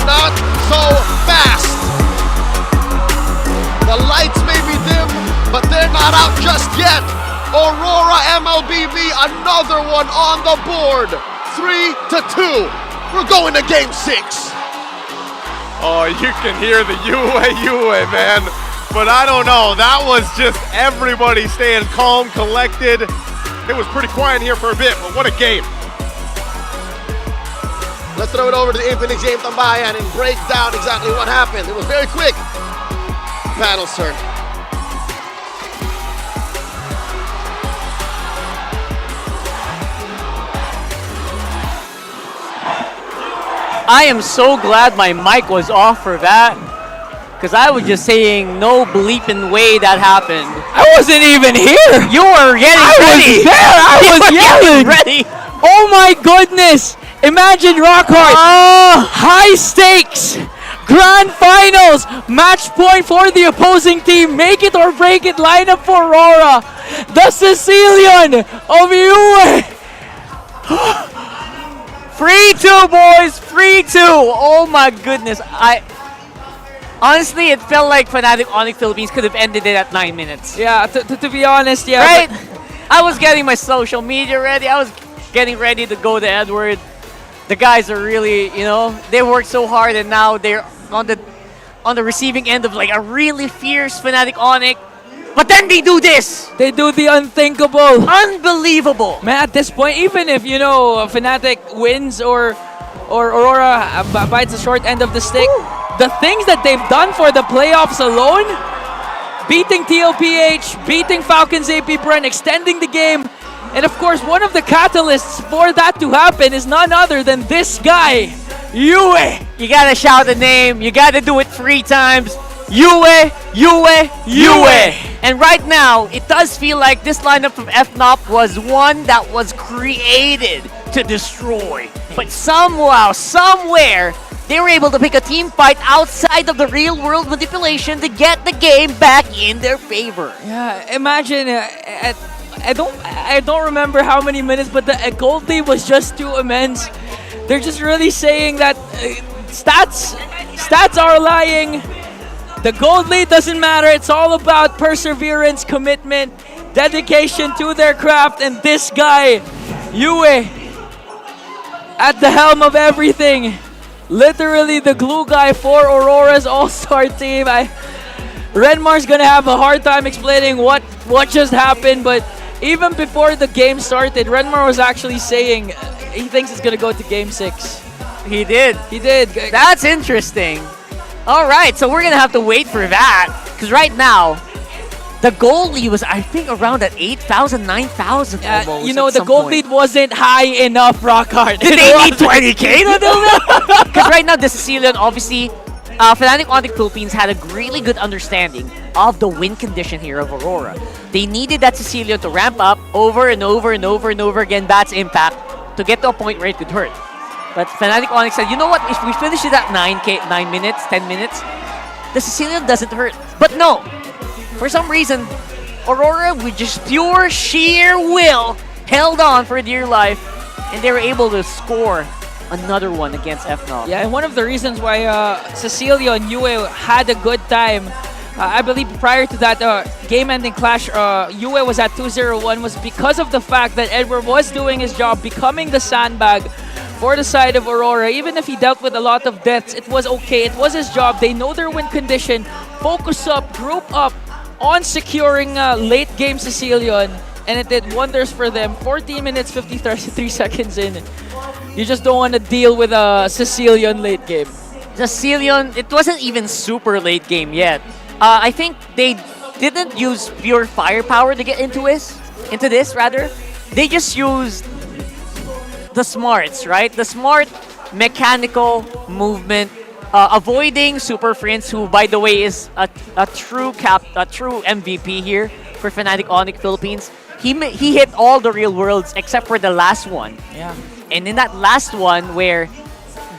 Not so fast. The lights may be dim, but they're not out just yet. Aurora MLBB, another one on the board. 3-2. We're going to game 6. Oh, you can hear the Yue, man. But I don't know. That was just everybody staying calm, collected. It was pretty quiet here for a bit, but what a game. Let's throw it over to the Infinix Game Tambayan and break down exactly what happened. It was very quick. Panel's turn. I am so glad my mic was off for that, because I was just saying no bleeping way that happened. I wasn't even here. You were getting ready. I was yelling. Ready. Oh my goodness. Imagine Rockhart. High stakes. Grand finals. Match point for the opposing team. Make it or break it lineup for RORA. The Sicilian of Yue. 3-2, boys. 3-2. Oh my goodness. Honestly, it felt like Fnatic Onic Philippines could have ended it at 9 minutes. Yeah, to be honest, yeah. Right? I was getting my social media ready. I was getting ready to go to Edward. The guys are really, they worked so hard, and now they're on the receiving end of like a really fierce Fnatic Onic. But then they do this. They do the unthinkable. Unbelievable. Man, at this point, even if, Fnatic wins or Aurora bites the short end of the stick, the things that they've done for the playoffs alone, beating TLPH, beating Falcons AP Bren, extending the game, and of course, one of the catalysts for that to happen is none other than this guy, Yue. You gotta shout the name. You gotta do it 3 times. Yue, Yue, Yue. And right now, it does feel like this lineup from FNOP was one that was created to destroy. But somehow, somewhere, they were able to pick a team fight outside of the real world manipulation to get the game back in their favor. Yeah, imagine I don't remember how many minutes, but the gold lead was just too immense. They're just really saying that stats are lying. The gold lead doesn't matter. It's all about perseverance, commitment, dedication to their craft, and this guy, Yue, at the helm of everything. Literally the glue guy for Aurora's all-star team. Renmar's gonna have a hard time explaining what just happened, but even before the game started, Renmar was actually saying he thinks it's gonna go to Game 6. He did. He did. That's interesting. All right, so we're gonna have to wait for that, because right now, the goal lead was, I think, around at 8,000, 9,000 almost. You know, the gold lead wasn't high enough, Rockhard. Did they need 20K to do that? Because right now, the Sicilian, obviously, Fnatic Onic Philippines had a really good understanding of the win condition here of Aurora. They needed that Sicilian to ramp up over and over and over and over again, Bat's impact, to get to a point where it could hurt. But Fnatic Onic said, you know what, if we finish it at 9 minutes, 10 minutes, the Sicilian doesn't hurt. But no, for some reason, Aurora, with just pure sheer will, held on for dear life, and they were able to score another one against FNOP. Yeah, and one of the reasons why Cecilia and Yue had a good time, I believe prior to that game-ending clash, Yue was at 2-0-1, was because of the fact that Edward was doing his job, becoming the sandbag for the side of Aurora. Even if he dealt with a lot of deaths, it was okay. It was his job. They know their win condition. Focus up, group up on securing late-game Sicilian, and it did wonders for them. 14 minutes, 53 seconds in. You just don't want to deal with a Sicilian late game. Sicilian, it wasn't even super late game yet. I think they didn't use pure firepower to get into this. They just used the smarts, right? The smart mechanical movement, avoiding Super Prince, who, by the way, is a true MVP here for Fnatic Onic Philippines. He hit all the real worlds except for the last one. Yeah. And in that last one, where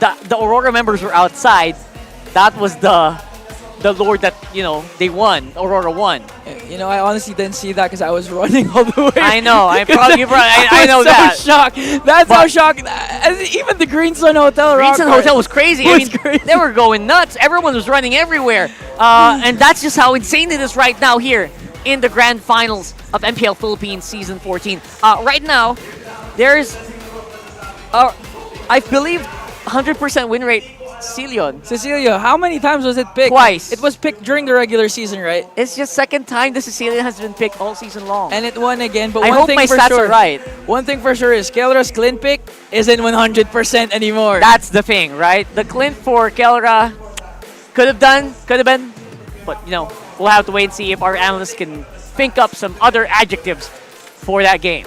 the Aurora members were outside, that was the Lord that, they won. Aurora won. You know, I honestly didn't see that because I was running all the way. I know. I know that. So shocked. That's how shocked. Even the Green Sun Hotel. Green Sun Hotel was crazy. Crazy. They were going nuts. Everyone was running everywhere. And that's just how insane it is right now here in the grand finals of MPL Philippines Season 14. Right now, there's, I believe, 100% win rate. Cecilia, how many times was it picked? Twice. It was picked during the regular season, right? It's just second time the Sicilian has been picked all season long. And it won again, but I one hope thing my for stats sure, are right. One thing for sure is Kelra's Clint pick isn't 100% anymore. That's the thing, right? The Clint for Kelra could have been, but we'll have to wait and see if our analysts can think up some other adjectives for that game.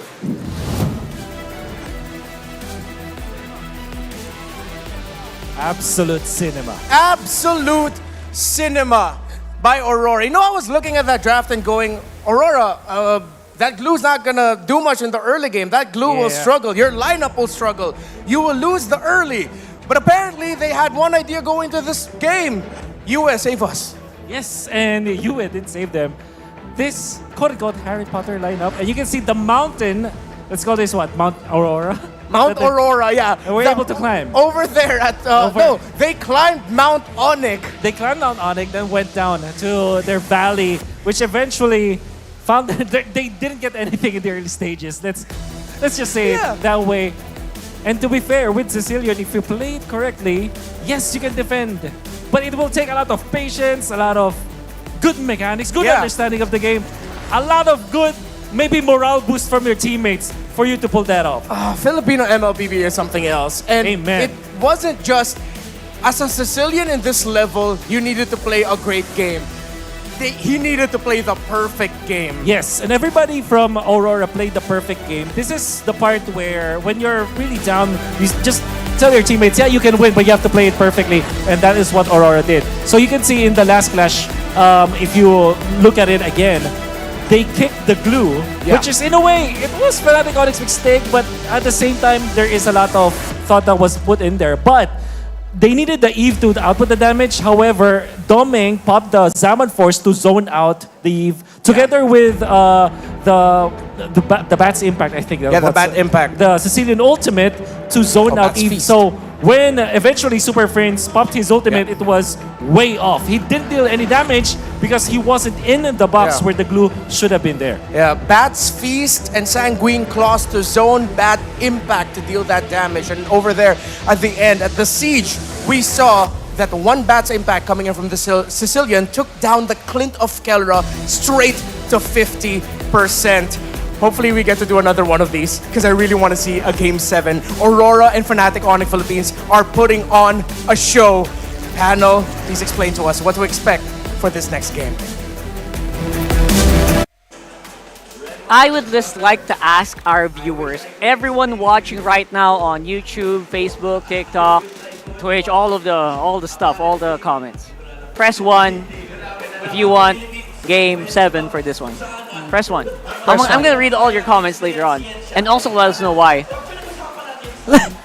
Absolute cinema. Absolute cinema by Aurora. I was looking at that draft and going, Aurora, that glue's not gonna do much in the early game. That glue will struggle. Your lineup will struggle. You will lose the early. But apparently they had one idea going to this game. US, save us. Yes, and Yue didn't save them. This quote-unquote Harry Potter lineup, and you can see the mountain. Let's call this what? Mount Aurora? Mount Aurora, yeah. And we're able to climb. Over there at, no, they climbed Mount Onic. They climbed Mount Onic, then went down to their valley, which eventually found they didn't get anything in the early stages. Let's just say it that way. And to be fair, with Sicilian, if you play it correctly, yes, you can defend. But it will take a lot of patience, a lot of good mechanics, good understanding of the game, a lot of good, maybe morale boost from your teammates for you to pull that off. Filipino MLBB is something else. And Amen. It wasn't just, as a Sicilian in this level, you needed to play a great game. He needed to play the perfect game. Yes, and everybody from Aurora played the perfect game. This is the part where when you're really down, you just tell your teammates, yeah, you can win, but you have to play it perfectly, and that is what Aurora did. So you can see in the last clash, if you look at it again, they kicked the glue, which is in a way, it was Fnatic Onic's mistake, but at the same time, there is a lot of thought that was put in there. But they needed the Eve to output the damage. However, Doming popped the Zaman Force to zone out the Eve together with the Bat's Impact, I think. Yeah, the Bat Impact. The Sicilian Ultimate to zone out Bat's Eve. Feast. So when eventually Super Prince popped his ultimate, it was way off. He didn't deal any damage because he wasn't in the box where the glue should have been there. Yeah, Bat's Feast and Sanguine Claws to zone Bat Impact to deal that damage. And over there at the end, at the Siege, we saw that one Bat's Impact coming in from the Sicilian took down the Clint of Kelra straight to 50%. Hopefully we get to do another one of these because I really want to see a Game 7. Aurora and Fnatic Onic Philippines are putting on a show. Panel, please explain to us what to expect for this next game. I would just like to ask our viewers, everyone watching right now on YouTube, Facebook, TikTok, Twitch, all the stuff, all the comments. Press 1 if you want Game 7 for this one. Press 1. I'm going to read all your comments later on. And also let us know why.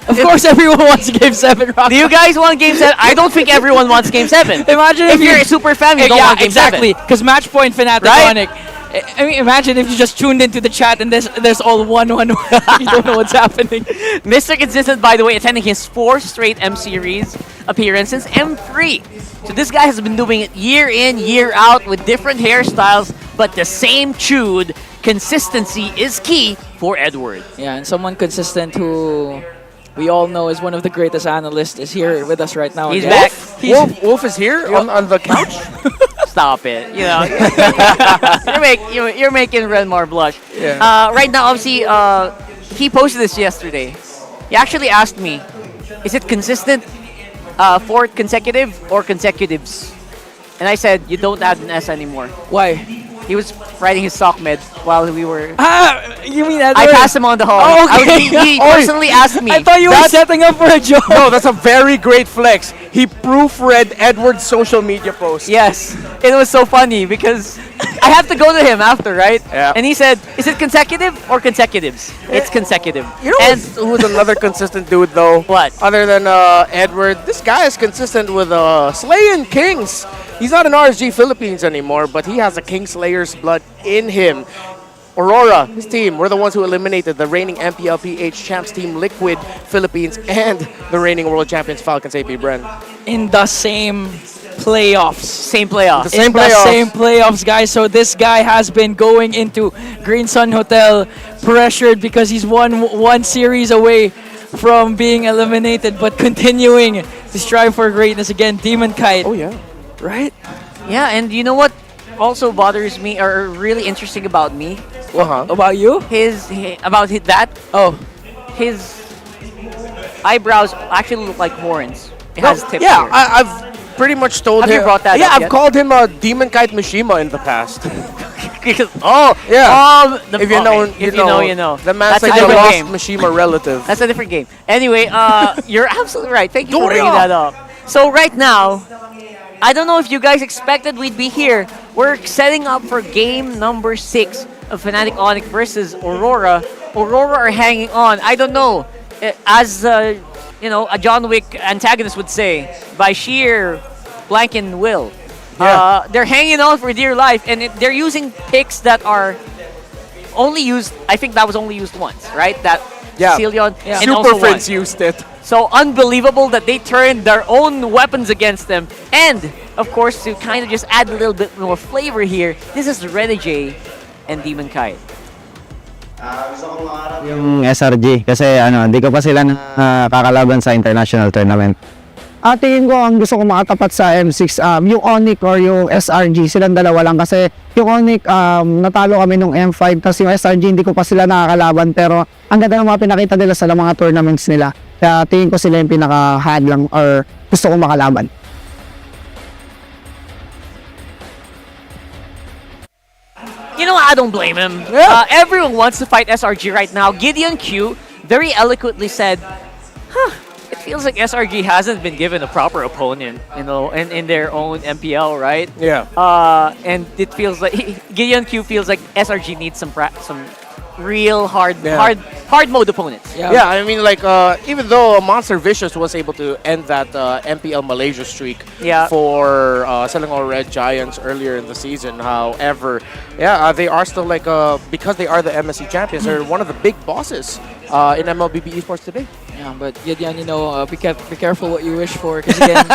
Of course, everyone wants Game 7, Rock. Do you guys want Game 7? I don't think everyone wants Game 7. Imagine if you're a super fan, you don't want Game exactly. 7. Because match point Fnatic Right? Onic. I mean, imagine if you just tuned into the chat and there's all 1-1. You don't know what's happening. Mr. Consistent, by the way, attending his 4th straight M Series appearance since M3. So this guy has been doing it year in, year out with different hairstyles, but the same chewed. Consistency is key for Edward. Yeah, and someone consistent who we all know is one of the greatest analysts is here with us right now. He's again. back. Wolf is here on the couch? Stop it. You know, you're making Renmar blush. Yeah. Right now, obviously, he posted this yesterday. He actually asked me, is it consistent, 4th consecutive or consecutives? And I said, you don't add an S anymore. Why? He was writing his sock med while we were... You mean that? I passed him on the hall. Oh, okay. He personally asked me. I thought you were setting up for a joke. No, that's a very great flex. He proofread Edward's social media post. Yes. It was so funny because I have to go to him after, right? Yeah. And he said, is it consecutive or consecutives? It's consecutive. You know who's another consistent dude, though? What? Other than Edward, this guy is consistent with slaying kings. He's not in RSG Philippines anymore, but he has a Kingslayer's blood in him. Aurora, his team, were the ones who eliminated the reigning MPLPH champs team Liquid Philippines and the reigning world champions Falcons AP Bren. In the same playoffs. Same playoffs. The same In playoffs. the same playoffs, guys. So this guy has been going into Green Sun Hotel pressured because he's one series away from being eliminated, but continuing to strive for greatness again. Demon Kite. Oh, yeah. Right? Yeah, and you know what also bothers me or really interesting about me? About you? That? Oh. His eyebrows actually look like horns. It has tips Yeah, here. I've pretty much told Have him. you brought that yeah, up I've yet? called him a Demon Kite Mishima in the past. Oh, yeah. If If you know, you know. The man's That's a like a different lost game. Mishima relative. That's a different game. Anyway, you're absolutely right. Thank you for Doria! bringing that up. So right now, I don't know if you guys expected we'd be here. We're setting up for game number 6 of Fnatic Onic versus Aurora. Aurora are hanging on. I don't know. As a John Wick antagonist would say, by sheer blanking will. They're hanging on for dear life, and they're using picks that are only used. I think that was only used once, right? That Sicilian and Super also Prince one. used it. So unbelievable that they turned their own weapons against them. And, of course, to kind of just add a little bit more flavor here, this is Renegade and Demon Kite. Yung SRG kasi di ko pa sila kakalaban sa international tournament. Tingin ko ang gusto ko makatapat sa M6 yung Onic or yung SRG, silang dalawa lang kasi yung Onic natalo kami nung M5 tapos yung SRG hindi ko pa sila nakakalaban pero ang ganda ng mga pinakita nila sa mga tournaments nila. Kaya tingin ko sila yung pinaka-hadlang or gusto ko makalaban. You know, I don't blame him. Everyone wants to fight SRG right now. Gideon Q very eloquently said, it feels like SRG hasn't been given a proper opponent, in their own MPL, right? Yeah. And it feels like Gideon Q feels like SRG needs some real hard mode opponents. Yeah, I mean, like, even though Monster Vicious was able to end that MPL Malaysia streak for selling all Red Giants earlier in the season, however, they are still, like, because they are the MSC champions, they're one of the big bosses in MLBB esports today. Yeah, but Gideon, be careful what you wish for. Because again,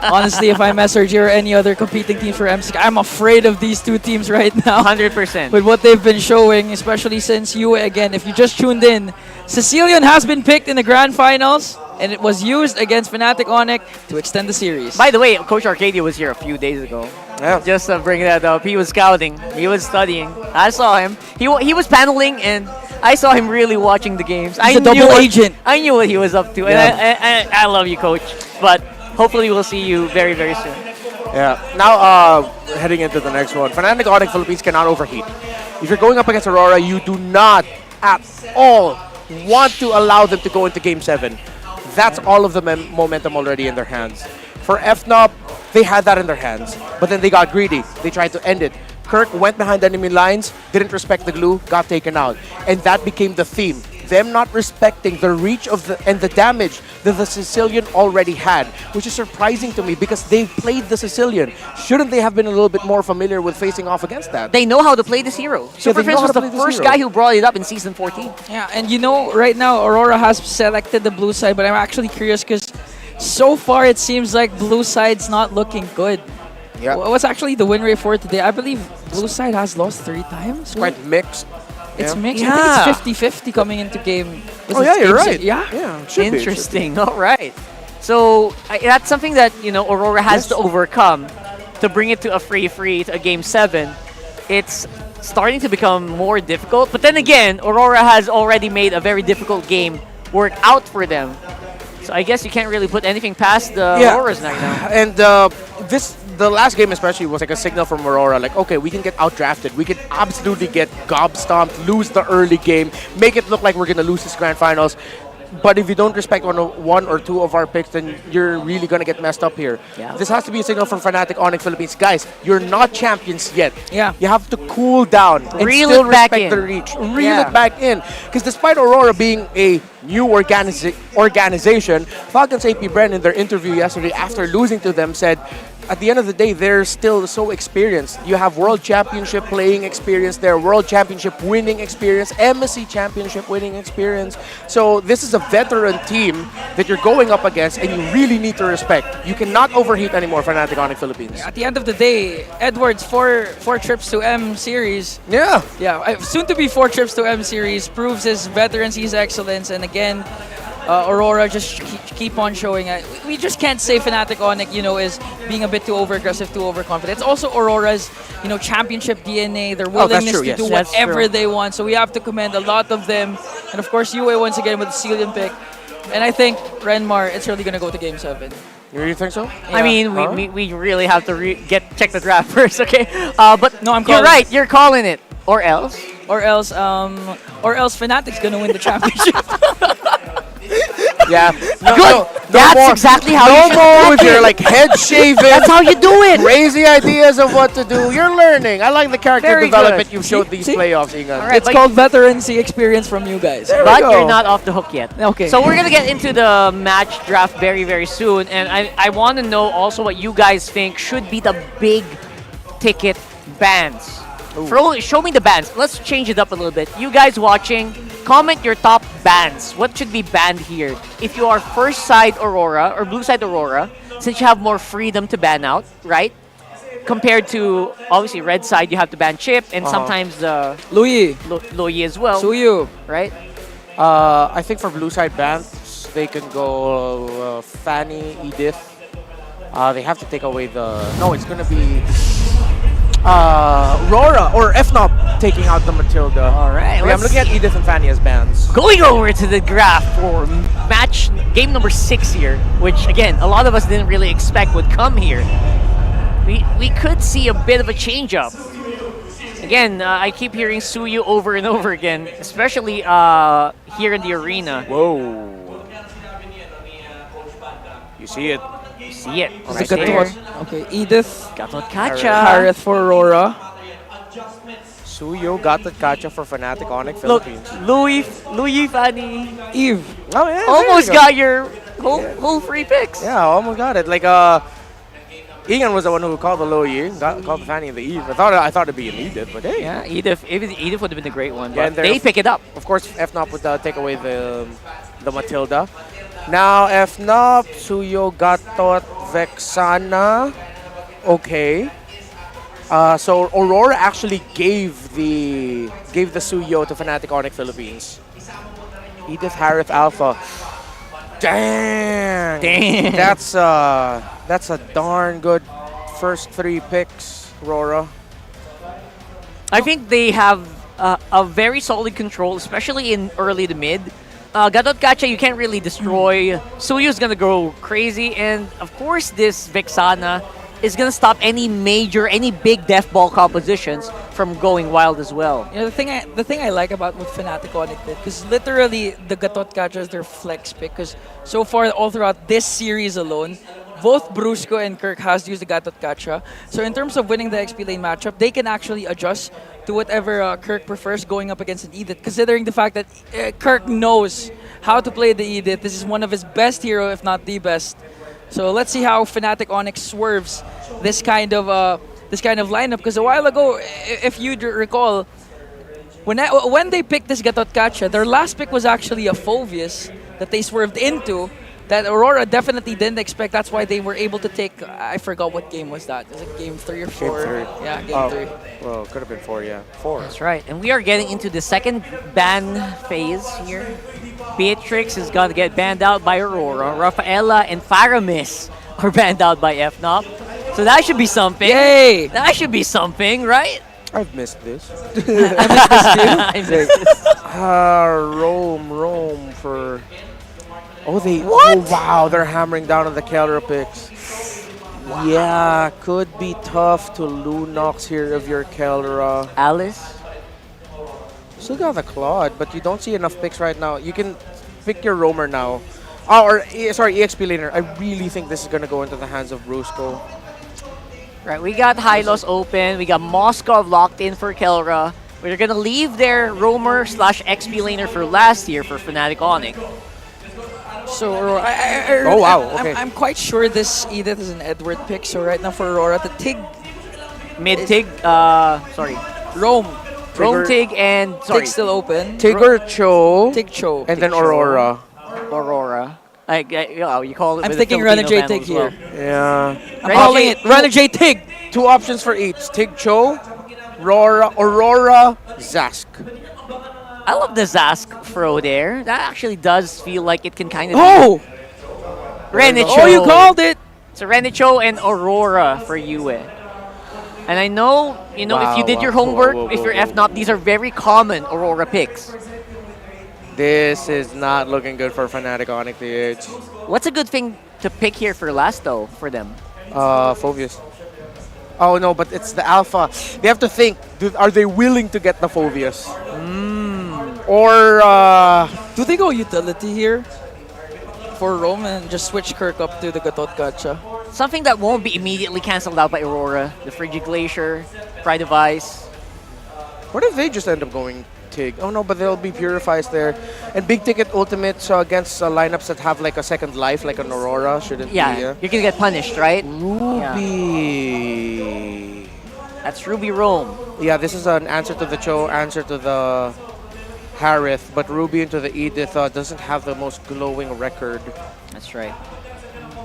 honestly, if I'm SRG or any other competing team for MC, I'm afraid of these two teams right now. 100%. With what they've been showing, especially since UA, again, if you just tuned in, Sicilian has been picked in the grand finals, and it was used against Fnatic Onic to extend the series. By the way, Coach Arcadia was here a few days ago. Yeah. Just to bring that up, he was scouting, he was studying. I saw him. He was paneling, and I saw him really watching the games. He's a double agent. I knew what he was up to, and I love you, Coach. But hopefully, we'll see you very, very soon. Yeah. Now, heading into the next one, Fnatic Onic Philippines cannot overheat. If you're going up against Aurora, you do not at all want to allow them to go into Game 7. That's all of the momentum already in their hands. For FNOP, they had that in their hands, but then they got greedy. They tried to end it. Kirk went behind enemy lines, didn't respect the glue, got taken out. And that became the theme. Them not respecting the reach of and the damage that the Sicilian already had, which is surprising to me because they played the Sicilian. Shouldn't they have been a little bit more familiar with facing off against that? They know how to play this hero. Super Prince was the first guy who brought it up in Season 14. Yeah, and right now, Aurora has selected the blue side, but I'm actually curious because so far it seems like blue side's not looking good. Yeah. What's actually the win rate for today? I believe blue side has lost 3 times. It's quite mixed. It's mixed. I think it's 50-50 coming into game. You're right. Yeah. Interesting. All right. So that's something that Aurora has to overcome to bring it to a free to a Game 7. It's starting to become more difficult. But then again, Aurora has already made a very difficult game work out for them. So I guess you can't really put anything past the Auroras right now. And the last game especially was like a signal from Aurora, like, okay, we can get outdrafted. We can absolutely get gob-stomped, lose the early game, make it look like we're going to lose this grand finals. But if you don't respect one or two of our picks, then you're really going to get messed up here. Yeah. This has to be a signal from Fnatic Onic Philippines. Guys, you're not champions yet. Yeah. You have to cool down and Reel still it back respect in. the reach. Reel it back in. Because despite Aurora being a new organization, Falcons AP Bren in their interview yesterday after losing to them said, at the end of the day, they're still so experienced. You have World Championship playing experience there, World Championship winning experience, MSC Championship winning experience. So this is a veteran team that you're going up against and you really need to respect. You cannot overheat anymore for Fnatic Onic Philippines. At the end of the day, Edwards, four trips to M Series. Yeah. Yeah, soon to be 4 trips to M Series proves his veterancy, his excellence, and again, Aurora just keep on showing. We just can't say Fnatic Onic, is being a bit too over-aggressive, too overconfident. It's also Aurora's, championship DNA, their willingness to do whatever they want. So we have to commend a lot of them. And of course, UA once again with the Sicilian pick. And I think Renmar, it's really going to go to Game 7. You really think so? Yeah. I mean, we really have to check the draft first, okay? But no, you're right. You're calling it. Or else? Or else Fnatic's going to win the championship. Yeah. Good. That's exactly how you should more with do your it. head shaving. That's how you do it. Crazy ideas of what to do. You're learning. I like the character Very development good. you've showed these playoffs, Ingan. All right, It's called veterancy experience from you guys. But you're not off the hook yet. Okay. So we're going to get into the match draft very, very soon. And I want to know also what you guys think should be the big ticket bans. Show me the bans. Let's change it up a little bit. You guys watching, comment your top bans. What should be banned here? If you are first side Aurora or blue side Aurora, since you have more freedom to ban out, right? Compared to, obviously, red side, you have to ban Chip and sometimes Louis as well. Suyu. Right? I think for blue side bans, they can go Fanny, Edith. They have to take away no, it's going to be RORA or FNOP taking out the Matilda. All right. I'm looking at Edith and Fanny as bans. Going over to the graph for game number 6 here, which again, a lot of us didn't really expect would come here. We could see a bit of a change up. Again, I keep hearing Suyu over and over again, especially here in the arena. Whoa. You see it. You see it. This Right is a there. Gatot. Okay, Edith. Gatot Kacha. Harith for Aurora. Suyo got the Kacha for Fnatic Onic Look, Philippines. Louis, Fanny. Eve. Oh, yeah. Almost there you go. got your whole free picks. Yeah, almost got it. Like, Ian was the one who called the Louis, called the Fanny and the Eve. I thought it'd be an Edith, but hey. Yeah, Edith would have been a great one, Yeah, but they pick it up. Of course, FNOP would take away the Matilda. Now, FNOP, Suyo, Gatot, Vexana. Okay. So Aurora actually gave the Suyo to Fnatic Onic Philippines. Edith, Harith, Alpha. Dang. That's a darn good first 3 picks, Aurora. I think they have a very solid control, especially in early to mid. Gatot Kacha, you can't really destroy. Suyu's gonna go crazy, and of course this Vexana is gonna stop any big death ball compositions from going wild as well. You know, the thing I like about what Fnatic Onic did, because literally the Gatot Kacha is their flex pick, because so far all throughout this series alone, both Brusco and Kirk has used the Gatot Kacha. So in terms of winning the XP lane matchup, they can actually adjust to whatever Kirk prefers going up against an Edith, considering the fact that Kirk knows how to play the Edith. This is one of his best hero, if not the best. So let's see how Fnatic Onic swerves this kind of lineup. Because a while ago, if you recall, when they picked this Gatot Kacha, their last pick was actually a Phoveus that they swerved into. That Aurora definitely didn't expect. That's why they were able to take. I forgot what game was that. Was it game 3 or 4? Game 3. Yeah, game 3. Well, it could have been 4. Yeah, 4. That's right. And we are getting into the second ban phase here. Beatrix is going to get banned out by Aurora. Rafaela and Faramis are banned out by FNOP. So that should be something. Yay! That should be something, right? I've missed this. I missed this. Rome for... Oh, What? Oh, wow, they're hammering down on the Keldra picks. Wow. Yeah, could be tough to Lunox here of your Keldra. Alice? Still got the Claude, but you don't see enough picks right now. You can pick your Roamer now. EXP laner. I really think this is going to go into the hands of Brusco. Right, we got Hylos open. We got Moskov locked in for Kelra. We're going to leave their roamer / XP laner for last year for Fnatic Onic. So Aurora, oh wow, okay. I'm quite sure this Edith is an Edward pick. So right now for Aurora, the Tig, Mid-Tig, Rome Tig and, Tig still open. Tigger Cho. Tig Cho. And then Aurora. Aurora. You call it. I'm with thinking Filipino Renegade band Tig as well. here. Yeah. I'm calling it Renegade Tig. 2 options for each. Tig Cho, Aurora, Zask. I love the Zask throw there. That actually does feel like it can kind of. Oh! Renicho. Oh, you called it! So Renicho and Aurora for you. And I know, if you did your homework, if you're FNOP, these are very common Aurora picks. This is not looking good for Fnatic Onic TH. What's a good thing to pick here for last, though, for them? Phoveus. Oh no, but it's the Alpha. They have to think, are they willing to get the Phoveus? Or, do they go utility here? For Rome and just switch Kirk up to the Gatot Kacha? Something that won't be immediately cancelled out by Aurora. The Frigid Glacier, Pride of Ice. What if they just end up going Tig? Oh no, but there'll be Purifies there. And big ticket ultimates against lineups that have like a second life, like an Aurora, shouldn't be. Yeah, you're gonna get punished, right? Ruby. Yeah. That's Ruby Rome. Yeah, this is an answer to the Cho, answer to the Harith, but Ruby into the Edith doesn't have the most glowing record. That's right.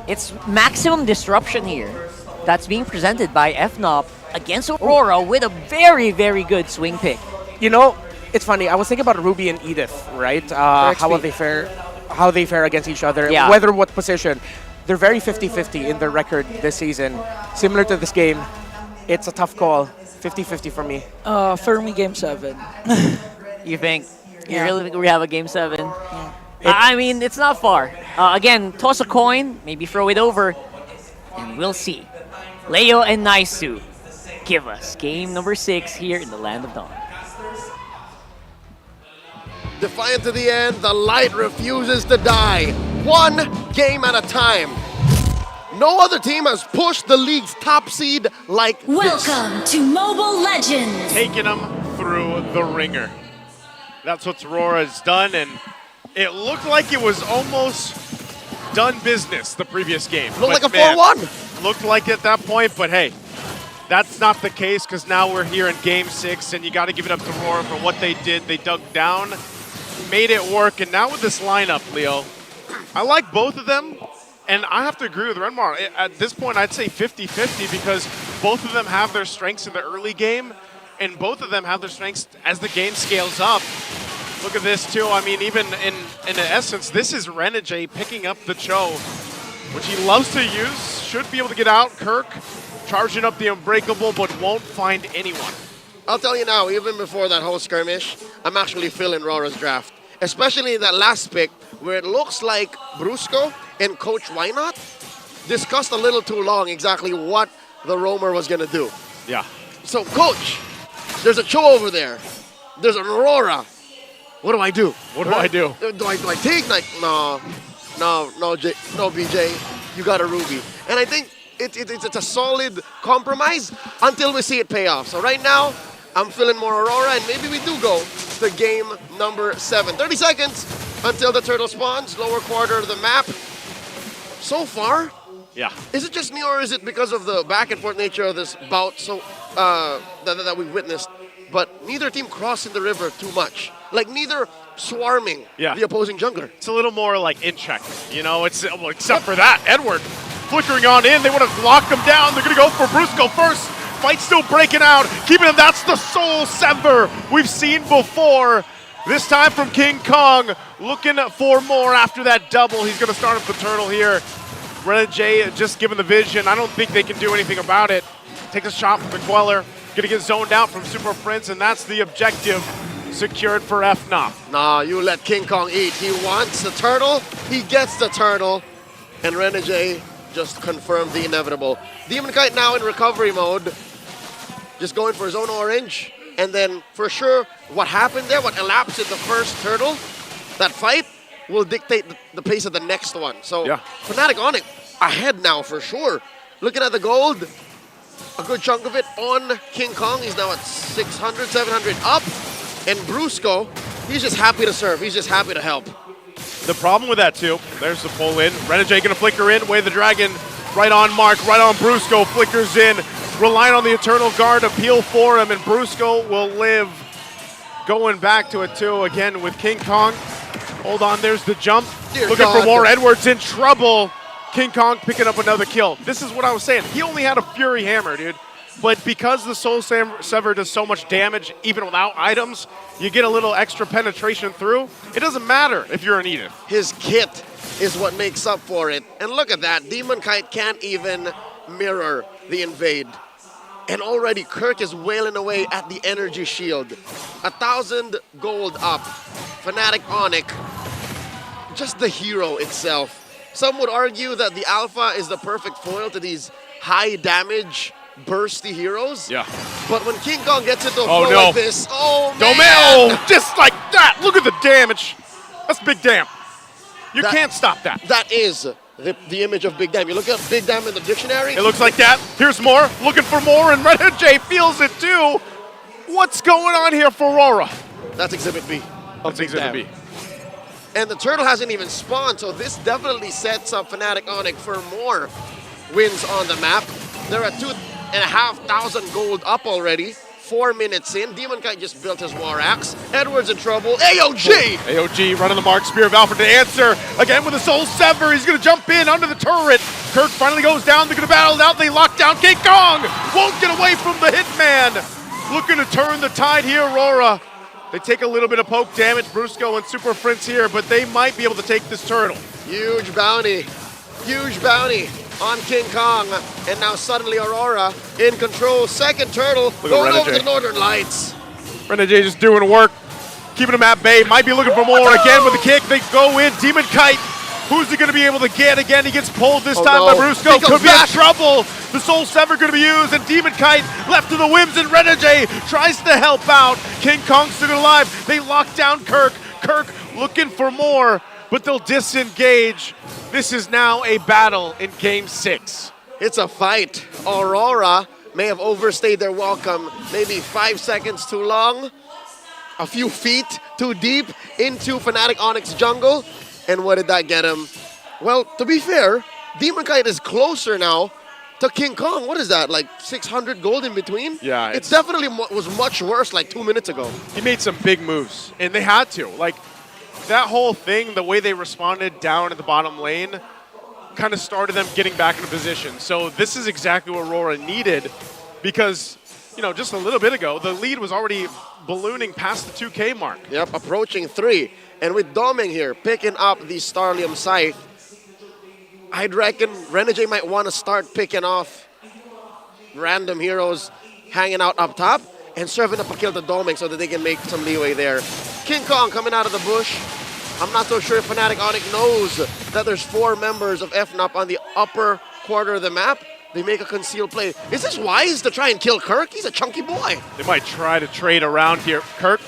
It's maximum disruption here. That's being presented by FNOP against Aurora with a very, very good swing pick. You know, it's funny. I was thinking about Ruby and Edith, right? How they fare against each other, Yeah. whether what position. They're very 50-50 in their record this season. Similar to this game, it's a tough call. 50-50 for me. For me, Game 7. You think? You Yeah. really think we have a Game 7? I mean, it's not far. Again, toss a coin, maybe throw it over, and we'll see. Leo and Naisu give us game number 6 here in the Land of Dawn. Defiant to the end, the light refuses to die. One game at a time. No other team has pushed the league's top seed like this. Welcome to Mobile Legends. Taking them through the ringer. That's what RORA has done, and it looked like it was almost done business the previous game. Looked like a man, 4-1. Looked like it at that point, but hey, that's not the case because now we're here in Game 6, and you got to give it up to RORA for what they did. They dug down, made it work, and now with this lineup, Leo, I like both of them, and I have to agree with Renmar. At this point, I'd say 50-50 because both of them have their strengths in the early game, and both of them have their strengths as the game scales up. Look at this, too. I mean, even in essence, this is Renegade picking up the Cho, which he loves to use. Should be able to get out. Kirk charging up the Unbreakable, but won't find anyone. I'll tell you now, even before that whole skirmish, I'm actually feeling RORA's draft. Especially in that last pick, where it looks like Brusco and Coach Wynot discussed a little too long exactly what the roamer was going to do. Yeah. So, Coach, there's a Cho over there. There's an Aurora. What do I do? What do I do? Do I take like no, BJ, you got a Ruby. And I think it's a solid compromise until we see it pay off. So right now, I'm feeling more Aurora, and maybe we do go to game number 7. 30 seconds until the turtle spawns, lower quarter of the map. So far, yeah. Is it just me, or is it because of the back and forth nature of this bout that we've witnessed? But neither team crossing the river too much. Like neither swarming the opposing jungler. It's a little more like in check, you know, well, except for that. Edward flickering on in. They want to lock him down. They're going to go for Brusco first. Fight still breaking out. Keeping him. That's the Soul Sever we've seen before. This time from King Kong. Looking for more after that double. He's going to start up the turtle here. Renegade just given the vision. I don't think they can do anything about it. Takes a shot from the Queller. Going to get zoned out from Super Prince, and that's the objective secured for FNOP. Nah, you let King Kong eat. He wants the turtle. He gets the turtle. And Renegade just confirmed the inevitable. Demon Kite now in recovery mode. Just going for his own orange. And then for sure, what happened there, what elapsed in the first turtle, that fight will dictate the pace of the next one. So Fnatic Onic ahead now for sure. Looking at the gold, a good chunk of it on King Kong. He's now at 600, 700 up. And Brusco, he's just happy to serve. He's just happy to help. The problem with that, too, there's the pull in. Renegade going to flicker in. Way the Dragon right on Mark, right on Brusco. Flickers in. Relying on the Eternal Guard to peel for him. And Brusco will live. Going back to it, too, again with King Kong. Hold on, there's the jump. Looking for more. Edwards in trouble. King Kong picking up another kill. This is what I was saying. He only had a Fury Hammer, dude. But because the Soul Sever does so much damage, even without items, you get a little extra penetration through. It doesn't matter if you're an Edith. His kit is what makes up for it. And look at that. Demon Kite can't even mirror the invade. And already Kirk is wailing away at the energy shield. 1,000 gold up. Fnatic Onic, just the hero itself. Some would argue that the Alpha is the perfect foil to these high damage bursty heroes. Yeah. But when King Kong gets into a flow like this, oh man! Domel, just like that. Look at the damage. That's big damn. You can't stop that. That is the image of big damn. You look at big damn in the dictionary. It looks like that. Here's more. Looking for more, and Renegade feels it too. What's going on here for Aurora? That's Exhibit B. That's Exhibit B. And the turtle hasn't even spawned, so this definitely sets up Fnatic Onic for more wins on the map. They're at 2,500 gold up already. 4 minutes in. Demon Kite just built his War Axe. Edwards in trouble. AOG! AOG running the mark. Spear of Alfred to answer. Again with the Soul Sever. He's going to jump in under the turret. Kirk finally goes down. They're going to battle it out. They lock down King Kong. Won't get away from the Hitman. Looking to turn the tide here, Aurora. They take a little bit of poke damage. Brusco and Super Prince here, but they might be able to take this turtle. Huge bounty. Huge bounty on King Kong. And now suddenly Aurora in control. Second turtle going over the Northern Lights. Renegade just doing work. Keeping him at bay. Might be looking for more. Again with the kick. They go in. Demon Kite. Who's he going to be able to get? Again, he gets pulled this time by Brusco. Could be in trouble. The Soul Sever going to be used. And Demon Kite left to the whims. And Renegade tries to help out. King Kong still alive. They lock down Kirk. Kirk looking for more. but they'll disengage. This is now a battle in Game 6. It's a fight. Aurora may have overstayed their welcome, maybe 5 seconds too long, a few feet too deep into Fnatic Onic jungle. And what did that get him? Well, to be fair, Demon Kite is closer now to King Kong. What is that, like 600 gold in between? Yeah. It definitely was much worse like 2 minutes ago. He made some big moves, and they had to. Like, that whole thing, the way they responded down at the bottom lane, kind of started them getting back into position. So this is exactly what Aurora needed because, you know, just a little bit ago, the lead was already ballooning past the 2K mark. Yep, approaching 3. And with Doming here picking up the Starlium Scythe, I'd reckon Renegade might want to start picking off random heroes hanging out up top and serving up a kill to Doming so that they can make some leeway there. King Kong coming out of the bush. I'm not so sure if Fnatic Onic knows that there's 4 members of FNOP on the upper quarter of the map. They make a concealed play. Is this wise to try and kill Kirk? He's a chunky boy. They might try to trade around here. Kirk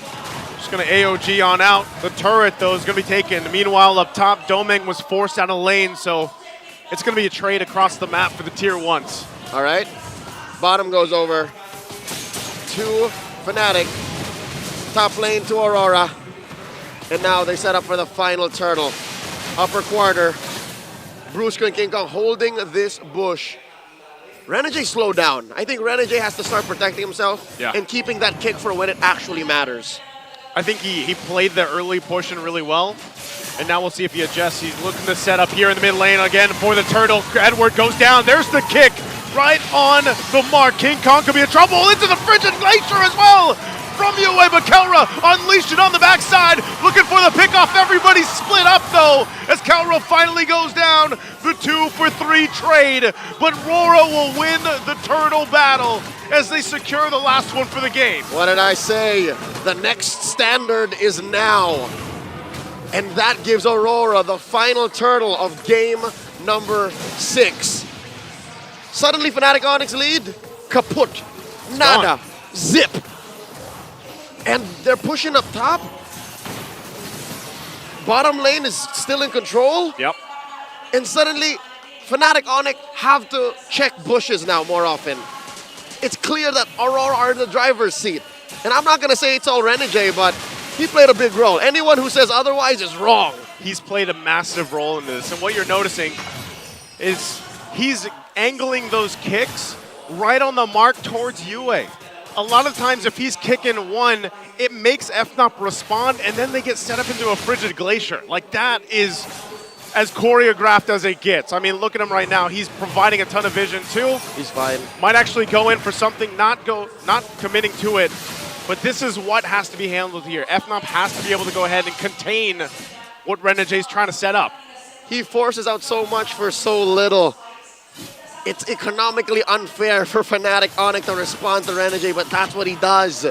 just going to AOG on out. The turret, though, is going to be taken. Meanwhile, up top, Doming was forced out of lane, so it's going to be a trade across the map for the tier 1s. All right. Bottom goes over to Fnatic. Top lane to Aurora. And now they set up for the final turtle. Upper quarter. Brusco and King Kong holding this bush. Renegade slowed down. I think Renegade has to start protecting himself and keeping that kick for when it actually matters. I think he played the early portion really well. And now we'll see if he adjusts. He's looking to set up here in the mid lane again for the turtle. Edward goes down. There's the kick right on the mark. King Kong could be in trouble. Into the frigid glacier as well. From UA, but Kelra unleashed it on the backside, looking for the pickoff. Everybody split up though, as Kelra finally goes down. The 2-for-3 trade, but RORA will win the turtle battle as they secure the last one for the game. What did I say? The next standard is now. And that gives Aurora the final turtle of game number 6. Suddenly Fnatic Onic's lead, kaput, nada, zip. And they're pushing up top. Bottom lane is still in control. Yep. And suddenly, Fnatic Onic have to check bushes now more often. It's clear that Aurora are in the driver's seat. And I'm not going to say it's all Renegade, but he played a big role. Anyone who says otherwise is wrong. He's played a massive role in this. And what you're noticing is he's angling those kicks right on the mark towards UA. A lot of times if he's kicking one, it makes FNOP respond and then they get set up into a frigid glacier. Like that is as choreographed as it gets. I mean, look at him right now. He's providing a ton of vision too. He's fine. Might actually go in for something, not committing to it. But this is what has to be handled here. FNOP has to be able to go ahead and contain what Renegade's trying to set up. He forces out so much for so little. It's economically unfair for Fnatic Onic to respond to Renegade, but that's what he does.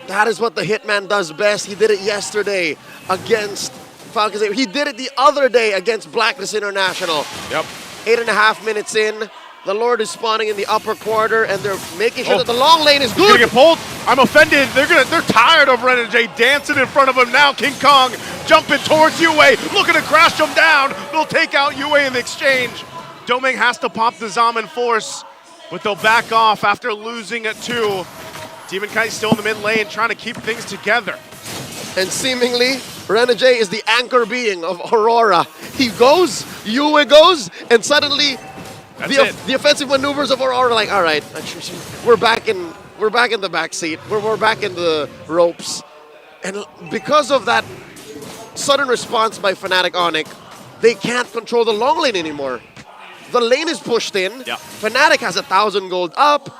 That is what the Hitman does best. He did it yesterday against Falcons. He did it the other day against Blacklist International. Yep. 8.5 minutes in, the Lord is spawning in the upper quarter, and they're making sure that the long lane is good. He's gonna get pulled. I'm offended. They're tired of Renegade dancing in front of him now. King Kong jumping towards UA, looking to crash him down. They'll take out UA in the exchange. Doming has to pop the Zaman Force, but they'll back off after losing at 2. Demon Kite still in the mid lane, trying to keep things together. And seemingly, Renegade is the anchor being of Aurora. He goes, Yue goes, and suddenly the offensive maneuvers of Aurora are like, all right, we're back in the back seat. We're back in the ropes. And because of that sudden response by Fnatic Onic, they can't control the long lane anymore. The lane is pushed in. Yep. Fnatic has 1,000 gold up.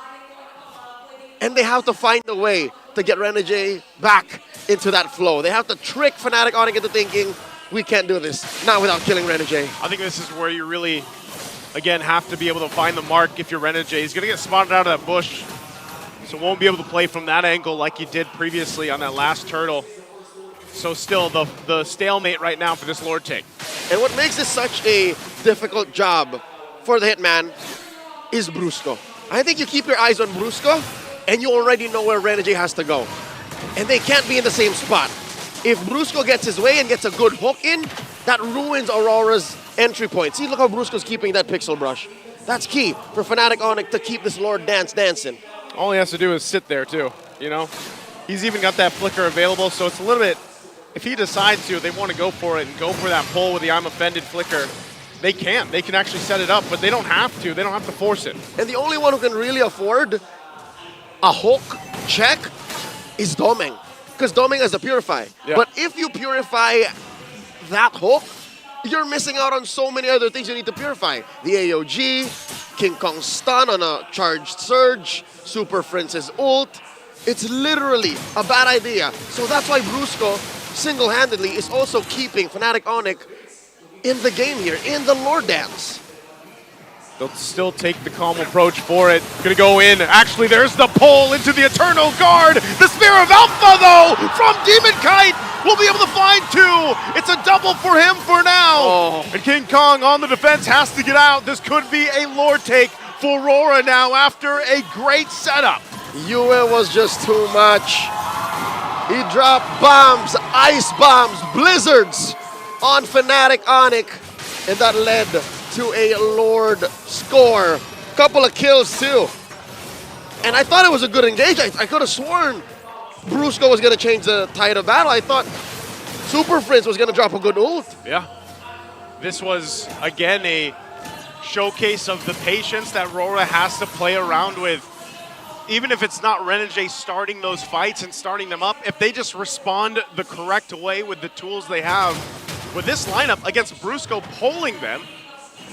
And they have to find a way to get Renegade back into that flow. They have to trick Fnatic Onic into thinking, we can't do this, not without killing Renegade. I think this is where you really, again, have to be able to find the mark if you're Renegade. He's going to get spotted out of that bush, so won't be able to play from that angle like he did previously on that last turtle. So still, the stalemate right now for this Lord take. And what makes this such a difficult job for the Hitman is Brusco. I think you keep your eyes on Brusco, and you already know where Renegade has to go. And they can't be in the same spot. If Brusco gets his way and gets a good hook in, that ruins Aurora's entry point. See, look how Brusco's keeping that pixel brush. That's key for Fnatic Onic to keep this Lord dancing. All he has to do is sit there too, you know? He's even got that flicker available, so it's a little bit, if he decides to, they want to go for it and go for that pull with the I'm offended flicker. They can. They can actually set it up, but they don't have to. They don't have to force it. And the only one who can really afford a hook check is Domeng. Because Domeng has the Purify. Yeah. But if you purify that hook, you're missing out on so many other things you need to purify. The AOG, King Kong stun on a charged surge, Super Prince's ult. It's literally a bad idea. So that's why Brusco single-handedly is also keeping Fnatic Onic in the game here, in the Lord Dance. They'll still take the calm approach for it. Gonna go in. Actually, there's the pull into the Eternal Guard. The Spear of Alpha, though, from Demon Kite. Will be able to find two. It's a double for him for now. And King Kong on the defense has to get out. This could be a Lord take for RORA now after a great setup. Yue was just too much. He dropped bombs, ice bombs, blizzards on Fnatic Onic, and that led to a Lord score. Couple of kills too. And I thought it was a good engage. I could have sworn Brusco was going to change the tide of battle. I thought Super Prince was going to drop a good ult. Yeah. This was, again, a showcase of the patience that RORA has to play around with. Even if it's not Renegade starting those fights and starting them up, if they just respond the correct way with the tools they have, with this lineup against Brusco pulling them,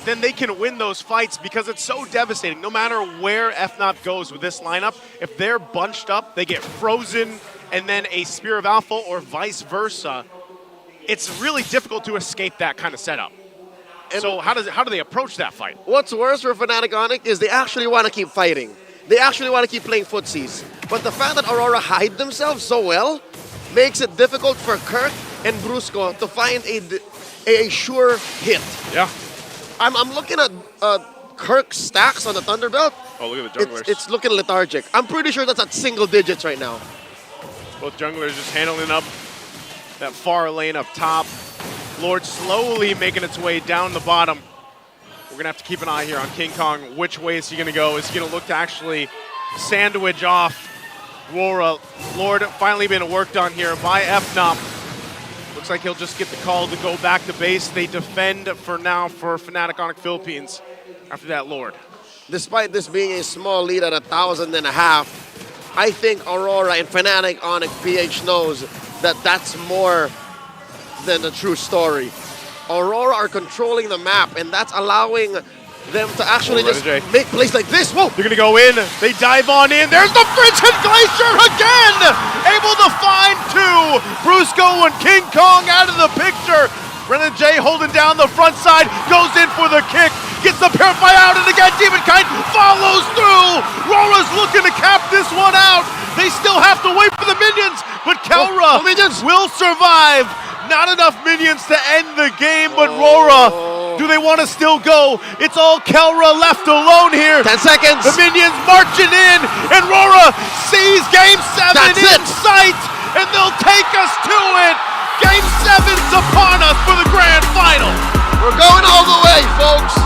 then they can win those fights because it's so devastating. No matter where FNOP goes with this lineup, if they're bunched up, they get frozen and then a Spear of Alpha or vice versa. It's really difficult to escape that kind of setup. And so how do they approach that fight? What's worse for Fnatic Onic is they actually want to keep fighting. They actually want to keep playing footsies. But the fact that Aurora hide themselves so well makes it difficult for Kirk and Brusco to find a sure hit. Yeah. I'm looking at Kirk's stacks on the Thunderbelt. Oh, look at the junglers. It's looking lethargic. I'm pretty sure that's at single digits right now. Both junglers just handling up that far lane up top. Lord slowly making its way down the bottom. We're going to have to keep an eye here on King Kong. Which way is he going to go? Is he going to look to actually sandwich off RORA? Lord finally being worked on here by FNOP. Looks like he'll just get the call to go back to base. They defend for now for Fnatic Onic Philippines after that Lord. Despite this being a small lead at 1,500, I think Aurora and Fnatic Onic PH knows that that's more than the true story. Aurora are controlling the map, and that's allowing them to actually just make plays like this. Whoa! They're gonna go in. They dive on in. There's the Frigid Glacier again! Able to find two. Brusco and King Kong out of the picture. Renegade holding down the front side, goes in for the kick, gets the Purify out, and again Demon Kite follows through. RORA's looking to cap this one out. They still have to wait for the minions, but Kelra will survive. Not enough minions to end the game, but RORA, do they want to still go? It's all Kelra left alone here. 10 seconds. The minions marching in, and RORA sees Game 7 in sight, and they'll take us to it. Game 7's upon us for the grand final. We're going all the way, folks.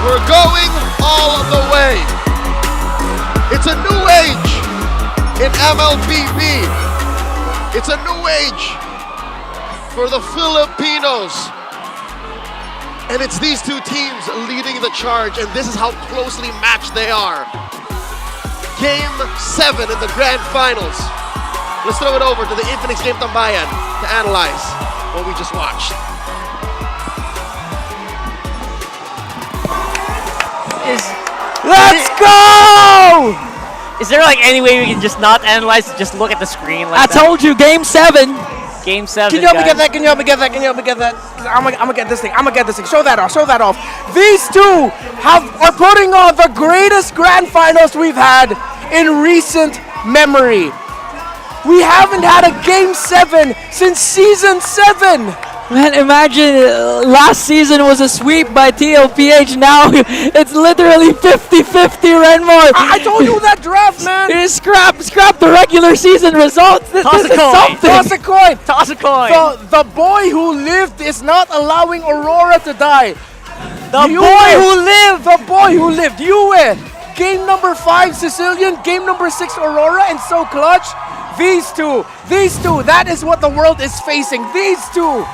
We're going all the way. It's a new age in MLBB. It's a new age for the Filipinos. And it's these two teams leading the charge, and this is how closely matched they are. Game 7 in the grand finals. Let's throw it over to the Infinix Game Tambayan to analyze what we just watched. Let's go! Is there like any way we can just not analyze it, just look at the screen like I told you, Game 7. Game 7, Can you help me guys. get that? Can you help me get that? Can you help me get that? I'm gonna get this thing. I'm gonna get this thing. Show that off. Show that off. These two are putting on the greatest grand finals we've had in recent memory. We haven't had a Game 7 since Season 7. Man, imagine last season was a sweep by TLPH. Now it's literally 50-50 Renmore. I told you that draft, man. Scrap the regular season results. This Toss a is coin. something. Toss a coin. Toss a coin. The boy who lived is not allowing Aurora to die. The boy who lived. The boy who lived. Yue. Game number 5, Sicilian. Game number 6, Aurora. And so clutch. These two. That is what the world is facing. These two.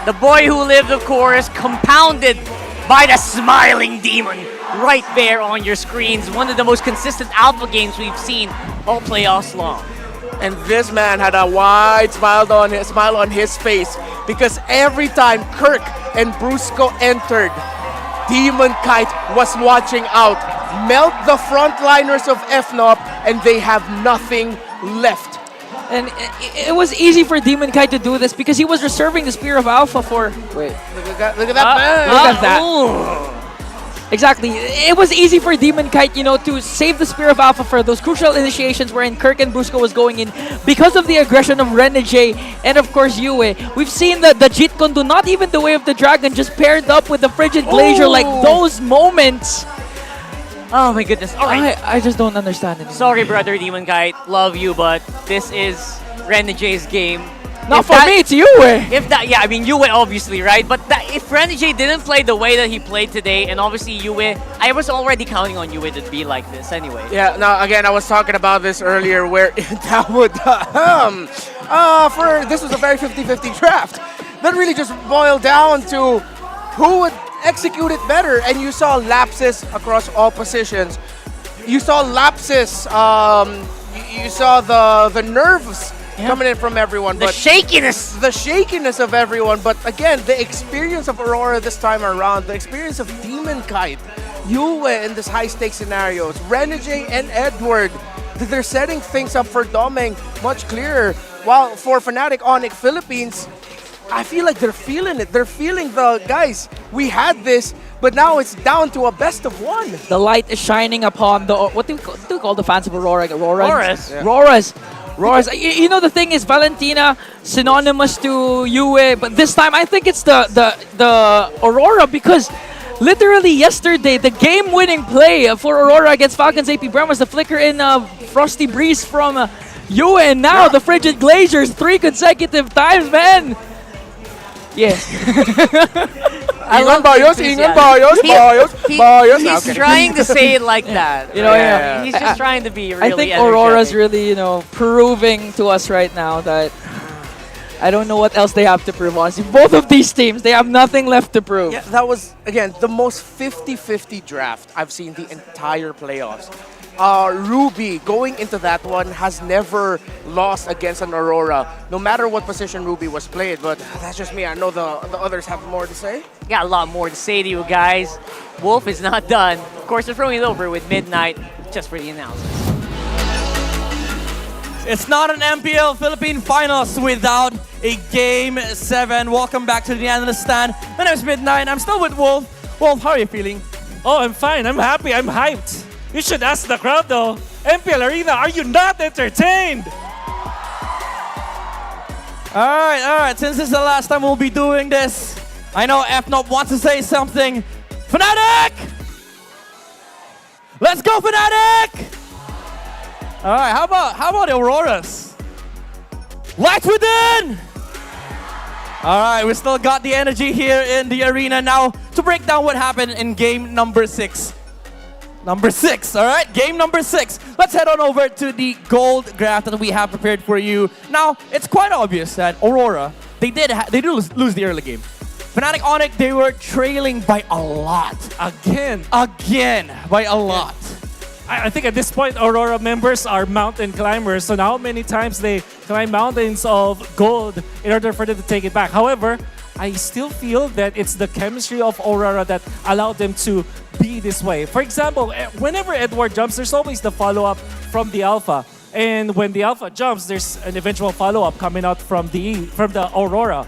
The boy who lived, of course, compounded by the smiling demon right there on your screens. One of the most consistent alpha games we've seen all playoffs long. And this man had a wide smile on his face because every time Kirk and Brusco entered, Demon Kite was watching out. Melt the frontliners of FNOP and they have nothing left. And it was easy for Demon Kite to do this because he was reserving the Spear of Alpha for... Wait. Look at that man. Look at that. Exactly. It was easy for Demon Kite, to save the Spear of Alpha for those crucial initiations wherein Kirk and Brusco was going in because of the aggression of Renegade and, of course, Yue. We've seen the Jeet do not even the Way of the Dragon, just paired up with the Frigid Glacier. Like, those moments... Oh my goodness. All right. I just don't understand it. Sorry, brother Demon Kite. Love you, but this is Renegade's game. Not for me, it's Yue. If that, yeah, I mean Yue obviously, right? But if Renegade didn't play the way that he played today, and obviously Yue, I was already counting on Yue to be like this anyway. Yeah. Now again, I was talking about this earlier, where that would this was a very 50-50 draft. That really just boiled down to who would execute it better, and you saw lapses across all positions. You saw lapses. You saw the nerves coming in from everyone. The shakiness. The shakiness of everyone. But again, the experience of Aurora this time around, the experience of Demon Kite, Yue in this high-stakes scenarios, Renegade and Edward, they're setting things up for Domeng much clearer. While for Fnatic Onic Philippines, I feel like they're feeling it. They're feeling the, guys, we had this, but now it's down to a best of one. The light is shining upon the, what do we call the fans of Aurora? Auroras. Yeah. Roras. The thing is, Valentina, synonymous to Yue, but this time I think it's the Aurora, because literally yesterday, the game-winning play for Aurora against Falcons AP Brem was the flicker in Frosty Breeze from Yue, and now the Frigid Glaciers 3 consecutive times, man. Yeah. I love bias. He's Okay. trying to say it like that. Yeah. He's just trying to be really I think energetic. Aurora's really, proving to us right now that I don't know what else they have to prove. Honestly, both of these teams, they have nothing left to prove. Yeah, that was, again, the most 50-50 draft I've seen the entire playoffs. Ruby, going into that one, has never lost against an Aurora, no matter what position Ruby was played. But that's just me. I know the others have more to say. Got a lot more to say to you guys. Wolf is not done. Of course, they're throwing it over with Midnight just for the analysis. It's not an MPL Philippine Finals without a Game 7. Welcome back to the analyst stand. My name is Midnight. I'm still with Wolf. Wolf, how are you feeling? Oh, I'm fine. I'm happy. I'm hyped. You should ask the crowd though. MPL Arena, are you not entertained? Alright. Since this is the last time we'll be doing this, I know FNOP wants to say something. Fnatic! Let's go, Fnatic! Alright, how about Auroras? Light within! Alright, we still got the energy here in the arena now to break down what happened in game number 6. Alright? Game number 6. Let's head on over to the gold graph that we have prepared for you. Now, it's quite obvious that Aurora, they did lose the early game. Fnatic Onic, they were trailing by a lot. Again, by a lot. I think at this point, Aurora members are mountain climbers. So now many times they climb mountains of gold in order for them to take it back. However, I still feel that it's the chemistry of Aurora that allowed them to be this way. For example, whenever Edward jumps, there's always the follow-up from the Alpha. And when the Alpha jumps, there's an eventual follow-up coming out from the Aurora,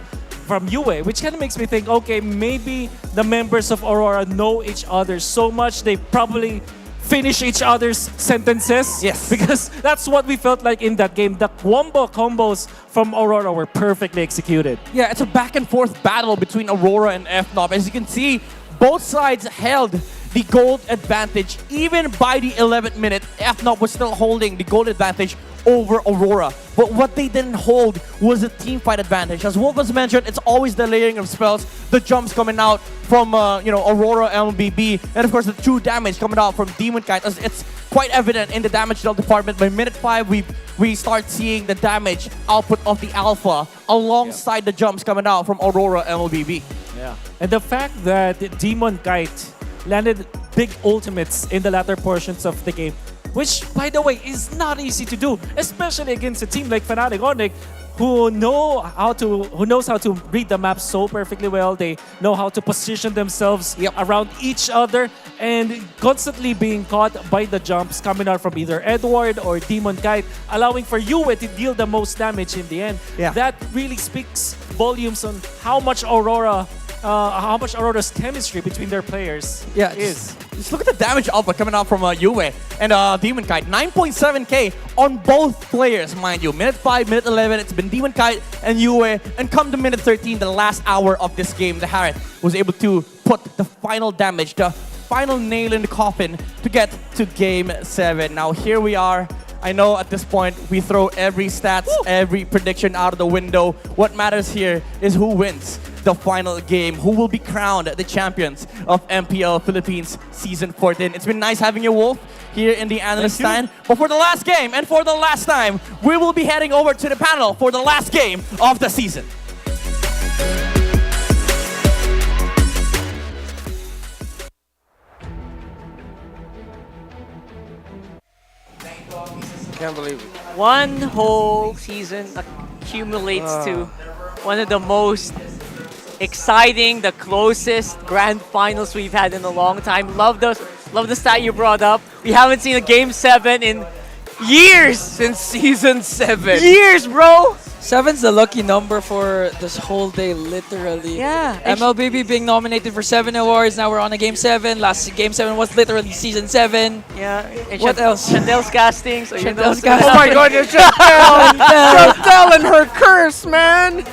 from Yue, which kind of makes me think, okay, maybe the members of Aurora know each other so much they probably finish each other's sentences. Yes. Because that's what we felt like in that game. The combos from Aurora were perfectly executed. Yeah, it's a back and forth battle between Aurora and FNOP. As you can see, both sides held the gold advantage. Even by the 11th minute, FNOP was still holding the gold advantage over Aurora. But what they didn't hold was a team fight advantage. As Wolf has mentioned, it's always the layering of spells, the jumps coming out from Aurora MLBB, and of course the true damage coming out from Demon Kite. As it's quite evident in the damage dealt department. By minute 5, we start seeing the damage output of the Alpha alongside the jumps coming out from Aurora MLBB. Yeah. And the fact that Demon Kite landed big ultimates in the latter portions of the game, which, by the way, is not easy to do, especially against a team like Fnatic Onic, who knows how to read the map so perfectly well. They know how to position themselves around each other, and constantly being caught by the jumps coming out from either Edward or Demon Kite, allowing for Yue to deal the most damage in the end. Yeah. That really speaks volumes on how much Aurora's chemistry between their players is. Just look at the damage output coming out from Yue and Demon Kite. 9.7k on both players, mind you. Minute 5, minute 11, it's been Demon Kite and Yue. And come to minute 13, the last hour of this game, the Harriet was able to put the final damage, the final nail in the coffin to get to Game 7. Now here we are. I know at this point, we throw every stats, every prediction out of the window. What matters here is who wins the final game, who will be crowned the champions of MPL Philippines Season 14. It's been nice having you, Wolf, here in the analyst stand. But for the last game, and for the last time, we will be heading over to the panel for the last game of the season. Can't believe it. One whole season accumulates to one of the most exciting, the closest grand finals we've had in a long time. Love the stat you brought up. We haven't seen a Game 7 in years. Since Season 7. Years, bro! 7's the lucky number for this whole day, literally. Yeah. MLBB being nominated for 7 awards. Now we're on a Game 7. Last Game 7 was literally Season 7. Yeah. And What else? Chandel's casting. So you know. Chandel's casting. Oh my god, it's Chantel and her curse, man!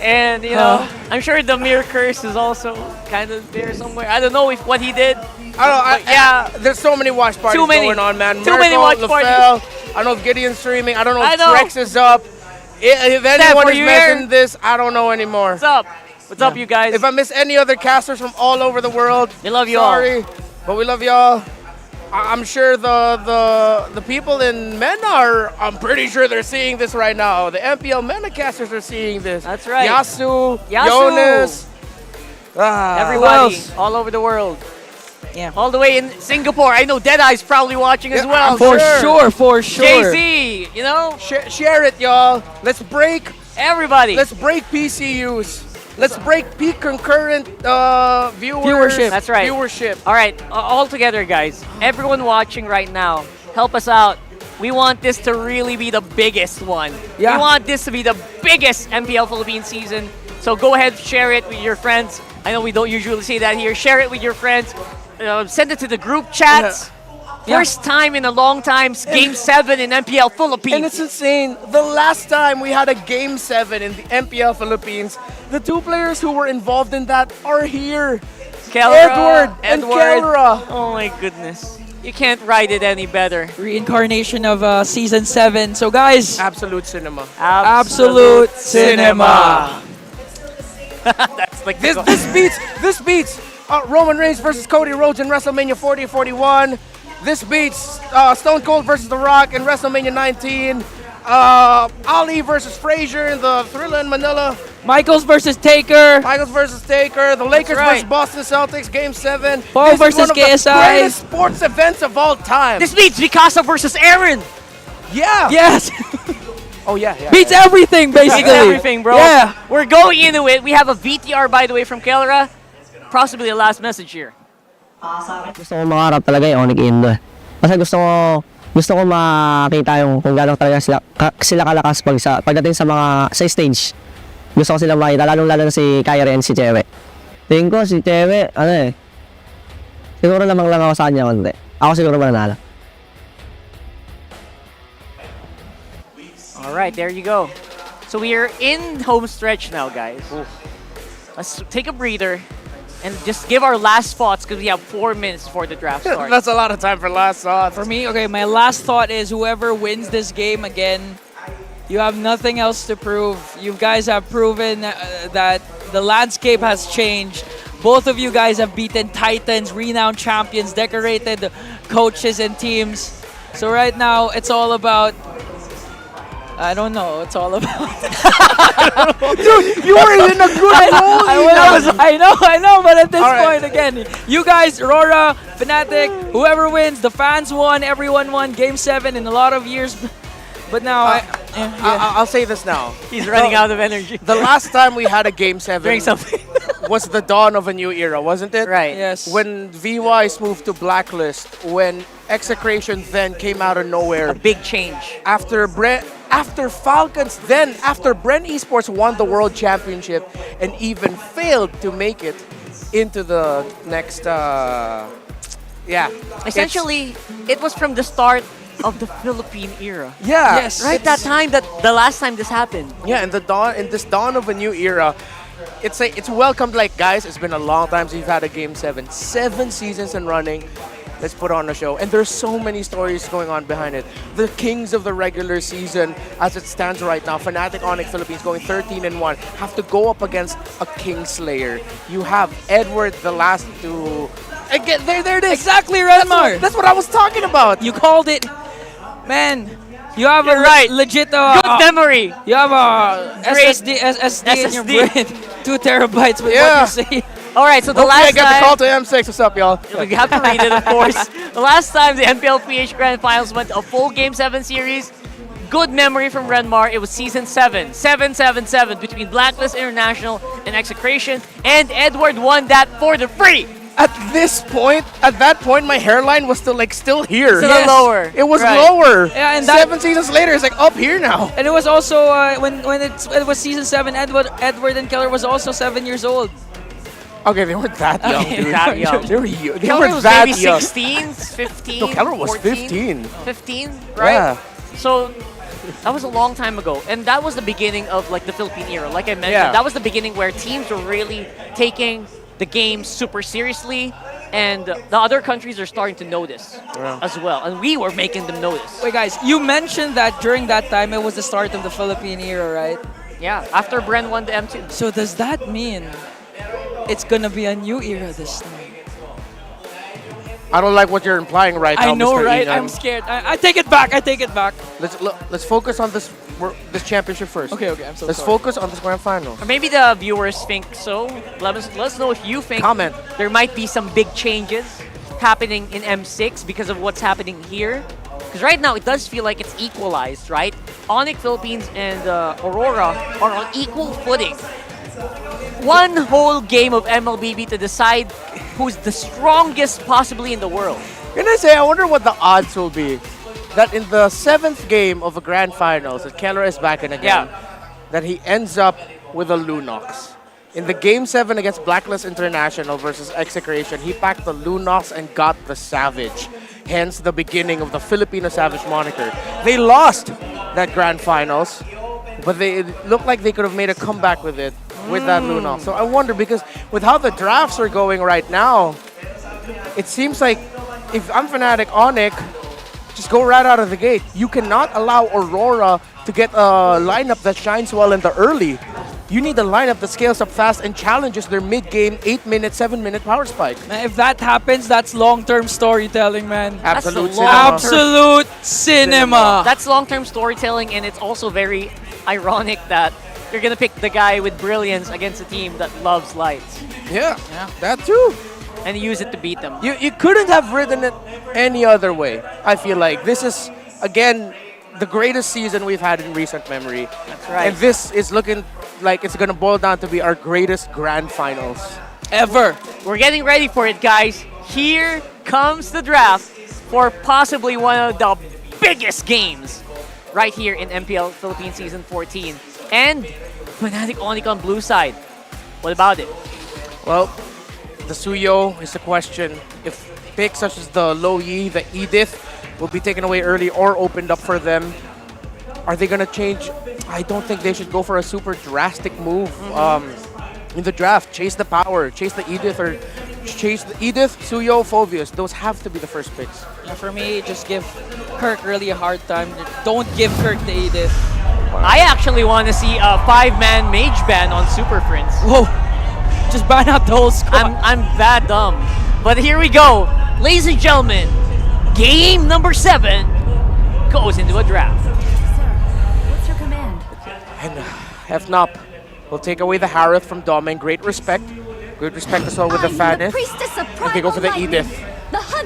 And, you know, I'm sure the mirror curse is also kind of there somewhere. I don't know what he did. Yeah, there's so many watch parties going on, man. Too many watch parties. I don't know if Gideon's streaming. I don't know if Trex is up. If Steph, anyone is you missing here? this, I don't know anymore. What's up? What's up, you guys? If I miss any other casters from all over the world, we love you all. Sorry, but we love y'all. I'm sure the people in MENA I'm pretty sure they're seeing this right now. The MPL MENA casters are seeing this. That's right. Yasu, Yasu. Jonas, Everybody all over the world. Yeah. All the way in Singapore. I know Deadeye's probably watching as well. For sure. JC, you know? Share it, y'all. Let's break everybody. Let's break PCUs. Let's break peak concurrent viewership. That's right. Viewership. All right, all together, guys. Everyone watching right now, help us out. We want this to really be the biggest one. Yeah. We want this to be the biggest MPL Philippines season. So go ahead, share it with your friends. I know we don't usually say that here. Share it with your friends. Send it to the group chats. First time in a long time, Game 7 in MPL Philippines. And it's insane. The last time we had a Game 7 in the MPL Philippines, the two players who were involved in that are here. Edward and Kelra. Oh my goodness. You can't write it any better. Reincarnation of Season 7. So guys, Absolute cinema. Absolute cinema. That's like This beats Roman Reigns versus Cody Rhodes in WrestleMania 40 and 41. This beats Stone Cold versus The Rock in WrestleMania 19. Ali versus Frazier in the Thrilla in Manila. Michaels versus Taker. The Lakers versus Boston Celtics, Game 7. Paul This is versus one of the KSI. greatest sports events of all time. This beats Mikasa versus Aaron. Yeah. Yes. Oh, yeah. Beats everything, basically. Beats everything, bro. Yeah. We're going into it. We have a VTR, by the way, from Kelra. Possibly the last message here. Gusto ko makarap talaga yung Onic Indo. Kasi gusto ko makita yung kung gaano talaga sila kalakas pagdating sa stage. Gusto ko sila makita, lalo na si Kyrie and si Chewe. Tingin ko si Chewe, Siguro lamang lang ako sa kanya konti. Ako siguro mananalo. All right, there you go. So we are in home stretch now, guys. Let's take a breather and just give our last thoughts because we have 4 minutes before the draft starts. That's a lot of time for last thoughts. For me, okay, my last thought is whoever wins this game again, you have nothing else to prove. You guys have proven that the landscape has changed. Both of you guys have beaten titans, renowned champions, decorated coaches and teams. So right now, it's all about... I don't know. It's all about... Dude, you were in a good role. I know, but at this point, again, you guys, RORA, Fnatic, whoever wins, the fans won, everyone won Game 7 in a lot of years. But now, I'll say this now. He's running out of energy. The last time we had a Game 7 Drink something. was the dawn of a new era, wasn't it? Right. Yes. When VYs moved to Blacklist, when Execration then came out of nowhere. A big change. After Falcons, then after Bren Esports won the World Championship and even failed to make it into the next, Essentially, it was from the start of the Philippine era. Yeah. Yes. Right, that time, the last time this happened. Yeah, and this dawn of a new era, it's welcomed like, guys, it's been a long time since we've had a Game 7. 7 seasons and running. Let's put on a show. And there's so many stories going on behind it. The kings of the regular season, as it stands right now, Fnatic Onic Philippines going 13-1, have to go up against a Kingslayer. You have Edward the last to... Again, there it is. Exactly, Renmar. That's what I was talking about. You called it. Man, you have You're a right. legit... Good memory. You have a Great. SSD in your brain. 2 terabytes with what you say. All right, so the Hopefully last I get time... the call to M6. What's up, y'all? We have to read it, of course. The last time the MPL PH Grand Finals went to a full Game 7 series, good memory from Renmar, it was Season 7. 7-7-7 between Blacklist International and Execration, and Edward won that for the free! At that point, my hairline was still here. Still lower. It was Right. lower. Yeah, and 7 seasons later, it's like up here now. And it was also, when it was Season 7, Edward and Keller was also 7 years old. Okay, they weren't that young, Okay, dude. that young. They were young. They Keller weren't was that maybe young. 16, 15, No, Keller was 14, 15. 15, right? Yeah. So that was a long time ago, and that was the beginning of like the Philippine era. Like I mentioned, Yeah. that was the beginning where teams were really taking the game super seriously, and the other countries are starting to notice as well, and we were making them notice. Wait, guys, you mentioned that during that time it was the start of the Philippine era, right? Yeah, after Bren won the M2. So does that mean it's gonna be a new era this time? I don't like what you're implying right now, I know, Mr. right? Inan. I'm scared. I take it back. I take it back. Let's focus on this championship first. Okay, I'm so Let's sorry. focus on this grand final. Or maybe the viewers think so. Let us know if you think Comment. there might be some big changes happening in M6 because of what's happening here. Because right now it does feel like it's equalized, right? Onic Philippines and Aurora are on equal footing. One whole game of MLBB to decide who's the strongest possibly in the world. Can I say, I wonder what the odds will be that in the 7th game of a grand finals, that Keller is back in again, that he ends up with a Lunox. In the Game 7 against Blacklist International versus Execration, he packed the Lunox and got the Savage. Hence the beginning of the Filipino Savage moniker. They lost that grand finals, but it looked like they could have made a comeback with it, with that Lunox. So I wonder, because with how the drafts are going right now, it seems like if I'm Fnatic Onic, just go right out of the gate. You cannot allow Aurora to get a lineup that shines well in the early. You need a lineup that scales up fast and challenges their mid-game 8-minute, 7-minute power spike. Man, if that happens, that's long-term storytelling, man. Absolute cinema. Absolute cinema. That's long-term storytelling, and it's also very ironic that you're gonna pick the guy with brilliance against a team that loves lights. Yeah, that too. And use it to beat them. You couldn't have written it any other way, I feel like. This is, again, the greatest season we've had in recent memory. That's right. And this is looking like it's going to boil down to be our greatest grand finals. Ever. We're getting ready for it, guys. Here comes the draft for possibly one of the biggest games right here in MPL Philippines Season 14. And Fnatic Onic on blue side. What about it? Well, The Suyo is the question. If picks such as the Low Yi, the Edith, will be taken away early or opened up for them, are they going to change? I don't think they should go for a super drastic move in the draft. Chase the power, chase the Edith, or chase the Edith, Suyo, Phoveus. Those have to be the first picks. Yeah, for me, just give Kirk really a hard time. Don't give Kirk the Edith. I actually want to see a 5-man mage ban on Super Friends. Whoa! Just ban out the whole squad. I'm that dumb. But here we go. Ladies and gentlemen, game number 7 goes into a draft. What's your command? And FNOP will take away the Harith from Domain. Great respect. Good respect as well with the Fanith. And they go for the Edith.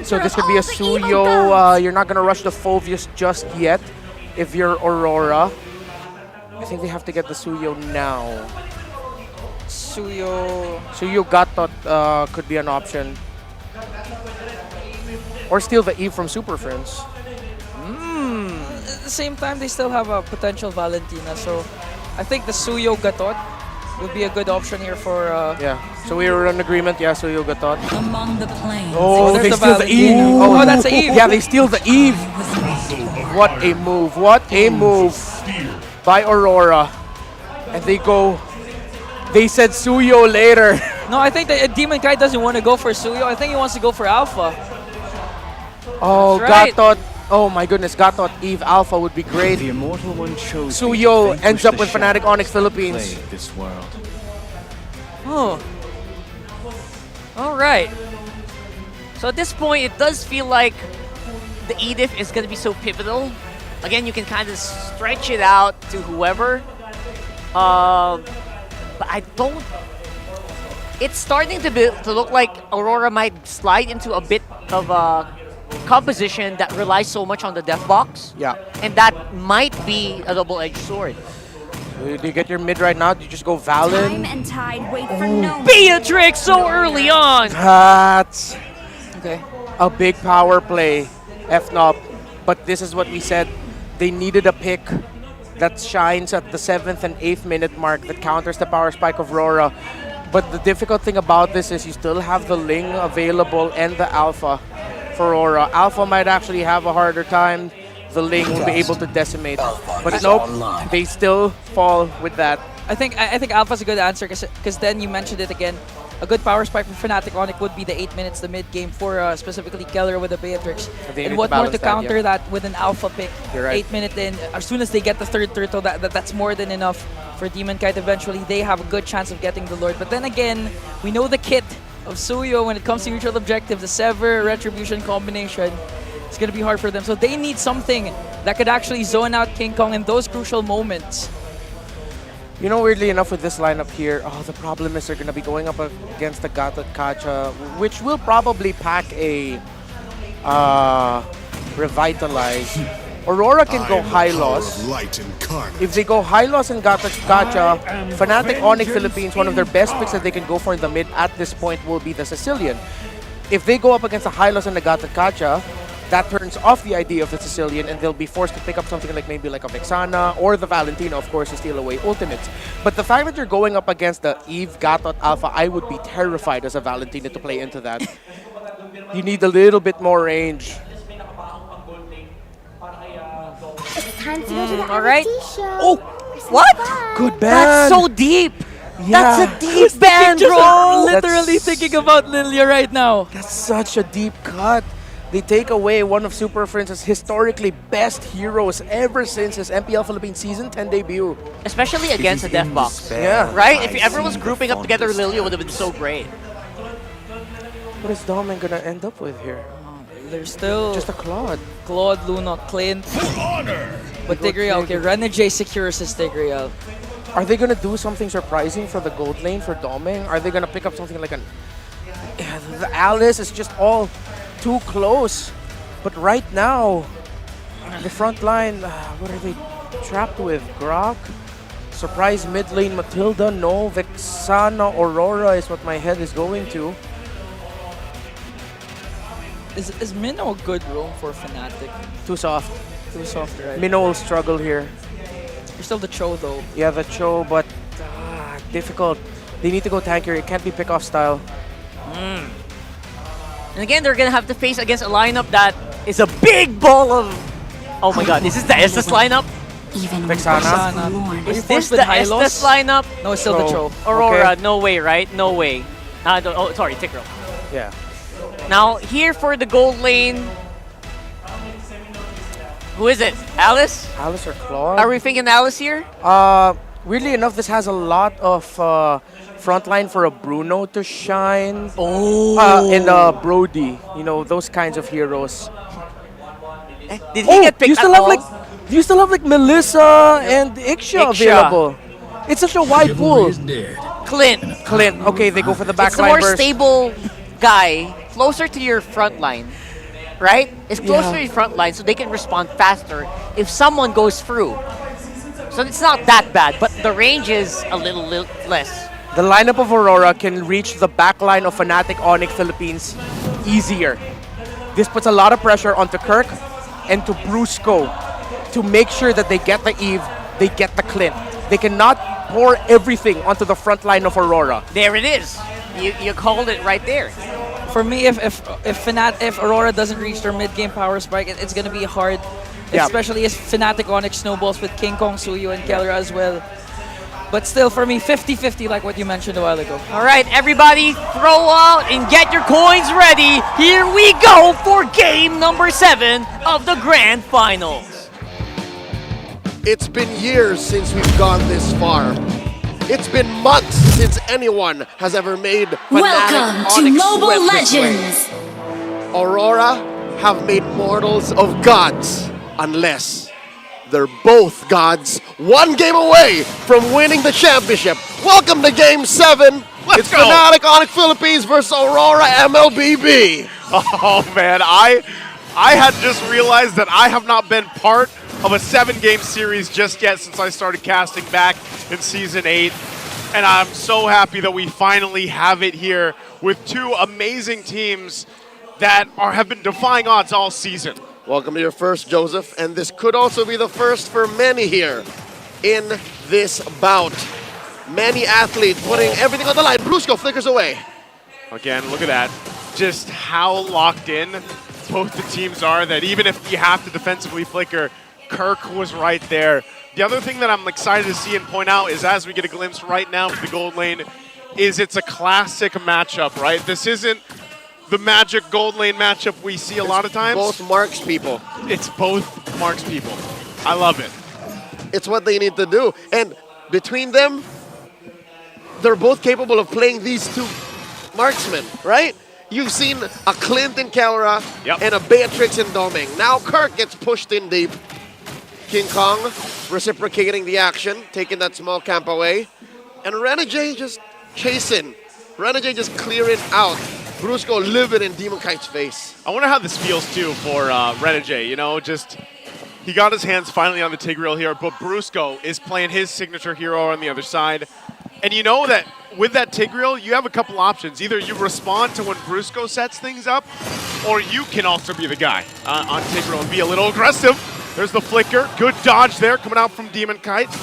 So this could be a Suyo. You're not going to rush the Phoveus just yet if you're Aurora. I think they have to get the Suyo now. Suyo Gatot could be an option. Or steal the Eve from Super Friends. At the same time, they still have a potential Valentina, so I think the Suyo Gatot would be a good option here for... Yeah, so we were in agreement, yeah, Suyo Gatot. Among the planes. Oh, they steal the Eve! Oh, that's the Eve! Yeah, they steal the Eve! What a move, what a move by Aurora. And they go... They said Suyo later. No, I think that Demon Kai doesn't want to go for Suyo. I think he wants to go for Alpha. Oh, Right. Gatot. Oh my goodness, Gatot Eve Alpha would be great. The immortal one chose Suyo to ends up with vanquish the Fnatic Onic shadow Philippines. to play this world. Oh. All right. So at this point, it does feel like the Edith is going to be so pivotal. Again, you can kind of stretch it out to whoever. But I don't... It's starting to look like Aurora might slide into a bit of a composition that relies so much on the death box. Yeah. And that might be a double-edged sword. Do you get your mid right now? Do you just go Valen? Time and tide wait for no one. Beatrix so early on! That's Okay. a big power play, FNOP. But this is what we said. They needed a pick that shines at the 7th and 8th minute mark that counters the power spike of RORA. But the difficult thing about this is you still have the Ling available and the Alpha for RORA. Alpha might actually have a harder time. The Ling will be able to decimate. But nope, they still fall with that. I think Alpha's a good answer because then you mentioned it again. A good power spike from Fnatic Onic would be the 8 minutes, the mid game for specifically Keller with the Beatrix. They And need what to more to balance that, counter yeah. that with an Alpha pick? You're right. 8 minute in. As soon as they get the third turtle, that's more than enough for Demon Kite. Eventually, they have a good chance of getting the Lord. But then again, we know the kit of Suyo when it comes to mutual objective, the Sever Retribution combination. It's going to be hard for them. So they need something that could actually zone out King Kong in those crucial moments. You know, weirdly enough, with this lineup here, the problem is they're going to be going up against the Gatot Kacha, which will probably pack a Revitalize. Aurora can go high loss. If they go high loss and Gatot Kacha, Fnatic Onic Philippines, one of their best picks that they can go for in the mid at this point will be the Sicilian. If they go up against a high loss and the Gatot Kacha, that turns off the idea of the Sicilian and they'll be forced to pick up something like maybe like a Vexana or the Valentina, of course, to steal away ultimates. But the fact that you're going up against the Eve Gatot Alpha, I would be terrified as a Valentina to play into that. You need a little bit more range. It's time to go to the all right. show. Oh, what? Good ban. That's so deep. That's a deep ban, bro. Literally thinking about Lilia right now. That's such a deep cut. They take away one of Super Friends' historically best heroes ever since his MPL Philippines Season 10 debut. Especially against a death box. Yeah. Right? If everyone's grouping up together, Lilia would have been so great. What is Domin gonna end up with here? There's still just a Claude. Claude, Luna, Clint. But Tigreal, okay, Renegade secures his Tigreal. Are they gonna do something surprising for the gold lane for Doming? Are they gonna pick up something like an... Yeah, the Alice is just all too close. But right now, the front line, what are they trapped with? Grok? Surprise mid lane Matilda? No. Vexana, Aurora is what my head is going to. Is Minnow a good roam for Fnatic? Too soft. Too soft, right? Minnow will struggle here. You're still the Cho though. Yeah, the Cho, but difficult. They need to go tankier. It can't be pick-off style. And again, they're gonna have to face against a lineup that is a big ball of... Oh my god, is this the Estes lineup? Vexana. Is this the Estes lineup? No, it's still the Tro. Aurora, no way, right? No way. Oh, sorry, Tigreal. Yeah. Now, here for the gold lane. Who is it? Alice? Alice or Claude? Are we thinking Alice here? Weirdly enough, this has a lot of frontline for a Bruno to shine. And Brody. You know, those kinds of heroes. Did he get picked you still at have all? you still have like Melissa and Iksha available. It's such a wide pool. Clint. Okay, they go for the It's the backline more burst. stable guy, closer to your front line, right? It's closer to your front line, so they can respond faster if someone goes through. So it's not that bad, but the range is a little less. The lineup of Aurora can reach the backline of Fnatic Onic Philippines easier. This puts a lot of pressure onto Kirk and to Brusco to make sure that they get the Eve, they get the Clint. They cannot pour everything onto the front line of Aurora. There it is. You called it right there. For me, if Aurora doesn't reach their mid-game power spike, it's gonna be hard. Yeah. Especially as Fnatic Onic snowballs with King Kong, Suyu, and Kelra as well. But still, for me, 50-50 like what you mentioned a while ago. All right, everybody, throw out and get your coins ready. Here we go for game number 7 of the Grand Finals. It's been years since we've gone this far. It's been months since anyone has ever made Welcome to Onyx Mobile sweat this way. Legends. Aurora have made mortals of gods unless they're both gods, one game away from winning the championship. Welcome to Game 7. It's go. Fnatic Onic Philippines versus Aurora MLBB. Oh man, I had just realized that I have not been part of a 7-game series just yet since I started casting back in Season 8. And I'm so happy that we finally have it here with two amazing teams that have been defying odds all season. Welcome to your first, Joseph, and this could also be the first for many here in this bout. Many athletes putting everything on the line. Brusco flickers away. Again, look at that. Just how locked in both the teams are that even if you have to defensively flicker, Kirk was right there. The other thing that I'm excited to see and point out is as we get a glimpse right now for the gold lane, is it's a classic matchup, right? This isn't the Magic gold lane matchup we see a lot of times. Both Marks people. It's both Marks people. I love it. It's what they need to do. And between them, they're both capable of playing these two marksmen, right? You've seen a Clint in Kelra and a Beatrix in Doming. Now Kirk gets pushed in deep. King Kong reciprocating the action, taking that small camp away. And Renegade just chasing. Renegade just clearing out. Brusco living in Demon Kite's face. I wonder how this feels too for Renegade, you know, just he got his hands finally on the Tigreal here, but Brusco is playing his signature hero on the other side. And you know that with that Tigreal, you have a couple options. Either you respond to when Brusco sets things up, or you can also be the guy on Tigreal and be a little aggressive. There's the flicker. Good dodge there coming out from Demon Kite.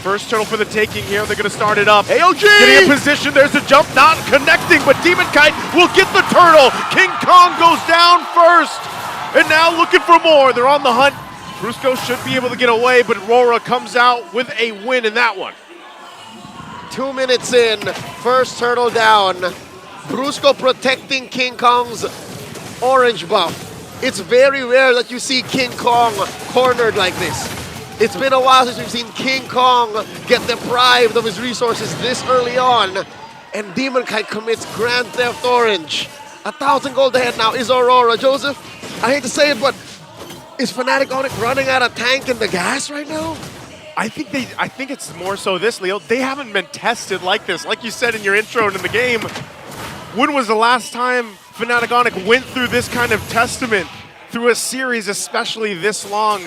First turtle for the taking here. They're going to start it up. AOG! Getting in position. There's a jump. Not connecting, but Demon Kite will get the turtle. King Kong goes down first. And now looking for more. They're on the hunt. Brusco should be able to get away, but RORA comes out with a win in that one. 2 minutes in, first turtle down. Brusco protecting King Kong's orange buff. It's very rare that you see King Kong cornered like this. It's been a while since we've seen King Kong get deprived of his resources this early on. And Demon Kite commits Grand Theft Orange. 1,000 gold ahead now is Aurora. Joseph, I hate to say it, but is Fnatic Onic running out of tank in the gas right now? I think it's more so this, Leo. They haven't been tested like this. Like you said in your intro and in the game, when was the last time Fnatic Onic went through this kind of testament through a series, especially this long?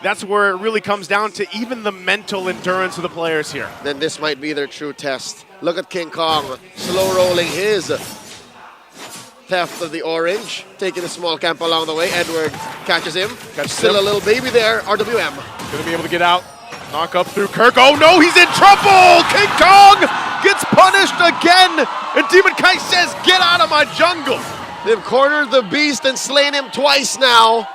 That's where it really comes down to even the mental endurance of the players here. Then this might be their true test. Look at King Kong, slow rolling his theft of the orange, taking a small camp along the way. Edward catches him. Still a little baby there, RWM. Gonna be able to get out. Knock up through Kirk. Oh no, he's in trouble! King Kong gets punished again! And Demon Kite says, get out of of my jungle. They've cornered the beast and slain him twice now.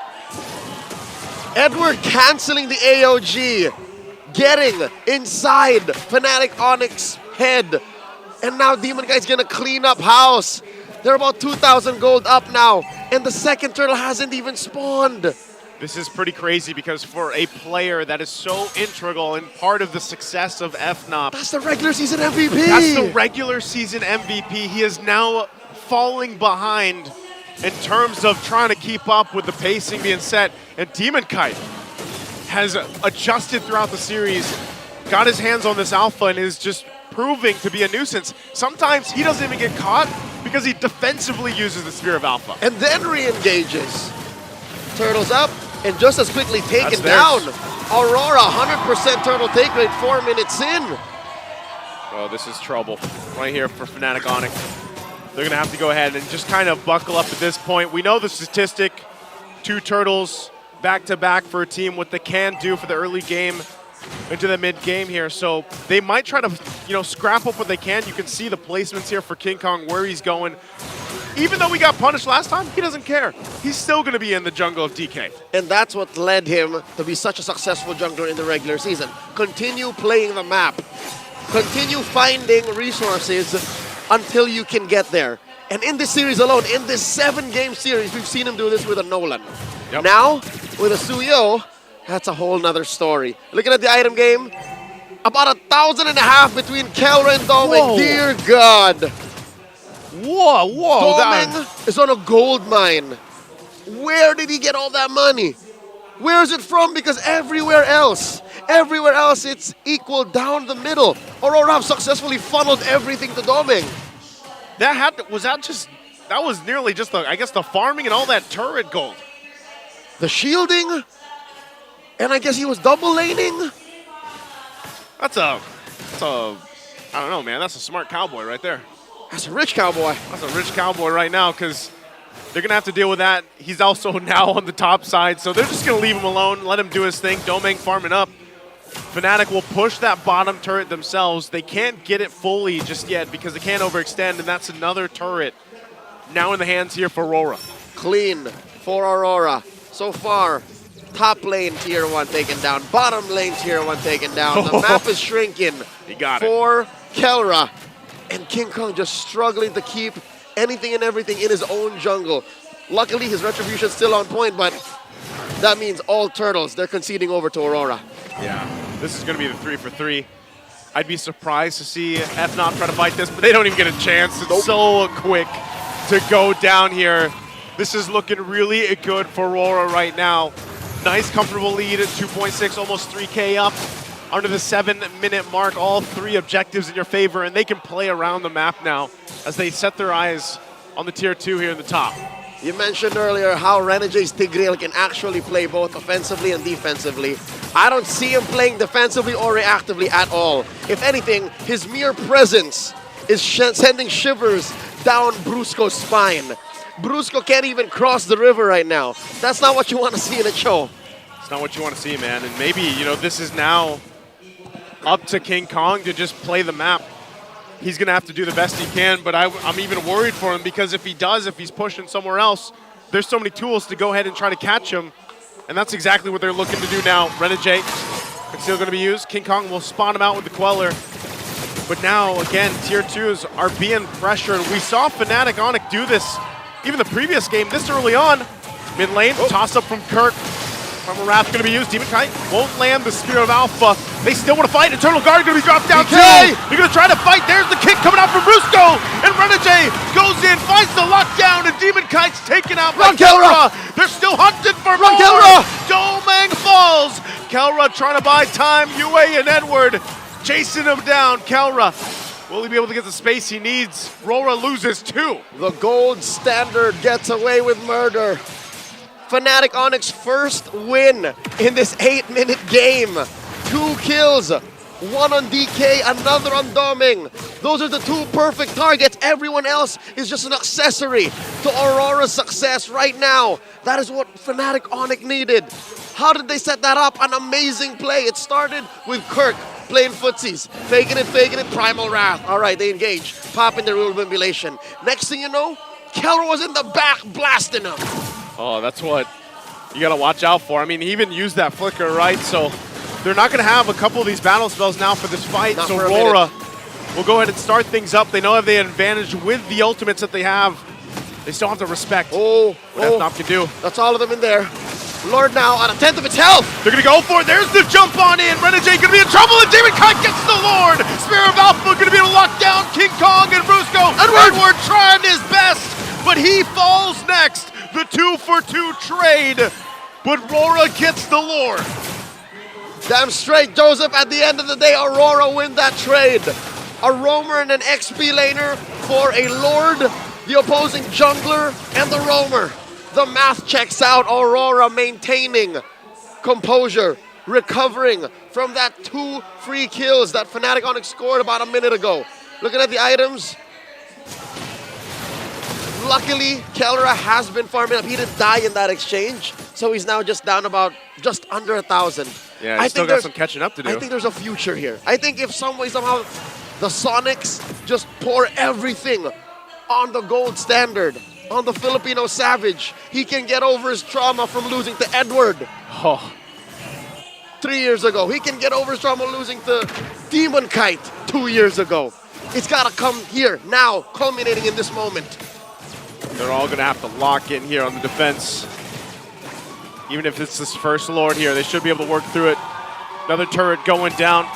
Edward canceling the AOG, getting inside Fnatic Onic head. And now Demon Kite's gonna clean up house. They're about 2,000 gold up now, and the second turtle hasn't even spawned. This is pretty crazy because for a player that is so integral and part of the success of FNOP. That's the regular season MVP. That's the regular season MVP. He is now falling behind in terms of trying to keep up with the pacing being set. And Demon Kite has adjusted throughout the series, got his hands on this alpha, and is just proving to be a nuisance. Sometimes he doesn't even get caught because he defensively uses the Spear of Alpha. And then re-engages. Turtles up, and just as quickly taken down. Aurora, 100% turtle take rate, 4 minutes in. Oh, this is trouble right here for Fnatic Onic. They're gonna have to go ahead and just kind of buckle up at this point. We know the statistic, 2 turtles back-to-back for a team, what they can do for the early game into the mid-game here. So they might try to, scrap up what they can. You can see the placements here for King Kong, where he's going. Even though we got punished last time, he doesn't care. He's still going to be in the jungle of DK. And that's what led him to be such a successful jungler in the regular season. Continue playing the map. Continue finding resources until you can get there. And in this series alone, in this 7-game series, we've seen him do this with a Nolan. Yep. Now, with a Suyo, that's a whole nother story. Looking at the item game, about 1,500 between Kelra and Doming. Dear God. Whoa. Doming is on a gold mine. Where did he get all that money? Where is it from? Because everywhere else it's equal down the middle. Aurora have successfully funneled everything to Doming. That was nearly just the farming and all that turret gold. The shielding, and I guess he was double laning. That's a I don't know, man. That's a smart cowboy right there. That's a rich cowboy. That's a rich cowboy right now, because they're going to have to deal with that. He's also now on the top side, so they're just going to leave him alone, let him do his thing. Doming farming up. Fnatic will push that bottom turret themselves. They can't get it fully just yet because they can't overextend, and that's another turret now in the hands here for Aurora. Clean for Aurora. So far, top lane tier 1 taken down, bottom lane tier 1 taken down. The map is shrinking he got it. For Kelra. And King Kong just struggling to keep anything and everything in his own jungle. Luckily, his retribution's still on point, but that means all turtles, they're conceding over to Aurora. Yeah, this is going to be the 3 for 3. I'd be surprised to see FNOP try to fight this, but they don't even get a chance. It's so quick to go down here. This is looking really good for Aurora right now. Nice, comfortable lead at 2.6, almost 3K up. Under the 7-minute mark, all 3 objectives in your favor, and they can play around the map now as they set their eyes on the tier 2 here in the top. You mentioned earlier how Renegade's Tigreal can actually play both offensively and defensively. I don't see him playing defensively or reactively at all. If anything, his mere presence is sending shivers down Brusco's spine. Brusco can't even cross the river right now. That's not what you want to see in a show. It's not what you want to see, man. And maybe, this is now up to King Kong to just play the map. He's going to have to do the best he can, but I'm even worried for him because if he's pushing somewhere else, there's so many tools to go ahead and try to catch him, and that's exactly what they're looking to do now. Renegade is still going to be used. King Kong will spawn him out with the Queller, but now, again, tier 2s are being pressured. We saw Fnatic Onic do this even the previous game this early on. Mid lane, toss up from Kirk. Primal Wrath going to be used. Demon Kite won't land the Spear of Alpha. They still want to fight. Eternal Guard going to be dropped down too. They're going to try to fight. There's the kick coming out from Brusco. And Renegade goes in, finds the lockdown, and Demon Kite's taken out by Kelra. They're still hunting for more. Kelra. Doming falls. Kelra trying to buy time. UA and Edward chasing him down. Kelra, will he be able to get the space he needs? RORA loses 2. The gold standard gets away with murder. Fnatic Onic's first win in this 8-minute game. 2 kills, 1 on DK, another on Doming. Those are the 2 perfect targets. Everyone else is just an accessory to Aurora's success right now. That is what Fnatic Onic needed. How did they set that up? An amazing play. It started with Kirk playing footsies. Faking it, Primal Wrath. All right, they engage. Pop in the rule of emulation. Next thing you know, Keller was in the back blasting him. Oh, that's what you got to watch out for. I mean, he even used that flicker, right? So they're not going to have a couple of these battle spells now for this fight. Not so for a RORA will go ahead and start things up. They know they have the advantage with the ultimates that they have. They still have to respect what FNOP can do. That's all of them in there. Lord now on a tenth of its health. They're going to go for it. There's the jump on in. Renegade going to be in trouble, and David Kite gets the Lord. Spear of Alpha going to be able to lock down King Kong and Brusco. Edward trying his best, but he falls next. The 2-for-2 trade, but RORA gets the Lord. Damn straight, Joseph. At the end of the day, Aurora win that trade. A roamer and an XP laner for a Lord, the opposing jungler, and the roamer. The math checks out. Aurora maintaining composure, recovering from that 2 free kills that Fnatic Onic scored about a minute ago. Looking at the items. Luckily, Kellera has been farming up. He didn't die in that exchange, so he's now just down about just under 1,000. Yeah, he's still got some catching up to do. I think there's a future here. I think if some way, somehow, the Sonics just pour everything on the gold standard, on the Filipino Savage, he can get over his trauma from losing to Edward. 3 years ago. He can get over his trauma losing to Demon Kite 2 years ago. It's got to come here, now, culminating in this moment. They're all going to have to lock in here on the defense. Even if it's this first Lord here, they should be able to work through it. Another turret going down.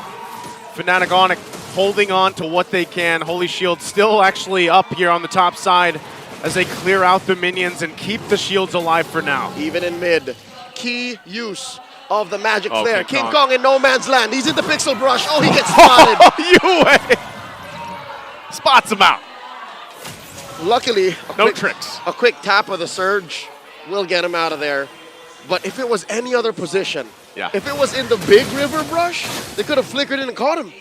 Fnatic Onic holding on to what they can. Holy Shield still actually up here on the top side as they clear out the minions and keep the shields alive for now. Even in mid. Key use of the magic flare. King Kong in no man's land. He's in the pixel brush. Oh, he gets spotted. UA spots him out. Luckily, tricks. A quick tap of the surge will get him out of there. But if it was any other position, if it was in the big river brush, they could have flickered in and caught him.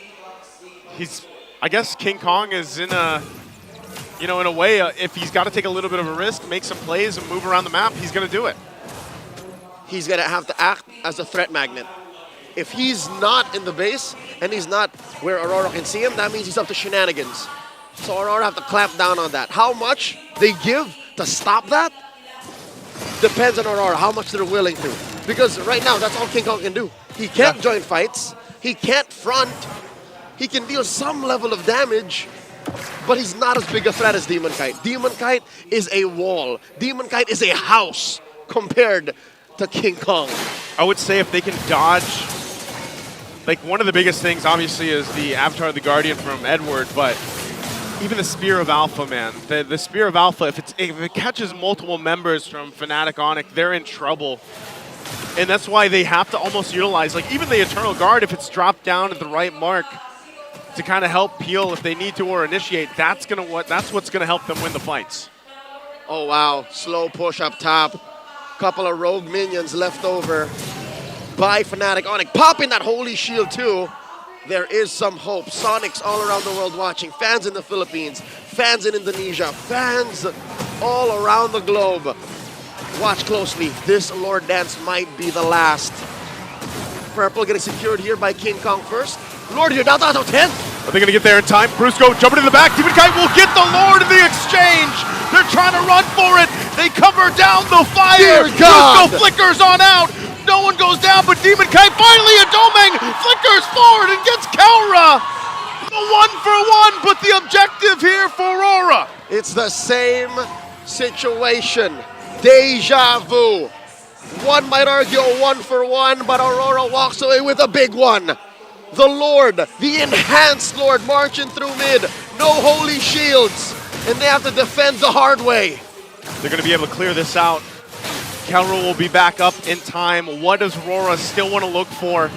I guess King Kong is in a, in a way, if he's got to take a little bit of a risk, make some plays and move around the map, he's going to do it. He's going to have to act as a threat magnet. If he's not in the base and he's not where Aurora can see him, that means he's up to shenanigans. So Aurora have to clamp down on that. How much they give to stop that depends on Aurora, how much they're willing to. Because right now, that's all King Kong can do. He can't join fights. He can't front. He can deal some level of damage, but he's not as big a threat as Demon Kite. Demon Kite is a wall. Demon Kite is a house compared to King Kong. I would say if they can dodge, like one of the biggest things obviously is the Avatar of the Guardian from Edward, but even the Spear of Alpha, man. The Spear of Alpha, if it catches multiple members from Fnatic Onic, they're in trouble. And that's why they have to almost utilize, like even the Eternal Guard, if it's dropped down at the right mark to kind of help peel if they need to or initiate, that's what's gonna help them win the fights. Oh wow, slow push up top. Couple of rogue minions left over by Fnatic Onic. Popping that Holy Shield too. There is some hope. Sonics all around the world watching. Fans in the Philippines, fans in Indonesia, fans all around the globe. Watch closely. This Lord Dance might be the last. Purple getting secured here by King Kong first. Lord, you're down to 10. Are they going to get there in time? Brusco jumping in the back. Demon Kite will get the Lord in the exchange. They're trying to run for it. They cover down the fire. Brusco flickers on out. No one goes down, but Demon Kite finally a Domeng flickers forward and gets Kellera. The 1-for-1, but the objective here for Aurora. It's the same situation. Deja vu. One might argue a 1-for-1, but Aurora walks away with a big one. The Lord, the enhanced Lord, marching through mid. No holy shields, and they have to defend the hard way. They're going to be able to clear this out. Kellera will be back up in time. What does RORA still want to look for?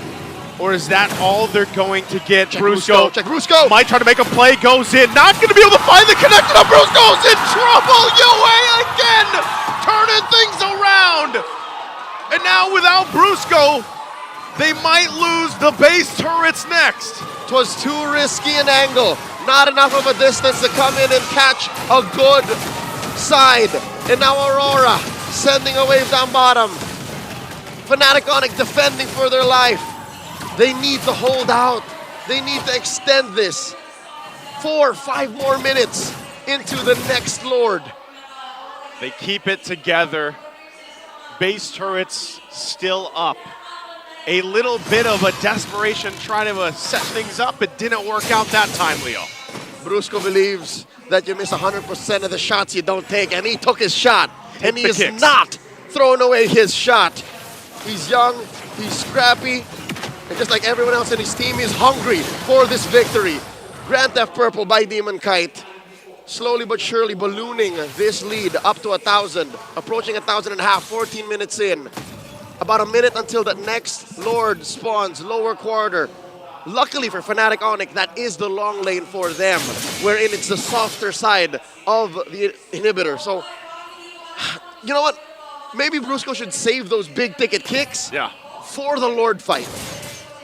Or is that all they're going to get? Brusco. Check Brusco. Might try to make a play, goes in. Not going to be able to find the connection. Brusco's in trouble. UA again, turning things around. And now without Brusco, they might lose the base turrets next. It was too risky an angle. Not enough of a distance to come in and catch a good side. And now Aurora sending a wave down bottom. Fnatic Onic defending for their life. They need to hold out They need to extend this 4, 5 more minutes into the next Lord. They keep it together. Base turrets still up. A little bit of a desperation trying to set things up. It didn't work out that time, Leo. Brusco believes that you miss 100% of the shots you don't take, and he took his shot. And he is not throwing away his shot. He's young, he's scrappy, and just like everyone else in his team, he's hungry for this victory. Grand Theft Purple by Demon Kite. Slowly but surely ballooning this lead up to 1,000, approaching 1,500, 14 minutes in. About a minute until the next Lord spawns, lower quarter. Luckily for Fnatic Onic, that is the long lane for them, wherein it's the softer side of the inhibitor. So, you know what? Maybe Brusco should save those big ticket kicks for the Lord fight.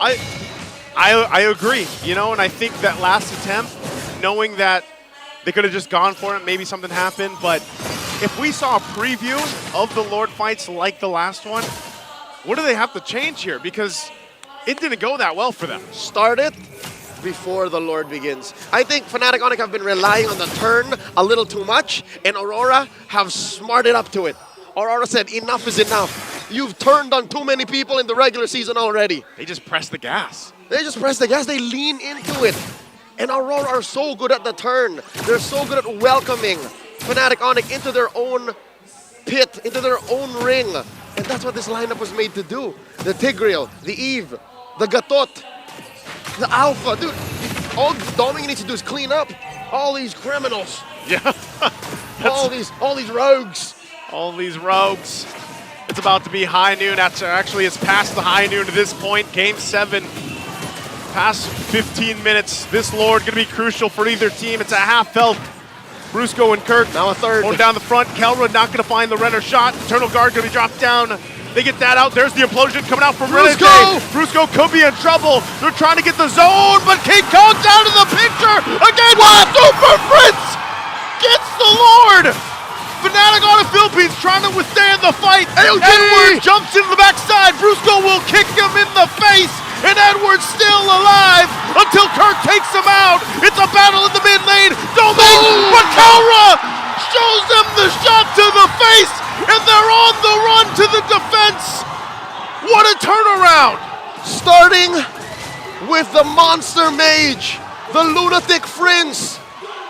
I agree, you know, and I think that last attempt, knowing that they could have just gone for it, maybe something happened, but if we saw a preview of the Lord fights like the last one, what do they have to change here? Because it didn't go that well for them. Start it before the Lord begins. I think Fnatic Onic have been relying on the turn a little too much, and Aurora have smarted up to it. Aurora said, enough is enough. You've turned on too many people in the regular season already. They just press the gas. They just press the gas, they lean into it. And Aurora are so good at the turn. They're so good at welcoming Fnatic Onic into their own pit, into their own ring. And that's what this lineup was made to do. The Tigreal, the Eve, the Gatot, the Alpha. Dude, all Dominic needs to do is clean up all these criminals. Yeah. all these rogues. All these rogues. It's about to be high noon. Actually, it's past the high noon at this point. Game 7. Past 15 minutes. This Lord going to be crucial for either team. It's a half health. Brusco and Kirk. Now a third. Going down the front. Kelra not going to find the Renner shot. Eternal Guard going to be dropped down. They get that out. There's the implosion coming out from Brusco! Renegade. Brusco could be in trouble. They're trying to get the zone, but King Kong's out of the picture. Again, what? Super Prince gets the Lord. Fnatic Onic Philippines trying to withstand the fight. Edward jumps into the backside. Brusco will kick him in the face. And Edward's still alive until Kirk takes him out. It's a battle in the mid lane. Domain, but Kelra shows them the shot to the face, and they're on the run to the defense. What a turnaround. Starting with the Monster Mage, the Lunatic Prince.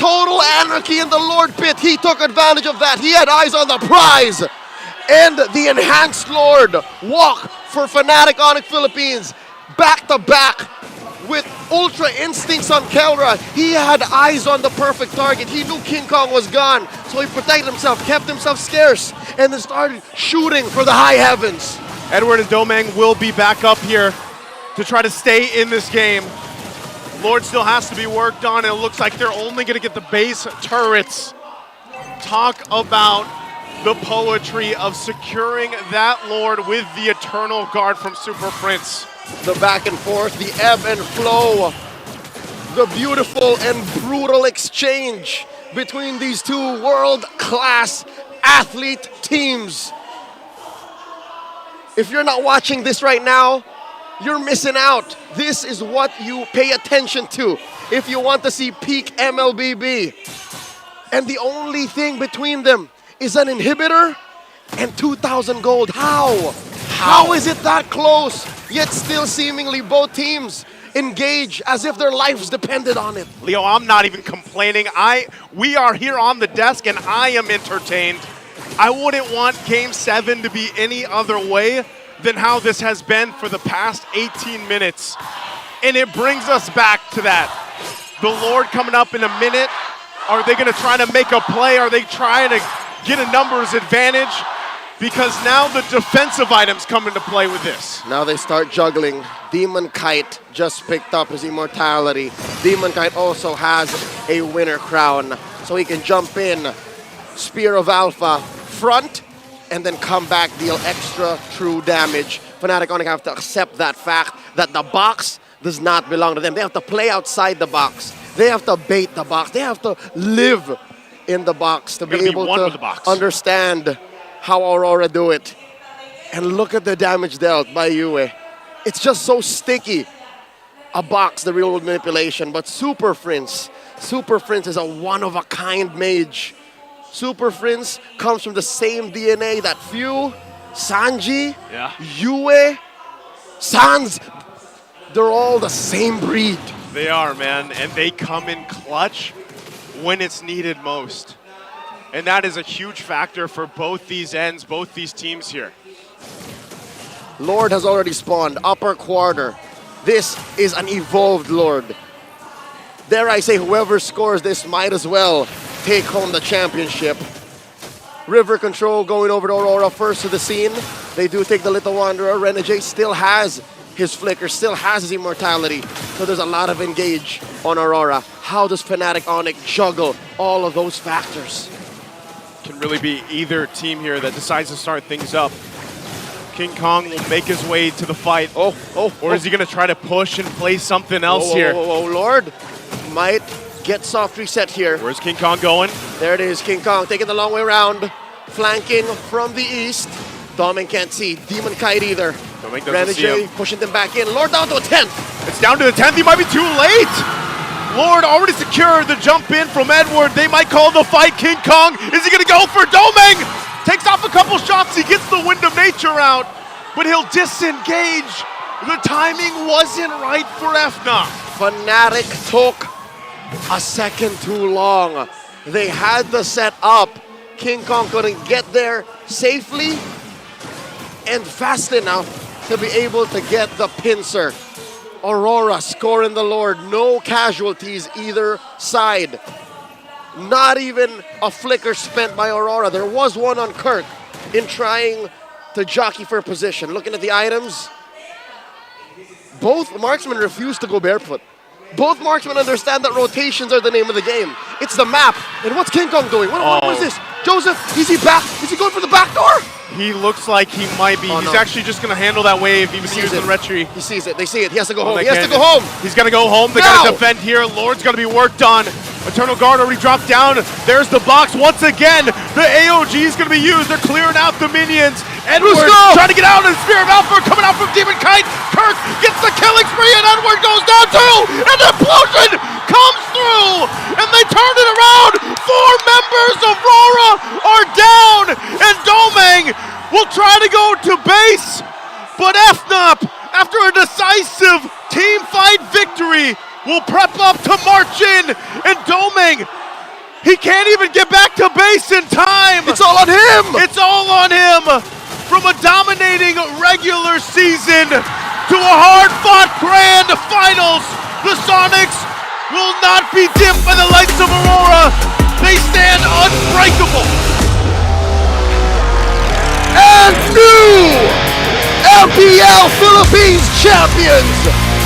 Total anarchy in the Lord pit. He took advantage of that. He had eyes on the prize. And the Enhanced Lord walk for Fnatic Onic Philippines. Back to back with Ultra Instincts on Kelra. He had eyes on the perfect target. He knew King Kong was gone, so he protected himself, kept himself scarce, and then started shooting for the high heavens. Edward and Domang will be back up here to try to stay in this game. Lord still has to be worked on, and it looks like they're only going to get the base turrets. Talk about the poetry of securing that Lord with the Eternal Guard from Super Prince. The back and forth, the ebb and flow, the beautiful and brutal exchange between these two world-class athlete teams. If you're not watching this right now, you're missing out. This is what you pay attention to if you want to see peak MLBB. And the only thing between them is an inhibitor and 2,000 gold. How is it that close? Yet still seemingly both teams engage as if their lives depended on it. Leo, I'm not even complaining. We are here on the desk and I am entertained. I wouldn't want Game 7 to be any other way than how this has been for the past 18 minutes. And it brings us back to that. The Lord coming up in a minute. Are they going to try to make a play? Are they trying to get a numbers advantage? Because now the defensive items come into play with this. Now they start juggling. Demon Kite just picked up his immortality. Demon Kite also has a winner crown, so he can jump in. Spear of Alpha, front, and then come back, deal extra true damage. Fnatic Onic have to accept that fact that the box does not belong to them. They have to play outside the box. They have to bait the box. They have to live in the box to be able to understand how Aurora do it. And look at the damage dealt by Yue. It's just so sticky. a box, the real world manipulation, but Super Prince is a one-of-a-kind mage. Super Prince comes from the same DNA that Few, Sanji, Yue, Sans, they're all the same breed. They are, man, and they come in clutch when it's needed most. And that is a huge factor for both these ends, both these teams here. Lord has already spawned, upper quarter. This is an evolved Lord. Dare I say, whoever scores this might as well take home the championship. River Control going over to Aurora first to the scene. They do take the Little Wanderer. Renegade still has his flicker, still has his immortality. So there's a lot of engage on Aurora. How does Fnatic Onic juggle all of those factors? Can really be either team here that decides to start things up. King Kong will make his way to the fight. Or is he going to try to push and play something else here? Lord might get soft reset here. Where's King Kong going? There it is, King Kong taking the long way around. Flanking from the east. Domin can't see. Demon Kite either. Domin doesn't see him. Pushing them back in. Lord down to a 10th. It's down to the 10th. He might be too late. Lord already secured the jump in from Edward. They might call the fight. King Kong, is he going to go for Domeng? Takes off a couple shots. He gets the Wind of Nature out, but he'll disengage. The timing wasn't right for FNOP. Fnatic took a second too long. They had the set up. King Kong couldn't get there safely and fast enough to be able to get the pincer. Aurora scoring the Lord. No casualties either side. Not even a flicker spent by Aurora. There was one on Kirk in trying to jockey for position. Looking at the items, both marksmen refuse to go barefoot. Both marksmen understand that rotations are the name of the game. It's the map. And what's King Kong doing? What is this? Joseph, is he back? Is he going for the back door? He looks like he might be. He's actually just going to handle that wave. He was using retry. He sees it. They see it. He has to go home. He has to go home. He's going to go home. They got to defend here. Lord's going to be worked on. Eternal Guard already dropped down. There's the box once again. The AOG is going to be used. They're clearing out the minions. Edward trying to get out, and Spear of Alpha coming out from Demon Kite. Kirk gets the killing spree, and Edward goes down too. And the explosion comes through, and they turn it around. 4 members of RORA are down, and Domeng will try to go to base, but FNOP, after a decisive team fight victory, will prep up to march in, and Domeng, he can't even get back to base in time. It's all on him. It's all on him. From a dominating regular season to a hard-fought grand finals, the Sonics will not be dimmed by the lights of Aurora. They stand unbreakable. And new MPL Philippines champions,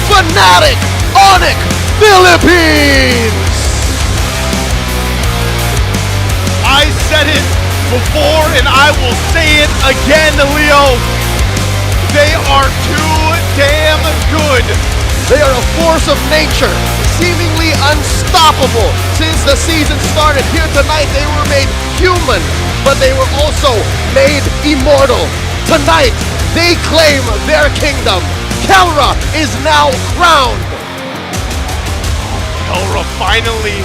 Fnatic Onic Philippines. I said it before and I will say it again, Leo. They are too damn good. They are a force of nature, seemingly unstoppable since the season started. Here tonight they were made human, but they were also made immortal. Tonight, they claim their kingdom. Kelra is now crowned. Kelra finally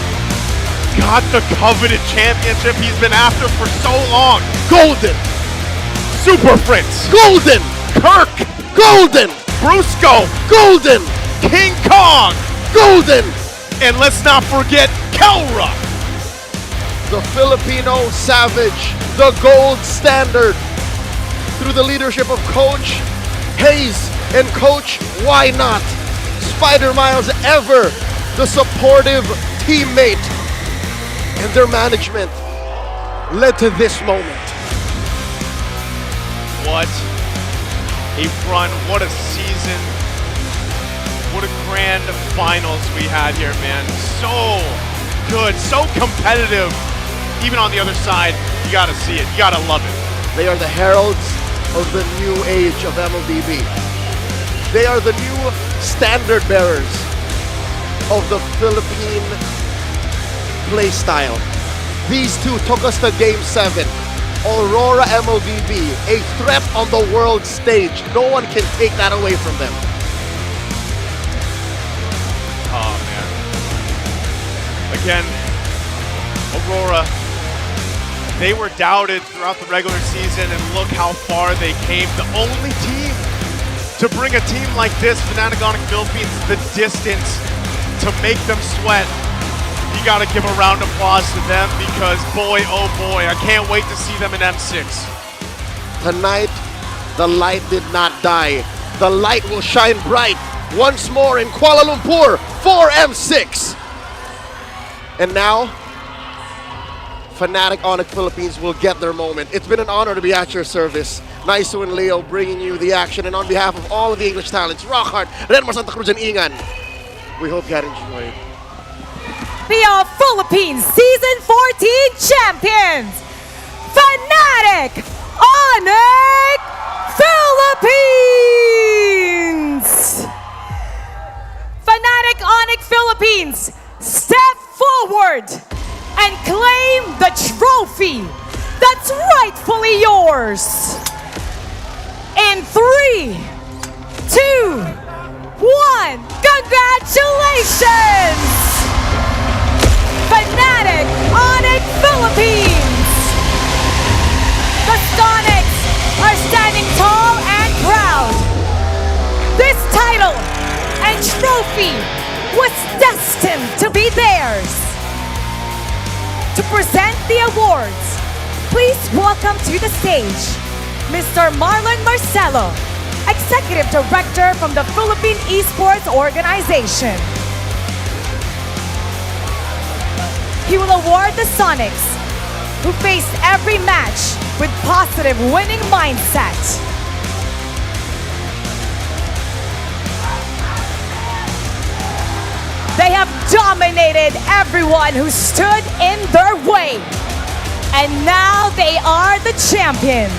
got the coveted championship he's been after for so long. Golden. Super Prince. Golden. Kirk. Golden. Brusco. Golden. King Kong. Golden. And let's not forget Kelra. The Filipino savage, the gold standard. Through the leadership of Coach Hayes and Coach Why Not. Spider Miles ever the supportive teammate. And their management led to this moment. What a run, what a season. What a grand finals we had here, man. So good, so competitive. Even on the other side, you gotta see it, you gotta love it. They are the heralds of the new age of MLBB. They are the new standard bearers of the Philippine play style. These two took us to Game 7. Aurora MLBB, a threat on the world stage. No one can take that away from them. again, Aurora, they were doubted throughout the regular season, and look how far they came. The only team to bring a team like this, Fnatic Onic Philippines, the distance to make them sweat. You gotta give a round of applause to them because boy, oh boy, I can't wait to see them in M6. Tonight, the light did not die. The light will shine bright once more in Kuala Lumpur for M6. And now, Fnatic Onic Philippines will get their moment. It's been an honor to be at your service. Naisu and Leo bringing you the action, and on behalf of all of the English talents, Rockhart, Renmar Santa Cruz, and Ingan, we hope you had enjoyed. The Philippines Season 14 champions, Fnatic Onic Philippines! Fnatic Onic Philippines, step forward and claim the trophy that's rightfully yours. In 3, 2, 1, congratulations! Fnatic Onic Philippines! The Sonics are standing tall and proud. This title and trophy was destined to be theirs. To present the awards, please welcome to the stage Mr. Marlon Marcelo, Executive Director from the Philippine Esports Organization. He will award the Sonics, who faced every match with positive winning mindset. They have dominated everyone who stood in their way. And now they are the champions.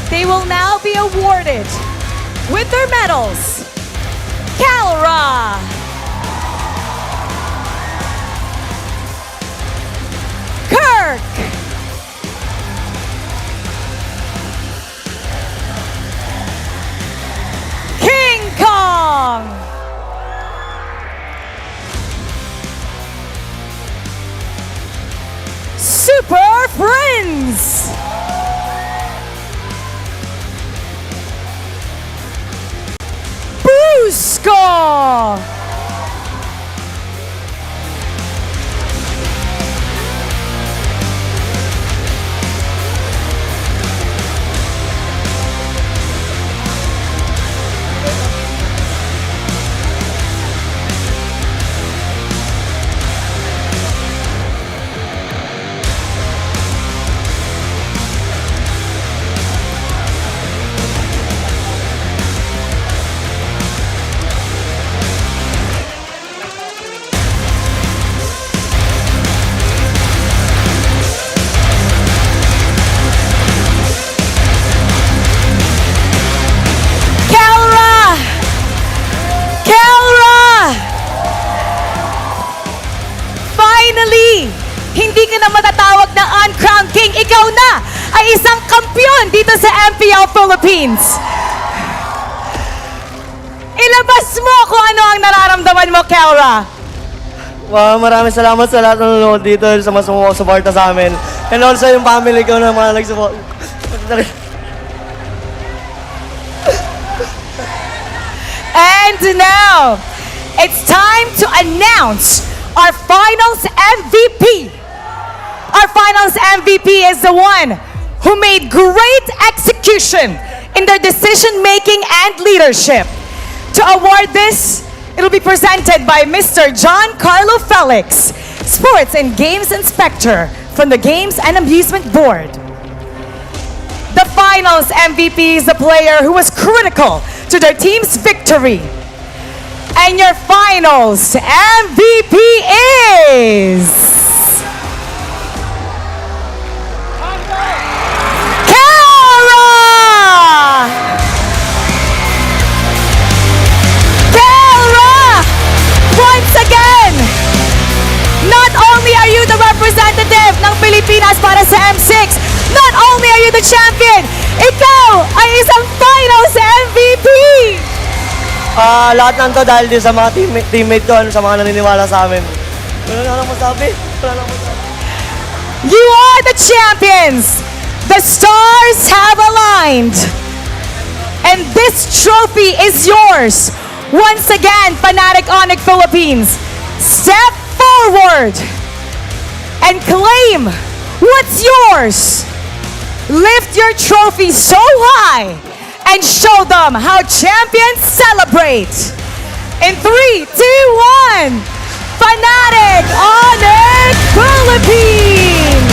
They will now be awarded with their medals. Calra, Kirk, King Kong, Super Friends, Brusco, finally, hindi ka na matatawag na uncrowned king. Ikaw na ay isang kampyon dito sa MPL Philippines. Ilabas mo kung ano ang nararamdaman mo, Kelra. Wow, maraming salamat sa lahat ng nanonood dito, sa mga sumusuporta sa amin. And also yung family ko na mga nagsupport. And now, it's time to announce our finals MVP. Our finals MVP is the one who made great execution in their decision-making and leadership. To award this, it'll be presented by Mr. John Carlo Felix, Sports and Games Inspector from the Games and Amusement Board. The finals MVP is the player who was critical to their team's victory. And your finals MVP is... Kelra! Kelra! Once again, not only are you the representative ng Pilipinas para sa M6, Lahat ng to dahil din sa mga teammate ko, sa mga naniniwala sa amin. Wala na lang masabi. You are the champions! The stars have aligned! And this trophy is yours! Once again, Fnatic Onic Philippines, step forward and claim what's yours! Lift your trophy so high and show them how champions celebrate! In 3, 2, 1, Fnatic Onic Philippines!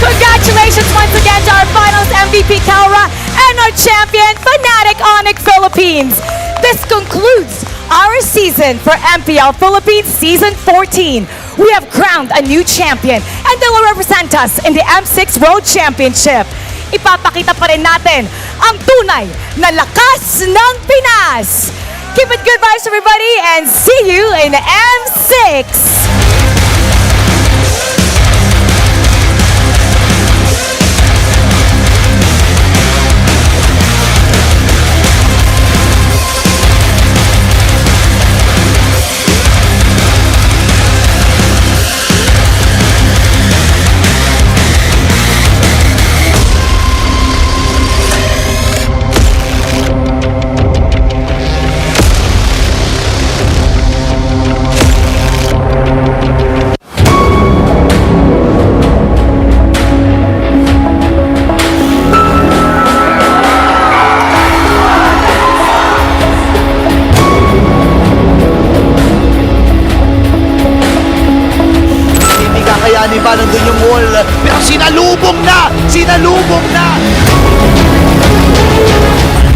Congratulations once again to our finals MVP Kaura and our champion Fnatic Onic Philippines. This concludes our season for MPL Philippines Season 14. We have crowned a new champion and they will represent us in the M6 World Championship. Ipapakita pa rin natin ang tunay na lakas ng Pinas. Keep it good vibes everybody and see you in M6. Ni ba nandun yung wall, pero sinalubong na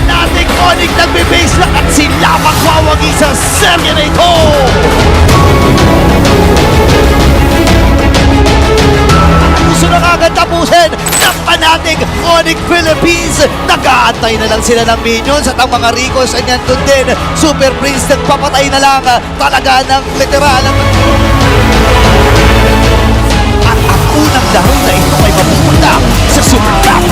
Fnatic Onic nagbe-base lang at sila magwawagi sa serye na ito. Gusto na kagad tapusin ng Fnatic Onic Philippines. Nag-aantay na lang sila ng minions at ang mga Ricos ay nandun din. Super Prince nagpapatay na lang, talaga ng literal. At ang unang laro na ito ay mapupunta sa Super Cup.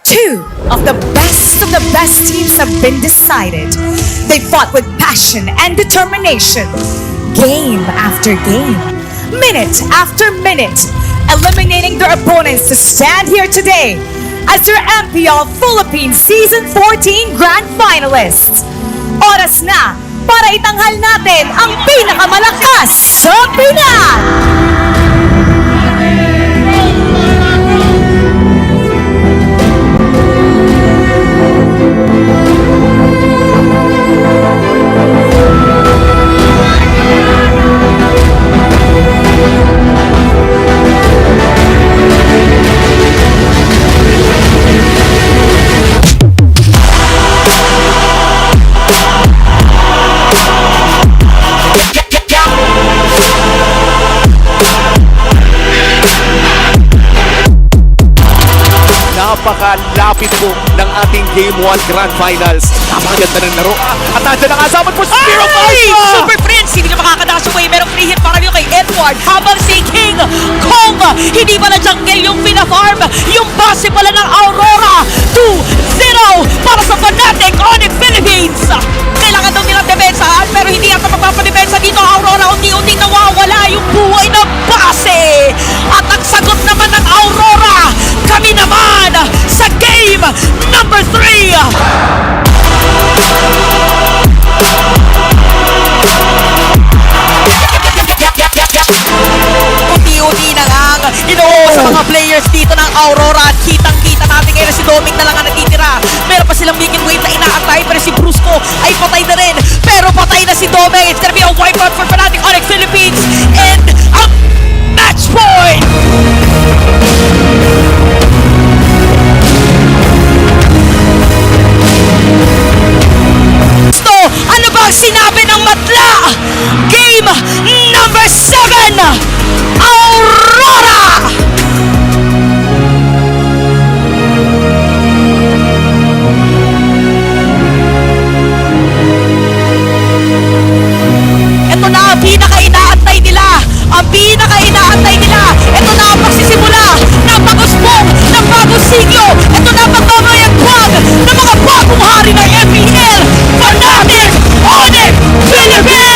Two of the best teams have been decided. They fought with passion and determination, game after game. minute after minute, eliminating their opponents to stand here today as your MPL Philippines Season 14 Grand Finalists. Oras na para itanghal natin ang pinakamalakas sa Pinas! Napakalapit po ng ating Game 1 Grand Finals. Napakaganda ng laro. At nandiyan ang asaman po, Spear of Alpha! Super Prince, hindi ka makakadash away. Merong free hit para kay Edward. Habang si King Kong, hindi pala jungle yung pina-farm. Yung base pala ng Aurora. 2-0 para sa Fnatic Onic Philippines. Kailangan daw nilang depensahan, pero hindi yata magpapadepensa dito. Aurora, unti-unti nawawala yung buhay ng base. At ang sagot naman ng Aurora, kami naman sa game number 3. Unti-unti na lang inuho sa mga players dito ng Aurora. At kitang-kita natin ngayon na si Dominic na lang ang natitira. Meron pa silang making wave na inaantay, pero si Brusco ay patay na rin. Pero patay na si Dominic. It's gonna be a wipeout for Fnatic Onic Philippines. And a match point! Ano ba ang sinabi ng matla? Game number 7, Aurora! Ito na ang pinaka-inaantay nila. Ang pinaka-inaantay nila. Ito na ang pagsisimula ng pag-usbong, ng bagong siglo. Ito na ang pagmamayagpag ng mga bagong hari ng FPL. Fnatic Onic Philippines!